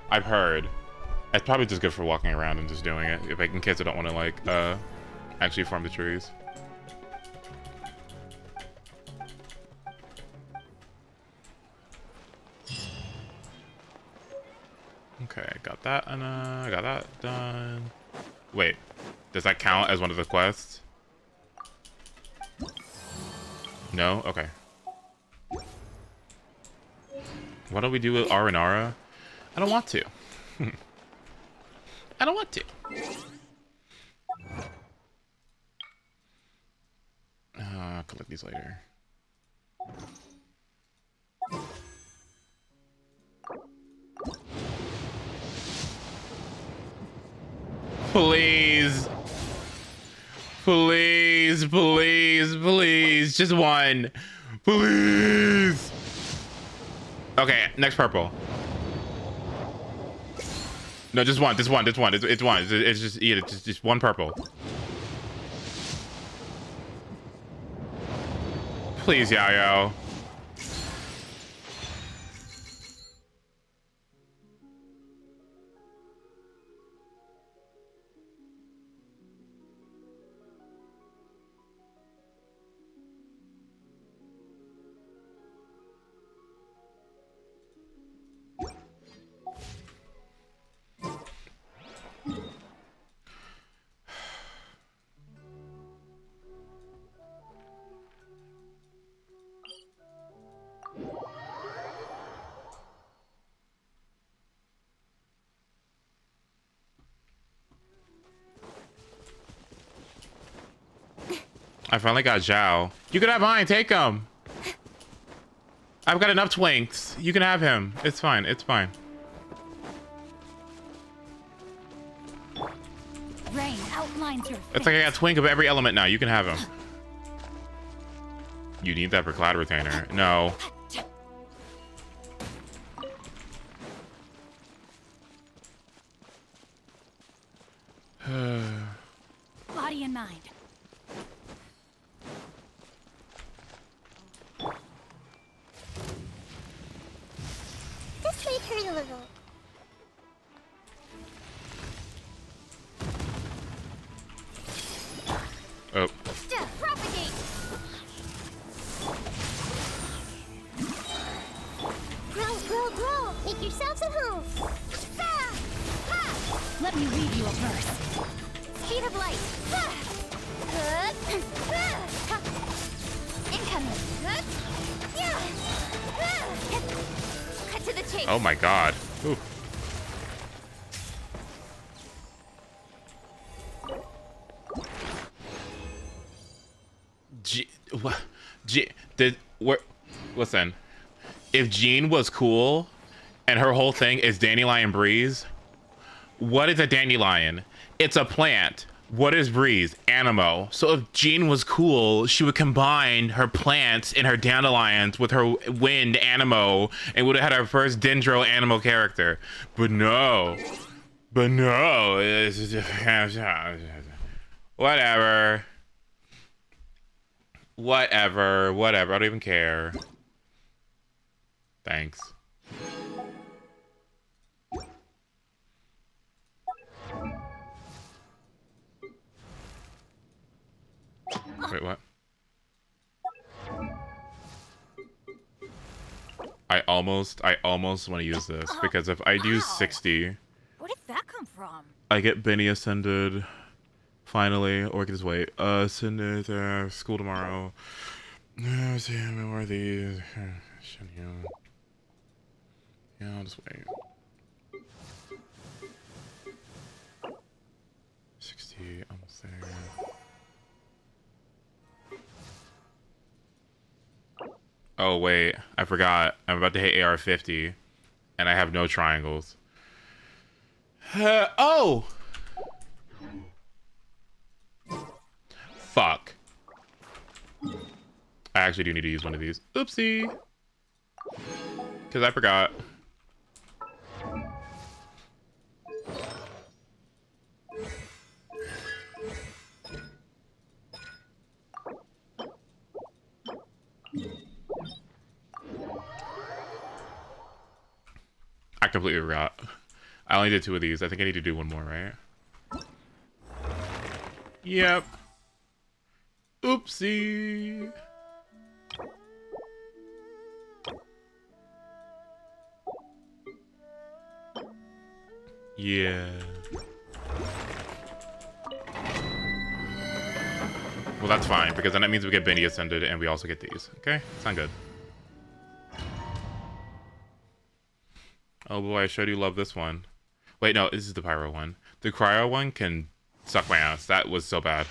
I've heard. It's probably just good for walking around and just doing it. In case I don't want to like actually farm the trees. Okay, got that and got that done. Wait, does that count as one of the quests? No? Okay. What do we do with Aranara? I don't want to. I don't want to. I'll collect these later. Please. Please, please, please. Just one. Please. Okay, next purple. No, just one. It's one. It's one. It's just eat it. Just one purple. Please, Yayo. I finally got Zhao. You can have mine. Take him. I've got enough twinks. You can have him. It's fine. It's fine. Rain outlines your It's like I got twink of every element now. You can have him. You need that for cloud retainer. No. body and mind. This might hurt a little. Oh. Propagate. Grow. Make yourselves at home. Let me read you a verse. Speed of light. Incoming. Cut to the chase. Oh my god. Ooh. Listen, if Jean was cool and her whole thing is Dandelion Breeze, what is a dandelion? It's a plant. What is Breeze? Animo. So if Jean was cool, she would combine her plants and her dandelions with her wind Animo and would have had her first Dendro Animo character. But no. Whatever. I don't even care. Thanks. Wait, what? I almost want to use this because if I do 60, Where did that come from? I get Benny ascended finally, or I can just wait. Ascended school tomorrow. See, where are these? Yeah, I'll just wait. 60, almost there. Oh wait, I forgot. I'm about to hit AR 50, and I have no triangles. Oh! Fuck. I actually do need to use one of these. Oopsie. Because I forgot. I completely forgot. I only did 2 of these. I think I need to do 1 more, right? Yep. Oopsie. Yeah. Well, that's fine, because then that means we get Benny ascended and we also get these. Okay? Sound good. Oh boy, I sure do love this one. Wait, no, this is the pyro one. The cryo one can suck my ass. That was so bad.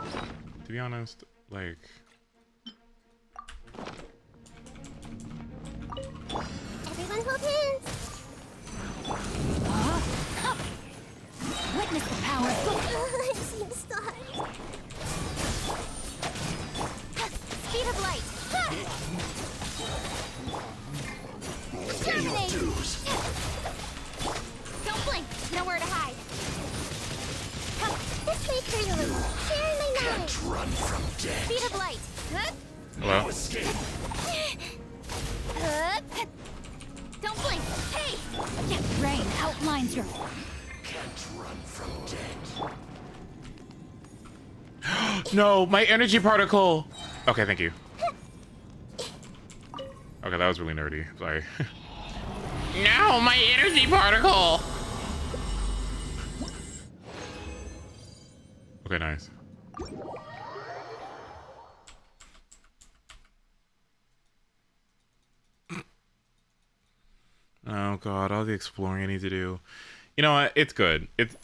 To be honest, like... Everyone hold hands. Witness the power. run from death. Speed of light. Hello? Don't blink. Hey! Yet rain outlines your... Can't run from death. No, my energy particle. Okay, thank you. Okay, that was really nerdy. Sorry. No, my energy particle. Okay, nice. Oh god, all the exploring I need to do. You know what? It's good. It's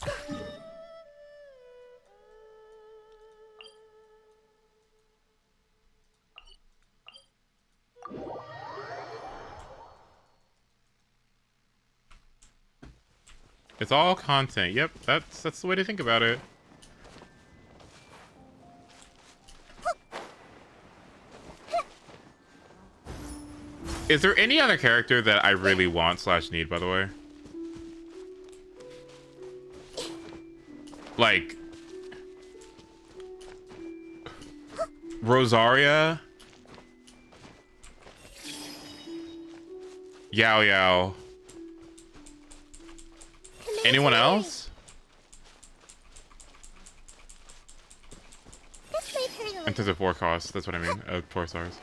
all content. Yep, that's the way to think about it. Is there any other character that I really want / need, by the way? Like Rosaria? Yao Yao. Anyone else? In terms of forecast, that's what I mean. 4 stars.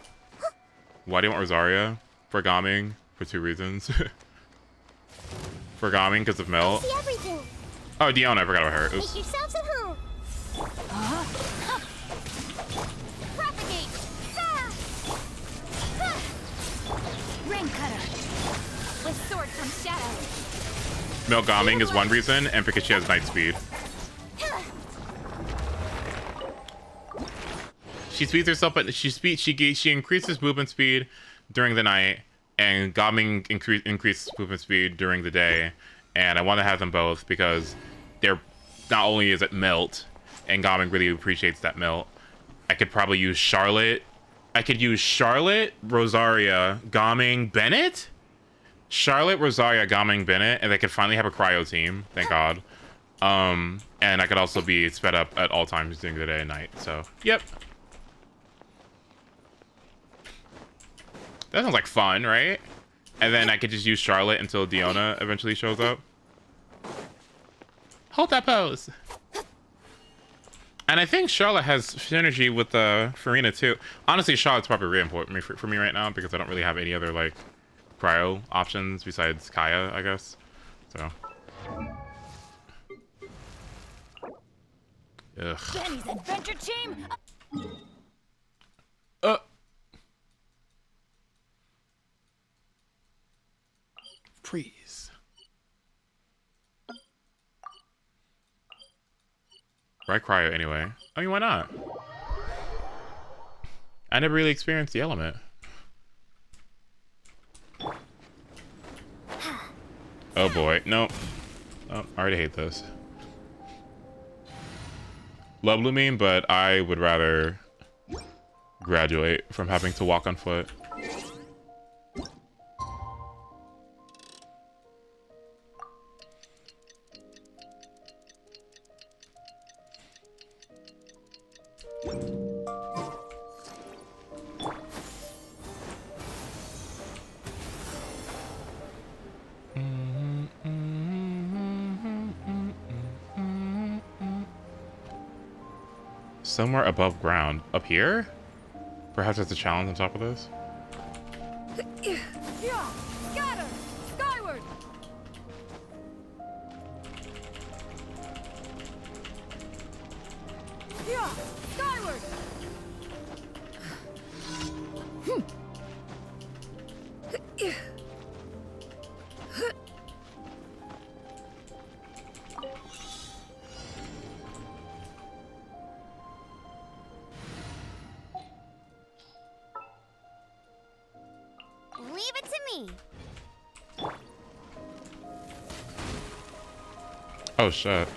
Why do you want Rosaria? For Gaming, for 2 reasons. For Gaming, because of Melt. Oh, Diona, I forgot about her. Oops. Make yourselves at home. Propagate. Rain cutter. With sword comes shadow. Melt Gaming is one reason, and because she has night speed. She speeds herself, but she increases movement speed during the night, and Gaming increases movement speed during the day. And I want to have them both because they're not only is it Melt, and Gaming really appreciates that Melt. I could probably use Charlotte. I could use Charlotte, Rosaria, Gaming, Bennett. Charlotte, Rosaria, Gaming, Bennett, and they could finally have a cryo team. Thank God. And I could also be sped up at all times during the day and night. So, yep. That sounds like fun, right? And then I could just use Charlotte until Diona eventually shows up. Hold that pose. And I think Charlotte has synergy with Farina too. Honestly, Charlotte's probably really important for me right now because I don't really have any other like cryo options besides Kaya, I guess. So. Ugh. Benny's adventure team. Freeze. Why cryo anyway? I mean, why not? I never really experienced the element. Oh boy, nope. Oh, I already hate this. Love Lumine, but I would rather graduate from having to walk on foot. Somewhere above ground. Up here? Perhaps there's a challenge on top of this? Yeah, scatter, skyward. Yeah, skyward. Leave it to me. Oh shit.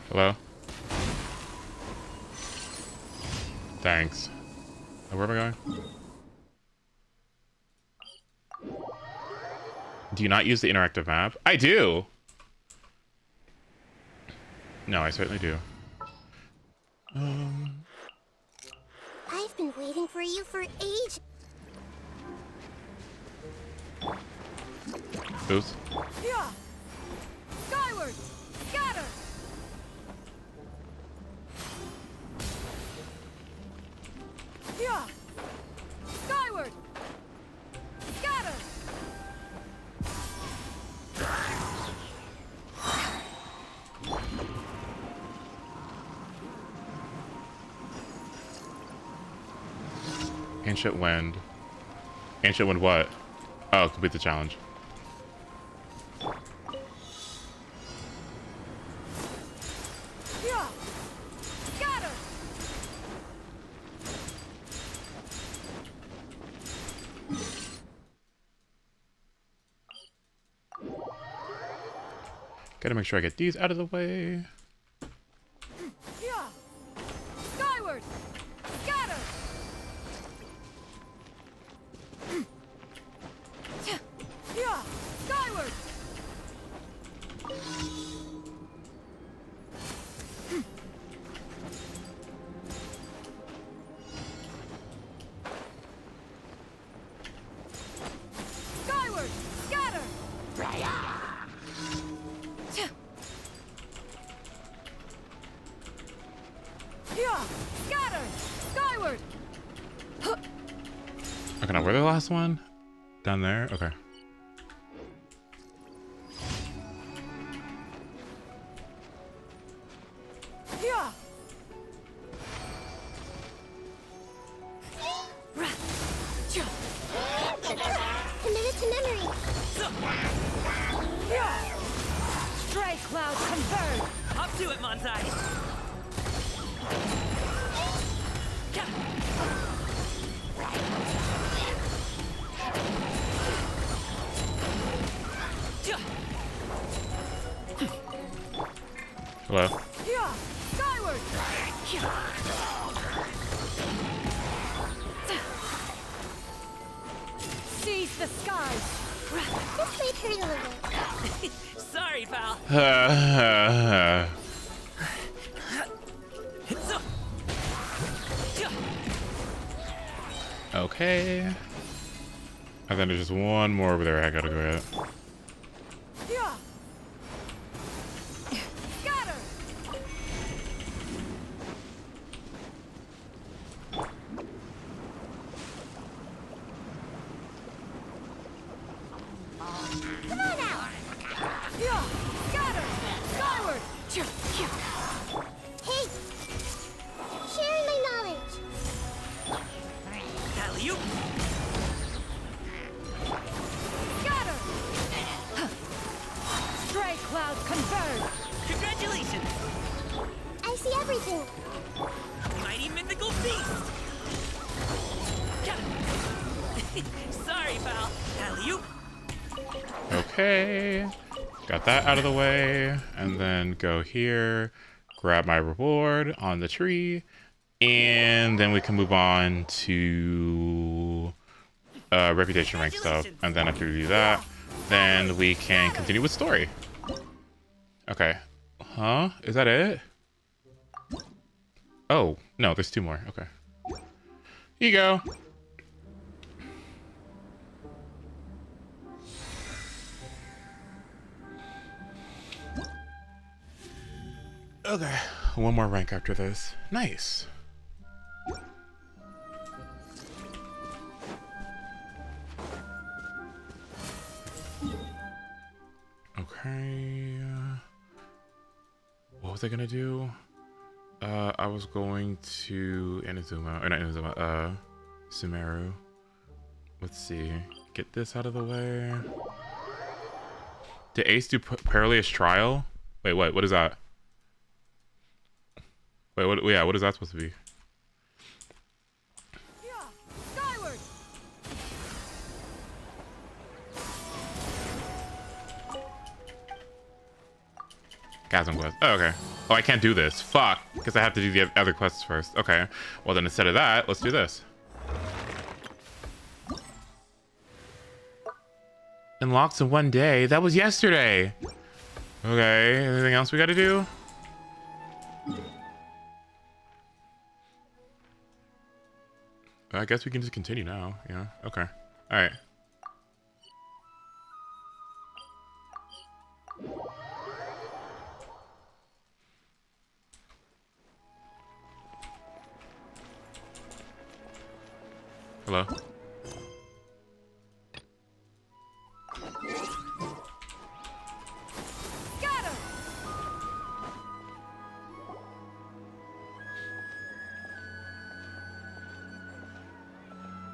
Hello? Thanks. Where am I going? Do you not use the interactive map? I do. No, I certainly do. I've been waiting for you for ages. Oops. Yeah. Skyward! Scatter! Yeah. Skyward! Scatter! Ancient Wind. Ancient Wind what? Oh, complete the challenge. Yeah. Scatter! Gotta make sure I get these out of the way. Yeah. Skyward! Scatter! Yeah. Skyward! Skyward! Scatter! Yeah! Scatter! Skyward! Okay, now where the last one? Down there? Okay. Yeah! Committed to memory. Yeah! Stray cloud converge! Up to it, Monzai! Hello. Yeah! Skyward! Seize the skies! This might hurt a little. Sorry, pal. Okay. And then there's just one more over there I gotta go get. Yeah! Scatter! Come on now. Yeah! Scatter! Skyward! Hey, sharing my knowledge. Alley-oop! Scatter! Stray cloud converge! Congratulations! I see everything. Mighty mythical beast! Sorry, pal. Alley-oop! Okay. Got that out of the way. And then go here. Grab my reward on the tree. And then we can move on to reputation rank stuff. And then after we do that, then we can continue with story. Okay. Huh? Is that it? Oh, no, there's two more. Okay. Here you go. Okay, one more rank after this. Nice. Okay. What was I gonna do? I was going to Inazuma, or not Inazuma, Sumeru. Let's see. Get this out of the way. Did Ace do Perilous Trial? Wait, what is that? Wait, what? Yeah, what is that supposed to be? Yeah! Skyward! Chasm quest. Oh, okay. Oh, I can't do this. Fuck. Because I have to do the other quests first. Okay. Well, then instead of that, let's do this. Unlocks in 1 day. That was yesterday. Okay, anything else we gotta do? I guess we can just continue now. Yeah, okay. Alright. Hello? Got him!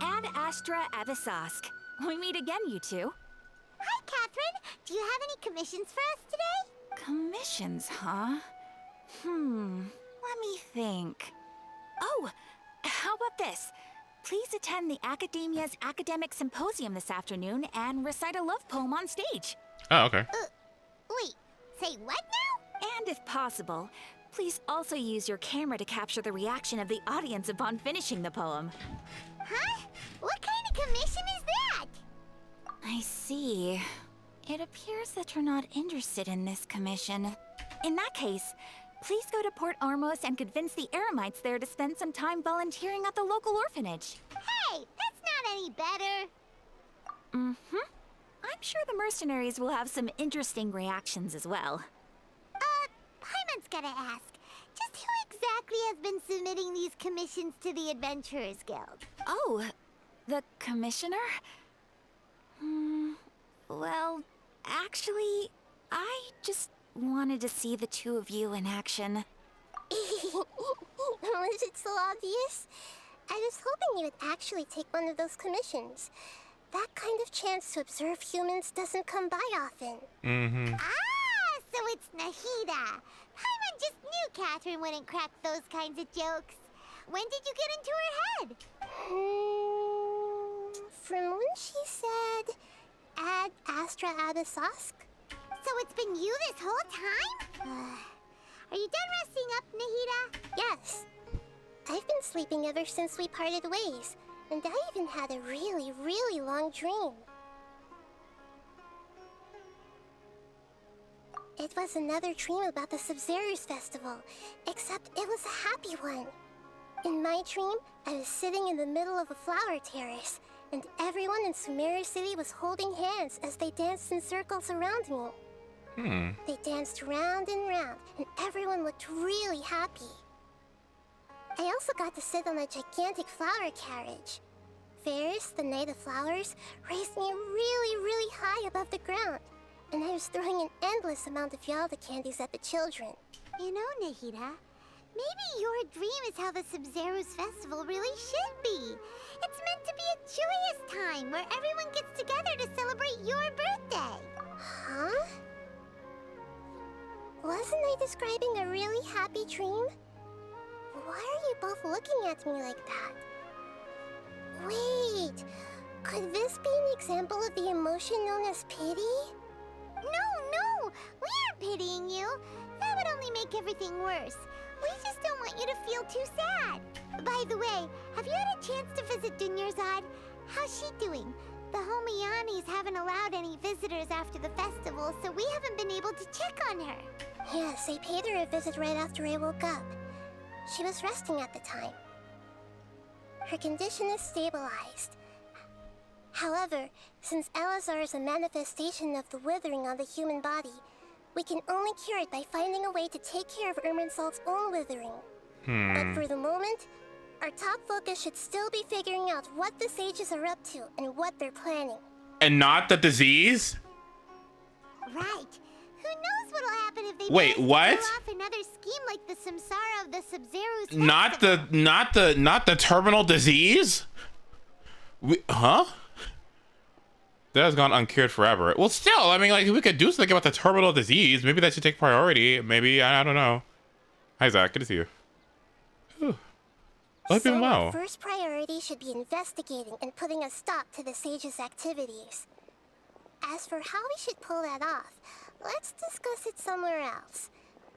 Ad Astra Abyssosque. We meet again, you two. Hi, Catherine. Do you have any commissions for us today? Commissions, huh? Let me think. Oh, how about this? Please attend the Academia's Academic Symposium this afternoon and recite a love poem on stage. Oh, okay. Wait, say what now? And if possible, please also use your camera to capture the reaction of the audience upon finishing the poem. Huh? What kind of commission is that? I see. It appears that you're not interested in this commission. In that case, please go to Port Armos and convince the Eremites there to spend some time volunteering at the local orphanage. Hey, that's not any better. I'm sure the mercenaries will have some interesting reactions as well. Paimon's gotta ask. Just who exactly has been submitting these commissions to the Adventurers Guild? Oh, the commissioner? Well, actually, I just wanted to see the two of you in action. Was it so obvious? I was hoping you would actually take one of those commissions. That kind of chance to observe humans doesn't come by often. Ah, so it's Nahida. Paimon just knew Catherine wouldn't crack those kinds of jokes. When did you get into her head? From when she said, Ad Astra Abyssosque. So it's been you this whole time? Are you done resting up, Nahida? Yes. I've been sleeping ever since we parted ways, and I even had a really, really long dream. It was another dream about the Sumeru Festival, except it was a happy one. In my dream, I was sitting in the middle of a flower terrace, and everyone in Sumeru City was holding hands as they danced in circles around me. They danced round and round, and everyone looked really happy. I also got to sit on a gigantic flower carriage. Ferris, the Knight of Flowers, raised me really, really high above the ground, and I was throwing an endless amount of Yalda candies at the children. You know, Nahida, maybe your dream is how the Sumeru's festival really should be. It's meant to be a joyous time where everyone gets together to celebrate your birthday. Huh? Wasn't I describing a really happy dream? Why are you both looking at me like that? Wait, could this be an example of the emotion known as pity? No, we aren't pitying you. That would only make everything worse. We just don't want you to feel too sad. By the way, have you had a chance to visit Dunyarzad? How's she doing? The Homianis haven't allowed any visitors after the festival, so we haven't been able to check on her. Yes, I paid her a visit right after I woke up. She was resting at the time. Her condition is stabilized. However, since Elazar is a manifestation of the withering on the human body, we can only cure it by finding a way to take care of Irminsul's own withering. But for the moment, our top focus should still be figuring out what the sages are up to and what they're planning. And not the disease? Right. Who knows what'll happen if they Wait, what? pull off another scheme like the Samsara of the Sub-Zero's Not the terminal disease? Huh? That has gone uncured forever. Well, still, I mean, like, we could do something about the terminal disease. Maybe that should take priority. Maybe, I don't know. Hi, Zach. Good to see you. Whew. I've been well. Our first priority should be investigating and putting a stop to the sages' activities. As for how we should pull that off, let's discuss it somewhere else.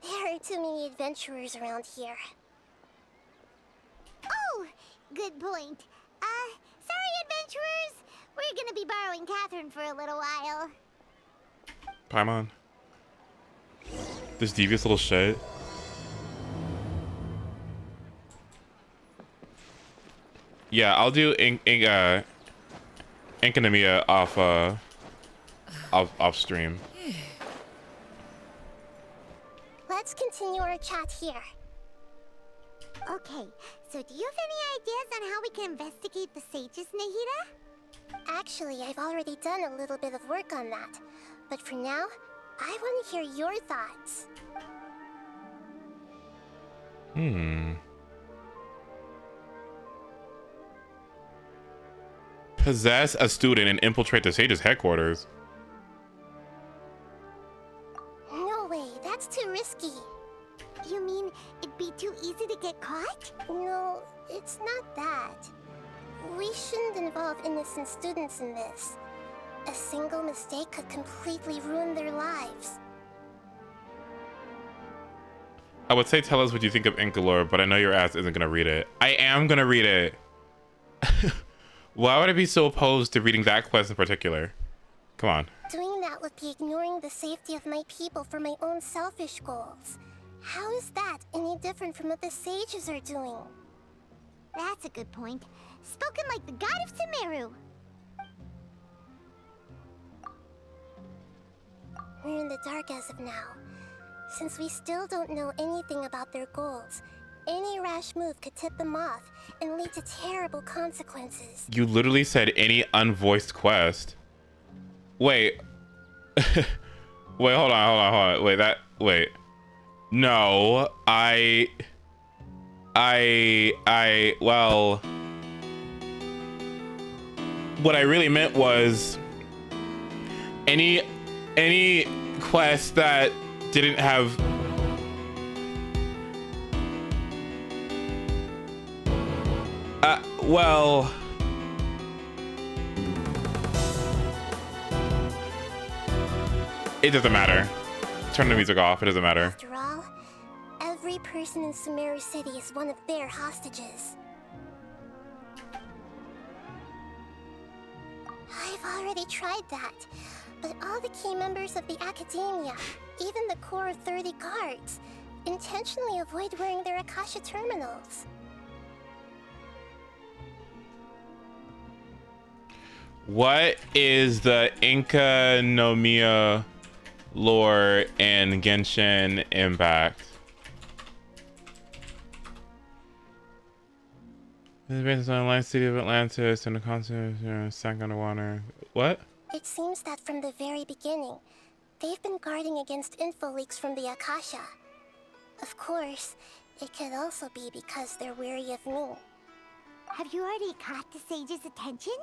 There are too many adventurers around here. Oh, good point. Sorry, adventurers. We're gonna be borrowing Catherine for a little while. Paimon. This devious little shit. Yeah, I'll do Inkanomiya off stream. Let's continue our chat here. Okay, so do you have any ideas on how we can investigate the sages, Nahida? Actually, I've already done a little bit of work on that. But for now, I want to hear your thoughts. Possess a student and infiltrate the sage's headquarters. No way, that's too risky. You mean it'd be too easy to get caught? No, it's not that. We shouldn't involve innocent students in this. A single mistake could completely ruin their lives. I would say tell us what you think of Inkalore, but I know your ass isn't gonna read it. I am gonna read it. Why would I be so opposed to reading that quest in particular? Come on. Doing that would be ignoring the safety of my people for my own selfish goals. How is that any different from what the sages are doing? That's a good point. Spoken like the god of Sumeru. We're in the dark as of now. Since we still don't know anything about their goals, any rash move could tip them off and lead to terrible consequences. You literally said any unvoiced quest. Wait. Wait, hold on. Wait. No, well, what I really meant was any quest that didn't have well, it doesn't matter. Turn the music off, it doesn't matter. After all, every person in Sumeru City is one of their hostages. I've already tried that, but all the key members of the Academia, even the core of 30 guards, intentionally avoid wearing their Akasha terminals. What is the Inkanomiya lore and Genshin impact? It's based on the light city of Atlantis and the concept sank underwater. What? It seems that from the very beginning, they've been guarding against info leaks from the Akasha. Of course, it could also be because they're wary of me. Have you already caught the sage's attention?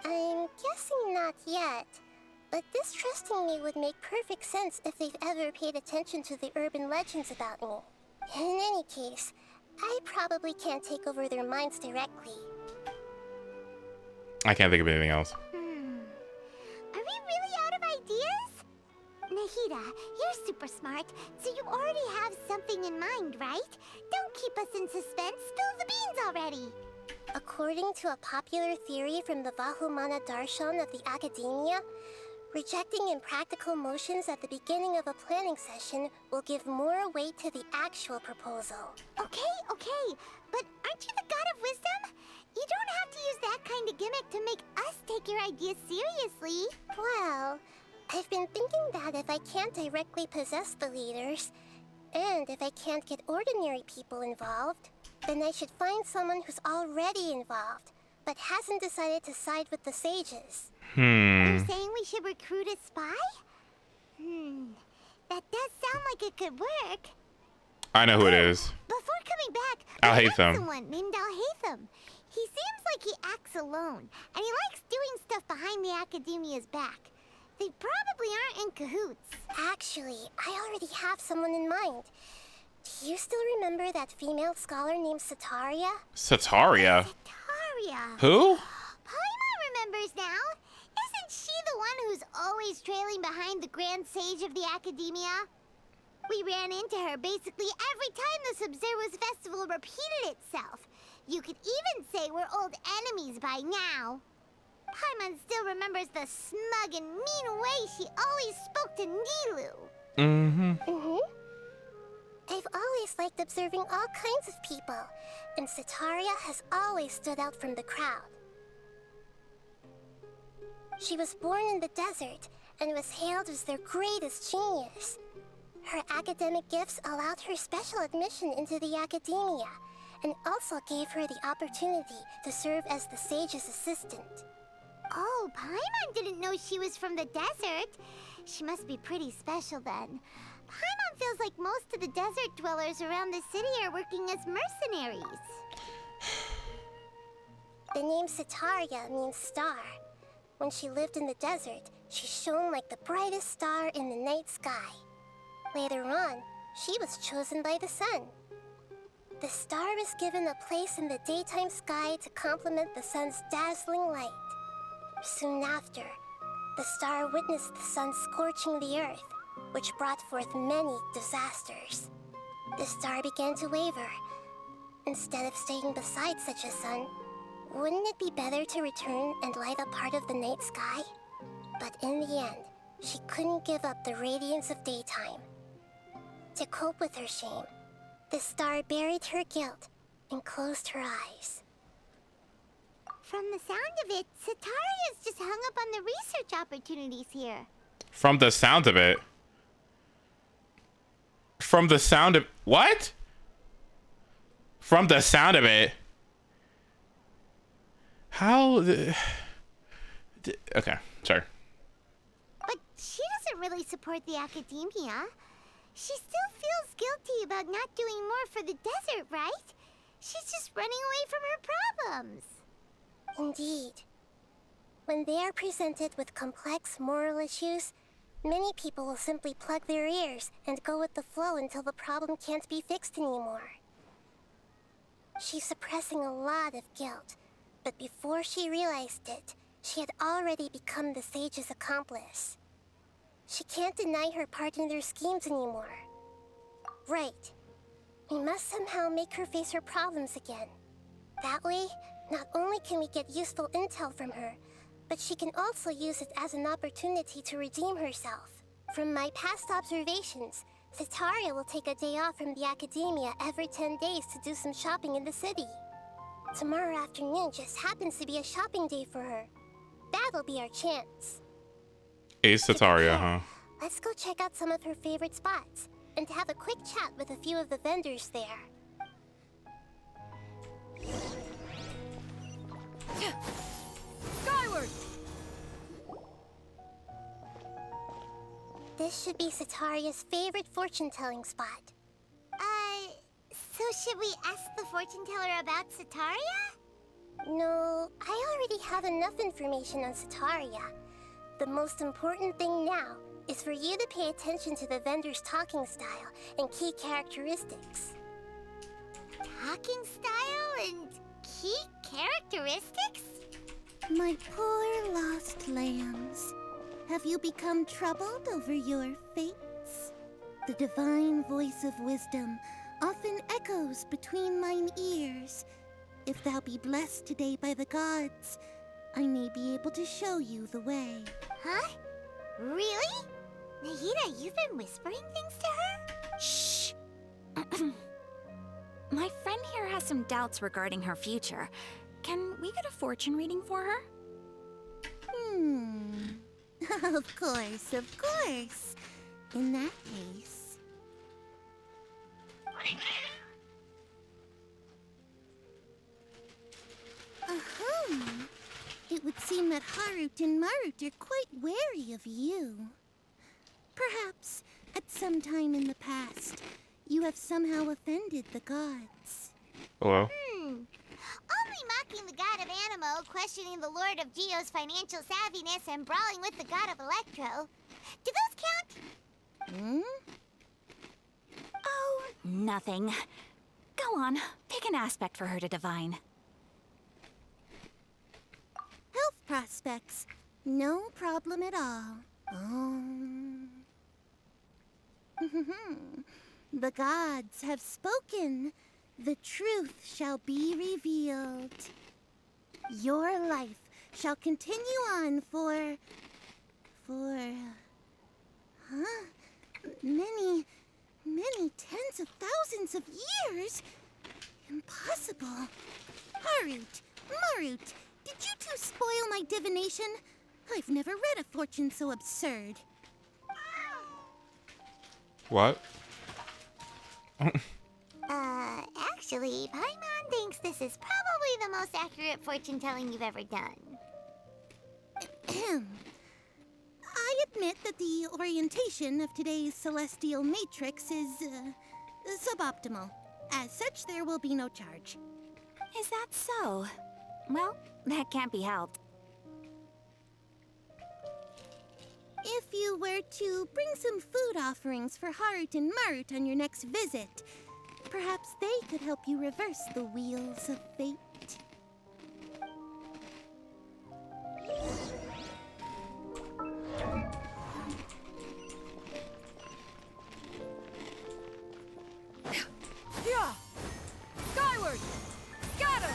I'm guessing not yet, but distrusting me would make perfect sense if they've ever paid attention to the urban legends about me. In any case, I probably can't take over their minds directly. I can't think of anything else. Are we really out of ideas? Nahida, you're super smart, so you already have something in mind, right? Don't keep us in suspense. Spill the beans already. According to a popular theory from the Vahumana Darshan of the Academia, rejecting impractical motions at the beginning of a planning session will give more weight to the actual proposal. Okay, but aren't you the god of wisdom? You don't have to use that kind of gimmick to make us take your ideas seriously. Well, I've been thinking that if I can't directly possess the leaders, and if I can't get ordinary people involved, then I should find someone who's already involved, but hasn't decided to side with the sages. You're saying we should recruit a spy? That does sound like it could work. I know who it is. Before coming back, Al-Haytham. Someone named Al-Haytham. He seems like he acts alone, and he likes doing stuff behind the Academia's back. They probably aren't in cahoots. Actually, I already have someone in mind. Do you still remember that female scholar named Sataria? Sataria? Sataria. Who? Paimon remembers now. Isn't she the one who's always trailing behind the Grand Sage of the Academia? We ran into her basically every time the Sub-Zero's festival repeated itself. You could even say we're old enemies by now. Paimon still remembers the smug and mean way she always spoke to Nilou. Mm-hmm. I've always liked observing all kinds of people, and Setaria has always stood out from the crowd. She was born in the desert and was hailed as their greatest genius. Her academic gifts allowed her special admission into the academia, and also gave her the opportunity to serve as the sage's assistant. Oh, Paimon didn't know she was from the desert. She must be pretty special then. Paimon feels like most of the desert dwellers around the city are working as mercenaries. The name Setaria means star. When she lived in the desert, she shone like the brightest star in the night sky. Later on, she was chosen by the sun. The star was given a place in the daytime sky to complement the sun's dazzling light. Soon after, the star witnessed the sun scorching the earth, which brought forth many disasters. The star began to waver. Instead of staying beside such a sun, wouldn't it be better to return and light up part of the night sky? But in the end, she couldn't give up the radiance of daytime. To cope with her shame, the star buried her guilt and closed her eyes. From the sound of it, Setaria's just hung up on the research opportunities here. From the sound of it. From the sound of what? From the sound of it. How the... Okay, sorry. But she doesn't really support the academia. She still feels guilty about not doing more for the desert, right? She's just running away from her problems. Indeed. When they are presented with complex moral issues, many people will simply plug their ears and go with the flow until the problem can't be fixed anymore. She's suppressing a lot of guilt, but before she realized it, she had already become the sage's accomplice. She can't deny her part in their schemes anymore. Right. We must somehow make her face her problems again. That way, not only can we get useful intel from her, but she can also use it as an opportunity to redeem herself. From my past observations, Setaria will take a day off from the academia every 10 days to do some shopping in the city. Tomorrow afternoon just happens to be a shopping day for her. That'll be our chance. Ace Setaria, huh? Let's go check out some of her favorite spots, and have a quick chat with a few of the vendors there. Skyward! This should be Setaria's favorite fortune-telling spot. So should we ask the fortune teller about Setaria? No, I already have enough information on Setaria. The most important thing now is for you to pay attention to the vendor's talking style and key characteristics. Talking style and key characteristics? My poor lost lambs. Have you become troubled over your fates? The divine voice of wisdom often echoes between mine ears. If thou be blessed today by the gods, I may be able to show you the way. Huh? Really? Nahida, you've been whispering things to her? Shh! My friend here has some doubts regarding her future. Can we get a fortune reading for her? Of course, of course. In that case... It would seem that Harut and Marut are quite wary of you. Perhaps, at some time in the past, you have somehow offended the gods. Hello? Only mocking the god of Animo, questioning the lord of Geo's financial savviness, and brawling with the god of Electro. Do those count? Oh, nothing. Go on, pick an aspect for her to divine. Health prospects. No problem at all. The gods have spoken. The truth shall be revealed. Your life shall continue on for... many tens of thousands of years? Impossible. Marut, did you two spoil my divination? I've never read a fortune so absurd. What? Actually, Paimon thinks this is probably the most accurate fortune telling you've ever done. I admit that the orientation of today's celestial matrix is suboptimal. As such, there will be no charge. Is that so? Well, that can't be helped. If you were to bring some food offerings for Harut and Marut on your next visit, perhaps they could help you reverse the wheels of fate. Yeah! Skyward! Scatter!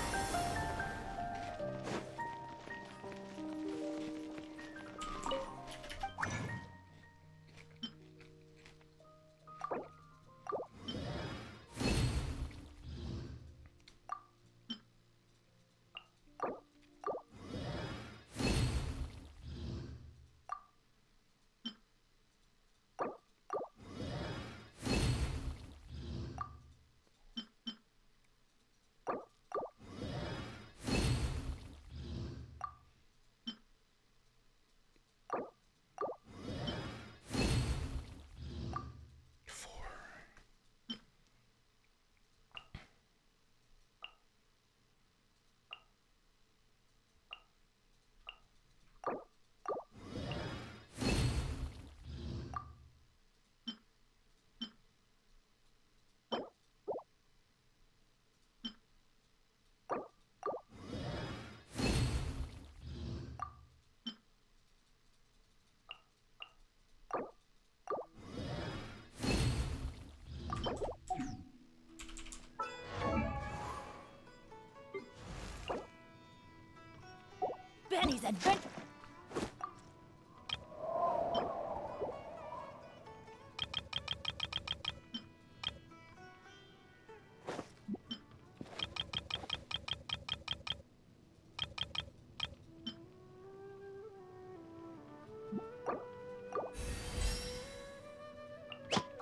Benny's adventure.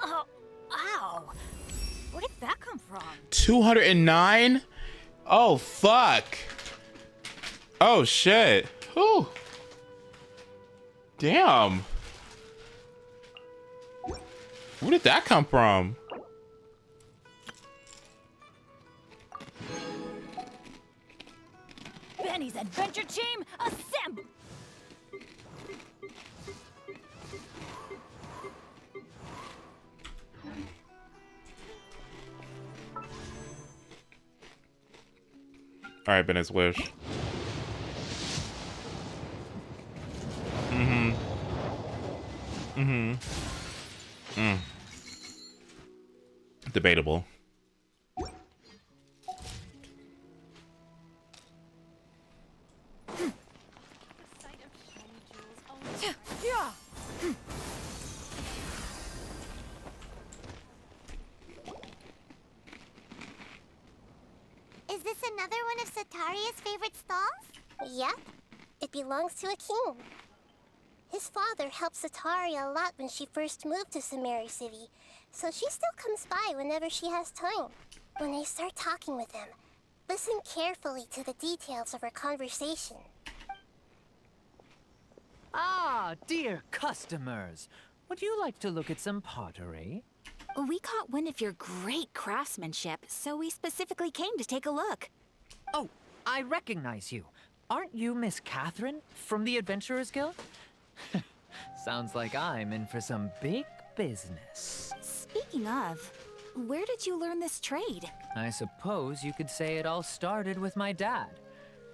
Oh, ow! Where did that come from? 209? Oh, fuck. Oh, shit. Whew. Damn. Where did that come from? Benny's adventure team, assemble! All right, Bennett's wish. Debatable. Yeah! Is this another one of Sataria's favorite stalls? Yep. It belongs to a king. His father helped Sataria a lot when she first moved to Sumeru City, so she still comes by whenever she has time. When I start talking with him, listen carefully to the details of our conversation. Ah, dear customers. Would you like to look at some pottery? We caught wind of your great craftsmanship, so we specifically came to take a look. Oh, I recognize you. Aren't you Miss Catherine from the Adventurers Guild? Sounds like I'm in for some big business. Speaking of, where did you learn this trade? I suppose you could say it all started with my dad.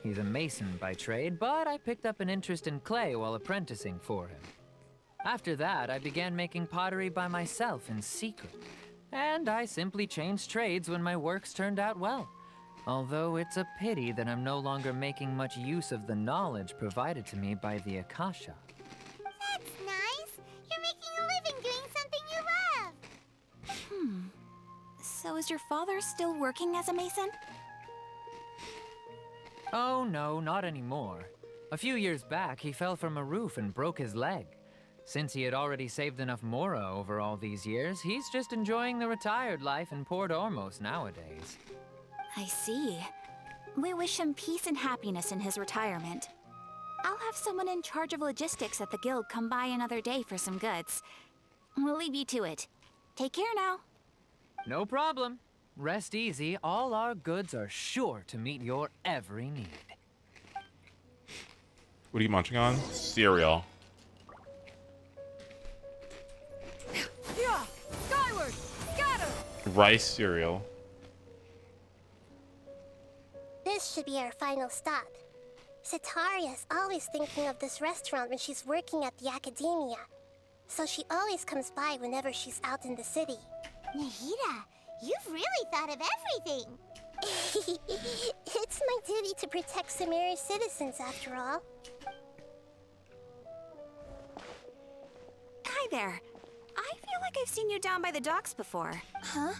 He's a mason by trade, but I picked up an interest in clay while apprenticing for him. After that, I began making pottery by myself in secret. And I simply changed trades when my works turned out well. Although it's a pity that I'm no longer making much use of the knowledge provided to me by the Akasha. That's nice. You're making a living doing something you love. So is your father still working as a mason? Oh no, not anymore. A few years back, he fell from a roof and broke his leg. Since he had already saved enough mora over all these years, he's just enjoying the retired life in Port Ormos nowadays. I see. We wish him peace and happiness in his retirement. I'll have someone in charge of logistics at the guild come by another day for some goods. We'll leave you to it. Take care now. No problem. Rest easy, all our goods are sure to meet your every need. What are you munching on? Cereal. Yeah! Skyward! Scatter! Rice cereal. This should be our final stop. Sitaria's always thinking of this restaurant when she's working at the academia. So she always comes by whenever she's out in the city. Nahida, you've really thought of everything. It's my duty to protect Sumeru's citizens, after all. Hi there. I feel like I've seen you down by the docks before. Huh?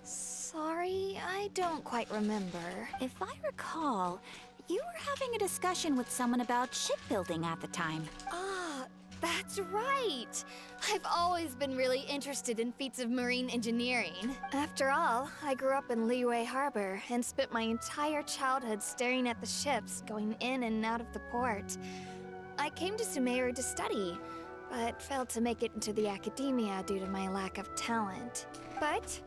Sorry, I don't quite remember. If I recall, you were having a discussion with someone about shipbuilding at the time. Ah, that's right. I've always been really interested in feats of marine engineering. After all, I grew up in Liyue Harbor and spent my entire childhood staring at the ships going in and out of the port. I came to Sumeru to study, but failed to make it into the academia due to my lack of talent. But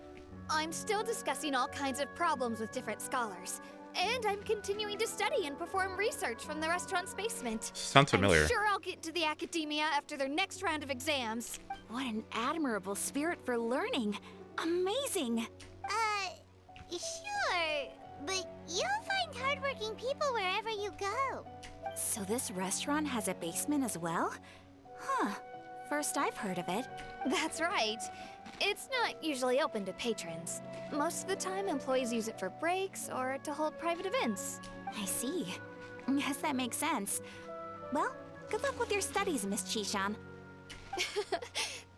I'm still discussing all kinds of problems with different scholars. And I'm continuing to study and perform research from the restaurant's basement. Sounds familiar. I'm sure I'll get to the academia after their next round of exams. What an admirable spirit for learning. Amazing. Sure. But you'll find hardworking people wherever you go. So this restaurant has a basement as well? Huh. First I've heard of it. That's right. It's not usually open to patrons. Most of the time, employees use it for breaks or to hold private events. I see. Yes, that makes sense. Well, good luck with your studies, Miss Chishan.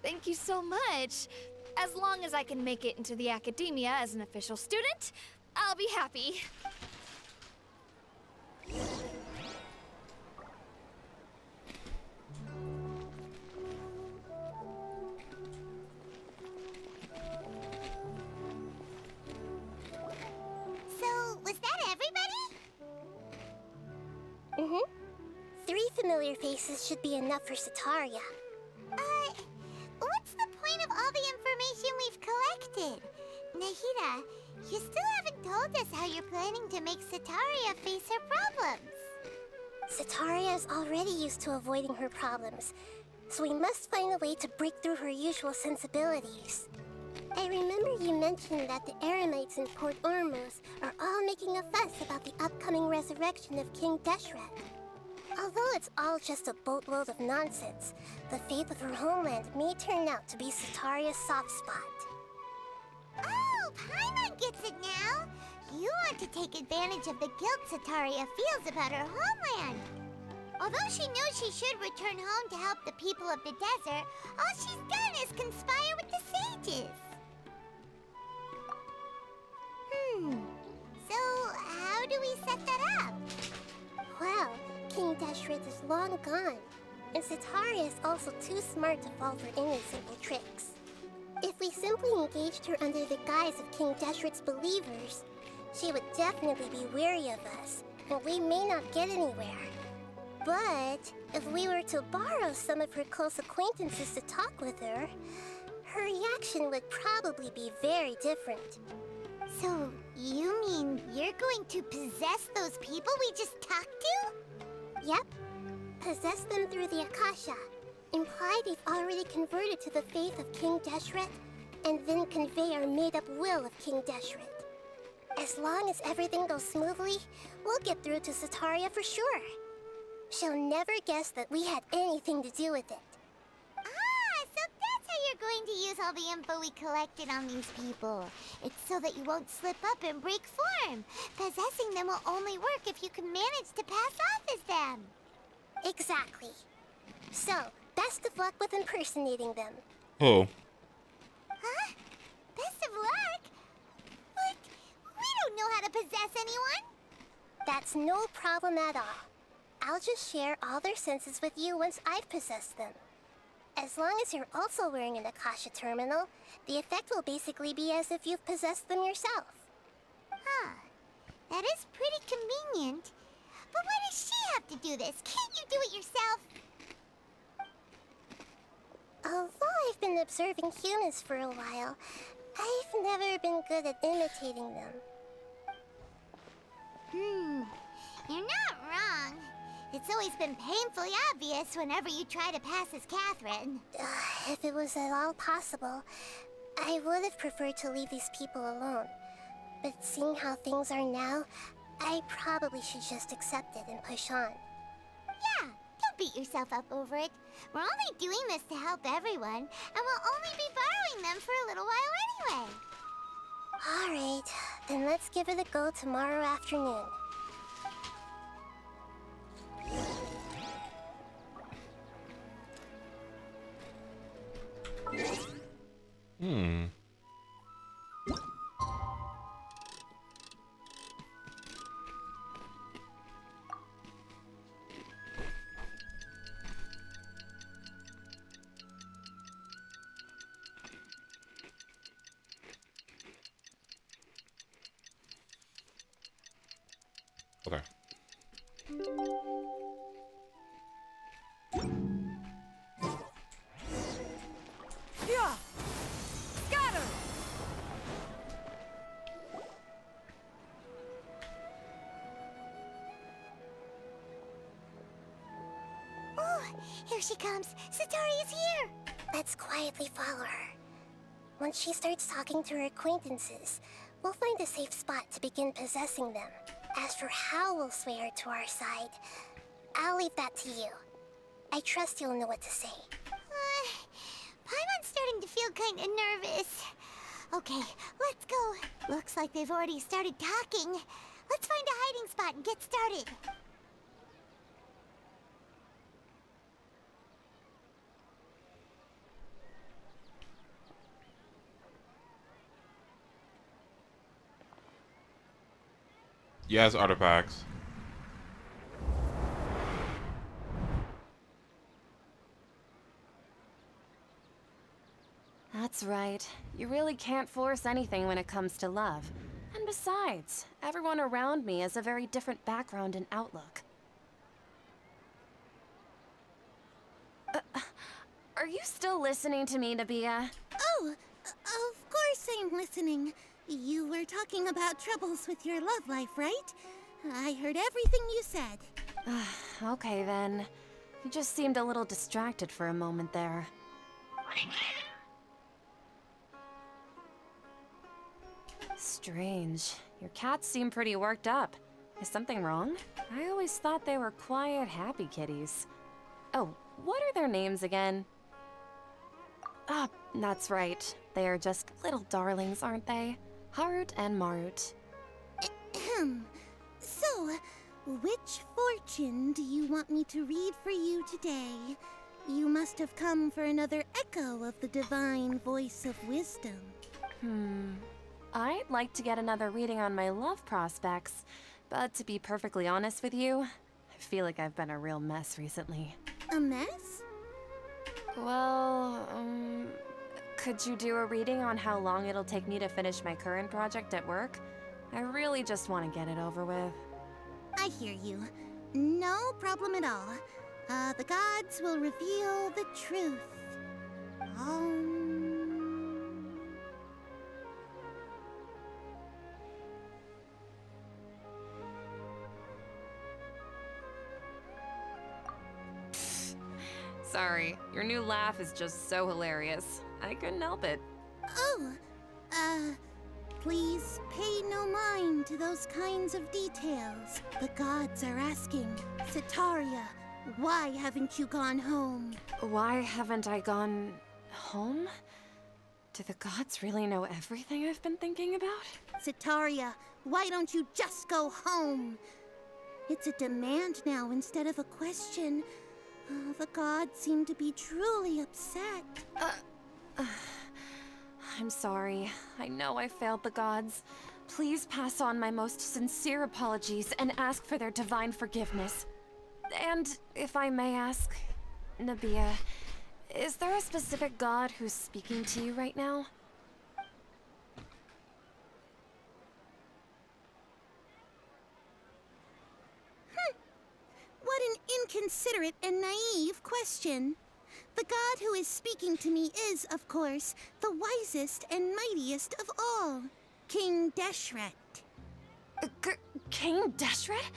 Thank you so much. As long as I can make it into the academia as an official student, I'll be happy. Was that everybody? Mm-hmm. 3 familiar faces should be enough for Sitaria. What's the point of all the information we've collected? Nahida, you still haven't told us how you're planning to make Sitaria face her problems. Sitaria is already used to avoiding her problems, so we must find a way to break through her usual sensibilities. I remember you mentioned that the Eremites in Port Ormos are all making a fuss about the upcoming resurrection of King Deshret. Although it's all just a boatload of nonsense, the fate of her homeland may turn out to be Sitaria's soft spot. Oh, Paimon gets it now! You want to take advantage of the guilt Sitaria feels about her homeland. Although she knows she should return home to help the people of the desert, all she's done is conspire with the sages. So how do we set that up? Well, King Deshret is long gone, and Sitaria is also too smart to fall for any simple tricks. If we simply engaged her under the guise of King Deshret's believers, she would definitely be wary of us, and we may not get anywhere. But if we were to borrow some of her close acquaintances to talk with her, her reaction would probably be very different. So, you mean you're going to possess those people we just talked to? Yep. Possess them through the Akasha. Imply they've already converted to the faith of King Deshret, and then convey our made-up will of King Deshret. As long as everything goes smoothly, we'll get through to Sitaria for sure. She'll never guess that we had anything to do with it. we're going to use all the info we collected on these people. It's so that you won't slip up and break form. Possessing them will only work if you can manage to pass off as them. Exactly. So, best of luck with impersonating them. Oh. Huh? Best of luck? But we don't know how to possess anyone. That's no problem at all. I'll just share all their senses with you once I've possessed them. As long as you're also wearing an Akasha terminal, the effect will basically be as if you've possessed them yourself. Huh. That is pretty convenient. But why does she have to do this? Can't you do it yourself? Although I've been observing humans for a while, I've never been good at imitating them. You're not wrong. It's always been painfully obvious whenever you try to pass as Catherine. If it was at all possible, I would have preferred to leave these people alone. But seeing how things are now, I probably should just accept it and push on. Yeah, don't beat yourself up over it. We're only doing this to help everyone, and we'll only be borrowing them for a little while anyway. Alright, then let's give it a go tomorrow afternoon. Okay. Yeah! Scatter! Oh, here she comes. Satori is here. Let's quietly follow her. Once she starts talking to her acquaintances, we'll find a safe spot to begin possessing them. As for how we'll sway her to our side, I'll leave that to you. I trust you'll know what to say. Paimon's starting to feel kind of nervous. Okay, let's go. Looks like they've already started talking. Let's find a hiding spot and get started. Yes, artifacts. That's right. You really can't force anything when it comes to love. And besides, everyone around me has a very different background and outlook. Are you still listening to me, Nabia? Oh, of course I'm listening. You were talking about troubles with your love life, right? I heard everything you said. Okay then. You just seemed a little distracted for a moment there. Strange. Your cats seem pretty worked up. Is something wrong? I always thought they were quiet, happy kitties. Oh, what are their names again? Ah, that's right. They are just little darlings, aren't they? Harut and Marut. So, which fortune do you want me to read for you today? You must have come for another echo of the divine voice of wisdom. I'd like to get another reading on my love prospects, but to be perfectly honest with you, I feel like I've been a real mess recently. A mess? Well, could you do a reading on how long it'll take me to finish my current project at work? I really just want to get it over with. I hear you. No problem at all. The gods will reveal the truth. Sorry, your new laugh is just so hilarious. I couldn't help it. Oh, please pay no mind to those kinds of details. The gods are asking, Sitaria, why haven't you gone home? Why haven't I gone home? Do the gods really know everything I've been thinking about? Sitaria, why don't you just go home? It's a demand now instead of a question. The gods seem to be truly upset. I'm sorry. I know I failed the gods. Please pass on my most sincere apologies and ask for their divine forgiveness. And if I may ask, Nabia, is there a specific god who's speaking to you right now? What an inconsiderate and naive question. The god who is speaking to me is, of course, the wisest and mightiest of all, King Deshret. King Deshret?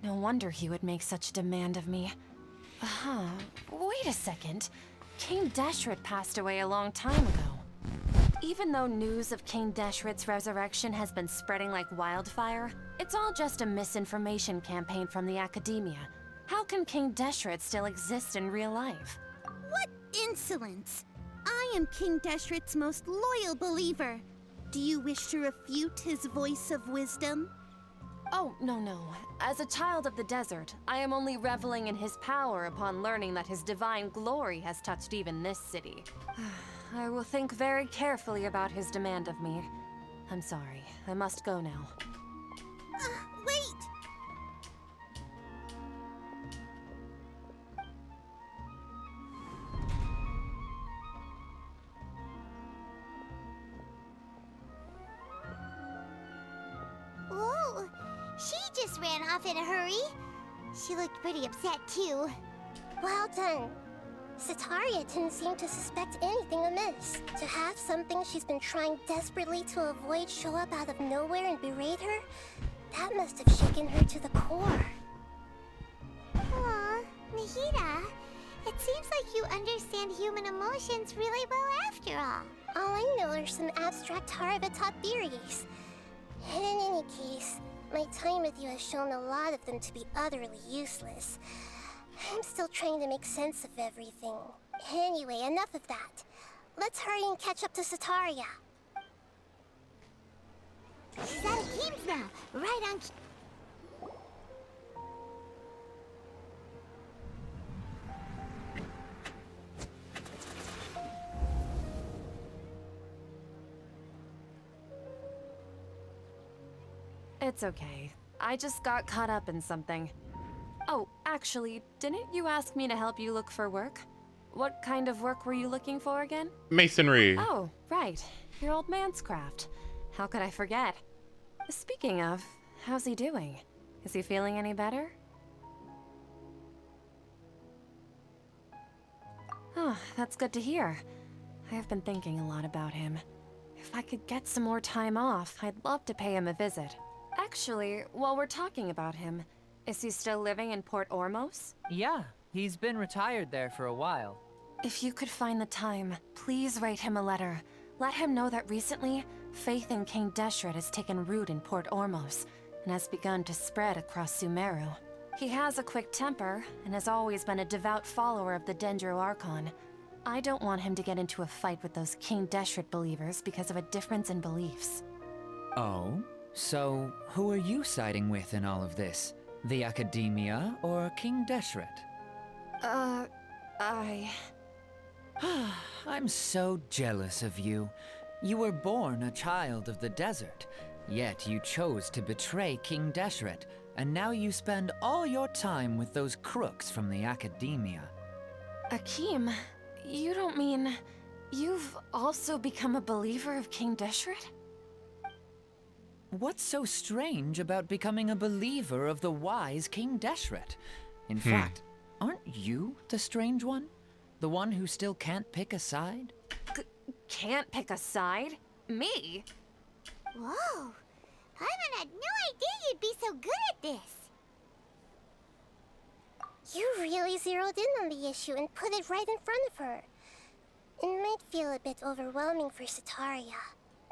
No wonder he would make such a demand of me. Wait a second. King Deshret passed away a long time ago. Even though news of King Deshret's resurrection has been spreading like wildfire, it's all just a misinformation campaign from the academia. How can King Deshret still exist in real life? What insolence! I am King Deshret's most loyal believer. Do you wish to refute his voice of wisdom? Oh, no. As a child of the desert, I am only reveling in his power upon learning that his divine glory has touched even this city. I will think very carefully about his demand of me. I'm sorry. I must go now. Wait! Whoa! She just ran off in a hurry. She looked pretty upset, too. Well done. Sitaria didn't seem to suspect anything amiss. To have something she's been trying desperately to avoid show up out of nowhere and berate her, that must have shaken her to the core. Aw, Nahida, it seems like you understand human emotions really well after all. All I know are some abstract Harvard-taught theories. In any case, my time with you has shown a lot of them to be utterly useless. I'm still trying to make sense of everything. Anyway, enough of that. Let's hurry and catch up to Sitaria. She's out of games now. Right on. It's okay. I just got caught up in something. Oh, actually, didn't you ask me to help you look for work? What kind of work were you looking for again? Masonry. Oh, right. Your old man's craft. How could I forget? Speaking of, how's he doing? Is he feeling any better? Oh, that's good to hear. I have been thinking a lot about him. If I could get some more time off, I'd love to pay him a visit. Actually, while we're talking about him, is he still living in Port Ormos? Yeah, he's been retired there for a while. If you could find the time, please write him a letter. Let him know that recently, faith in King Deshret has taken root in Port Ormos and has begun to spread across Sumeru. He has a quick temper and has always been a devout follower of the Dendro Archon. I don't want him to get into a fight with those King Deshret believers because of a difference in beliefs. Oh? So, who are you siding with in all of this? The Academia or King Deshret? I'm so jealous of you. You were born a child of the desert, yet you chose to betray King Deshret, and now you spend all your time with those crooks from the Academia. Akeem, you don't mean you've also become a believer of King Deshret? What's so strange about becoming a believer of the wise King Deshret? In fact, aren't you the strange one? The one who still can't pick a side? Can't pick a side? Me? Whoa! Paimon had no idea you'd be so good at this. You really zeroed in on the issue and put it right in front of her. It might feel a bit overwhelming for Sitaria,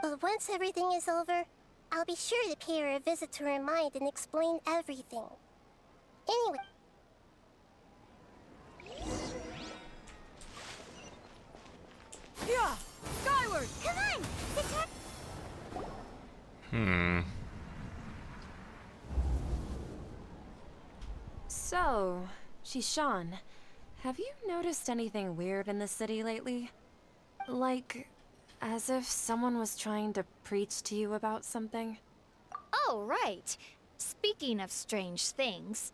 but once everything is over, I'll be sure to pay her a visit to her mind and explain everything. Anyway. Yeah! Skyward! more! Come on! So, Shishan, have you noticed anything weird in the city lately? Like, as if someone was trying to preach to you about something? Oh, right. Speaking of strange things,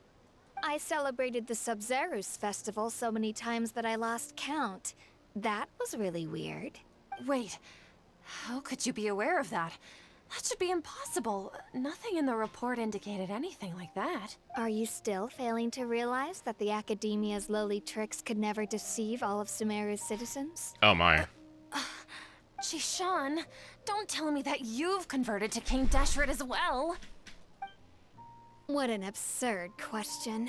I celebrated the Sub-Zero's festival so many times that I lost count. That was really weird. Wait, how could you be aware of that? That should be impossible. Nothing in the report indicated anything like that. Are you still failing to realize that the Academia's lowly tricks could never deceive all of Sumeru's citizens? Oh my. Shishan, don't tell me that you've converted to King Deshret as well. What an absurd question.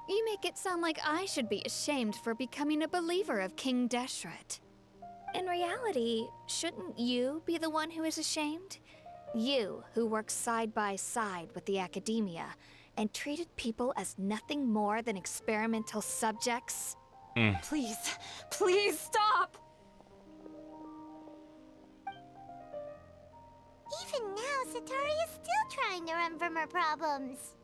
You make it sound like I should be ashamed for becoming a believer of King Deshret. In reality, shouldn't you be the one who is ashamed? You, who works side by side with the Academia and treated people as nothing more than experimental subjects? Please, please stop! Even now, Sataria's still trying to run from her problems.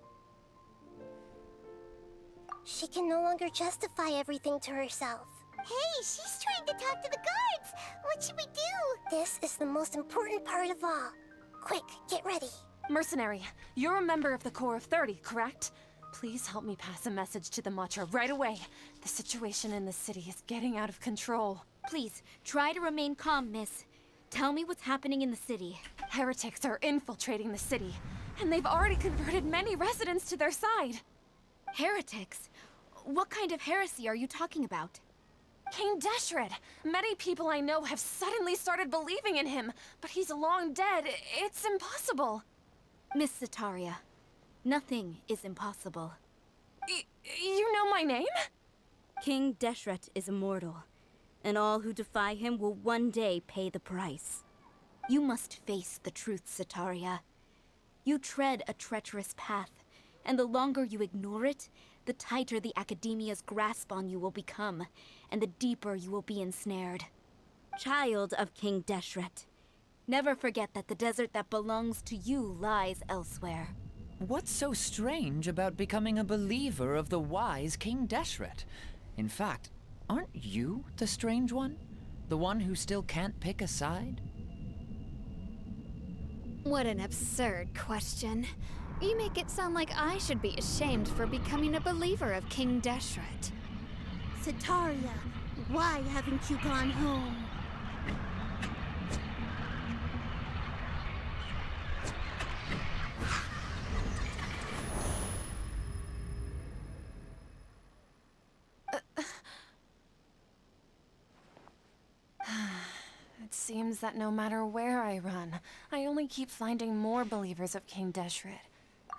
She can no longer justify everything to herself. Hey, she's trying to talk to the guards! What should we do? This is the most important part of all. Quick, get ready. Mercenary, you're a member of the Corps of 30, correct? Please help me pass a message to the Matcha right away. The situation in the city is getting out of control. Please, try to remain calm, miss. Tell me what's happening in the city. Heretics are infiltrating the city, and they've already converted many residents to their side. Heretics? What kind of heresy are you talking about? King Deshret! Many people I know have suddenly started believing in him, but he's long dead. It's impossible. Miss Sataria, nothing is impossible. You know my name? King Deshret is immortal, and all who defy him will one day pay the price. You must face the truth, Sataria. You tread a treacherous path, and the longer you ignore it, the tighter the Academia's grasp on you will become, and the deeper you will be ensnared. Child of King Deshret, never forget that the desert that belongs to you lies elsewhere. What's so strange about becoming a believer of the wise King Deshret? In fact, aren't you the strange one? The one who still can't pick a side? What an absurd question. You make it sound like I should be ashamed for becoming a believer of King Deshret. Sataria, why haven't you gone home? It seems that no matter where I run, I only keep finding more believers of King Deshret.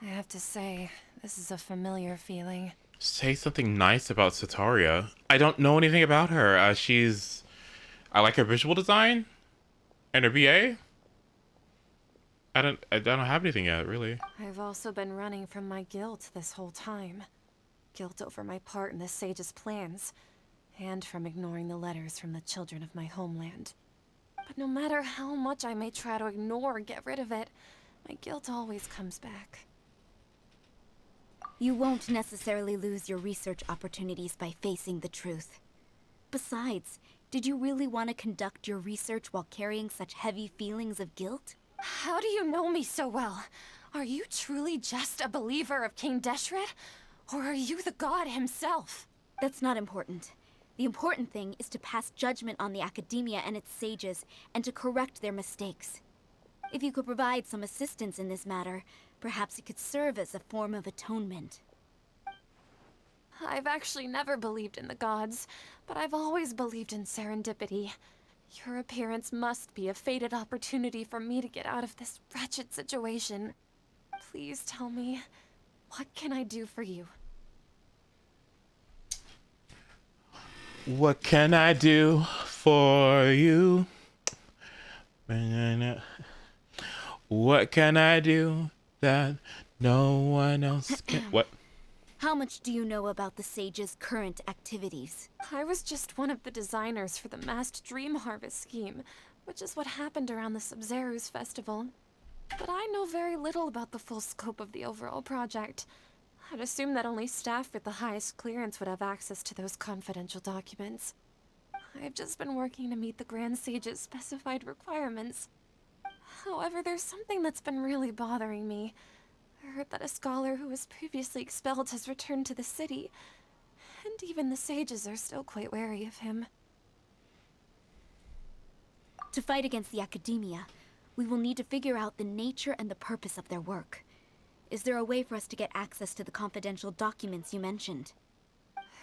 I have to say, this is a familiar feeling. Say something nice about Sataria. I don't know anything about her. I like her visual design and her BA. I don't have anything yet, really. I've also been running from my guilt this whole time. Guilt over my part in the Sage's plans, and from ignoring the letters from the children of my homeland. But no matter how much I may try to ignore or get rid of it, my guilt always comes back. You won't necessarily lose your research opportunities by facing the truth. Besides, did you really want to conduct your research while carrying such heavy feelings of guilt? How do you know me so well? Are you truly just a believer of King Deshret? Or are you the god himself? That's not important. The important thing is to pass judgment on the Academia and its sages, and to correct their mistakes. If you could provide some assistance in this matter, perhaps it could serve as a form of atonement. I've actually never believed in the gods, but I've always believed in serendipity. Your appearance must be a fated opportunity for me to get out of this wretched situation. Please tell me, what can I do for you? What can I do for you? What can I do that no one else can? What? How much do you know about the Sage's current activities? I was just one of the designers for the massed dream harvest scheme, which is what happened around the Sumeru's festival. But I know very little about the full scope of the overall project. I'd assume that only staff with the highest clearance would have access to those confidential documents. I've just been working to meet the Grand Sage's specified requirements. However, there's something that's been really bothering me. I heard that a scholar who was previously expelled has returned to the city, and even the sages are still quite wary of him. To fight against the academia, we will need to figure out the nature and the purpose of their work. Is there a way for us to get access to the confidential documents you mentioned?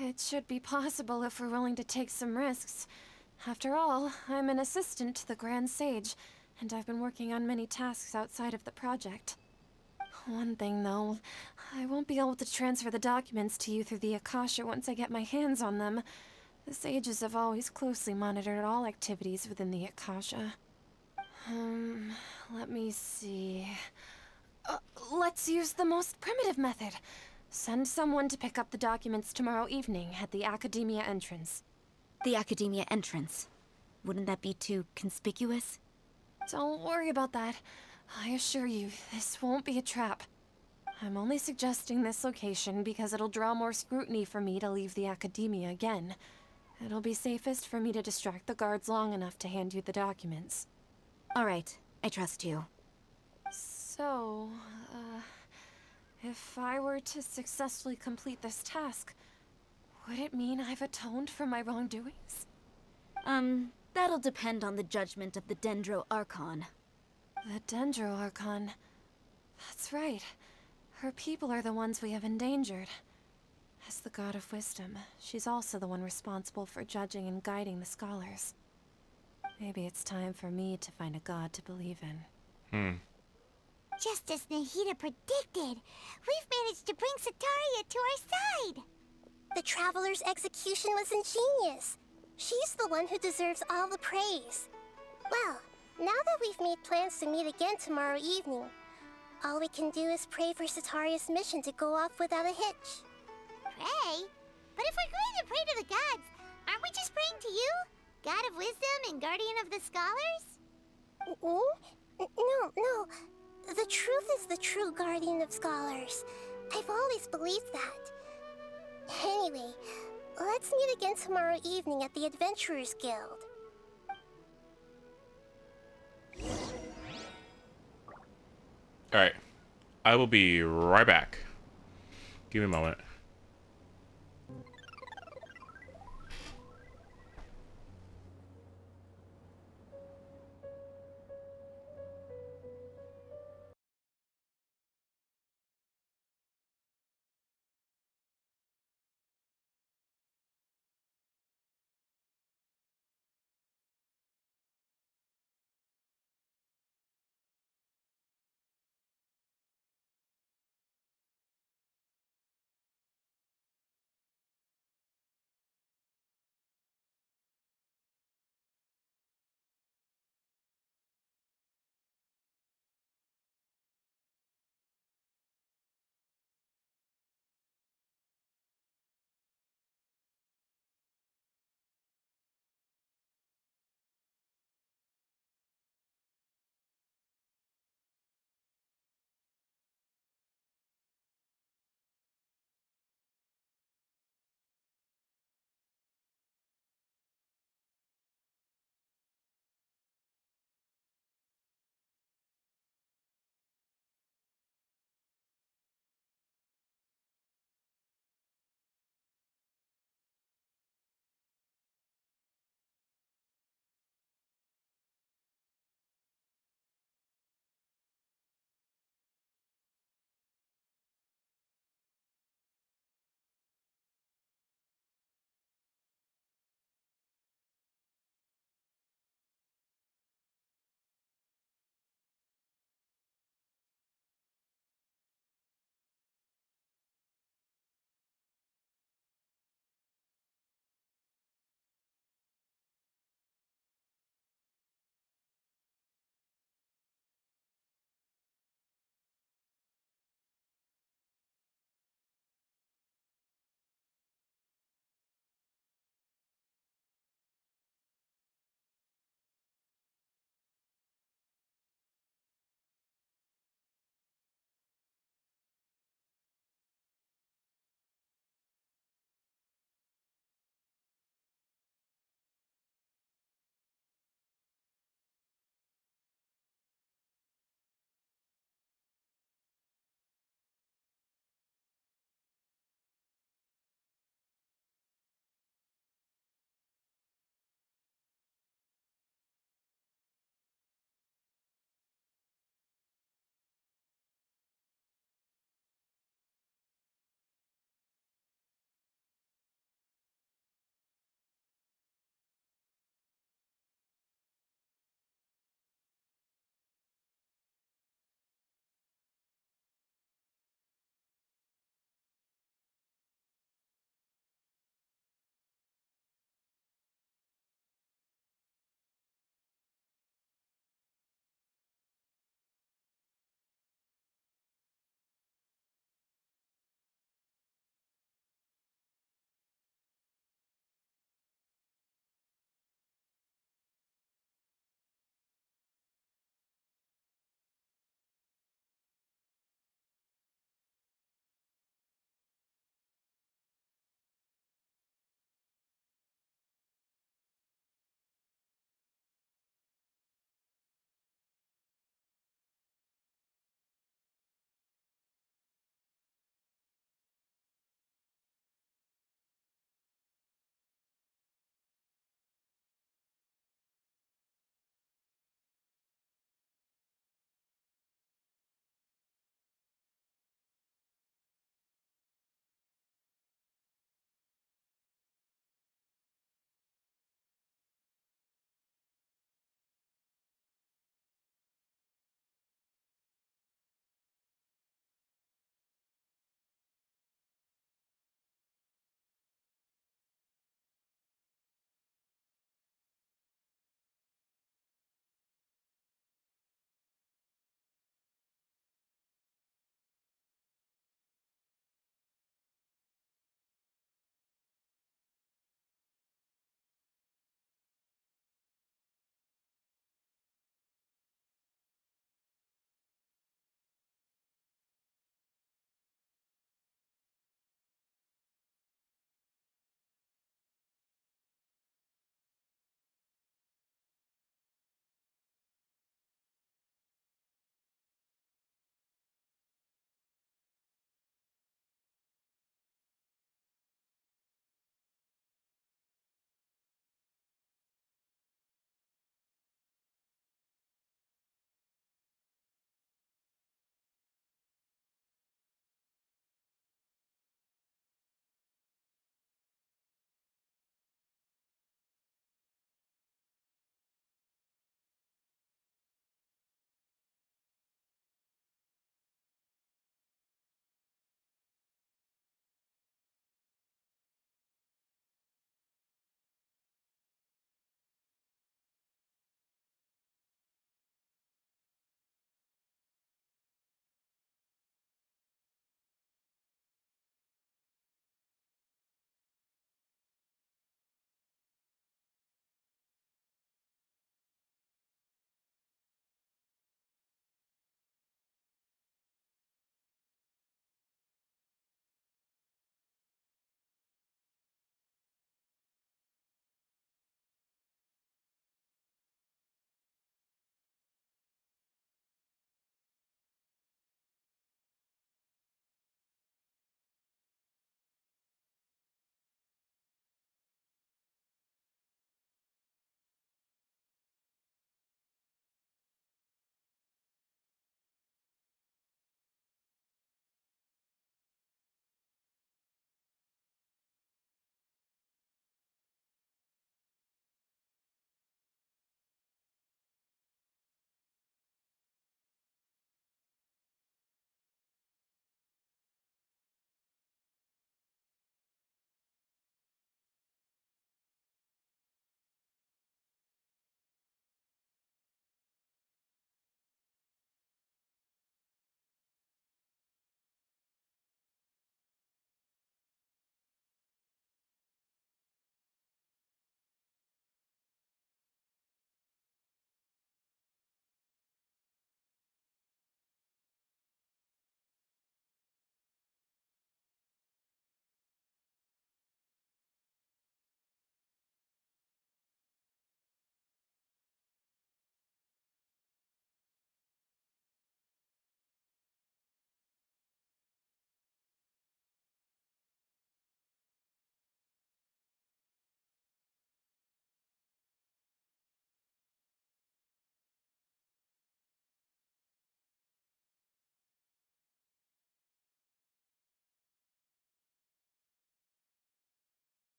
It should be possible if we're willing to take some risks. After all, I'm an assistant to the Grand Sage, and I've been working on many tasks outside of the project. One thing, though, I won't be able to transfer the documents to you through the Akasha once I get my hands on them. The sages have always closely monitored all activities within the Akasha. Let me see... let's use the most primitive method. Send someone to pick up the documents tomorrow evening at the Academia entrance. The Academia entrance? Wouldn't that be too conspicuous? Don't worry about that. I assure you, this won't be a trap. I'm only suggesting this location because it'll draw more scrutiny for me to leave the Academia again. It'll be safest for me to distract the guards long enough to hand you the documents. All right, I trust you. So, if I were to successfully complete this task, would it mean I've atoned for my wrongdoings? That'll depend on the judgment of the Dendro Archon. The Dendro Archon. That's right. Her people are the ones we have endangered. As the God of Wisdom, she's also the one responsible for judging and guiding the scholars. Maybe it's time for me to find a god to believe in. Just as Nahida predicted, we've managed to bring Sataria to our side! The Traveler's execution was ingenious. She's the one who deserves all the praise. Well, now that we've made plans to meet again tomorrow evening, all we can do is pray for Sataria's mission to go off without a hitch. Pray? But if we're going to pray to the gods, aren't we just praying to you? God of Wisdom and Guardian of the Scholars? No. The truth is the true Guardian of Scholars. I've always believed that. Anyway, let's meet again tomorrow evening at the Adventurers Guild. Alright. I will be right back. Give me a moment.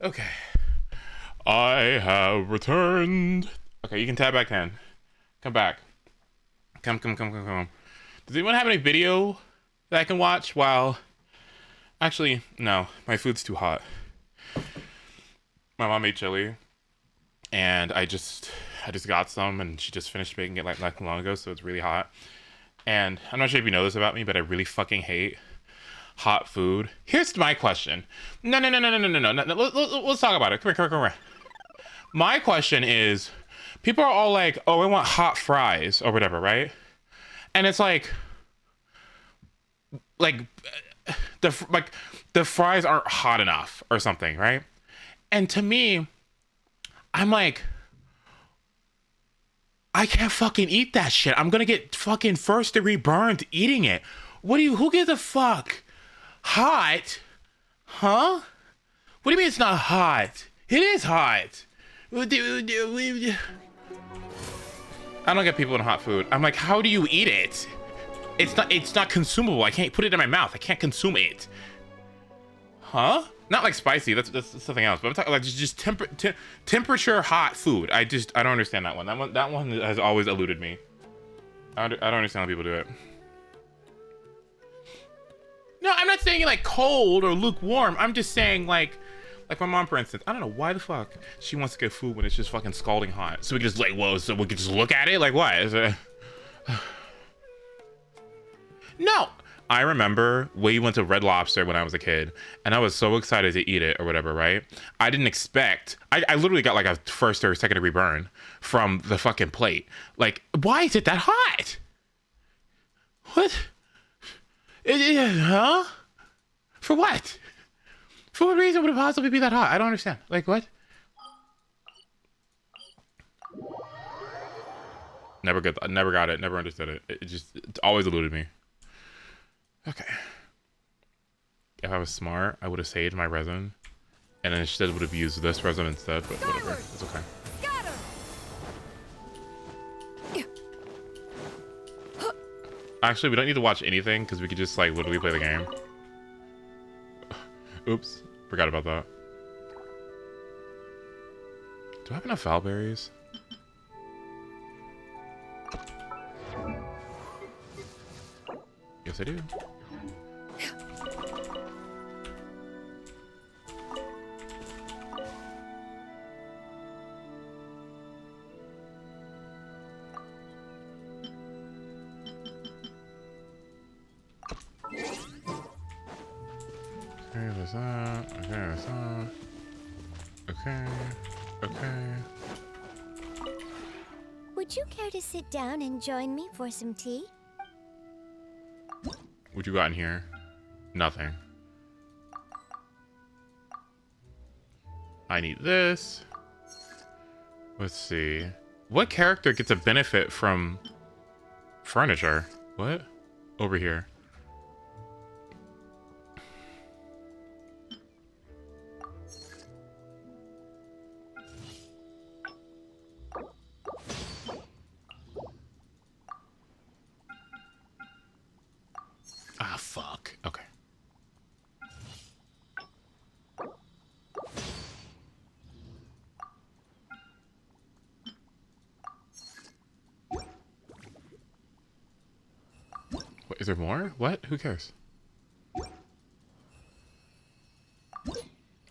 Okay. I have returned. Okay, you can tab back in. Come back. Come. Does anyone have any video that I can watch while... Actually, no. My food's too hot. My mom made chili. And I just got some, and she just finished making it like not long ago, so it's really hot. And I'm not sure if you know this about me, but I really fucking hate hot food. Here's my question. No. Let's talk about it. Come here. My question is, people are all like, oh, I want hot fries or whatever, right? And it's like the fries aren't hot enough or something, right? And to me, I'm like, I can't fucking eat that shit. I'm gonna get fucking first degree burned eating it. Who gives a fuck? Hot? Huh? What do you mean it's not hot? It is hot. I don't get people in hot food. I'm like, how do you eat it? It's not consumable. I can't put it in my mouth. I can't consume it. Huh? Not like spicy. That's something else. But I'm talking like just temperature hot food. I don't understand that one. That one has always eluded me. I don't understand how people do it. No, I'm not saying like cold or lukewarm. I'm just saying like my mom, for instance. I don't know why the fuck she wants to get food when it's just fucking scalding hot. So we can just like, whoa, so we can just look at it? Like what? Is it... No. I remember we went to Red Lobster when I was a kid, and I was so excited to eat it or whatever, right? I didn't expect... I literally got like a first or second degree burn from the fucking plate. Like, why is it that hot? What? Huh? For what? For what reason would it possibly be that hot? I don't understand. Like, what? Never got it. Never understood it. It always eluded me. Okay. If I was smart, I would have saved my resin, and then instead would have used this resin instead, but whatever. It's okay. Actually, we don't need to watch anything, because we could just, like, literally play the game. Oops. Forgot about that. Do I have enough Valberries? Yes, I do. Okay, there's that. Okay, there's that. Okay. Would you care to sit down and join me for some tea? What you got in here? Nothing. I need this. Let's see. What character gets a benefit from furniture? What? Over here. Ah, fuck. Okay. What, is there more? What? Who cares?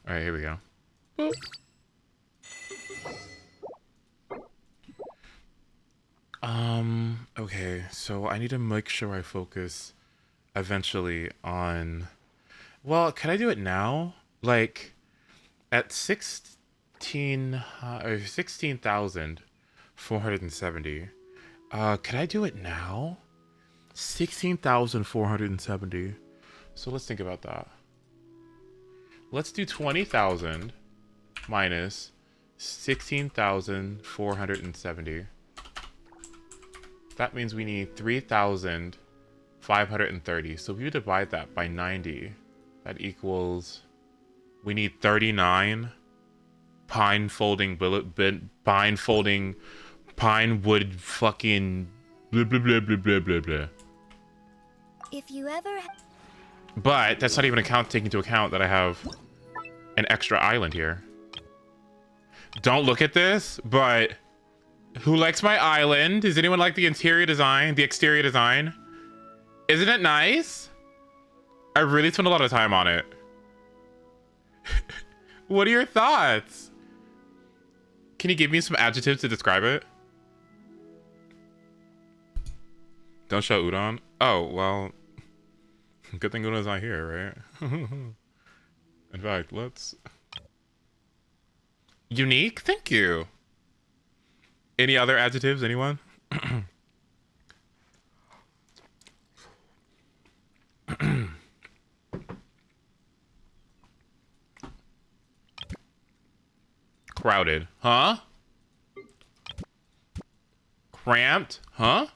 Alright, here we go. Boop. Okay, so I need to make sure I focus eventually on... Well, can I do it now? Like, at 16,470. Can I do it now? 16,470. So let's think about that. Let's do 20,000 minus 16,470. That means we need 3,530. So if you divide that by 90, that equals... We need 39 pine wood fucking blah blah blah blah blah blah blah. If you ever... But that's not even taking into account that I have an extra island here. Don't look at this, but who likes my island? Does anyone like the interior design, the exterior design? Isn't it nice? I really spent a lot of time on it. What are your thoughts? Can you give me some adjectives to describe it? Don't show Udon? Oh, well, good thing Udon's not here, right? In fact, let's... Unique? Thank you. Any other adjectives, anyone? Crowded. Huh? Cramped? Huh?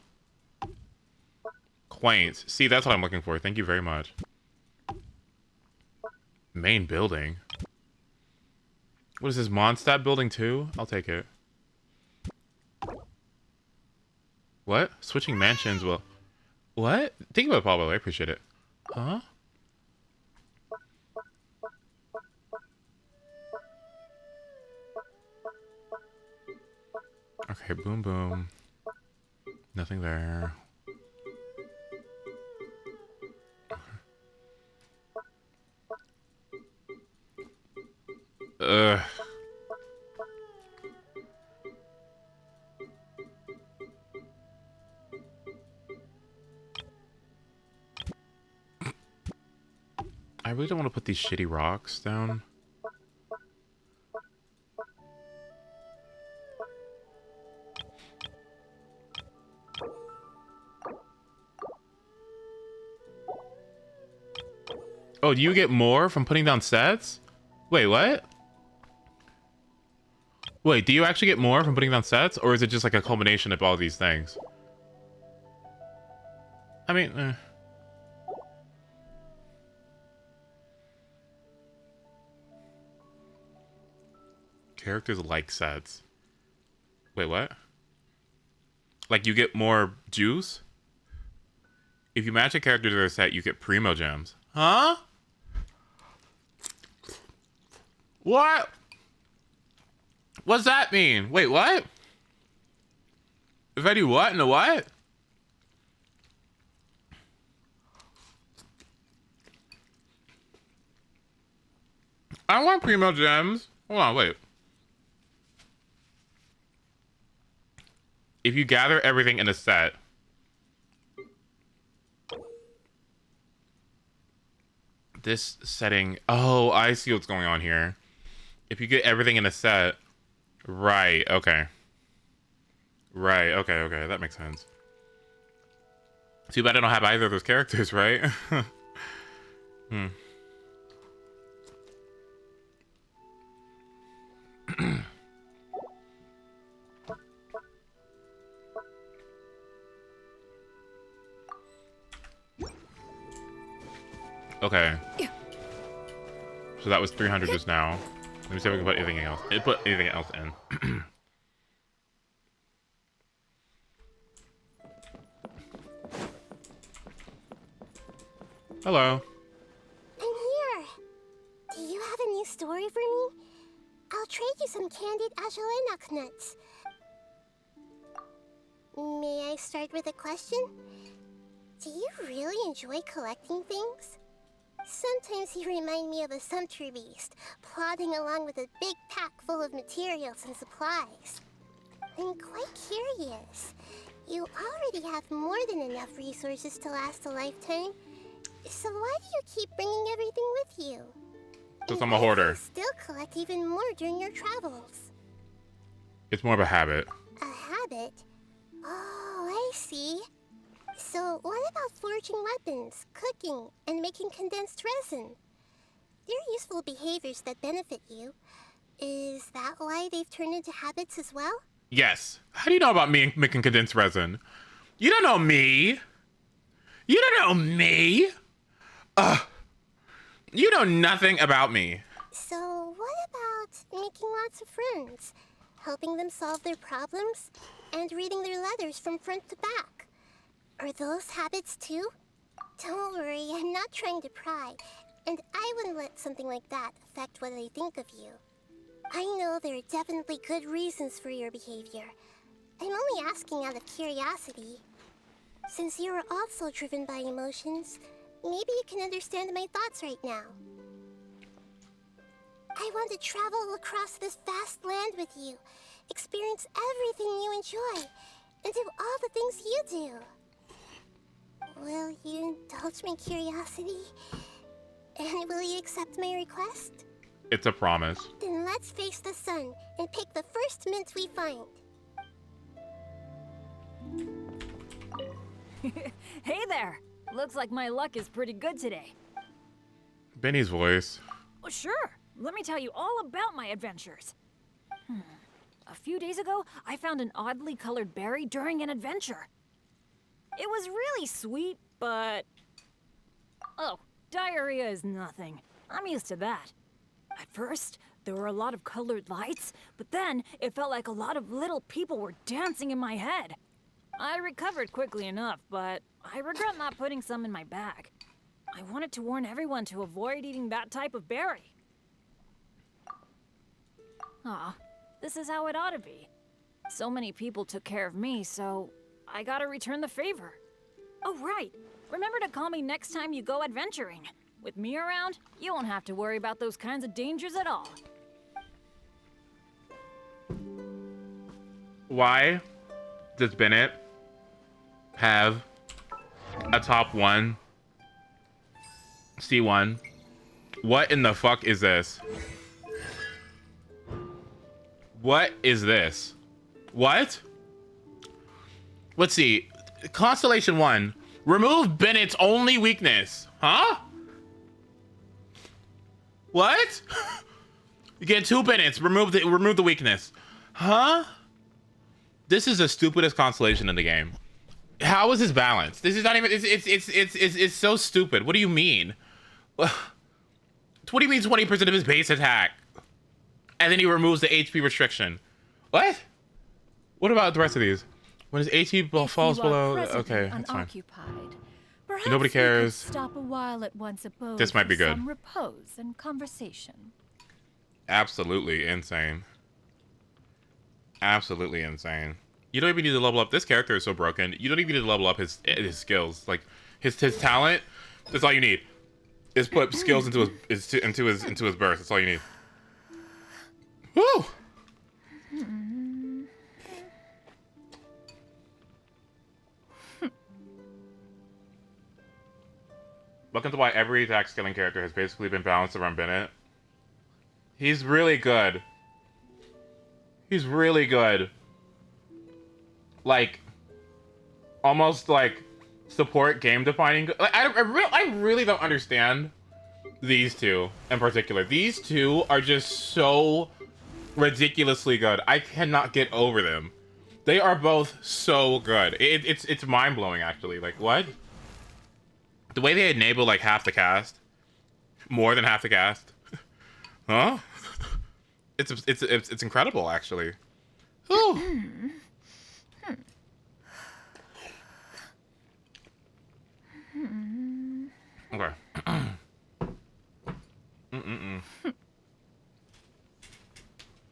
Quaint. See, that's what I'm looking for. Thank you very much. Main building. What is this, Mondstadt building 2? I'll take it. What? Switching mansions will... What? Think about it, Pablo. I appreciate it. Huh? Okay, boom, boom. Nothing there. Ugh. I really don't want to put these shitty rocks down. Oh, do you get more from putting down sets? Wait, what? Wait, do you actually get more from putting down sets? Or is it just like a culmination of all these things? I mean, Characters like sets. Wait, what? Like you get more juice? If you match a character to their set, you get primo gems. Huh? What? What's that mean? Wait, what? If I do what and the what? I want primo gems. Hold on, wait. If you gather everything in a set, this setting... Oh, I see what's going on here. If you get everything in a set... Right, okay. Right, okay, okay. That makes sense. Too bad I don't have either of those characters, right? Hmm. Okay. So that was 300 just now. Let me see if I can put anything else. Put anything else in. Hello. I'm here. Do you have a new story for me? I'll trade you some candied Ajolenok nuts. May I start with a question? Do you really enjoy collecting things? Sometimes you remind me of a sumpter beast, plodding along with a big pack full of materials and supplies. I'm quite curious. You already have more than enough resources to last a lifetime. So why do you keep bringing everything with you? Because I'm a hoarder. Still collect even more during your travels. It's more of a habit. A habit? Oh, I see. So what about forging weapons, cooking, and making condensed resin? They're useful behaviors that benefit you. Is that why they've turned into habits as well? Yes. How do you know about me making condensed resin? You don't know me. You don't know me. You know nothing about me. So what about making lots of friends, helping them solve their problems, and reading their letters from front to back? Are those habits too? Don't worry, I'm not trying to pry. And I wouldn't let something like that affect what I think of you. I know there are definitely good reasons for your behavior. I'm only asking out of curiosity. Since you are also driven by emotions, maybe you can understand my thoughts right now. I want to travel across this vast land with you, experience everything you enjoy, and do all the things you do. Will you indulge my curiosity? And will you accept my request? It's a promise. Then let's face the sun and pick the first mint we find. Hey there! Looks like my luck is pretty good today. Benny's voice. Oh, sure. Let me tell you all about my adventures. A few days ago, I found an oddly colored berry during an adventure. It was really sweet, but... Oh, diarrhea is nothing. I'm used to that. At first, there were a lot of colored lights, but then it felt like a lot of little people were dancing in my head. I recovered quickly enough, but I regret not putting some in my bag. I wanted to warn everyone to avoid eating that type of berry. Aw, this is how it ought to be. So many people took care of me, so I gotta return the favor. Oh, right. Remember to call me next time you go adventuring. With me around, you won't have to worry about those kinds of dangers at all. Why does Bennett have a top 1 C1? What in the fuck is this? What is this? What? Let's see. Constellation 1. Remove Bennett's only weakness. Huh? What? You get 2 Bennetts. Remove the weakness. Huh? This is the stupidest constellation in the game. How is this balanced? This is not even. It's so stupid. What do you mean? What do you mean 20% of his base attack, and then he removes the HP restriction? What? What about the rest of these? When his HP falls below. Okay, that's fine. Perhaps Nobody cares. We could stop a while at one's abode. This might be for good. Some repose and conversation. Absolutely insane. Absolutely insane. You don't even need to level up. This character is so broken. You don't even need to level up his skills. Like his talent. That's all you need. Is put skills into his burst. That's all you need. Woo! Welcome to why every attack scaling character has basically been balanced around Bennett. He's really good. He's really good. Like, almost like support game defining. Like, I really don't understand these two in particular. These two are just so ridiculously good. I cannot get over them. They are both so good. It's mind blowing actually. Like what? The way they enable like half the cast, more than half the cast, huh? It's incredible actually. Whew. Okay.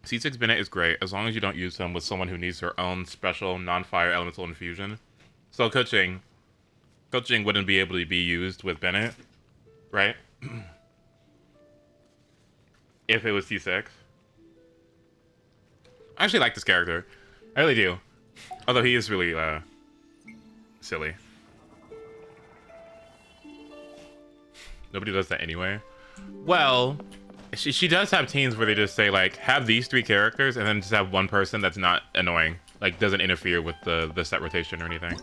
C6 Bennett is great as long as you don't use him with someone who needs their own special non-fire elemental infusion. So coaching wouldn't be able to be used with Bennett, right? If it was C6. I actually like this character. I really do. Although he is really silly. Nobody does that anyway. Well, she does have teams where they just say like, have these 3 characters and then just have one person that's not annoying. Like doesn't interfere with the set rotation or anything.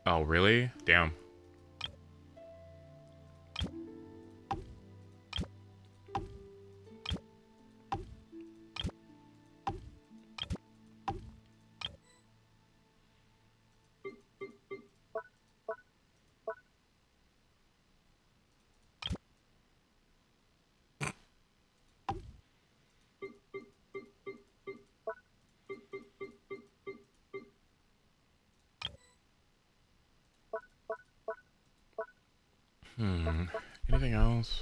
Oh, really? Damn. Anything else?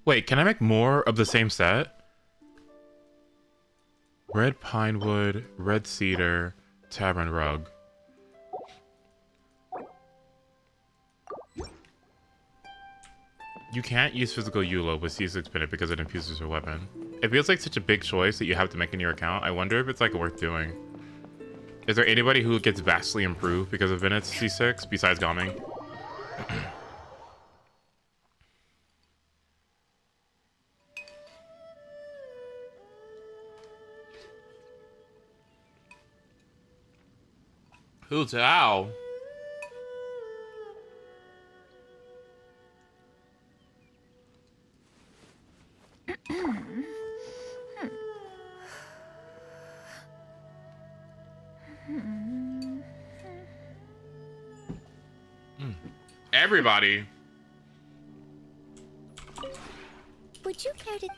Wait, can I make more of the same set? Red pine wood, red cedar, tavern rug. You can't use physical Yulo with C6 Pennant because it infuses your weapon. It feels like such a big choice that you have to make in your account. I wonder if it's like worth doing. Is there anybody who gets vastly improved because of Bennett's C6 besides Gaming? Hu Tao. Everybody. Would you care to...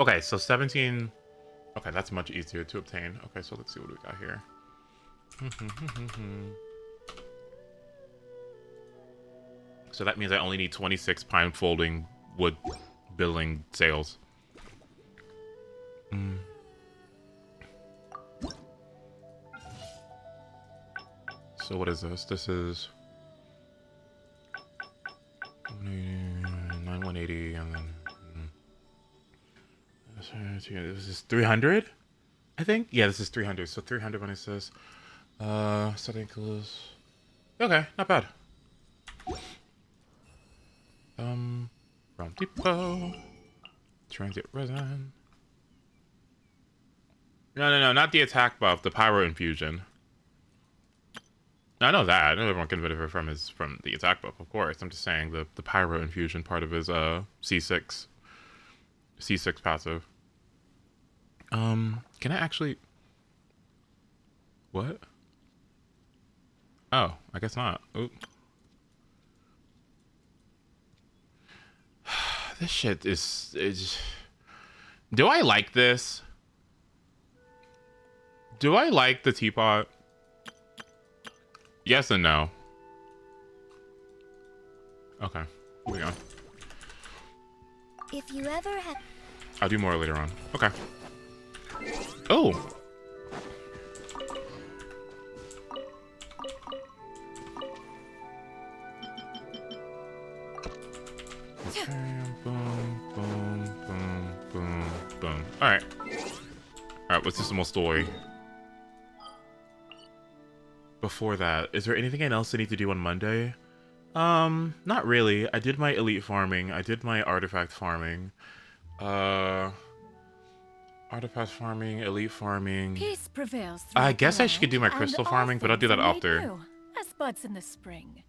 Okay, so 17. Okay, that's much easier to obtain. Okay, so let's see what we got here. So that means I only need 26 pine folding wood building sails. So what is this? This is 180 and then this is 300, I think. Yeah, this is 300. So 300 when it says setting close. Okay, not bad. From depot, transit resin. No, not the attack buff, the pyro infusion. I know that. I know everyone can benefit from the attack buff, of course. I'm just saying the pyro infusion part of his C6 passive. Can I actually... What? Oh, I guess not. Oop. This shit is... Do I like this? Do I like the teapot? Yes and no. Okay, here we go. If you ever have... I'll do more later on. Okay. Oh! Okay, boom, boom, boom, boom, boom. Alright. Alright, what's this more story? Before that, is there anything else I need to do on Monday? Not really. I did my elite farming. I did my artifact farming. Artifact farming, elite farming. Peace prevails. I guess I should do my crystal farming, but I'll do that after. As buds in the spring.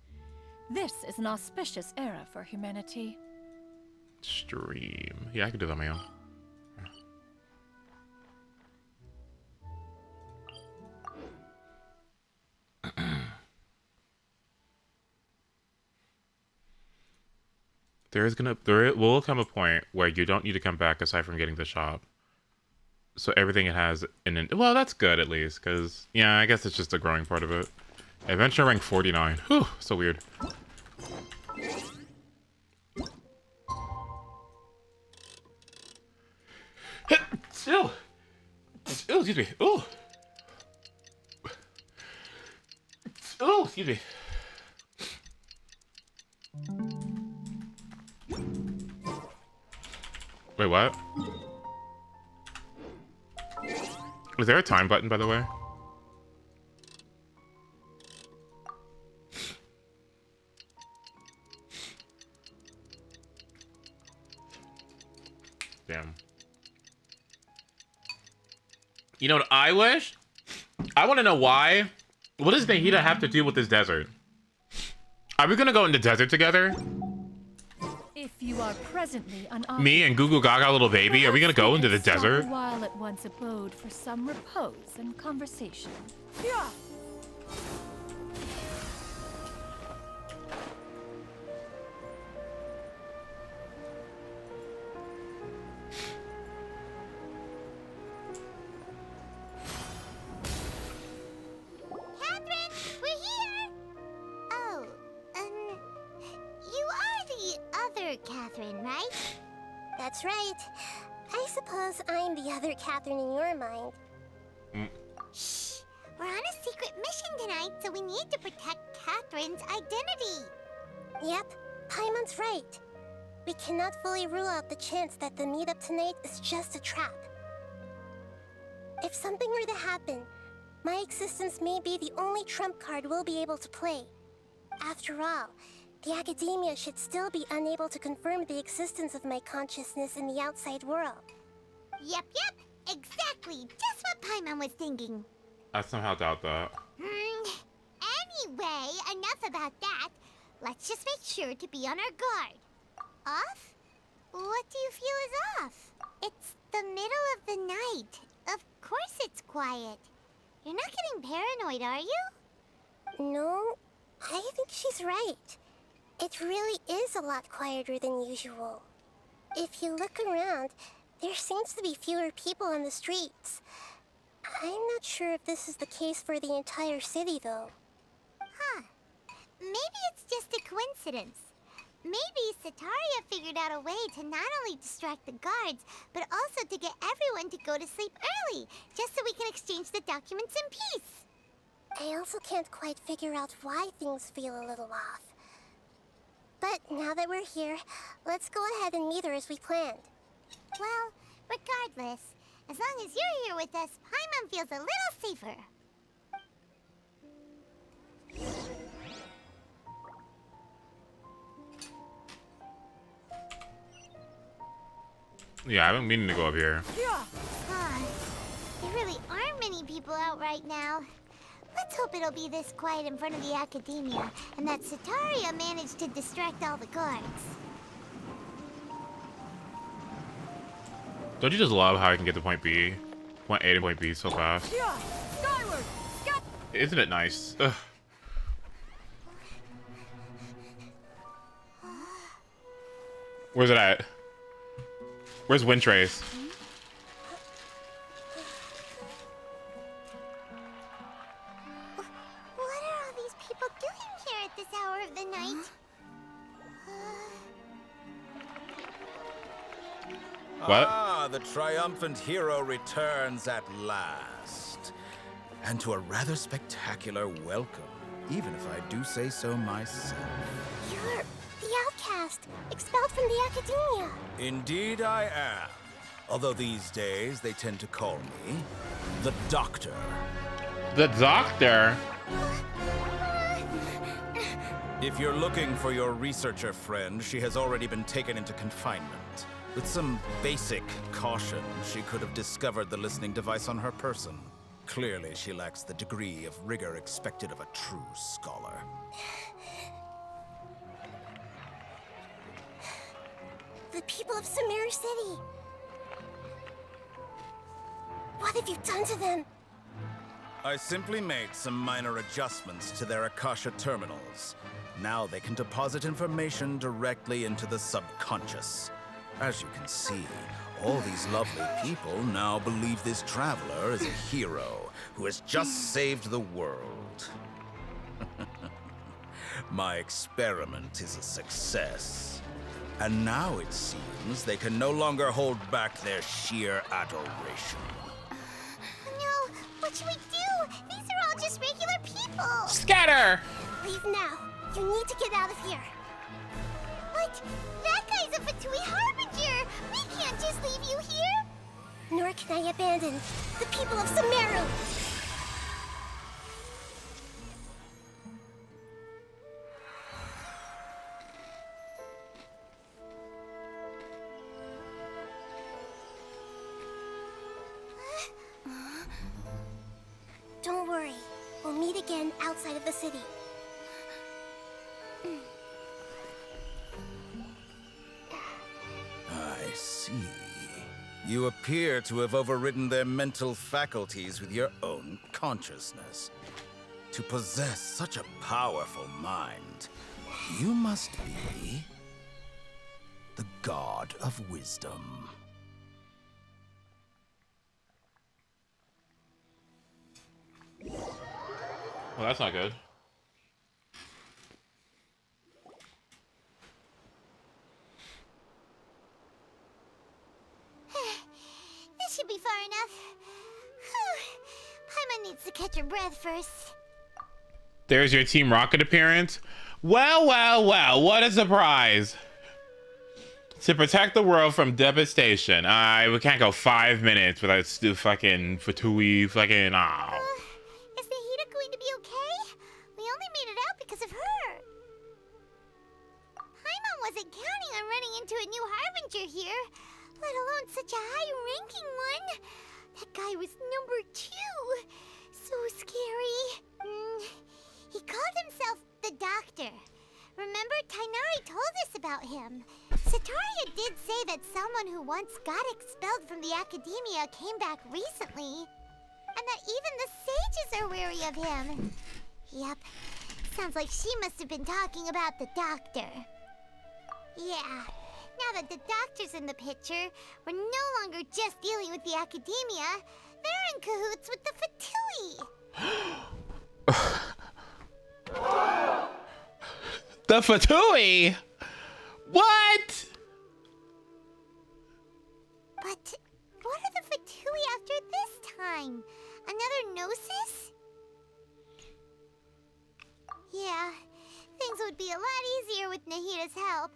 This is an auspicious era for humanity. Stream. Yeah, I can do that on my own. There will come a point where you don't need to come back aside from getting the shop. So everything it has well, that's good at least, because yeah, I guess it's just a growing part of it. Adventure rank 49. Whew, so weird. Still. Oh, excuse me. Oh. Oh, excuse me. Wait, what? Was there a time button, by the way? Damn. You know what I wish? I want to know why. What does Nahida have to do with this desert? Are we gonna go in the desert together? If you are presently unoccupied. Me and Google Gaga little baby, are we gonna go into the Stop desert? a while at one's abode for some repose and conversation. Yeah. Catherine, we're here! Oh, you are the other Catherine, right? That's right. I suppose I'm the other Catherine in your mind. Shh! We're on a secret mission tonight, so we need to protect Catherine's identity. Yep, Paimon's right. We cannot fully rule out the chance that the meetup tonight is just a trap. If something were to happen, my existence may be the only trump card we'll be able to play. After all, the academia should still be unable to confirm the existence of my consciousness in the outside world. Yep, exactly. Just what Paimon was thinking. I somehow doubt that. Anyway, enough about that. Let's just make sure to be on our guard. Off? What do you feel is off? It's the middle of the night. Of course it's quiet. You're not getting paranoid, are you? No, I think she's right. It really is a lot quieter than usual. If you look around, there seems to be fewer people on the streets. I'm not sure if this is the case for the entire city, though. Huh. Maybe it's just a coincidence. Maybe Sataria figured out a way to not only distract the guards, but also to get everyone to go to sleep early, just so we can exchange the documents in peace. I also can't quite figure out why things feel a little off. But now that we're here, let's go ahead and meet her as we planned. Well, regardless, as long as you're here with us, Paimon feels a little safer. Yeah, I've been meaning to go up here. There really aren't many people out right now. Let's hope it'll be this quiet in front of the academia, and that Sataria managed to distract all the guards. Don't you just love how I can get to point B? Point A to point B so fast. Skyward! Isn't it nice? Ugh. Where's it at? Where's Windtrace? What are all these people doing here at this hour of the night? What? Ah, the triumphant hero returns at last. And to a rather spectacular welcome, even if I do say so myself. You're the outcast, expelled from the academia. Indeed I am. Although these days they tend to call me the Doctor. The Doctor? If you're looking for your researcher friend, she has already been taken into confinement. With some basic caution, she could have discovered the listening device on her person. Clearly, she lacks the degree of rigor expected of a true scholar. The people of Sumeru City. What have you done to them? I simply made some minor adjustments to their Akasha terminals. Now they can deposit information directly into the subconscious. As you can see, all these lovely people now believe this traveler is a hero who has just saved the world. My experiment is a success. And now it seems they can no longer hold back their sheer adoration. No, what should we do? These are all just regular people. Scatter! Leave now. You need to get out of here. What? That guy's a Fatui Harbinger! We can't just leave you here! Nor can I abandon the people of Sumeru! Don't worry. We'll meet again outside of the city. You appear to have overridden their mental faculties with your own consciousness. To possess such a powerful mind, you must be the god of wisdom. Well, that's not good. This should be far enough. Paimon needs to catch her breath first. There's your Team Rocket appearance. Well, well, well, what a surprise. To protect the world from devastation. We can't go 5 minutes without fucking Fatui fucking Is Nahida going to be okay? We only made it out because of her. Paimon wasn't counting on running into a new Harbinger here, let alone such a high-ranking one. That guy was number 2. So scary. He called himself the Doctor. Remember, Tainari told us about him. Sataria did say that someone who once got expelled from the Academia came back recently. And that even the sages are wary of him. Yep. Sounds like she must have been talking about the Doctor. Yeah. Now that the Doctor's in the picture, we're no longer just dealing with the Academia. They're in cahoots with the Fatui. The Fatui? What? But what are the Fatui after this time? Another Gnosis? Yeah, things would be a lot easier with Nahida's help.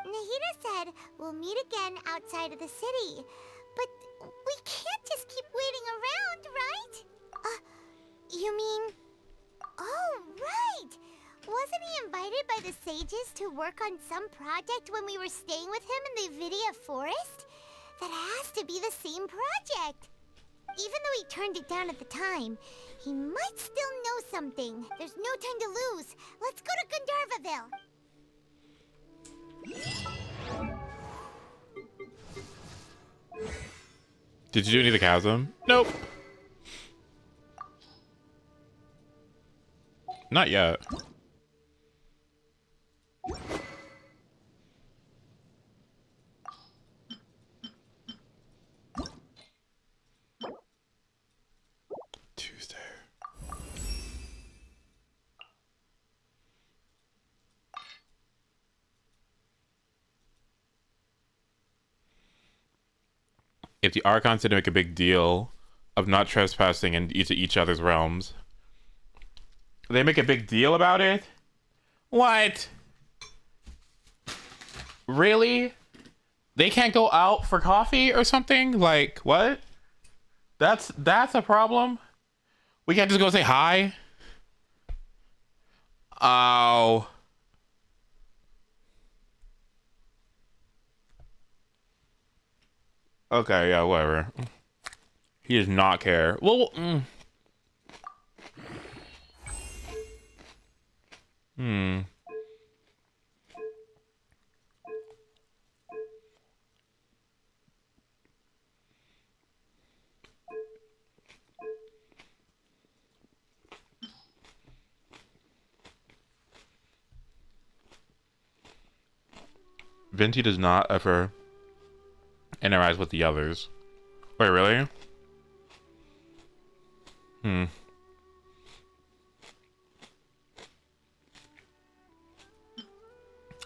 Nahida said we'll meet again outside of the city. But we can't just keep waiting around, right? You mean... Oh, right! Wasn't he invited by the sages to work on some project when we were staying with him in the Vidia Forest? That has to be the same project. Even though he turned it down at the time, he might still know something. There's no time to lose. Let's go to Gandharvaville. Did you do any of the chasm? Nope. Not yet. Tuesday. If the Archons didn't make a big deal of not trespassing into each other's realms, they make a big deal about it? What? Really? They can't go out for coffee or something? Like, what? That's a problem? We can't just go say hi? Oh. Okay, yeah, whatever. He does not care. Well, Venti does not ever interact with the others. Wait, really? I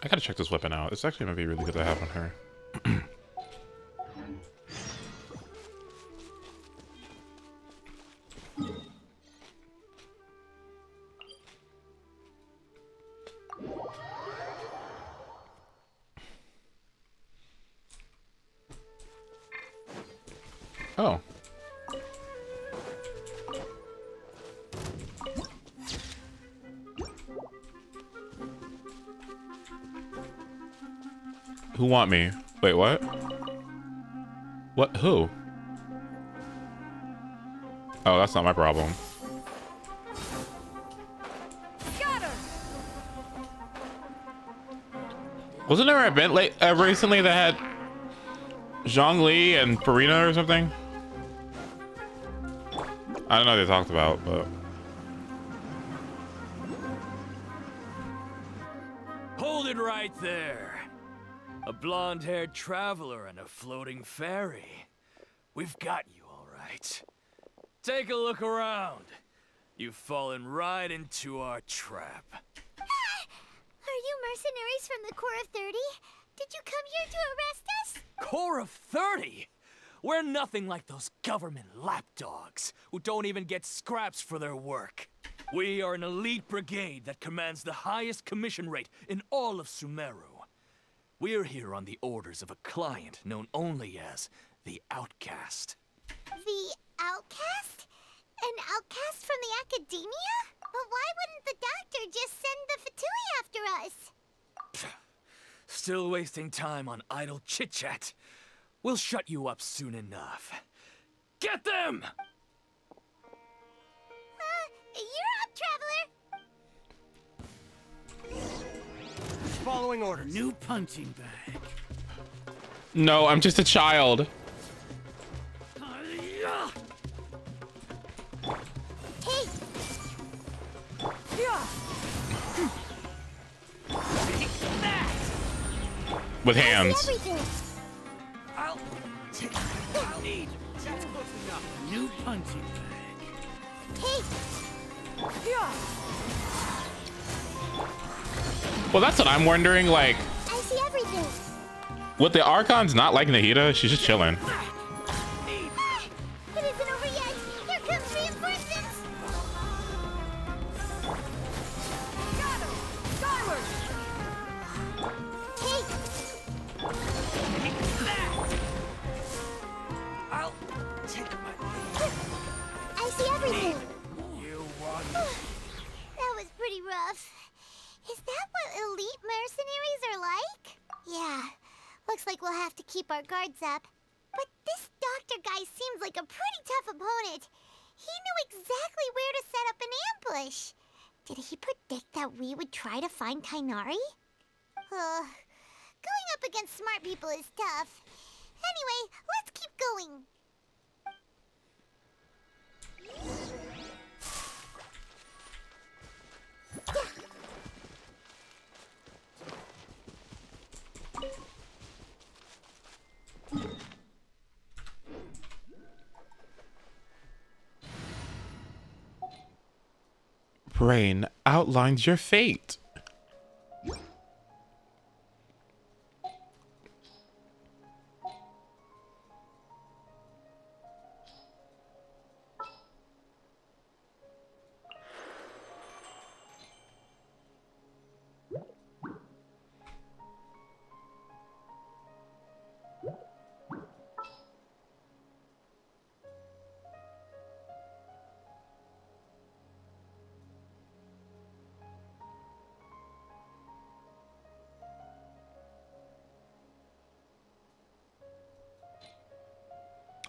gotta check this weapon out. It's actually gonna be really good to have on her. Oh. Who want me? Wait, what? What? Who? Oh, that's not my problem. Wasn't there an event recently that had... Zhongli and Purina or something? I don't know what they talked about, but... Hold it right there. A blonde-haired traveler and a floating fairy. We've got you all right. Take a look around. You've fallen right into our trap. Are you mercenaries from the Corps of 30? Did you come here to arrest us? Corps of 30? We're nothing like those government lapdogs who don't even get scraps for their work. We are an elite brigade that commands the highest commission rate in all of Sumeru. We're here on the orders of a client known only as the Outcast. The Outcast? An outcast from the academia? But why wouldn't the doctor just send the Fatui after us? Still wasting time on idle chit-chat. We'll shut you up soon enough. Get them! You're up, traveler! Following orders. New punching bag. No, I'm just a child. Hey! With hands. I'll need. That's close enough. New punching bag. Hey! Well, that's what I'm wondering. Like, I see everything. with the Archons not liking Nahida, she's just chilling. It isn't over yet. Here comes reinforcements. Got him! Skyward! Hey! I'll take my I see everything. You want That was pretty rough. Is that what elite mercenaries are like? Yeah. Looks like we'll have to keep our guards up. But this doctor guy seems like a pretty tough opponent. He knew exactly where to set up an ambush. Did he predict that we would try to find Tainari? Going up against smart people is tough. Anyway, let's keep going. Brain outlines your fate.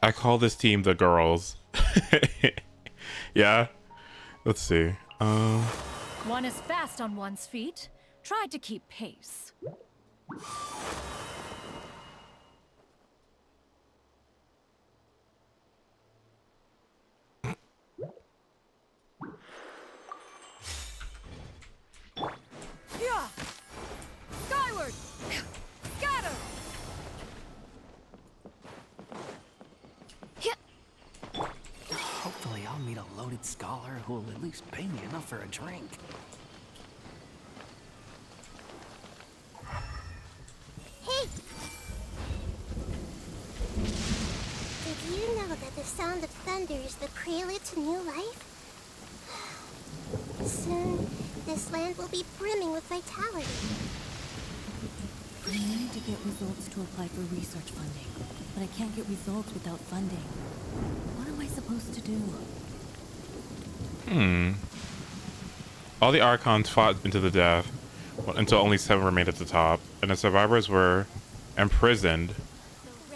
I call this team the girls. Yeah. Let's see. One is fast on one's feet. Try to keep pace. Yeah! Skyward! Scatter! Hopefully I'll meet a loaded scholar who will at least pay me enough for a drink. Hey! Did you know that the sound of thunder is the prelude to new life? Soon, this land will be brimming with vitality. I need to get results to apply for research funding, but I can't get results without funding. What am I supposed to do? All the Archons fought into the death until only 7 remained at the top, and the survivors were imprisoned.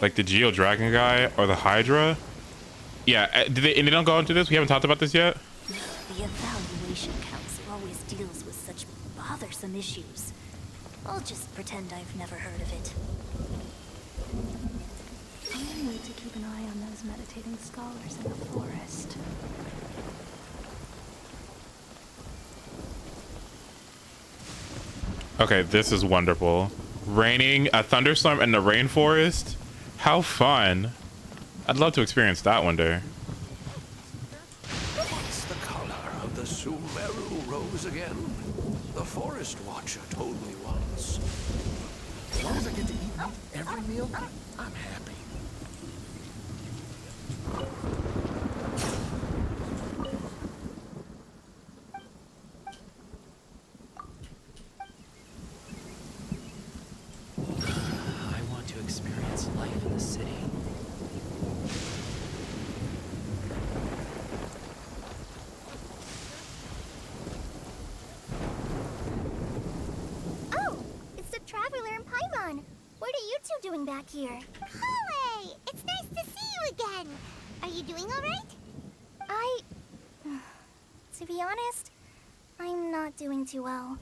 Like the Geo Dragon guy or the Hydra. Yeah, and they don't go into this? We haven't talked about this yet? The Evaluation Council always deals with such bothersome issues. I'll just pretend I've never heard of it. I'm gonna need to keep an eye on those meditating scholars in the forest. Okay, this is wonderful. Raining, a thunderstorm in the rainforest? How fun. I'd love to experience that one day. What's the color of the Sumeru rose again? The Forest Watcher told me once. As long as I get to eat meat every meal, I'm happy. I want to experience life in the city. Oh, it's the Traveler and Paimon. What are you two doing back here? Kale, it's nice to see you again. Are you doing all right? To be honest, I'm not doing too well.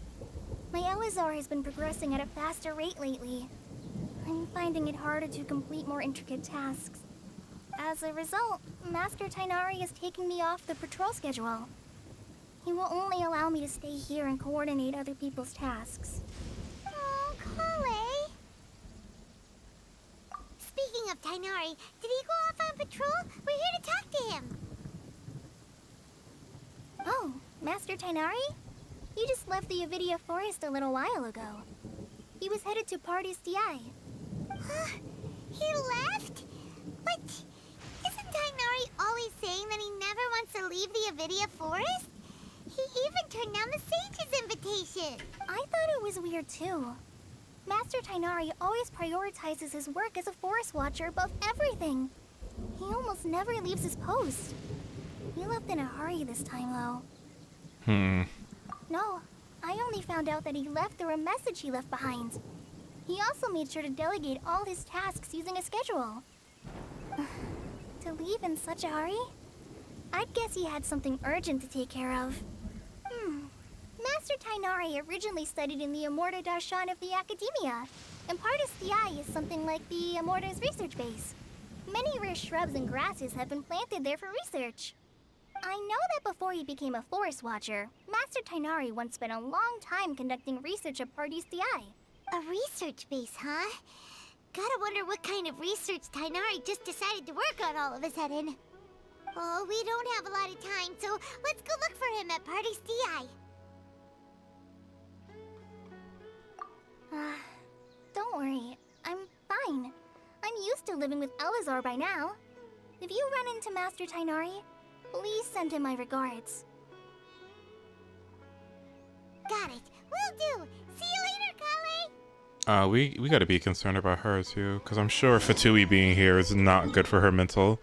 My Elazar has been progressing at a faster rate lately. I'm finding it harder to complete more intricate tasks. As a result, Master Tainari is taking me off the patrol schedule. He will only allow me to stay here and coordinate other people's tasks. Oh, Kale. Speaking of Tainari, did he go off on patrol? We're here to talk to him. Oh, Master Tainari? He just left the Avidia Forest a little while ago. He was headed to Party's DI. He left? But isn't Tainari always saying that he never wants to leave the Avidia Forest? He even turned down the Sage's invitation. I thought it was weird too. Master Tainari always prioritizes his work as a forest watcher above everything. He almost never leaves his post. He left in a hurry this time, though. No, I only found out that he left through a message he left behind. He also made sure to delegate all his tasks using a schedule. To leave in such a hurry? I'd guess he had something urgent to take care of. Master Tainari originally studied in the Amorta Darshan of the Academia, and Partis Di is something like the Amorta's research base. Many rare shrubs and grasses have been planted there for research. I know that before he became a forest watcher, Master Tainari once spent a long time conducting research at Partis Di. A research base, huh? Gotta wonder what kind of research Tainari just decided to work on all of a sudden. Oh, we don't have a lot of time, so let's go look for him at Party's DI. Don't worry, I'm fine. I'm used to living with Elazar by now. If you run into Master Tainari, please send him my regards. Got it. Will do. See you later, Kale. We gotta be concerned about her too, because I'm sure Fatui being here is not good for her mental.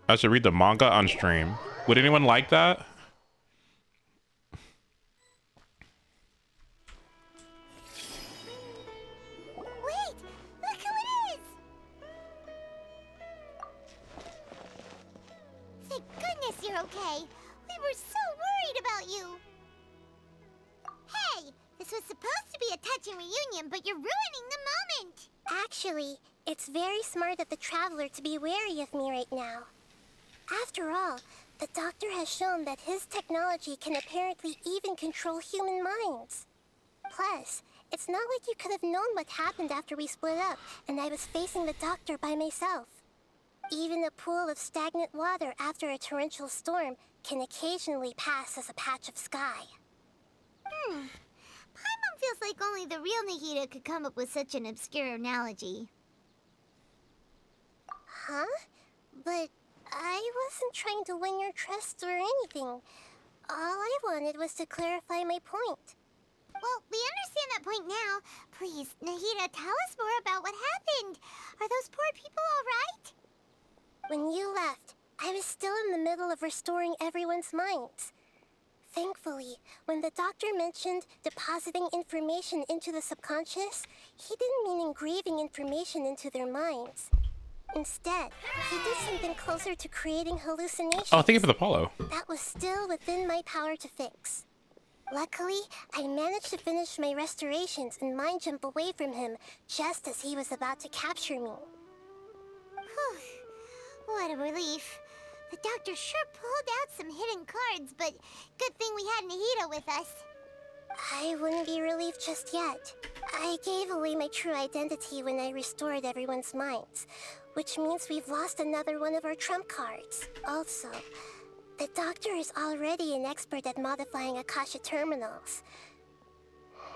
I should read the manga on stream. Would anyone like that? Wait! Look who it is! Thank goodness you're okay. We were so worried about you. Hey! This was supposed to be a touching reunion, but you're ruining the moment! Actually, it's very smart of the Traveler to be wary of me right now. After all, the Doctor has shown that his technology can apparently even control human minds. Plus, it's not like you could have known what happened after we split up and I was facing the Doctor by myself. Even a pool of stagnant water after a torrential storm can occasionally pass as a patch of sky. Paimon feels like only the real Nahida could come up with such an obscure analogy. Huh? But I wasn't trying to win your trust or anything. All I wanted was to clarify my point. Well, we understand that point now. Please, Nahida, tell us more about what happened. Are those poor people all right? When you left, I was still in the middle of restoring everyone's minds. Thankfully, when the Doctor mentioned depositing information into the subconscious, he didn't mean engraving information into their minds. Instead, he did something closer to creating hallucinations. Oh, thank you for the follow. That was still within my power to fix. Luckily, I managed to finish my restorations and mind jump away from him just as he was about to capture me. Whew. What a relief. The doctor sure pulled out some hidden cards, but good thing we had Nahida with us. I wouldn't be relieved just yet. I gave away my true identity when I restored everyone's minds, which means we've lost another one of our trump cards. Also, the doctor is already an expert at modifying Akasha terminals.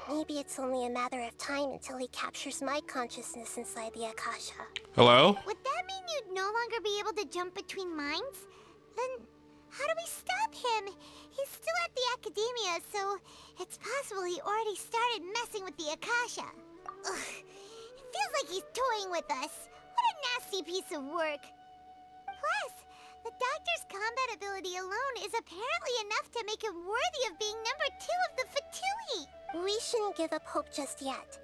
Maybe it's only a matter of time until he captures my consciousness inside the Akasha. Hello? Would that mean you'd no longer be able to jump between minds? Then how do we stop him? He's still at the academia, so it's possible he already started messing with the Akasha. Ugh, it feels like he's toying with us. What a nasty piece of work. Plus, the doctor's combat ability alone is apparently enough to make him worthy of being number 2 of the Fatui. We shouldn't give up hope just yet.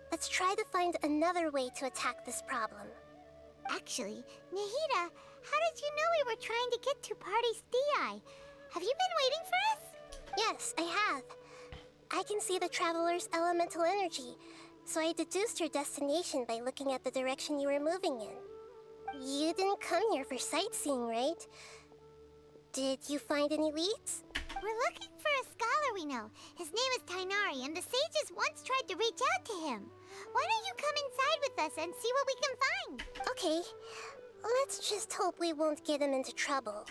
Let's try to find another way to attack this problem. Actually, Nahida, how did you know we were trying to get to Party's DI? Have you been waiting for us? Yes, I have. I can see the traveler's elemental energy, so I deduced your destination by looking at the direction you were moving in. You didn't come here for sightseeing, right? Did you find any leads? We're looking for a scholar we know. His name is Tainari, and the sages once tried to reach out to him. Why don't you come inside with us and see what we can find? Okay. Let's just hope we won't get him into trouble.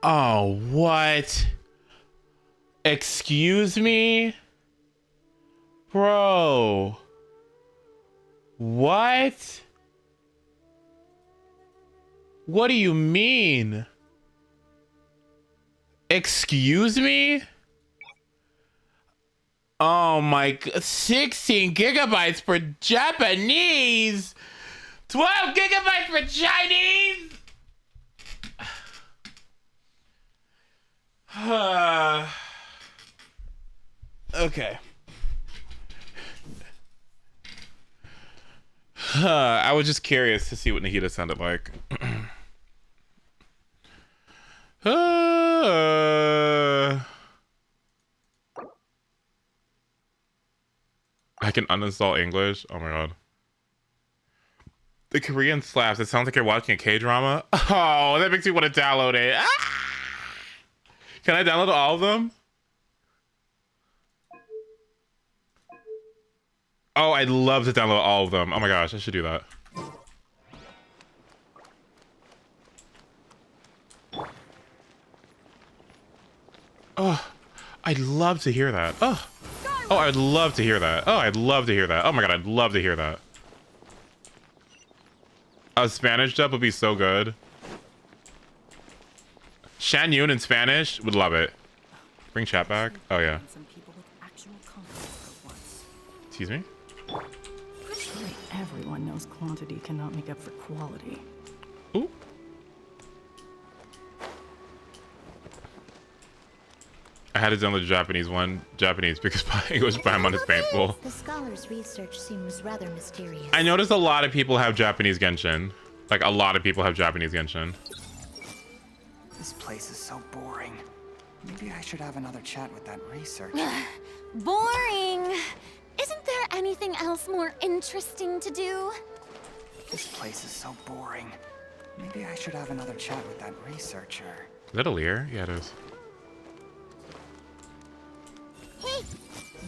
Oh, what? Excuse me? Bro. What? What do you mean? Excuse me? Oh my god, 16 gigabytes for Japanese! 12 gigabytes for Chinese! Okay. I was just curious to see what Nahida sounded like. I can uninstall English. Oh my god. The Korean slaps. It sounds like you're watching a K-drama. Oh, that makes me want to download it. Ah! Can I download all of them? Oh, I'd love to download all of them. Oh my gosh, I should do that. Oh, I'd love to hear that. Oh, I'd love to hear that. Oh, I'd love to hear that. Oh my god, I'd love to hear that. A Spanish dub would be so good. Shan Yun in Spanish would love it. Bring chat back. Oh yeah. Excuse me? Surely everyone knows quantity cannot make up for quality. Ooh. I had to download the Japanese because English Paimon is painful. The scholar's research seems rather mysterious. I noticed a lot of people have Japanese Genshin. Like a lot of people have Japanese Genshin. This place is so boring. Maybe I should have another chat with that researcher. Boring! Isn't there anything else more interesting to do? This place is so boring. Maybe I should have another chat with that researcher. Is that a Lear? Yeah, it is.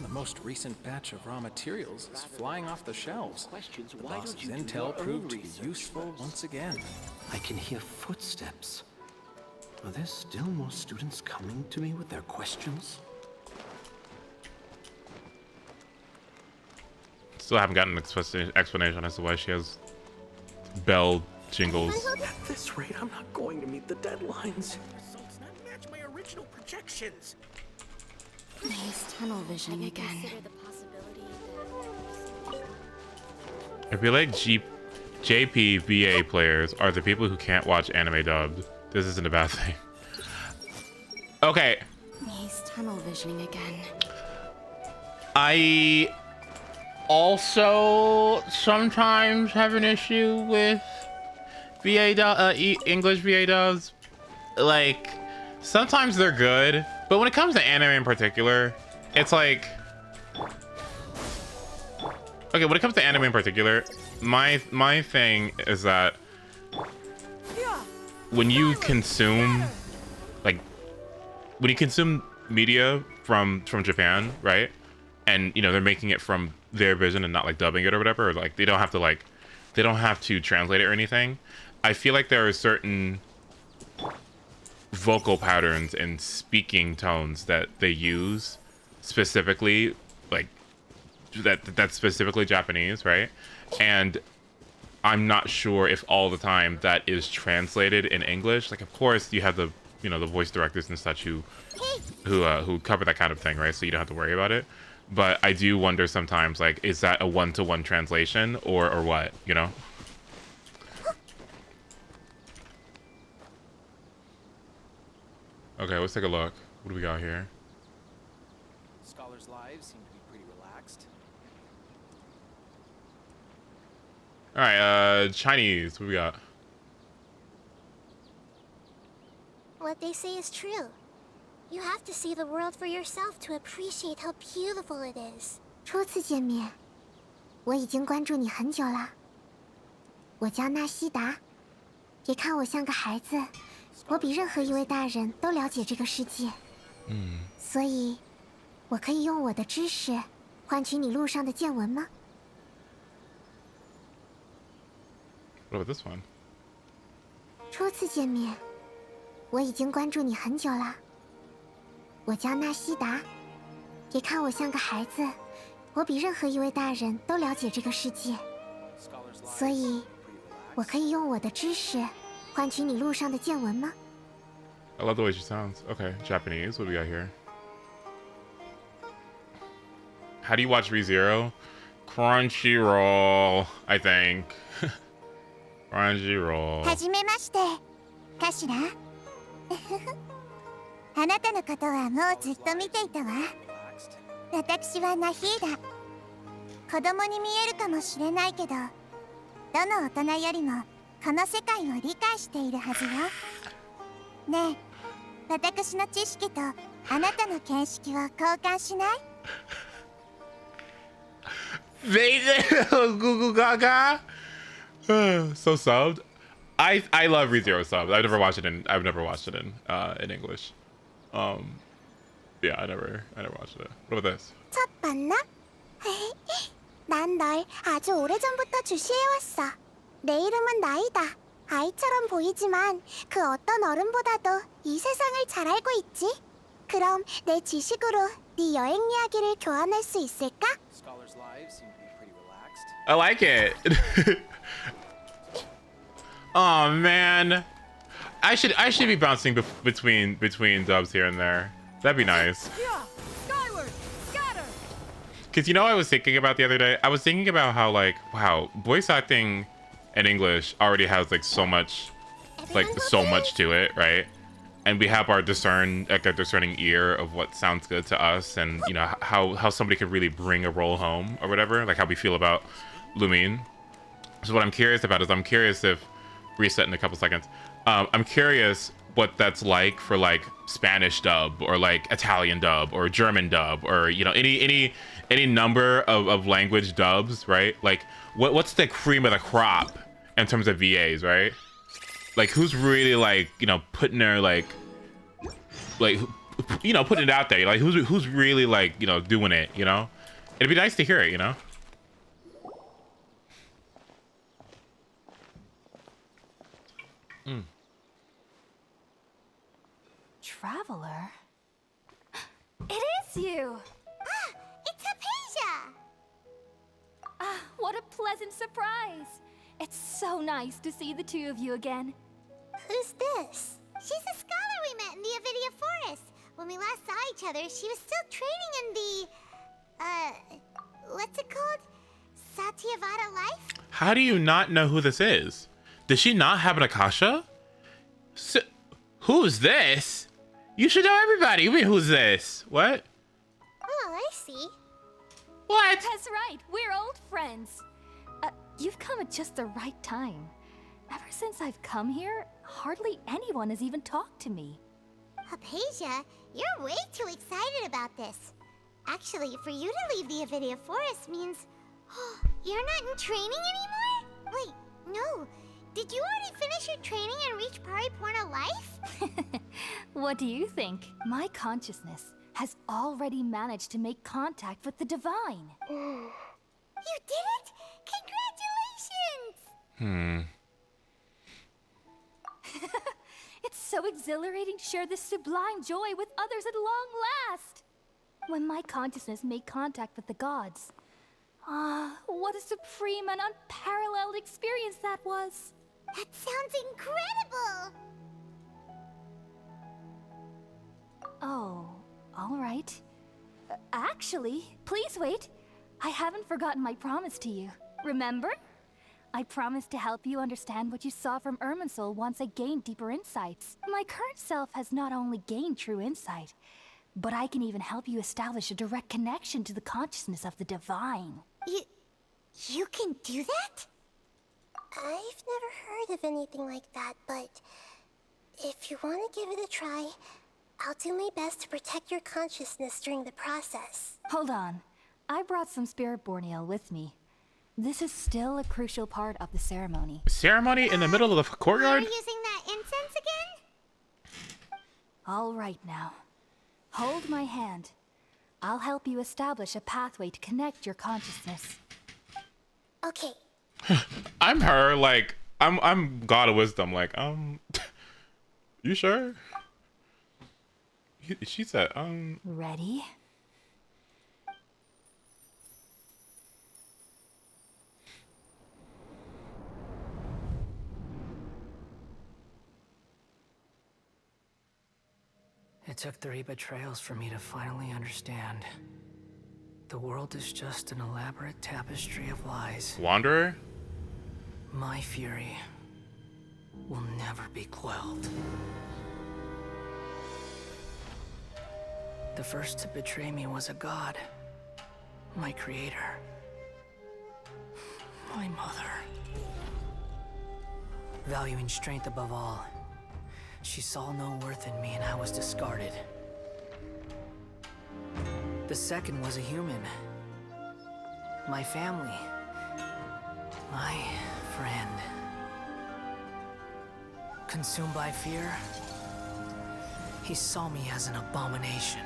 The most recent batch of raw materials is flying off the shelves. The boss's intel proved to be useful once again. I can hear footsteps. Are there still more students coming to me with their questions? Still haven't gotten an explanation as to why she has bell jingles. At this rate, I'm not going to meet the deadlines. Results not match my original projections. He's tunnel visioning again. I feel like JPVA players are the people who can't watch anime dubbed. This isn't a bad thing. Okay. He's tunnel visioning again. I also sometimes have an issue with English VA dubs. Like, sometimes they're good, but when it comes to anime in particular, it's like, okay, when it comes to anime in particular, my thing is that when you consume, like, when you consume media from Japan, right? And, you know, they're making it from their vision and not like dubbing it or whatever, or like they don't have to translate it or anything. I feel like there are certain vocal patterns and speaking tones that they use specifically, like that's specifically Japanese, right? And I'm not sure if all the time that is translated in English. Like, of course, you have the, you know, the voice directors and such who cover that kind of thing, right? So you don't have to worry about it. But I do wonder sometimes, like, is that a one-to-one translation or what, you know? Okay, let's take a look. What do we got here? Scholars' lives seem to be pretty relaxed. All right, Chinese. What do we got? What they say is true. You have to see the world for yourself to appreciate how beautiful it is. 初次见面，我已经关注你很久了。我叫纳西达，别看我像个孩子，我比任何一位大人都了解这个世界。所以，我可以用我的知识换取你路上的见闻吗？ What about this one? 初次见面，我已经关注你很久了。我叫纳西达，别看我像个孩子，我比任何一位大人都了解这个世界。所以，我可以用我的知识换取你路上的见闻吗？ I love the way she sounds. Okay, Japanese. What do we got here? How do you watch ReZero? Crunchyroll, I think. Crunchyroll. はじめまして、かしら？あなたのことはもうずっと見ていたわ。私はナヒーダ。子供に見えるかもしれないけど、どの大人よりもこの世界を理解しているはずよ。ねえ、私の知識とあなたの見識を交換しない？ Google Gaga. So subbed. I love ReZero subs. I've never watched it in English. Yeah, I never watched it. What about this? 첫 만남? 난 널 아주 오래전부터 주시해왔어. 내 이름은 나이다. 아이처럼 보이지만 그 어떤 어른보다도 이 세상을 잘 알고 있지. 그럼 내 지식으로 네 여행 이야기를 교환할 수 있을까? Scholars' lives seem to be pretty relaxed. I like it. Oh man, I should be bouncing between dubs here and there. That'd be nice. Skyward, scatter. Cause you know what I was thinking about the other day? I was thinking about how, like, wow, voice acting in English already has like so much to it, right? And we have our discerning ear of what sounds good to us, and you know how somebody could really bring a role home or whatever, like how we feel about Lumine. So what I'm curious about is if reset in a couple seconds. I'm curious what that's like for like Spanish dub or like Italian dub or German dub or, you know, any number of language dubs, right? Like what's the cream of the crop in terms of VAs, right? Like who's really like, you know, putting their like you know, putting it out there, like who's really like, you know, doing it, you know? It'd be nice to hear it, you know? Traveler? It is you! Ah, it's Hypatia! Ah, what a pleasant surprise! It's so nice to see the two of you again. Who's this? She's a scholar we met in the Avidia Forest. When we last saw each other, she was still training in the... what's it called? Satyavada life? How do you not know who this is? Does she not have an Akasha? Who's this? You should know everybody. I mean, who's this? What? Oh, I see. What? That's right, we're old friends. You've come at just the right time. Ever since I've come here, hardly anyone has even talked to me. Hypatia, you're way too excited about this. Actually, for you to leave the Avidia Forest means... you're not in training anymore? Wait, no. Did you already finish your training and reach Pariporna life? What do you think? My consciousness has already managed to make contact with the divine. You did it? Congratulations! It's so exhilarating to share this sublime joy with others at long last. When my consciousness made contact with the gods. What a supreme and unparalleled experience that was. That sounds incredible! Oh, all right. Actually, please wait. I haven't forgotten my promise to you. Remember? I promised to help you understand what you saw from Irminsul once I gained deeper insights. My current self has not only gained true insight, but I can even help you establish a direct connection to the consciousness of the divine. You can do that? I've never heard of anything like that, but if you want to give it a try, I'll do my best to protect your consciousness during the process. Hold on. I brought some spirit borneal with me. This is still a crucial part of the ceremony. Ceremony in the middle of the courtyard? Are you using that incense again? All right now. Hold my hand. I'll help you establish a pathway to connect your consciousness. Okay. I'm her, like, I'm God of Wisdom, like, you sure? She said, Ready? It took 3 betrayals for me to finally understand. The world is just an elaborate tapestry of lies. Wanderer? My fury will never be quelled. The first to betray me was a god. My creator. My mother. Valuing strength above all, she saw no worth in me and I was discarded. The second was a human. My family. My friend. Consumed by fear, he saw me as an abomination.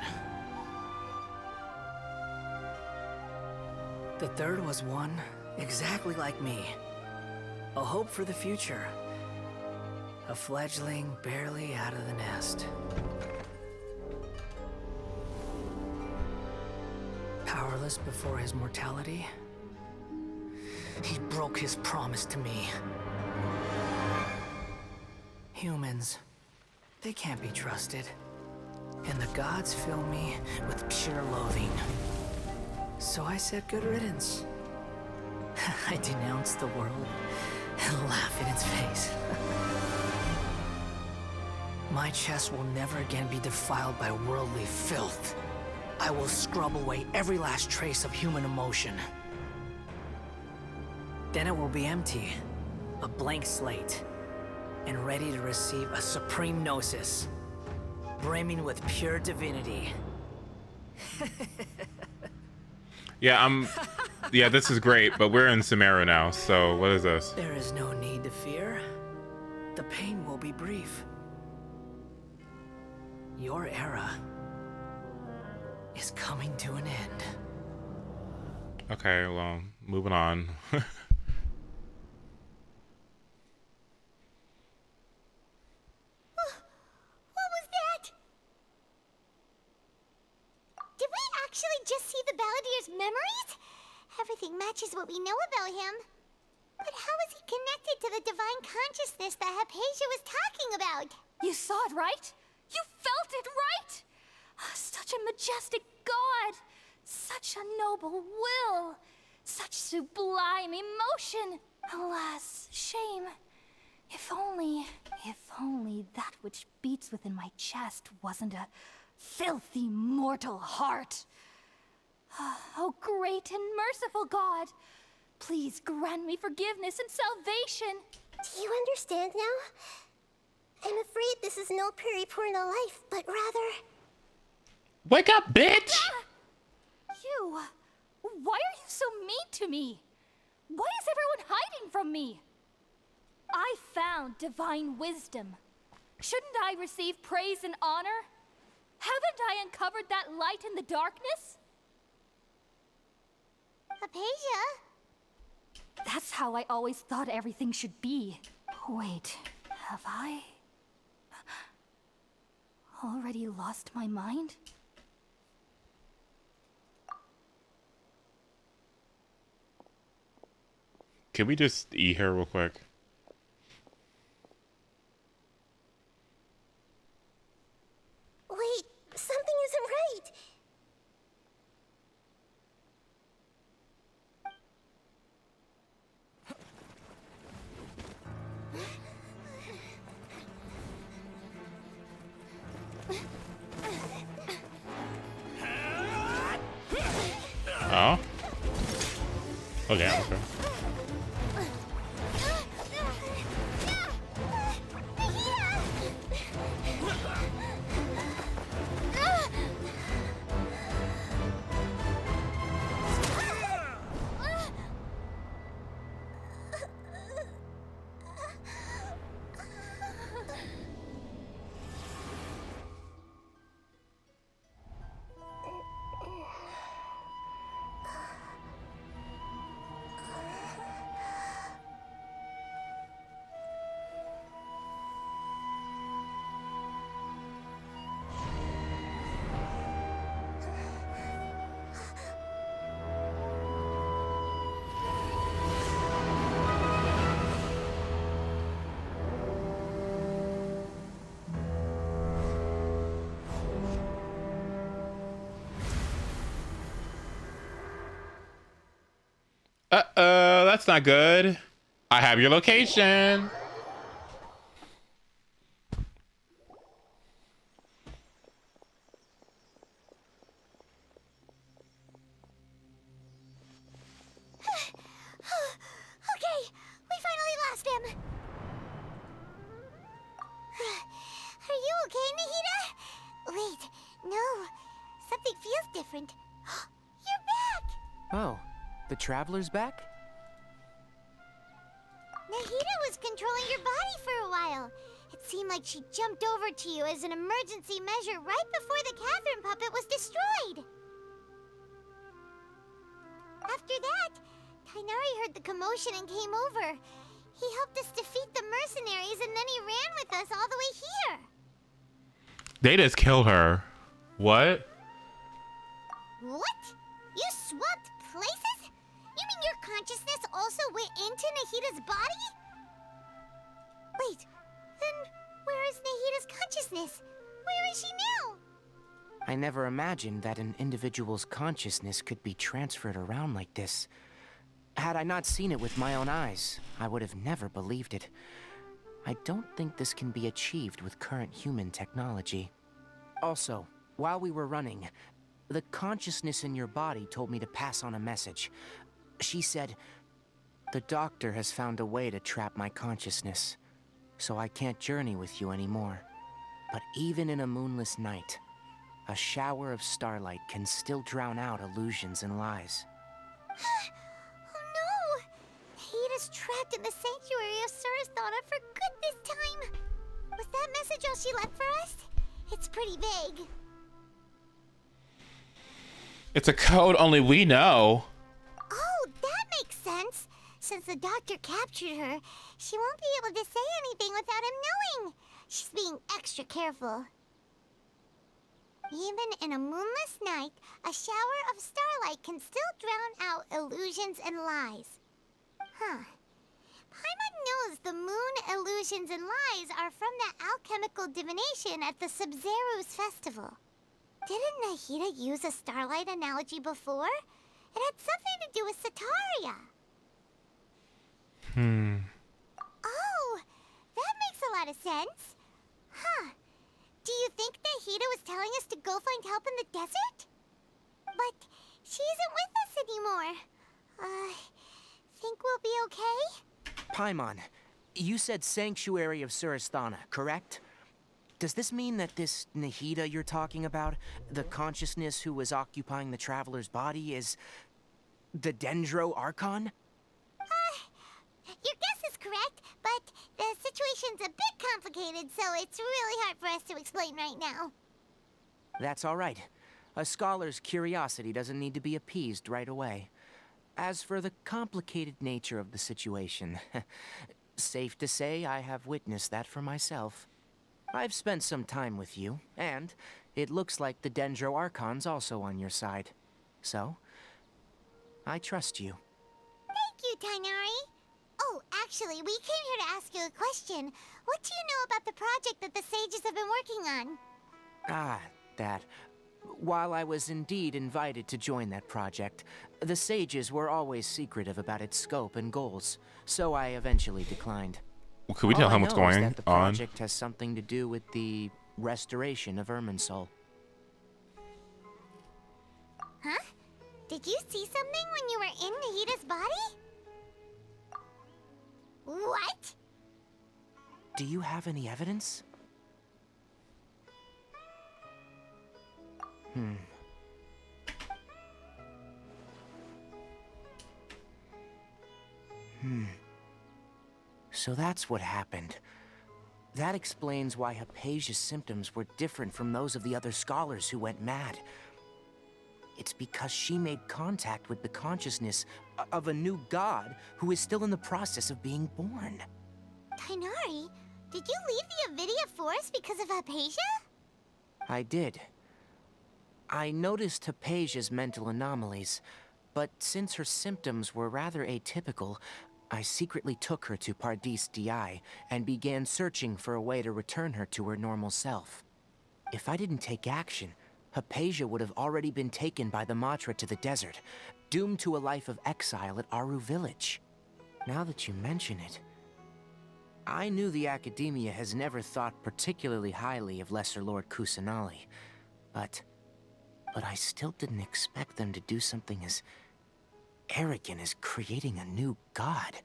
The third was one exactly like me. A hope for the future. A fledgling barely out of the nest. Powerless before his mortality, he broke his promise to me. Humans, they can't be trusted. And the gods fill me with pure loathing. So I said good riddance. I denounced the world and laugh in its face. My chest will never again be defiled by worldly filth. I will scrub away every last trace of human emotion. Then it will be empty, a blank slate, and ready to receive a supreme gnosis, brimming with pure divinity. Yeah, yeah, this is great, but we're in Sumeru now, so what is this? There is no need to fear. The pain will be brief. Your era is coming to an end. Okay, well, moving on. What was that? Did we actually just see the Baladier's memories? Everything matches what we know about him. But how is he connected to the divine consciousness that Hypatia was talking about? You saw it, right? You felt it, right? Such a majestic god! Such a noble will! Such sublime emotion! Alas, shame. If only that which beats within my chest wasn't a filthy mortal heart. Oh, great and merciful God, please grant me forgiveness and salvation. Do you understand now? I'm afraid this is no periporno life, but rather... Wake up, bitch! You, why are you so mean to me? Why is everyone hiding from me? I found divine wisdom. Shouldn't I receive praise and honor? Haven't I uncovered that light in the darkness? Hypatia? That's how I always thought everything should be. Wait, have I already lost my mind? Can we just eat her real quick? Wait, something isn't right. Oh? Okay, okay. That's not good. I have your location. Okay, we finally lost him. Are you okay, Nahida? Wait, no. Something feels different. You're back! Oh, the Traveler's back? Nahida was controlling your body for a while. It seemed like she jumped over to you as an emergency measure right before the Catherine puppet was destroyed. After that, Kainari heard the commotion and came over. He helped us defeat the mercenaries and then he ran with us all the way here. They just kill her. What? What? You swapped places? You mean your consciousness also went into Nahida's body? Wait, then where is Nahida's consciousness? Where is she now? I never imagined that an individual's consciousness could be transferred around like this. Had I not seen it with my own eyes, I would have never believed it. I don't think this can be achieved with current human technology. Also, while we were running, the consciousness in your body told me to pass on a message. She said, "The doctor has found a way to trap my consciousness, so I can't journey with you anymore. But even in a moonless night, a shower of starlight can still drown out illusions and lies." Oh no! Nahida's trapped in the sanctuary of Surasthana for good this time. Was that message all she left for us? It's pretty vague. It's a code only we know. Oh, that makes sense. Since the doctor captured her, she won't be able to say anything without him knowing. She's being extra careful. Even in a moonless night, a shower of starlight can still drown out illusions and lies. Huh. Paimon knows the moon illusions and lies are from the alchemical divination at the Sumeru festival. Didn't Nahida use a starlight analogy before? It had something to do with Sataria. Oh, that makes a lot of sense. Huh. Do you think Nahida was telling us to go find help in the desert? But She isn't with us anymore. Think we'll be okay? Paimon, you said Sanctuary of Surasthana, correct? Does this mean that this Nahida you're talking about, the consciousness who was occupying the traveler's body, is the Dendro Archon? Your guess is correct, but the situation's a bit complicated, so it's really hard for us to explain right now. That's all right. A scholar's curiosity doesn't need to be appeased right away. As for the complicated nature of the situation, safe to say I have witnessed that for myself. I've spent some time with you, and it looks like the Dendro Archon's also on your side. So, I trust you. Thank you, Tainari. Oh, actually, we came here to ask you a question. What do you know about the project that the sages have been working on? Ah, that. While I was indeed invited to join that project, the sages were always secretive about its scope and goals, so I eventually declined. Well, could we tell him what's going that the on? project has something to do with the restoration of Irminsul. Huh? Did you see something when you were in Nahida's body? What? Do you have any evidence? So that's what happened. That explains why Hypatia's symptoms were different from those of the other scholars who went mad. It's because she made contact with the consciousness of a new god who is still in the process of being born. Tainari, did you leave the Avidia Forest because of Hypatia? I did. I noticed Hypatia's mental anomalies, but since her symptoms were rather atypical, I secretly took her to Pardis Di and began searching for a way to return her to her normal self. If I didn't take action, Hypatia would have already been taken by the Matra to the desert, doomed to a life of exile at Aru village. Now that you mention it, I knew the Academia has never thought particularly highly of Lesser Lord Kusanali, but I still didn't expect them to do something as arrogant as creating a new god.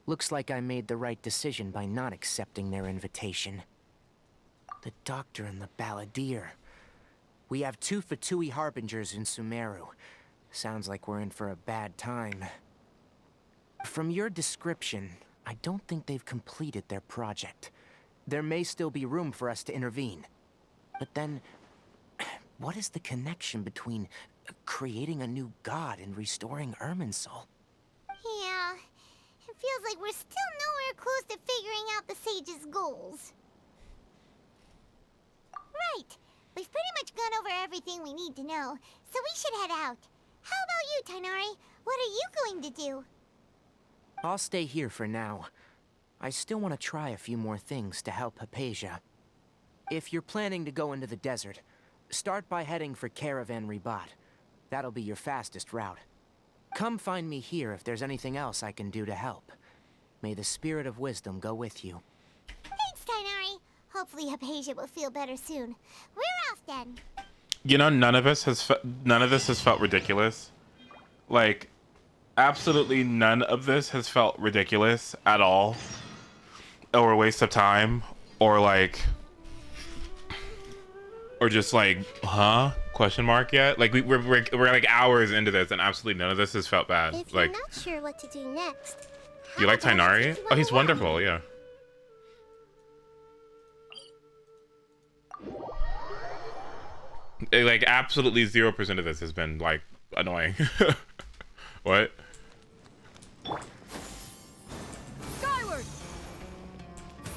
Looks like I made the right decision by not accepting their invitation. The Doctor and the Balladeer. We have 2 Fatui Harbingers in Sumeru. Sounds like we're in for a bad time. From your description, I don't think they've completed their project. There may still be room for us to intervene. But then, what is the connection between creating a new god and restoring Irminsul? Yeah, it feels like we're still nowhere close to figuring out the sage's goals. Right, we've pretty much gone over everything we need to know, so we should head out. How about you, Tainari? What are you going to do? I'll stay here for now. I still want to try a few more things to help Hypatia. If you're planning to go into the desert, start by heading for Caravan Ribat. That'll be your fastest route. Come find me here if there's anything else I can do to help. May the spirit of wisdom go with you. Thanks, Tainari. Hopefully Hypatia will feel better soon. We're off then. You know, none of this has felt ridiculous. Like, absolutely none of this has felt ridiculous at all, or a waste of time, or like, or just like, huh? Question mark yet? Like we're like hours into this, and absolutely none of this has felt bad. If Like, you're not sure what to do next, you like Tainari? Oh, he's wonderful. Yeah. Like absolutely 0% of this has been like annoying. What? Skyward!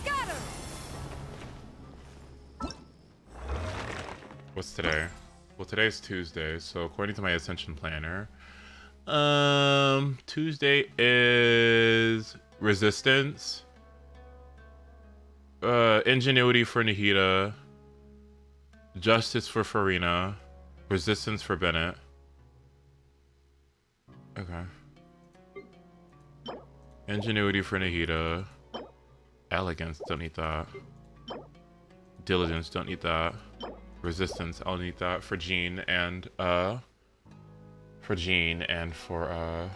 Scatter! What's today? Well, today's Tuesday, so according to my Ascension planner, Tuesday is Resistance, Ingenuity for Nahida, Justice for Farina, Resistance for Bennett. Okay. Ingenuity for Nahida. Elegance, don't need that. Diligence, don't need that. Resistance, I'll need that for Jean and for Jean and for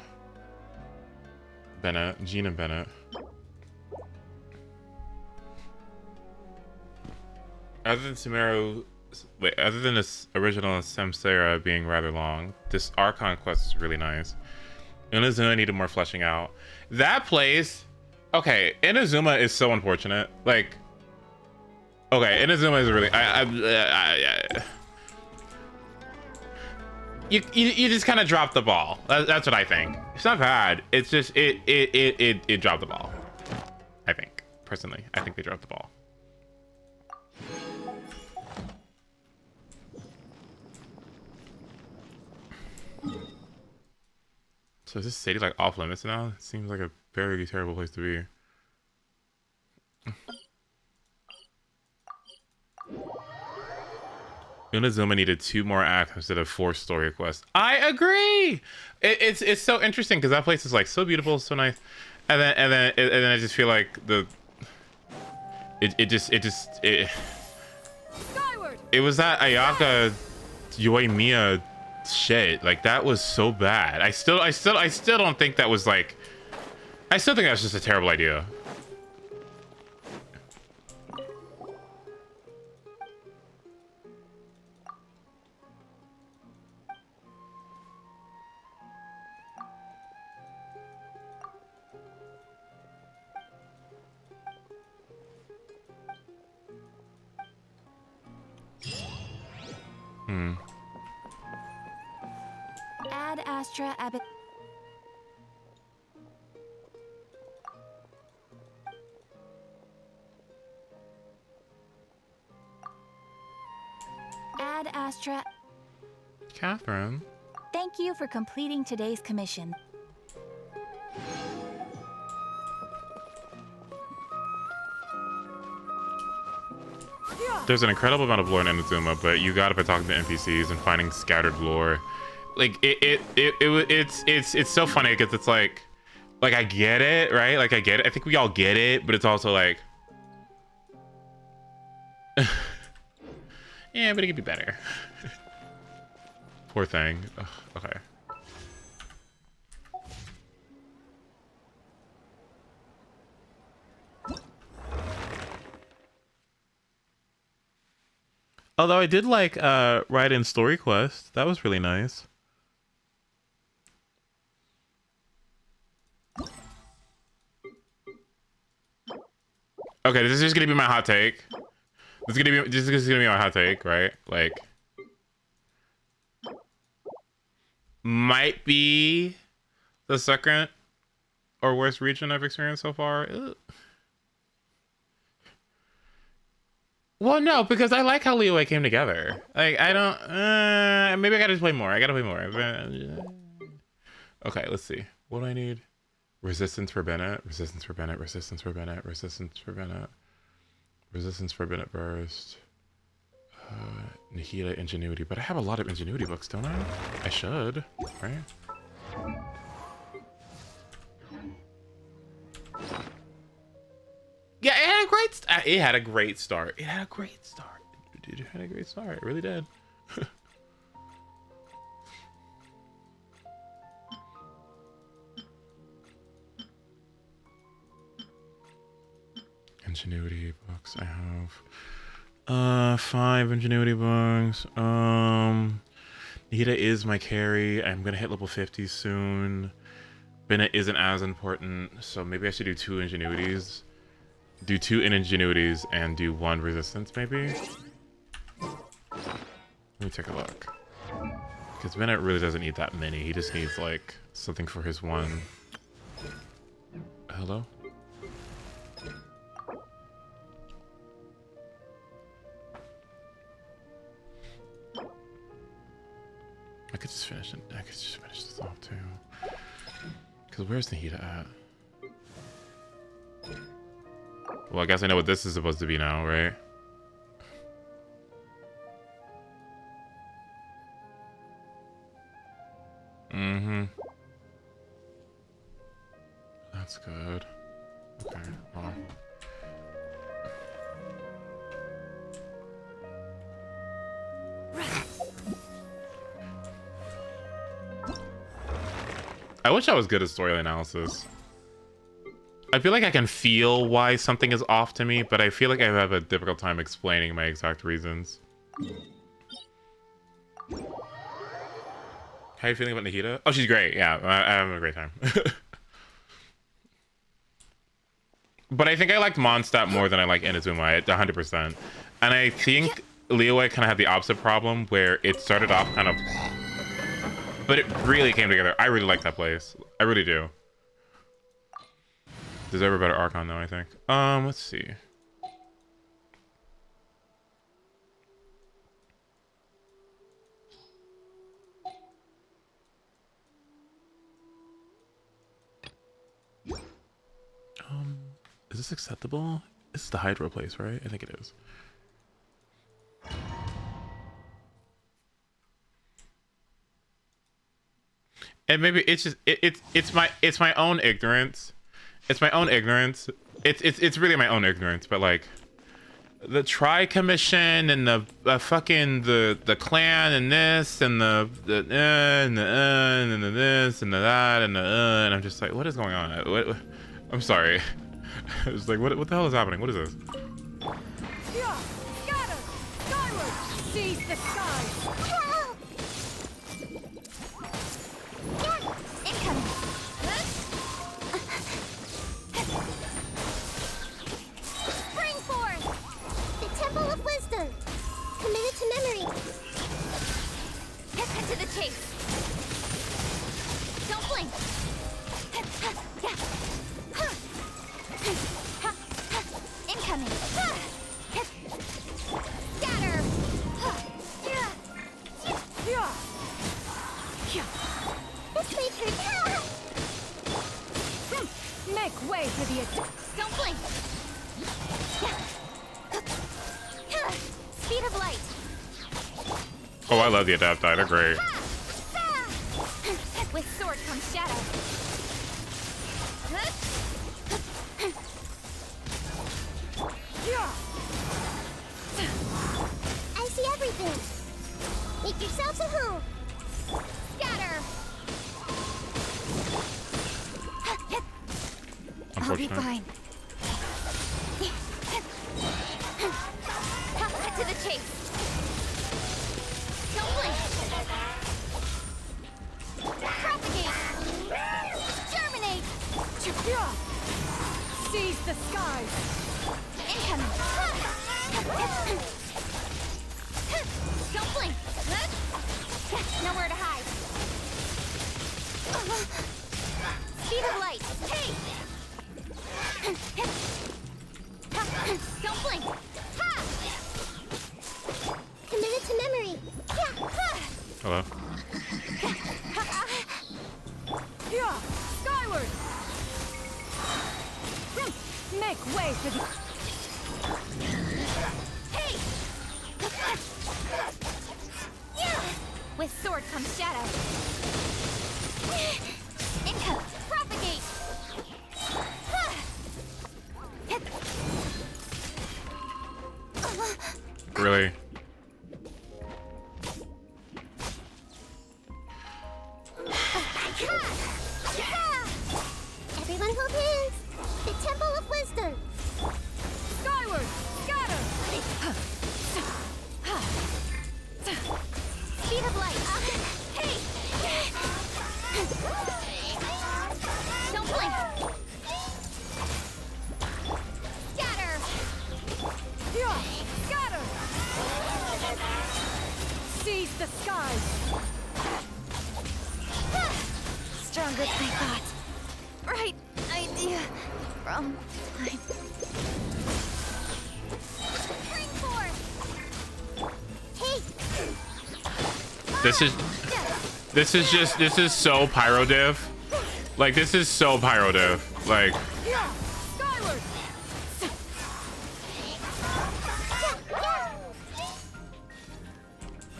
Bennett, Jean and Bennett. Other than Sumeru, wait, other than this original Samsara being rather long, this Archon quest is really nice. Inazuma needed more fleshing out. That place, okay, Inazuma is so unfortunate. Like, okay, Inazuma is really, you just kind of dropped the ball. That's what I think. It's not bad. It's just it dropped the ball. I think personally, I think they dropped the ball. So is this city like off limits now? It seems like a very terrible place to be. Inazuma needed 2 more acts instead of 4 story quests. I agree. It's so interesting because that place is like so beautiful, so nice, and then I just feel like it was that Ayaka Yoimiya shit. Like that was so bad. I still don't think that was like. I still think that's just a terrible idea. Ad Astra Abbot. Ad Astra. Catherine. Thank you for completing today's commission. There's an incredible amount of lore in Inazuma, but you gotta be talking to NPCs and finding scattered lore. Like it's so funny because it's like I get it, right? Like I get it. I think we all get it, but it's also like yeah, but it could be better. Poor thing. Ugh, okay. Although I did like Ride in Story Quest. That was really nice. Okay, this is just gonna be my hot take. This is gonna be my hot take, right? Like, might be the second or worst region I've experienced so far. Ugh. Well, no, because I like how Liyue came together. Like, I don't. Maybe I gotta play more. I gotta play more. Okay, let's see. What do I need? Resistance for Bennett. Resistance for Bennett. Resistance for Bennett. Resistance for Bennett. Resistance for Bennett Burst. Nihila Ingenuity. But I have a lot of Ingenuity books, don't I? I should, right? Yeah, it had a great start. It had a great start. It had a great start. Dude, it had a great start. It really did. Ingenuity books. I have 5 Ingenuity books. Nita is my carry. I'm gonna hit level 50 soon. Bennett isn't as important, so maybe I should do 2 Ingenuities. Do 2 Ingenuities and do 1 Resistance, maybe? Let me take a look. Because Bennett really doesn't need that many. He just needs, like, something for his 1. Hello? I could just finish it. I could just finish this off, too. Because where's Nahida at? Well, I guess I know what this is supposed to be now, right? Mm-hmm. That's good. Okay, well. I wish I was good at story analysis. I feel like I can feel why something is off to me, but I feel like I have a difficult time explaining my exact reasons. How are you feeling about Nahida? Oh, she's great. Yeah, I'm having a great time. But I think I liked Mondstadt more than I like Inazuma, 100%. And I think Liyue kind of had the opposite problem, where it started off kind of... But it really came together. I really like that place. I really do. Deserve a better Archon, though, I think. Let's see. Is this acceptable? This is the Hydro place, right? I think it is. And maybe it's just it's my own ignorance. It's my own ignorance. It's really my own ignorance. But like, the Tri Commission and the fucking the clan and this and the and the this and the that and the and I'm just like, what is going on? What, I'm sorry. It's like, what the hell is happening? What is this? Yeah, scatter! Skyward! Seize the skies! Incoming! Spring forth! The Temple of Wisdom! Committed to memory! Cut to the chase! Don't blink! Incoming! Scatter! This way to Make way for the attack! Don't blink! Speed of light! Oh, I love the Adapti. They're great. With sword comes shadow. I see everything! Make yourselves at home! Scatter! I'll be fine. Cut to the chase. Don't blink. Propagate. Germinate. Seize the skies. Incoming. Don't blink. Nowhere to hide. Speed of light. Hey! Don't blink. Ha! Committed to memory! Hello. Yeah, skyward! Make way for the... Hey! With sword comes shadow. Income. Propagate. Really? Everyone hold hands! The Temple of Wisdom! Skyward! Scatter! Speed of light. Hey! Don't blink. Scatter. Yeah, scatter! Seize the skies! Stronger than I thought. Right idea. Wrong time. Spring forth. Hey! This is so Pyrodiv. Like, this is so Pyrodiv. Like, Yeah, skyward!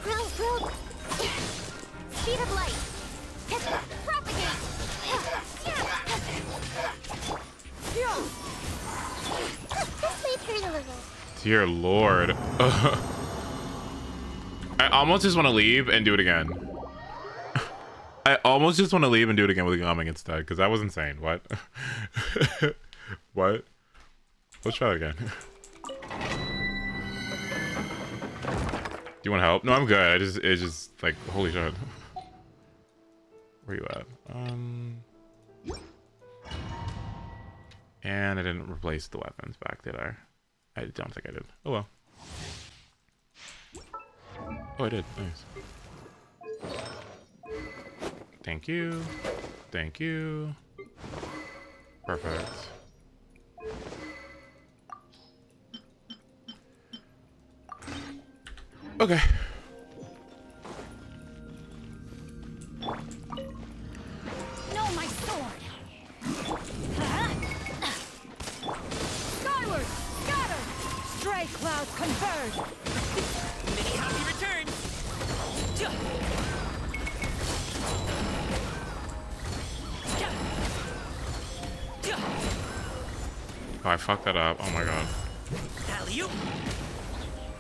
Roll! Speed of light. Propagate. This may hurt a little. dear Lord. I almost just want to leave and do it again. I almost just want to leave and do it again with Gumming instead, because that was insane. What? What? Let's try it again. Do you want help? No, I'm good. It's just like, holy shit. Where you at? And I didn't replace the weapons back, did I? I don't think I did. Oh well. Oh, I did. Nice. Thank you. Thank you. Perfect. Okay. No, my sword! Skyward! Scatter! Stray clouds converge! Many happy returns! Oh, I fucked that up. Oh my god. Alley-oop!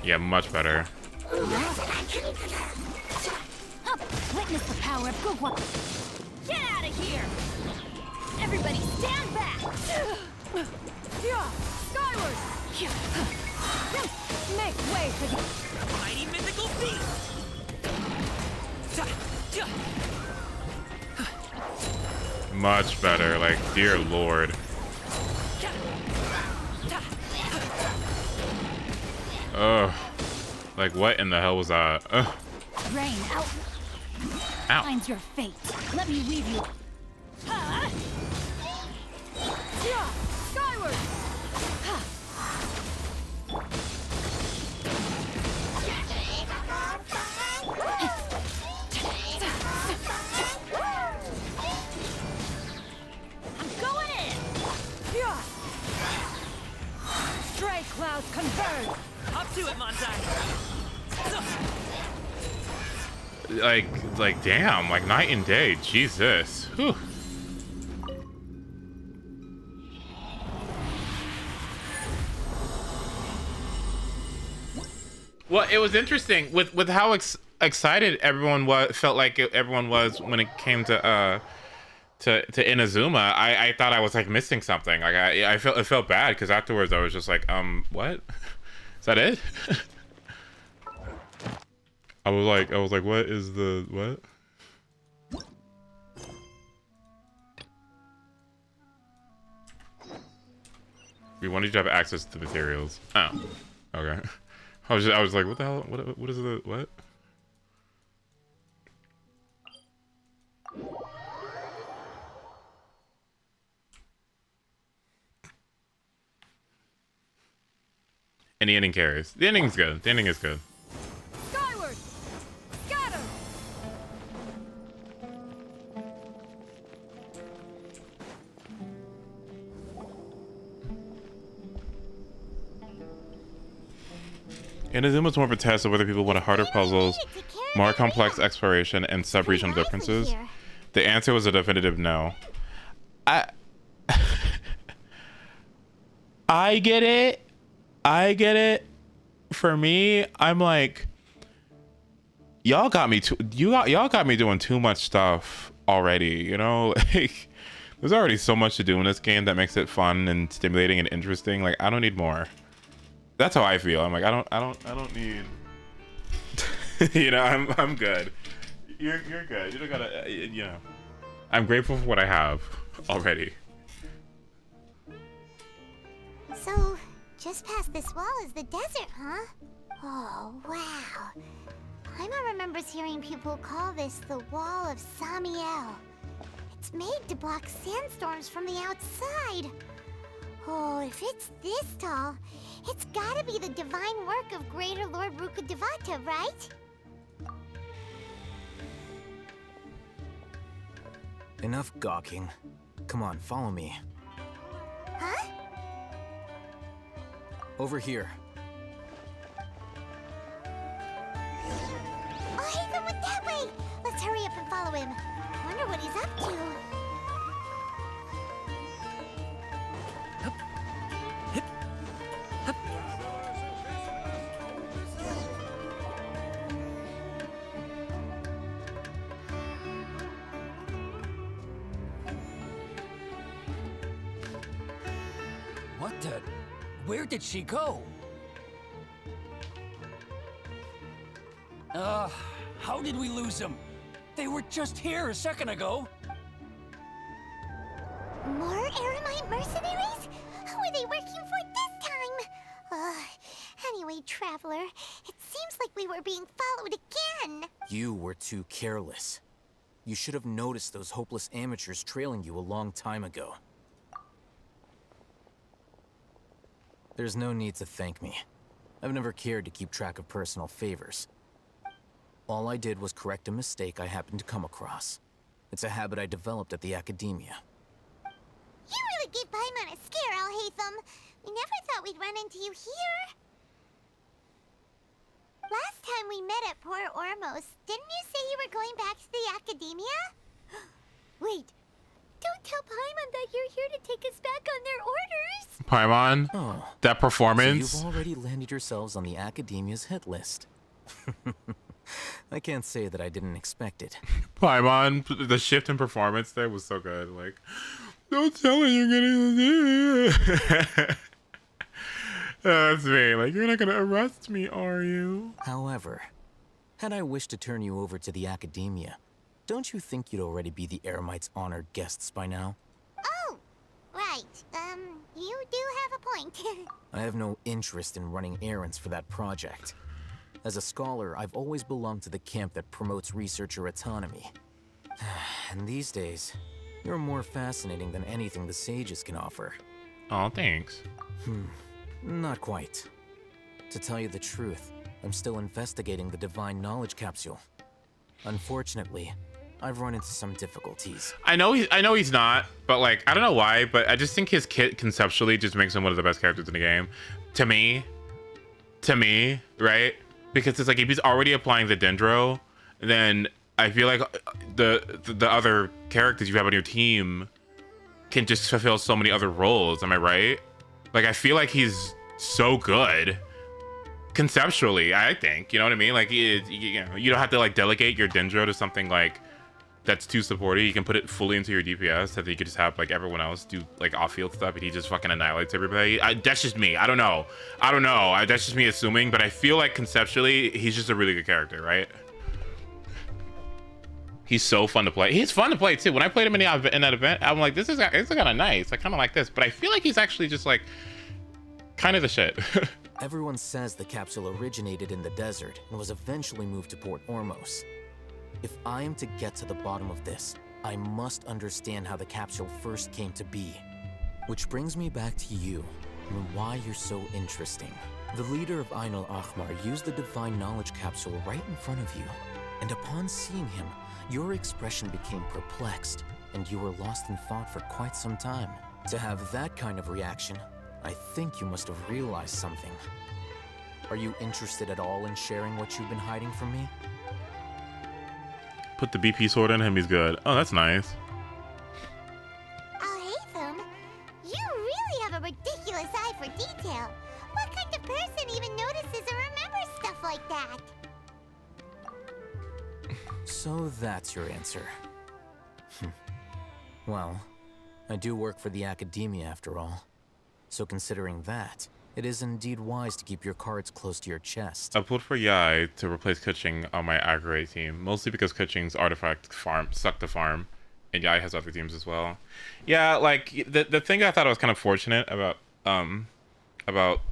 Yeah, much better. Witness the power of good one. Get out of here! Everybody stand back! Skyward! Make way for the mighty mythical beast! Much better. Like, dear lord. Ugh. Like, what in the hell was that? Ugh. rain out. Ow. Finds your fate. Let me weave you. Skyward! I'm going in! Stray clouds converge! Up to it, Manzai! Like, damn, like night and day. Jesus. Whew. Well, it was interesting with how excited everyone felt like everyone was when it came to Inazuma. I thought I was like missing something. Like it felt bad because afterwards I was just like, what? Is that it? I was like, what is the what? We wanted you to have access to materials. Oh, okay. I was like, what the hell? What is the what? And the ending carries. The ending's good. The ending is good. Skyward! Scatter! Inazuma was more of a test of whether people wanted harder puzzles, more complex exploration, and sub-regional differences. The answer was a definitive no. I get it. I get it. For me, I'm like, y'all got me doing too much stuff already. You know, like there's already so much to do in this game that makes it fun and stimulating and interesting. Like I don't need more. That's how I feel. I'm like I don't need. You know, I'm good. You're good. You don't gotta. You know, I'm grateful for what I have already. So, just past this wall is the desert, huh? Oh, wow. Paimon remembers hearing people call this the Wall of Samiel. It's made to block sandstorms from the outside. Oh, if it's this tall, it's gotta be the divine work of Greater Lord Rukkhadevata, right? Enough gawking. Come on, follow me. Huh? Over here. Oh, Haven went that way! Let's hurry up and follow him. Wonder what he's up to. Where did she go? How did we lose them? They were just here a second ago. More Eremite mercenaries? Who are they working for this time? Anyway, Traveler, it seems like we were being followed again. You were too careless. You should have noticed those hopeless amateurs trailing you a long time ago. There's no need to thank me. I've never cared to keep track of personal favors. All I did was correct a mistake I happened to come across. It's a habit I developed at the Academia. You really gave Paimon a scare, Alhaitham. We never thought we'd run into you here. Last time we met at Port Ormos, didn't you say you were going back to the Academia? Wait, don't tell Paimon that you're here to take us back on their orders. Paimon, that performance. So you've already landed yourselves on the Academia's hit list. I can't say that I didn't expect it. Paimon, the shift in performance there was so good. Like, don't tell her you're gonna do it. That's me. Like, you're not gonna arrest me, are you? However, had I wished to turn you over to the Academia, don't you think you'd already be the Eremites' honored guests by now? Oh, right. You do have a point. I have no interest in running errands for that project. As a scholar, I've always belonged to the camp that promotes researcher autonomy. And these days, you're more fascinating than anything the sages can offer. Oh, thanks. Not quite. To tell you the truth, I'm still investigating the Divine Knowledge Capsule. Unfortunately, I've run into some difficulties. I know he's not, but like, I don't know why, but I just think his kit conceptually just makes him one of the best characters in the game. To me, right? Because it's like, if he's already applying the Dendro, then I feel like the other characters you have on your team can just fulfill so many other roles. Am I right? Like, I feel like he's so good conceptually, I think. You know what I mean? Like, you know, you don't have to like delegate your Dendro to something like that's too supporty. You can put it fully into your DPS so that you could just have like everyone else do like off-field stuff, and he just fucking annihilates everybody. That's just me. I don't know. That's just me assuming, but I feel like conceptually he's just a really good character, right? He's so fun to play. He's fun to play too. When I played him in that event, I'm like, this is kind of nice. I kind of like this, but I feel like he's actually just like kind of the shit. Everyone says the capsule originated in the desert and was eventually moved to Port Ormos. If I am to get to the bottom of this, I must understand how the capsule first came to be. Which brings me back to you and why you're so interesting. The leader of Ainul Ahmar used the Divine Knowledge Capsule right in front of you, and upon seeing him, your expression became perplexed, and you were lost in thought for quite some time. To have that kind of reaction, I think you must have realized something. Are you interested at all in sharing what you've been hiding from me? Put the BP sword in him, he's good. Oh, that's nice. Alhaitham, you really have a ridiculous eye for detail. What kind of person even notices or remembers stuff like that? So that's your answer. Well, I do work for the Academia after all. So considering that, it is indeed wise to keep your cards close to your chest. I pulled for Yai to replace Kuching on my aggregate team, mostly because Kuching's artifact farm sucked the farm, and Yai has other teams as well. Yeah, like the thing I thought I was kind of fortunate about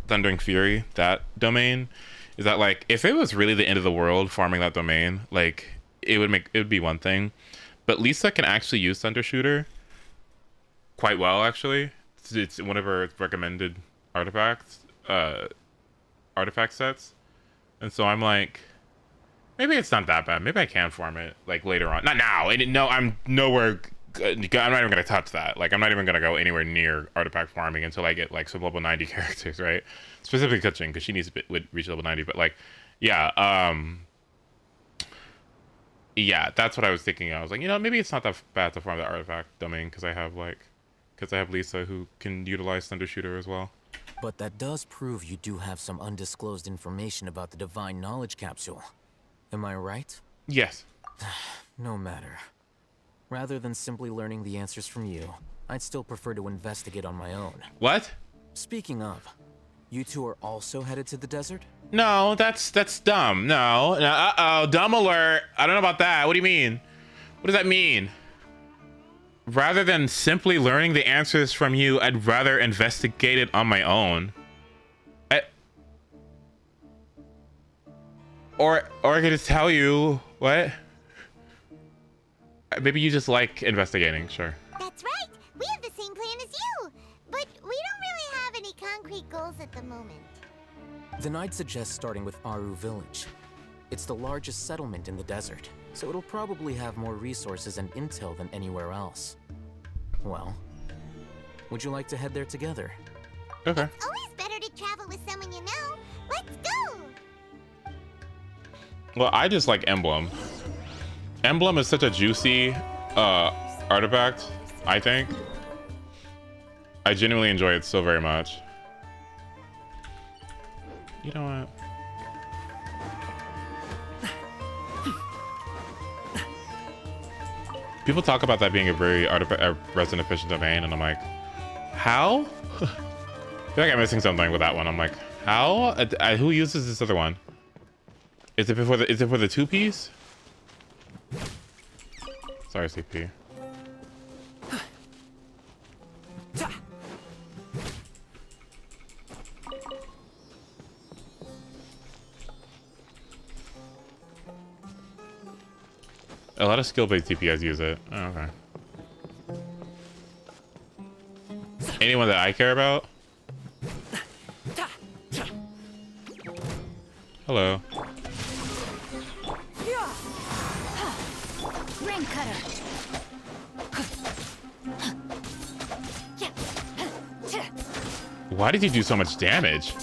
Thundering Fury, that domain, is that like if it was really the end of the world farming that domain, like it would be one thing, but Lisa can actually use Thunder Shooter quite well actually. It's one of her recommended artifact sets, and so I'm like, maybe it's not that bad. Maybe I can farm it like later on, not now. And no, I'm nowhere. I'm not even gonna touch that. Like, I'm not even gonna go anywhere near artifact farming until I get like some level 90 characters, right? Specifically Kuching, because she needs to reach level 90. But like, yeah, yeah, that's what I was thinking. I was like, you know, maybe it's not that bad to farm the artifact domain because I have Lisa who can utilize Thunder Shooter as well. But that does prove you do have some undisclosed information about the Divine Knowledge Capsule. Am I right? Yes. No matter. Rather than simply learning the answers from you, I'd still prefer to investigate on my own. What? Speaking of, you two are also headed to the desert? No, that's dumb. No. Uh-oh, dumb alert. I don't know about that. What do you mean? What does that mean? Rather than simply learning the answers from you, I'd rather investigate it on my own. Or I could just tell you, what? Maybe you just like investigating, sure. That's right. We have the same plan as you. But we don't really have any concrete goals at the moment. Then I'd suggest starting with Aru Village. It's the largest settlement in the desert, so it'll probably have more resources and intel than anywhere else. Well, would you like to head there together? Okay. It's always better to travel with someone you know. Let's go! Well, I just like Emblem. Emblem is such a juicy artifact, I think. I genuinely enjoy it so very much. You know what? People talk about that being a very resin efficient domain, and I'm like, how? I feel like I'm missing something with that one. I'm like, how? Who uses this other one? Is it for the 2-piece? Sorry, CP. A lot of skill-based TPS use it. Oh, okay. Anyone that I care about? Hello. Ring cutter. Why did you do so much damage?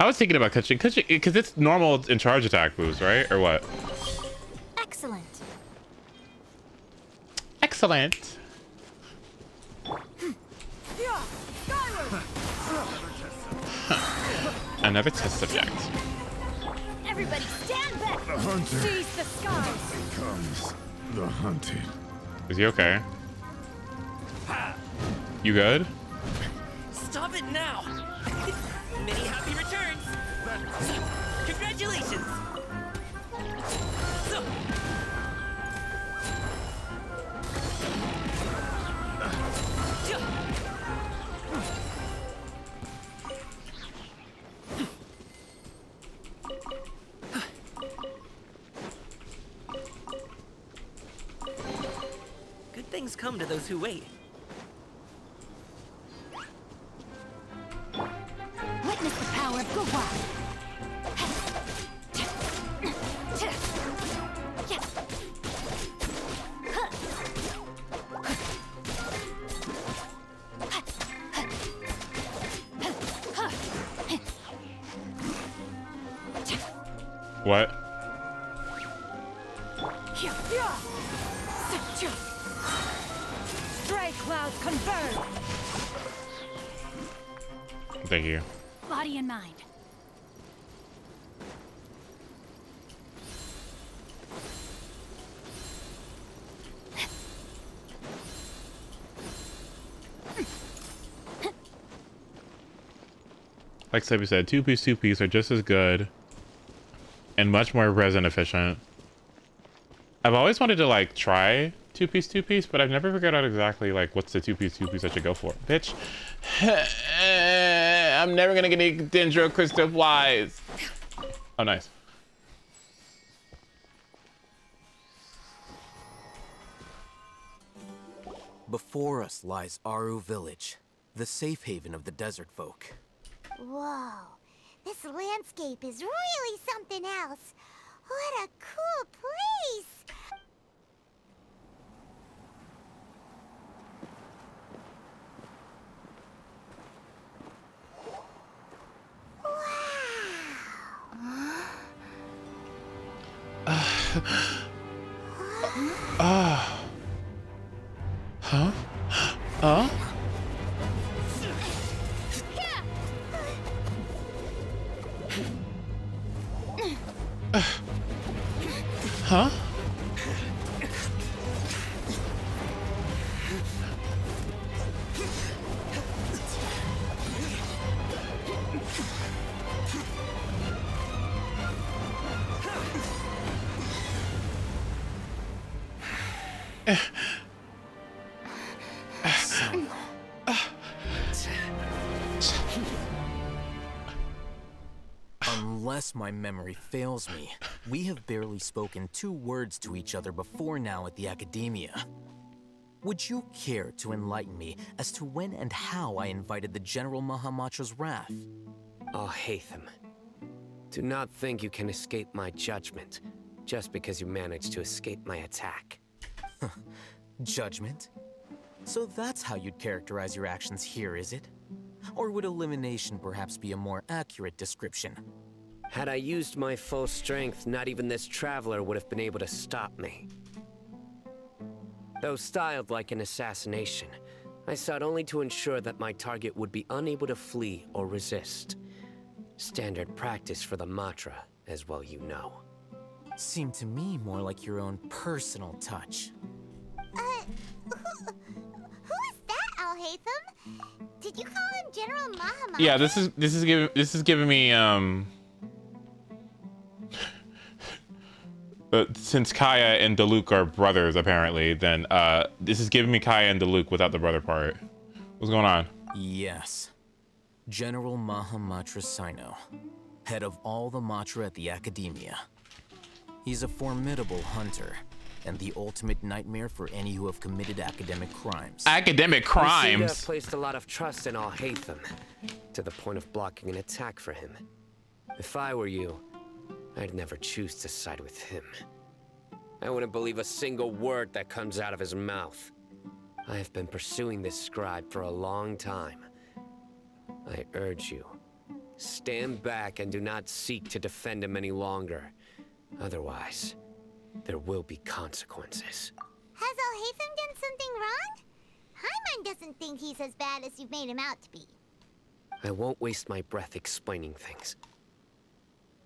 I was thinking about catching because it's normal in charge attack moves, right? Or what? Excellent. Excellent. Another test subject. Everybody stand back. The hunter Seize the skies. becomes the hunted. Is he okay? You good? Stop it now! Many happy returns! Congratulations! Good things come to those who wait. Witness the power of Gua. What? Stray clouds converge. Thank you. Body and mind. Like Sebby said, 2-piece are just as good and much more resin efficient. I've always wanted to like try 2-piece, but I've never figured out exactly like what's the 2-piece I should go for. Bitch, I'm never gonna get any Dendro Crystal Flies. Oh, nice. Before us lies Aru Village, the safe haven of the desert folk. Whoa, this landscape is really something else. What a cool place! Huh? Huh? Huh? Unless my memory fails me, we have barely spoken 2 words to each other before now at the Academia. Would you care to enlighten me as to when and how I invited the General Mahamatra's wrath? Oh, Hatham. Do not think you can escape my judgment just because you managed to escape my attack. Judgment? So that's how you'd characterize your actions here, is it? Or would elimination perhaps be a more accurate description? Had I used my full strength, not even this traveler would have been able to stop me. Though styled like an assassination, I sought only to ensure that my target would be unable to flee or resist. Standard practice for the Matra, as well you know. Seemed to me more like your own personal touch. Who is that, Al-Haytham? Did you call him General Mahamatra? Yeah, this is giving me since Kaya and Diluc are brothers apparently, then this is giving me Kaya and Diluc without the brother part. What's going on? Yes. General Mahamatra Sino, head of all the Matra at the Academia. He's a formidable hunter, and the ultimate nightmare for any who have committed academic crimes. Academic You seem to crimes? have placed a lot of trust in Al-Haytham, to the point of blocking an attack for him. If I were you, I'd never choose to side with him. I wouldn't believe a single word that comes out of his mouth. I have been pursuing this scribe for a long time. I urge you, stand back and do not seek to defend him any longer. Otherwise, there will be consequences. Has Al-Haytham done something wrong? Hyman doesn't think he's as bad as you've made him out to be. I won't waste my breath explaining things.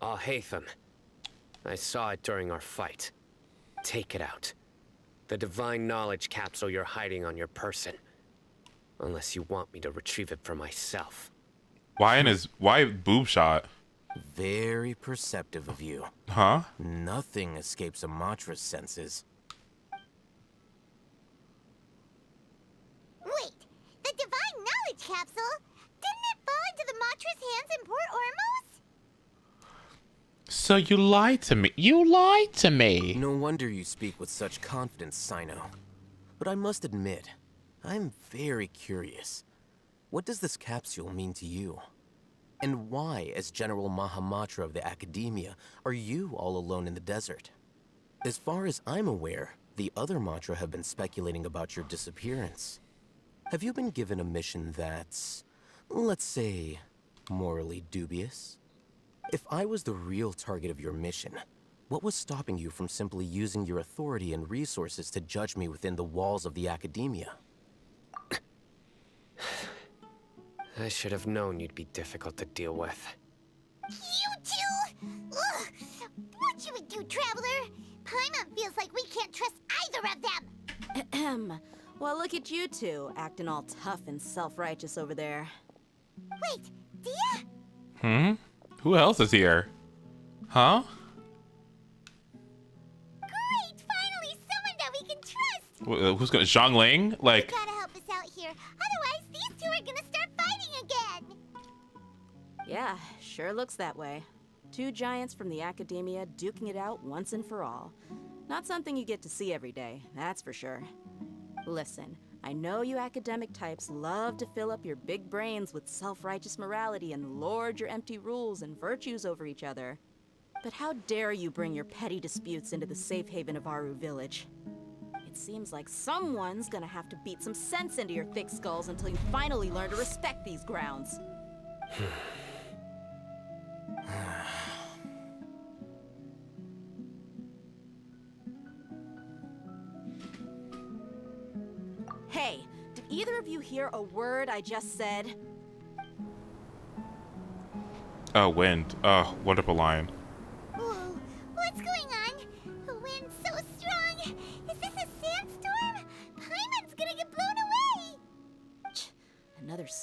Al-Haytham, I saw it during our fight. Take it out. The divine knowledge capsule you're hiding on your person. Unless you want me to retrieve it for myself. Why boob shot? Very perceptive of you. Huh? Nothing escapes a Matra's senses. Wait, the divine knowledge capsule? Didn't it fall into the Matra's hands in Port Ormos? So you lied to me. You lied to me. No wonder you speak with such confidence, Sino. But I must admit, I'm very curious. What does this capsule mean to you? And why, as General Mahamatra of the Academia, are you all alone in the desert? As far as I'm aware, the other Matra have been speculating about your disappearance. Have you been given a mission that's, let's say, morally dubious? If I was the real target of your mission, what was stopping you from simply using your authority and resources to judge me within the walls of the Academia? I should have known you'd be difficult to deal with. You two? Ugh. What you would do, Traveler? Paimon feels like we can't trust either of them. Ahem. Well, look at you two, acting all tough and self-righteous over there. Wait, Dia? Who else is here? Huh? Great, finally someone that we can trust. Who's gonna Zhongling? Like, You gotta help us out here. Otherwise, these two are gonna start fighting again. Yeah, sure looks that way. 2 giants from the Academia duking it out once and for all. Not something you get to see every day, that's for sure. Listen, I know you academic types love to fill up your big brains with self-righteous morality and lord your empty rules and virtues over each other. But how dare you bring your petty disputes into the safe haven of Aru Village? It seems like someone's gonna have to beat some sense into your thick skulls until you finally learn to respect these grounds. Hey, did either of you hear a word I just said? oh, wind. Oh, wonderful line. Ooh,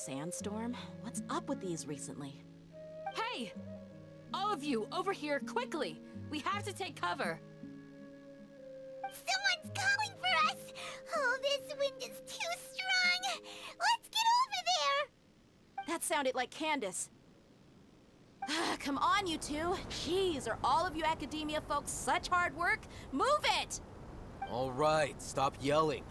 sandstorm? What's up with these recently? Hey! All of you, over here, quickly! We have to take cover! Someone's calling for us! Oh, this wind is too strong! Let's get over there! That sounded like Candace. Come on, you two. Jeez, are all of you academia folks such hard work? Move it! All right, stop yelling.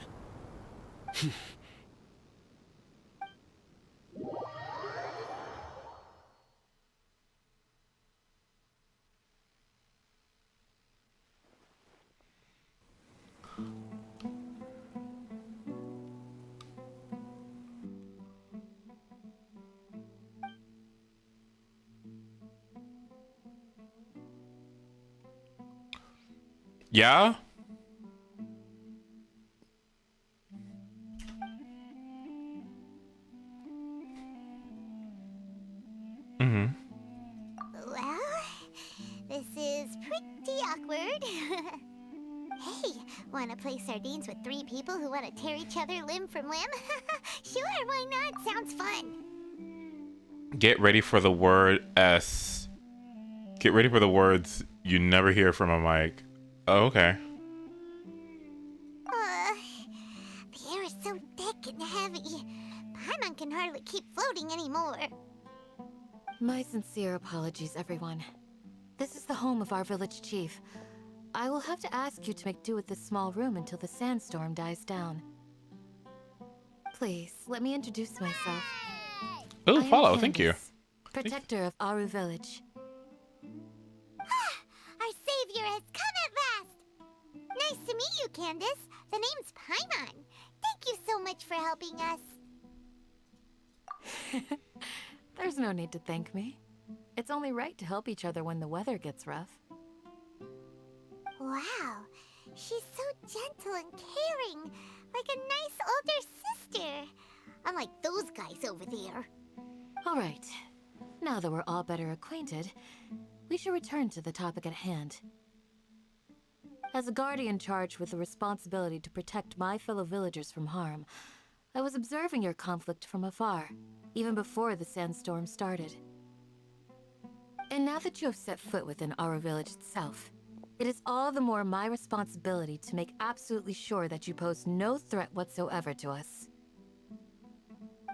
Yeah? Mm-hmm. Well, this is pretty awkward. Hey, wanna play sardines with 3 people who wanna tear each other limb from limb? Sure, why not? Sounds fun. Get ready for the word S. Get ready for the words you never hear from a mic. Oh, okay. The air is so thick and heavy. Paimon can hardly keep floating anymore. My sincere apologies, everyone. This is the home of our village chief. I will have to ask you to make do with this small room until the sandstorm dies down. Please, let me introduce myself. Oh, I am follow, thank you. Candace, protector of Aru Village. Our savior has come at last! Nice to meet you, Candace. The name's Paimon. Thank you so much for helping us. There's no need to thank me. It's only right to help each other when the weather gets rough. Wow, she's so gentle and caring, like a nice older sister. Unlike those guys over there. All right. Now that we're all better acquainted, we should return to the topic at hand. As a guardian charged with the responsibility to protect my fellow villagers from harm, I was observing your conflict from afar, even before the sandstorm started. And now that you have set foot within our village itself, it is all the more my responsibility to make absolutely sure that you pose no threat whatsoever to us.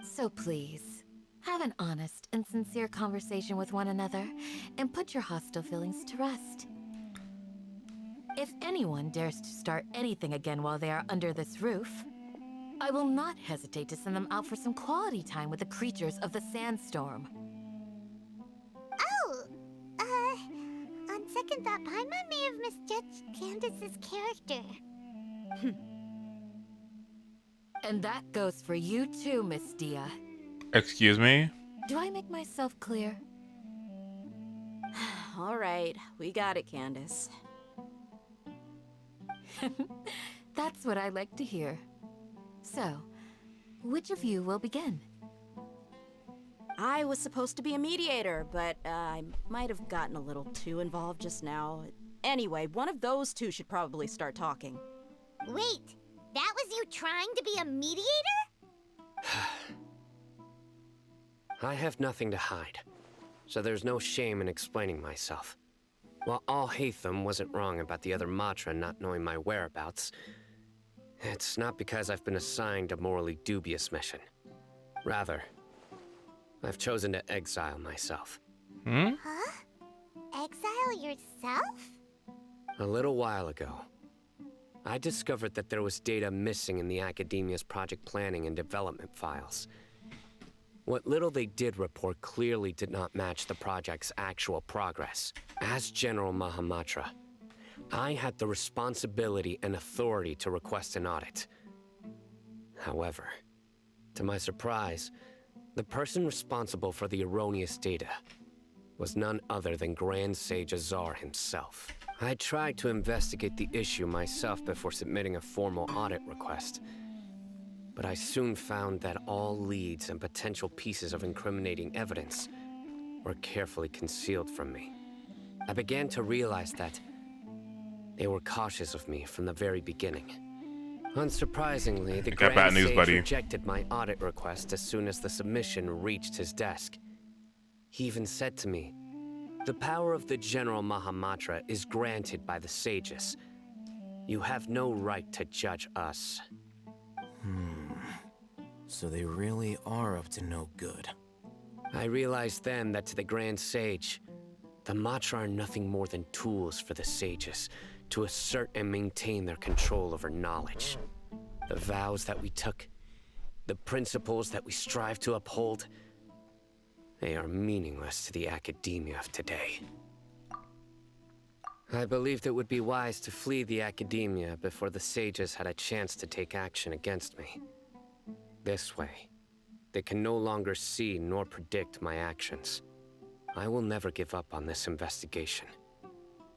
So please, have an honest and sincere conversation with one another, and put your hostile feelings to rest. If anyone dares to start anything again while they are under this roof, I will not hesitate to send them out for some quality time with the creatures of the sandstorm. Oh, on second thought, Paimon may have misjudged Candace's character. And that goes for you too, Miss Dia. Excuse me? Do I make myself clear? All right, we got it, Candace. That's what I like to hear. So, which of you will begin? I was supposed to be a mediator, but I might have gotten a little too involved just now. Anyway, one of those two should probably start talking. Wait, that was you trying to be a mediator? I have nothing to hide, so there's no shame in explaining myself. While Al-Haytham wasn't wrong about the other Matra not knowing my whereabouts, it's not because I've been assigned a morally dubious mission. Rather, I've chosen to exile myself. Huh? Exile yourself? A little while ago, I discovered that there was data missing in the Academia's project planning and development files. What little they did report clearly did not match the project's actual progress. As General Mahamatra, I had the responsibility and authority to request an audit. However, to my surprise, the person responsible for the erroneous data was none other than Grand Sage Azar himself. I tried to investigate the issue myself before submitting a formal audit request, but I soon found that all leads and potential pieces of incriminating evidence were carefully concealed from me. I began to realize that they were cautious of me from the very beginning. Unsurprisingly, the got bad Grand news, Sage buddy. rejected my audit request as soon as the submission reached his desk. He even said to me, "The power of the General Mahamatra is granted by the sages. You have no right to judge us." So they really are up to no good. I realized then that to the Grand Sage, the Matra are nothing more than tools for the sages to assert and maintain their control over knowledge. The vows that we took, the principles that we strive to uphold, they are meaningless to the academia of today. I believed it would be wise to flee the academia before the sages had a chance to take action against me. This way, they can no longer see nor predict my actions. I will never give up on this investigation.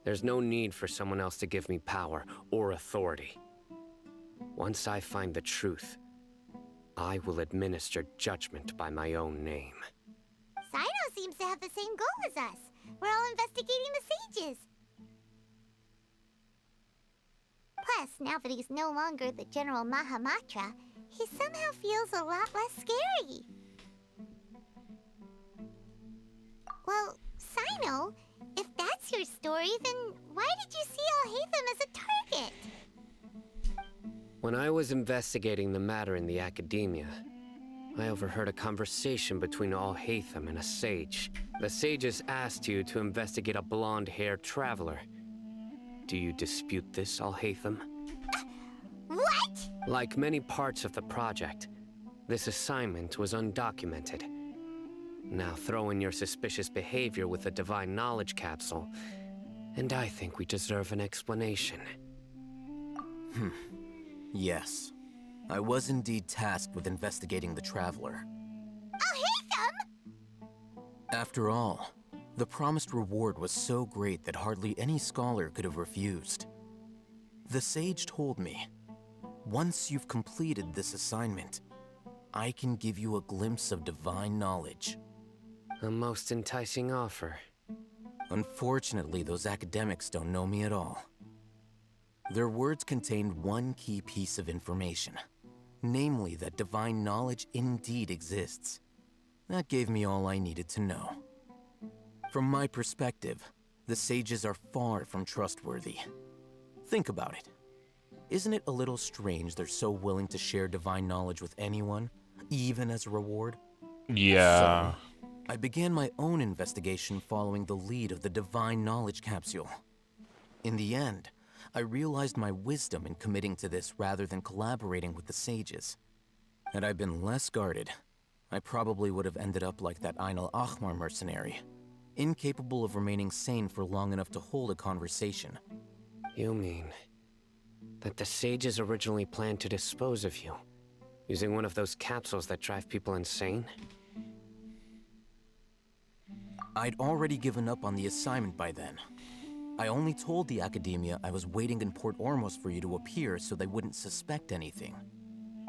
There's no need for someone else to give me power or authority. Once I find the truth, I will administer judgment by my own name. Sino seems to have the same goal as us. We're all investigating the sages. Plus, now that he's no longer the General Mahamatra, he somehow feels a lot less scary. Well, Sino, if that's your story, then why did you see Alhaitham as a target? When I was investigating the matter in the academia, I overheard a conversation between Alhaitham and a sage. The sages asked you to investigate a blonde-haired traveler. Do you dispute this, Alhaitham? What? Like many parts of the project, this assignment was undocumented. Now throw in your suspicious behavior with the Divine Knowledge Capsule, and I think we deserve an explanation. Yes. I was indeed tasked with investigating the Traveler. Alhaitham! After all, the promised reward was so great that hardly any scholar could have refused. The sage told me, once you've completed this assignment, I can give you a glimpse of divine knowledge. A most enticing offer. Unfortunately, those academics don't know me at all. Their words contained one key piece of information, namely that divine knowledge indeed exists. That gave me all I needed to know. From my perspective, the sages are far from trustworthy. Think about it. Isn't it a little strange they're so willing to share divine knowledge with anyone, even as a reward? Yeah. So, I began my own investigation following the lead of the Divine Knowledge Capsule. In the end, I realized my wisdom in committing to this rather than collaborating with the sages. Had I been less guarded, I probably would have ended up like that Ain al-Ahmar mercenary, incapable of remaining sane for long enough to hold a conversation. You mean that the sages originally planned to dispose of you, using one of those capsules that drive people insane? I'd already given up on the assignment by then. I only told the academia I was waiting in Port Ormos for you to appear so they wouldn't suspect anything.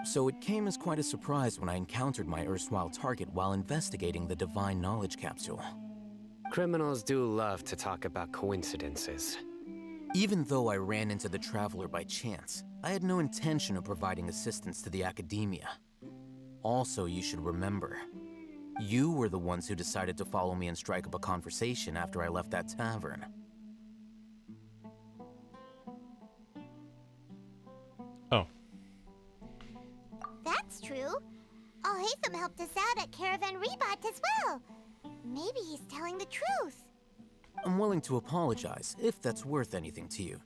So it came as quite a surprise when I encountered my erstwhile target while investigating the Divine Knowledge Capsule. Criminals do love to talk about coincidences. Even though I ran into the Traveler by chance, I had no intention of providing assistance to the academia. Also, you should remember, you were the ones who decided to follow me and strike up a conversation after I left that tavern. Oh. That's true. Alhaitham helped us out at Caravan Rebat as well. Maybe he's telling the truth. I'm willing to apologize, if that's worth anything to you.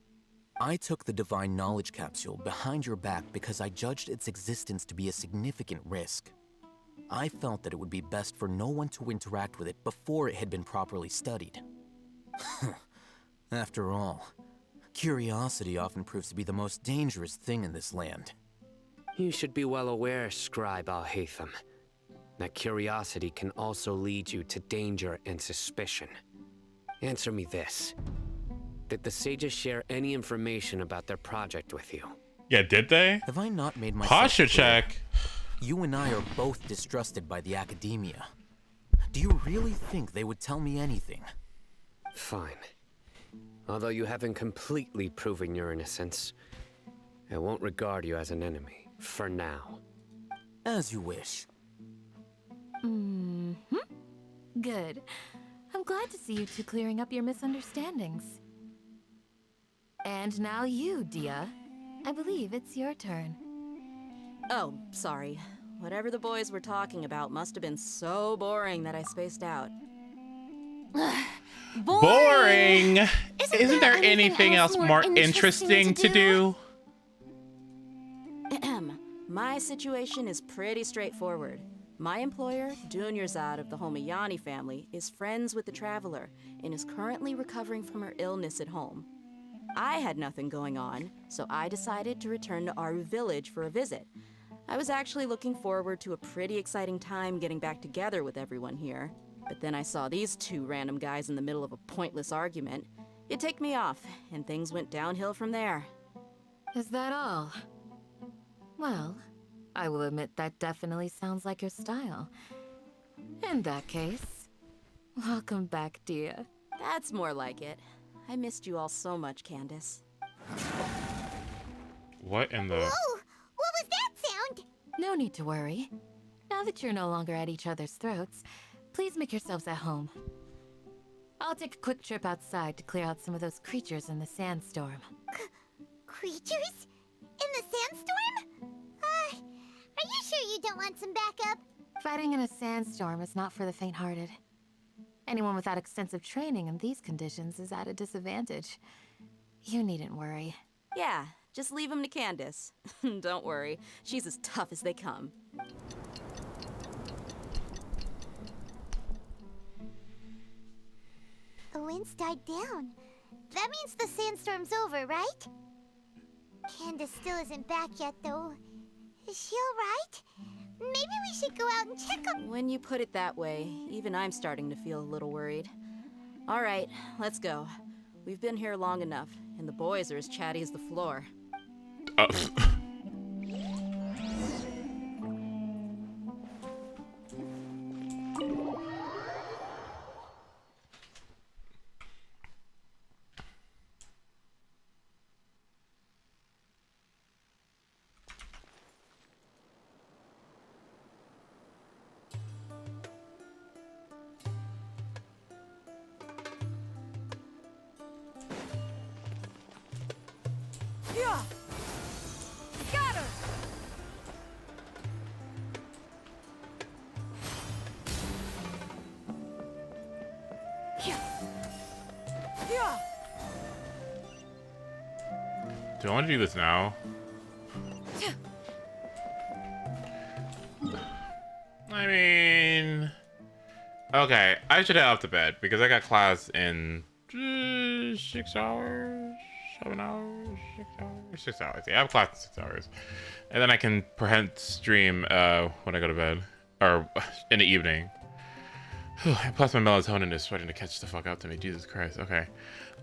I took the Divine Knowledge Capsule behind your back because I judged its existence to be a significant risk. I felt that it would be best for no one to interact with it before it had been properly studied. After all, curiosity often proves to be the most dangerous thing in this land. You should be well aware, Scribe Alhaitham, that curiosity can also lead you to danger and suspicion. Answer me this. Did the sages share any information about their project with you? Yeah, did they? Have I not made myself Posture clear? check. You and I are both distrusted by the academia. Do you really think they would tell me anything? Fine. Although you haven't completely proven your innocence, I won't regard you as an enemy, for now. As you wish. Mm-hmm. Good. I'm glad to see you two clearing up your misunderstandings. And now you, Dia. I believe it's your turn. Oh, sorry. Whatever the boys were talking about must have been so boring that I spaced out. Boring! Isn't there anything else more interesting to do? My situation is pretty straightforward. My employer, Dunyarzad of the Homayani family, is friends with the Traveler and is currently recovering from her illness at home. I had nothing going on, so I decided to return to Aru village for a visit. I was actually looking forward to a pretty exciting time getting back together with everyone here. But then I saw these two random guys in the middle of a pointless argument. It ticked me off, and things went downhill from there. Is that all? Well, I will admit that definitely sounds like your style. In that case, welcome back, Dia. That's more like it. I missed you all so much, Candace. What in the... Whoa! What was that sound? No need to worry. Now that you're no longer at each other's throats, please make yourselves at home. I'll take a quick trip outside to clear out some of those creatures in the sandstorm. Creatures? In the sandstorm? Are you sure you don't want some backup? Fighting in a sandstorm is not for the faint-hearted. Anyone without extensive training in these conditions is at a disadvantage. You needn't worry. Yeah, just leave him to Candace. Don't worry, she's as tough as they come. The winds died down. That means the sandstorm's over, right? Candace still isn't back yet, though. Is she alright? Maybe we should go out and check on... When you put it that way, even I'm starting to feel a little worried. All right, let's go. We've been here long enough, and the boys are as chatty as the floor. Yeah! Got her! Yeah! Do I want to do this now? I mean... Okay, I should head off to bed because I got class in 6 hours, 7 hours, 6 hours, 6 hours. Yeah, I have class in 6 hours. And then I can perhaps stream when I go to bed. Or in the evening. Plus my melatonin is starting to catch the fuck up to me. Jesus Christ. Okay.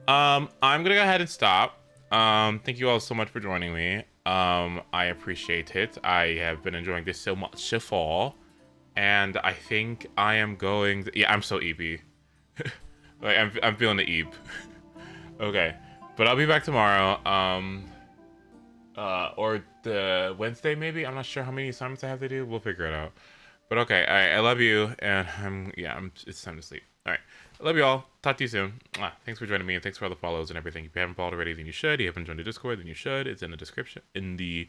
I'm gonna go ahead and stop. Thank you all so much for joining me. I appreciate it. I have been enjoying this so much so far. And I think I am going to, yeah, I'm so EP. Like I'm feeling the EP. Okay. But I'll be back tomorrow. Or the Wednesday maybe. I'm not sure how many assignments I have to do. We'll figure it out. But okay, I love you, and it's time to sleep. All right, I love you all. Talk to you soon. Thanks for joining me, and thanks for all the follows and everything. If you haven't followed already, then you should. If you haven't joined the Discord, then you should. It's in the description, it's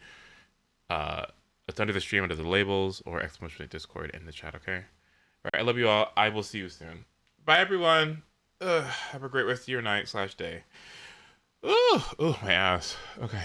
under the stream, under the labels, or ! Discord in the chat. Okay. All right, I love you all. I will see you soon. Bye, everyone. Have a great rest of your night/day. Ooh, my ass. Okay.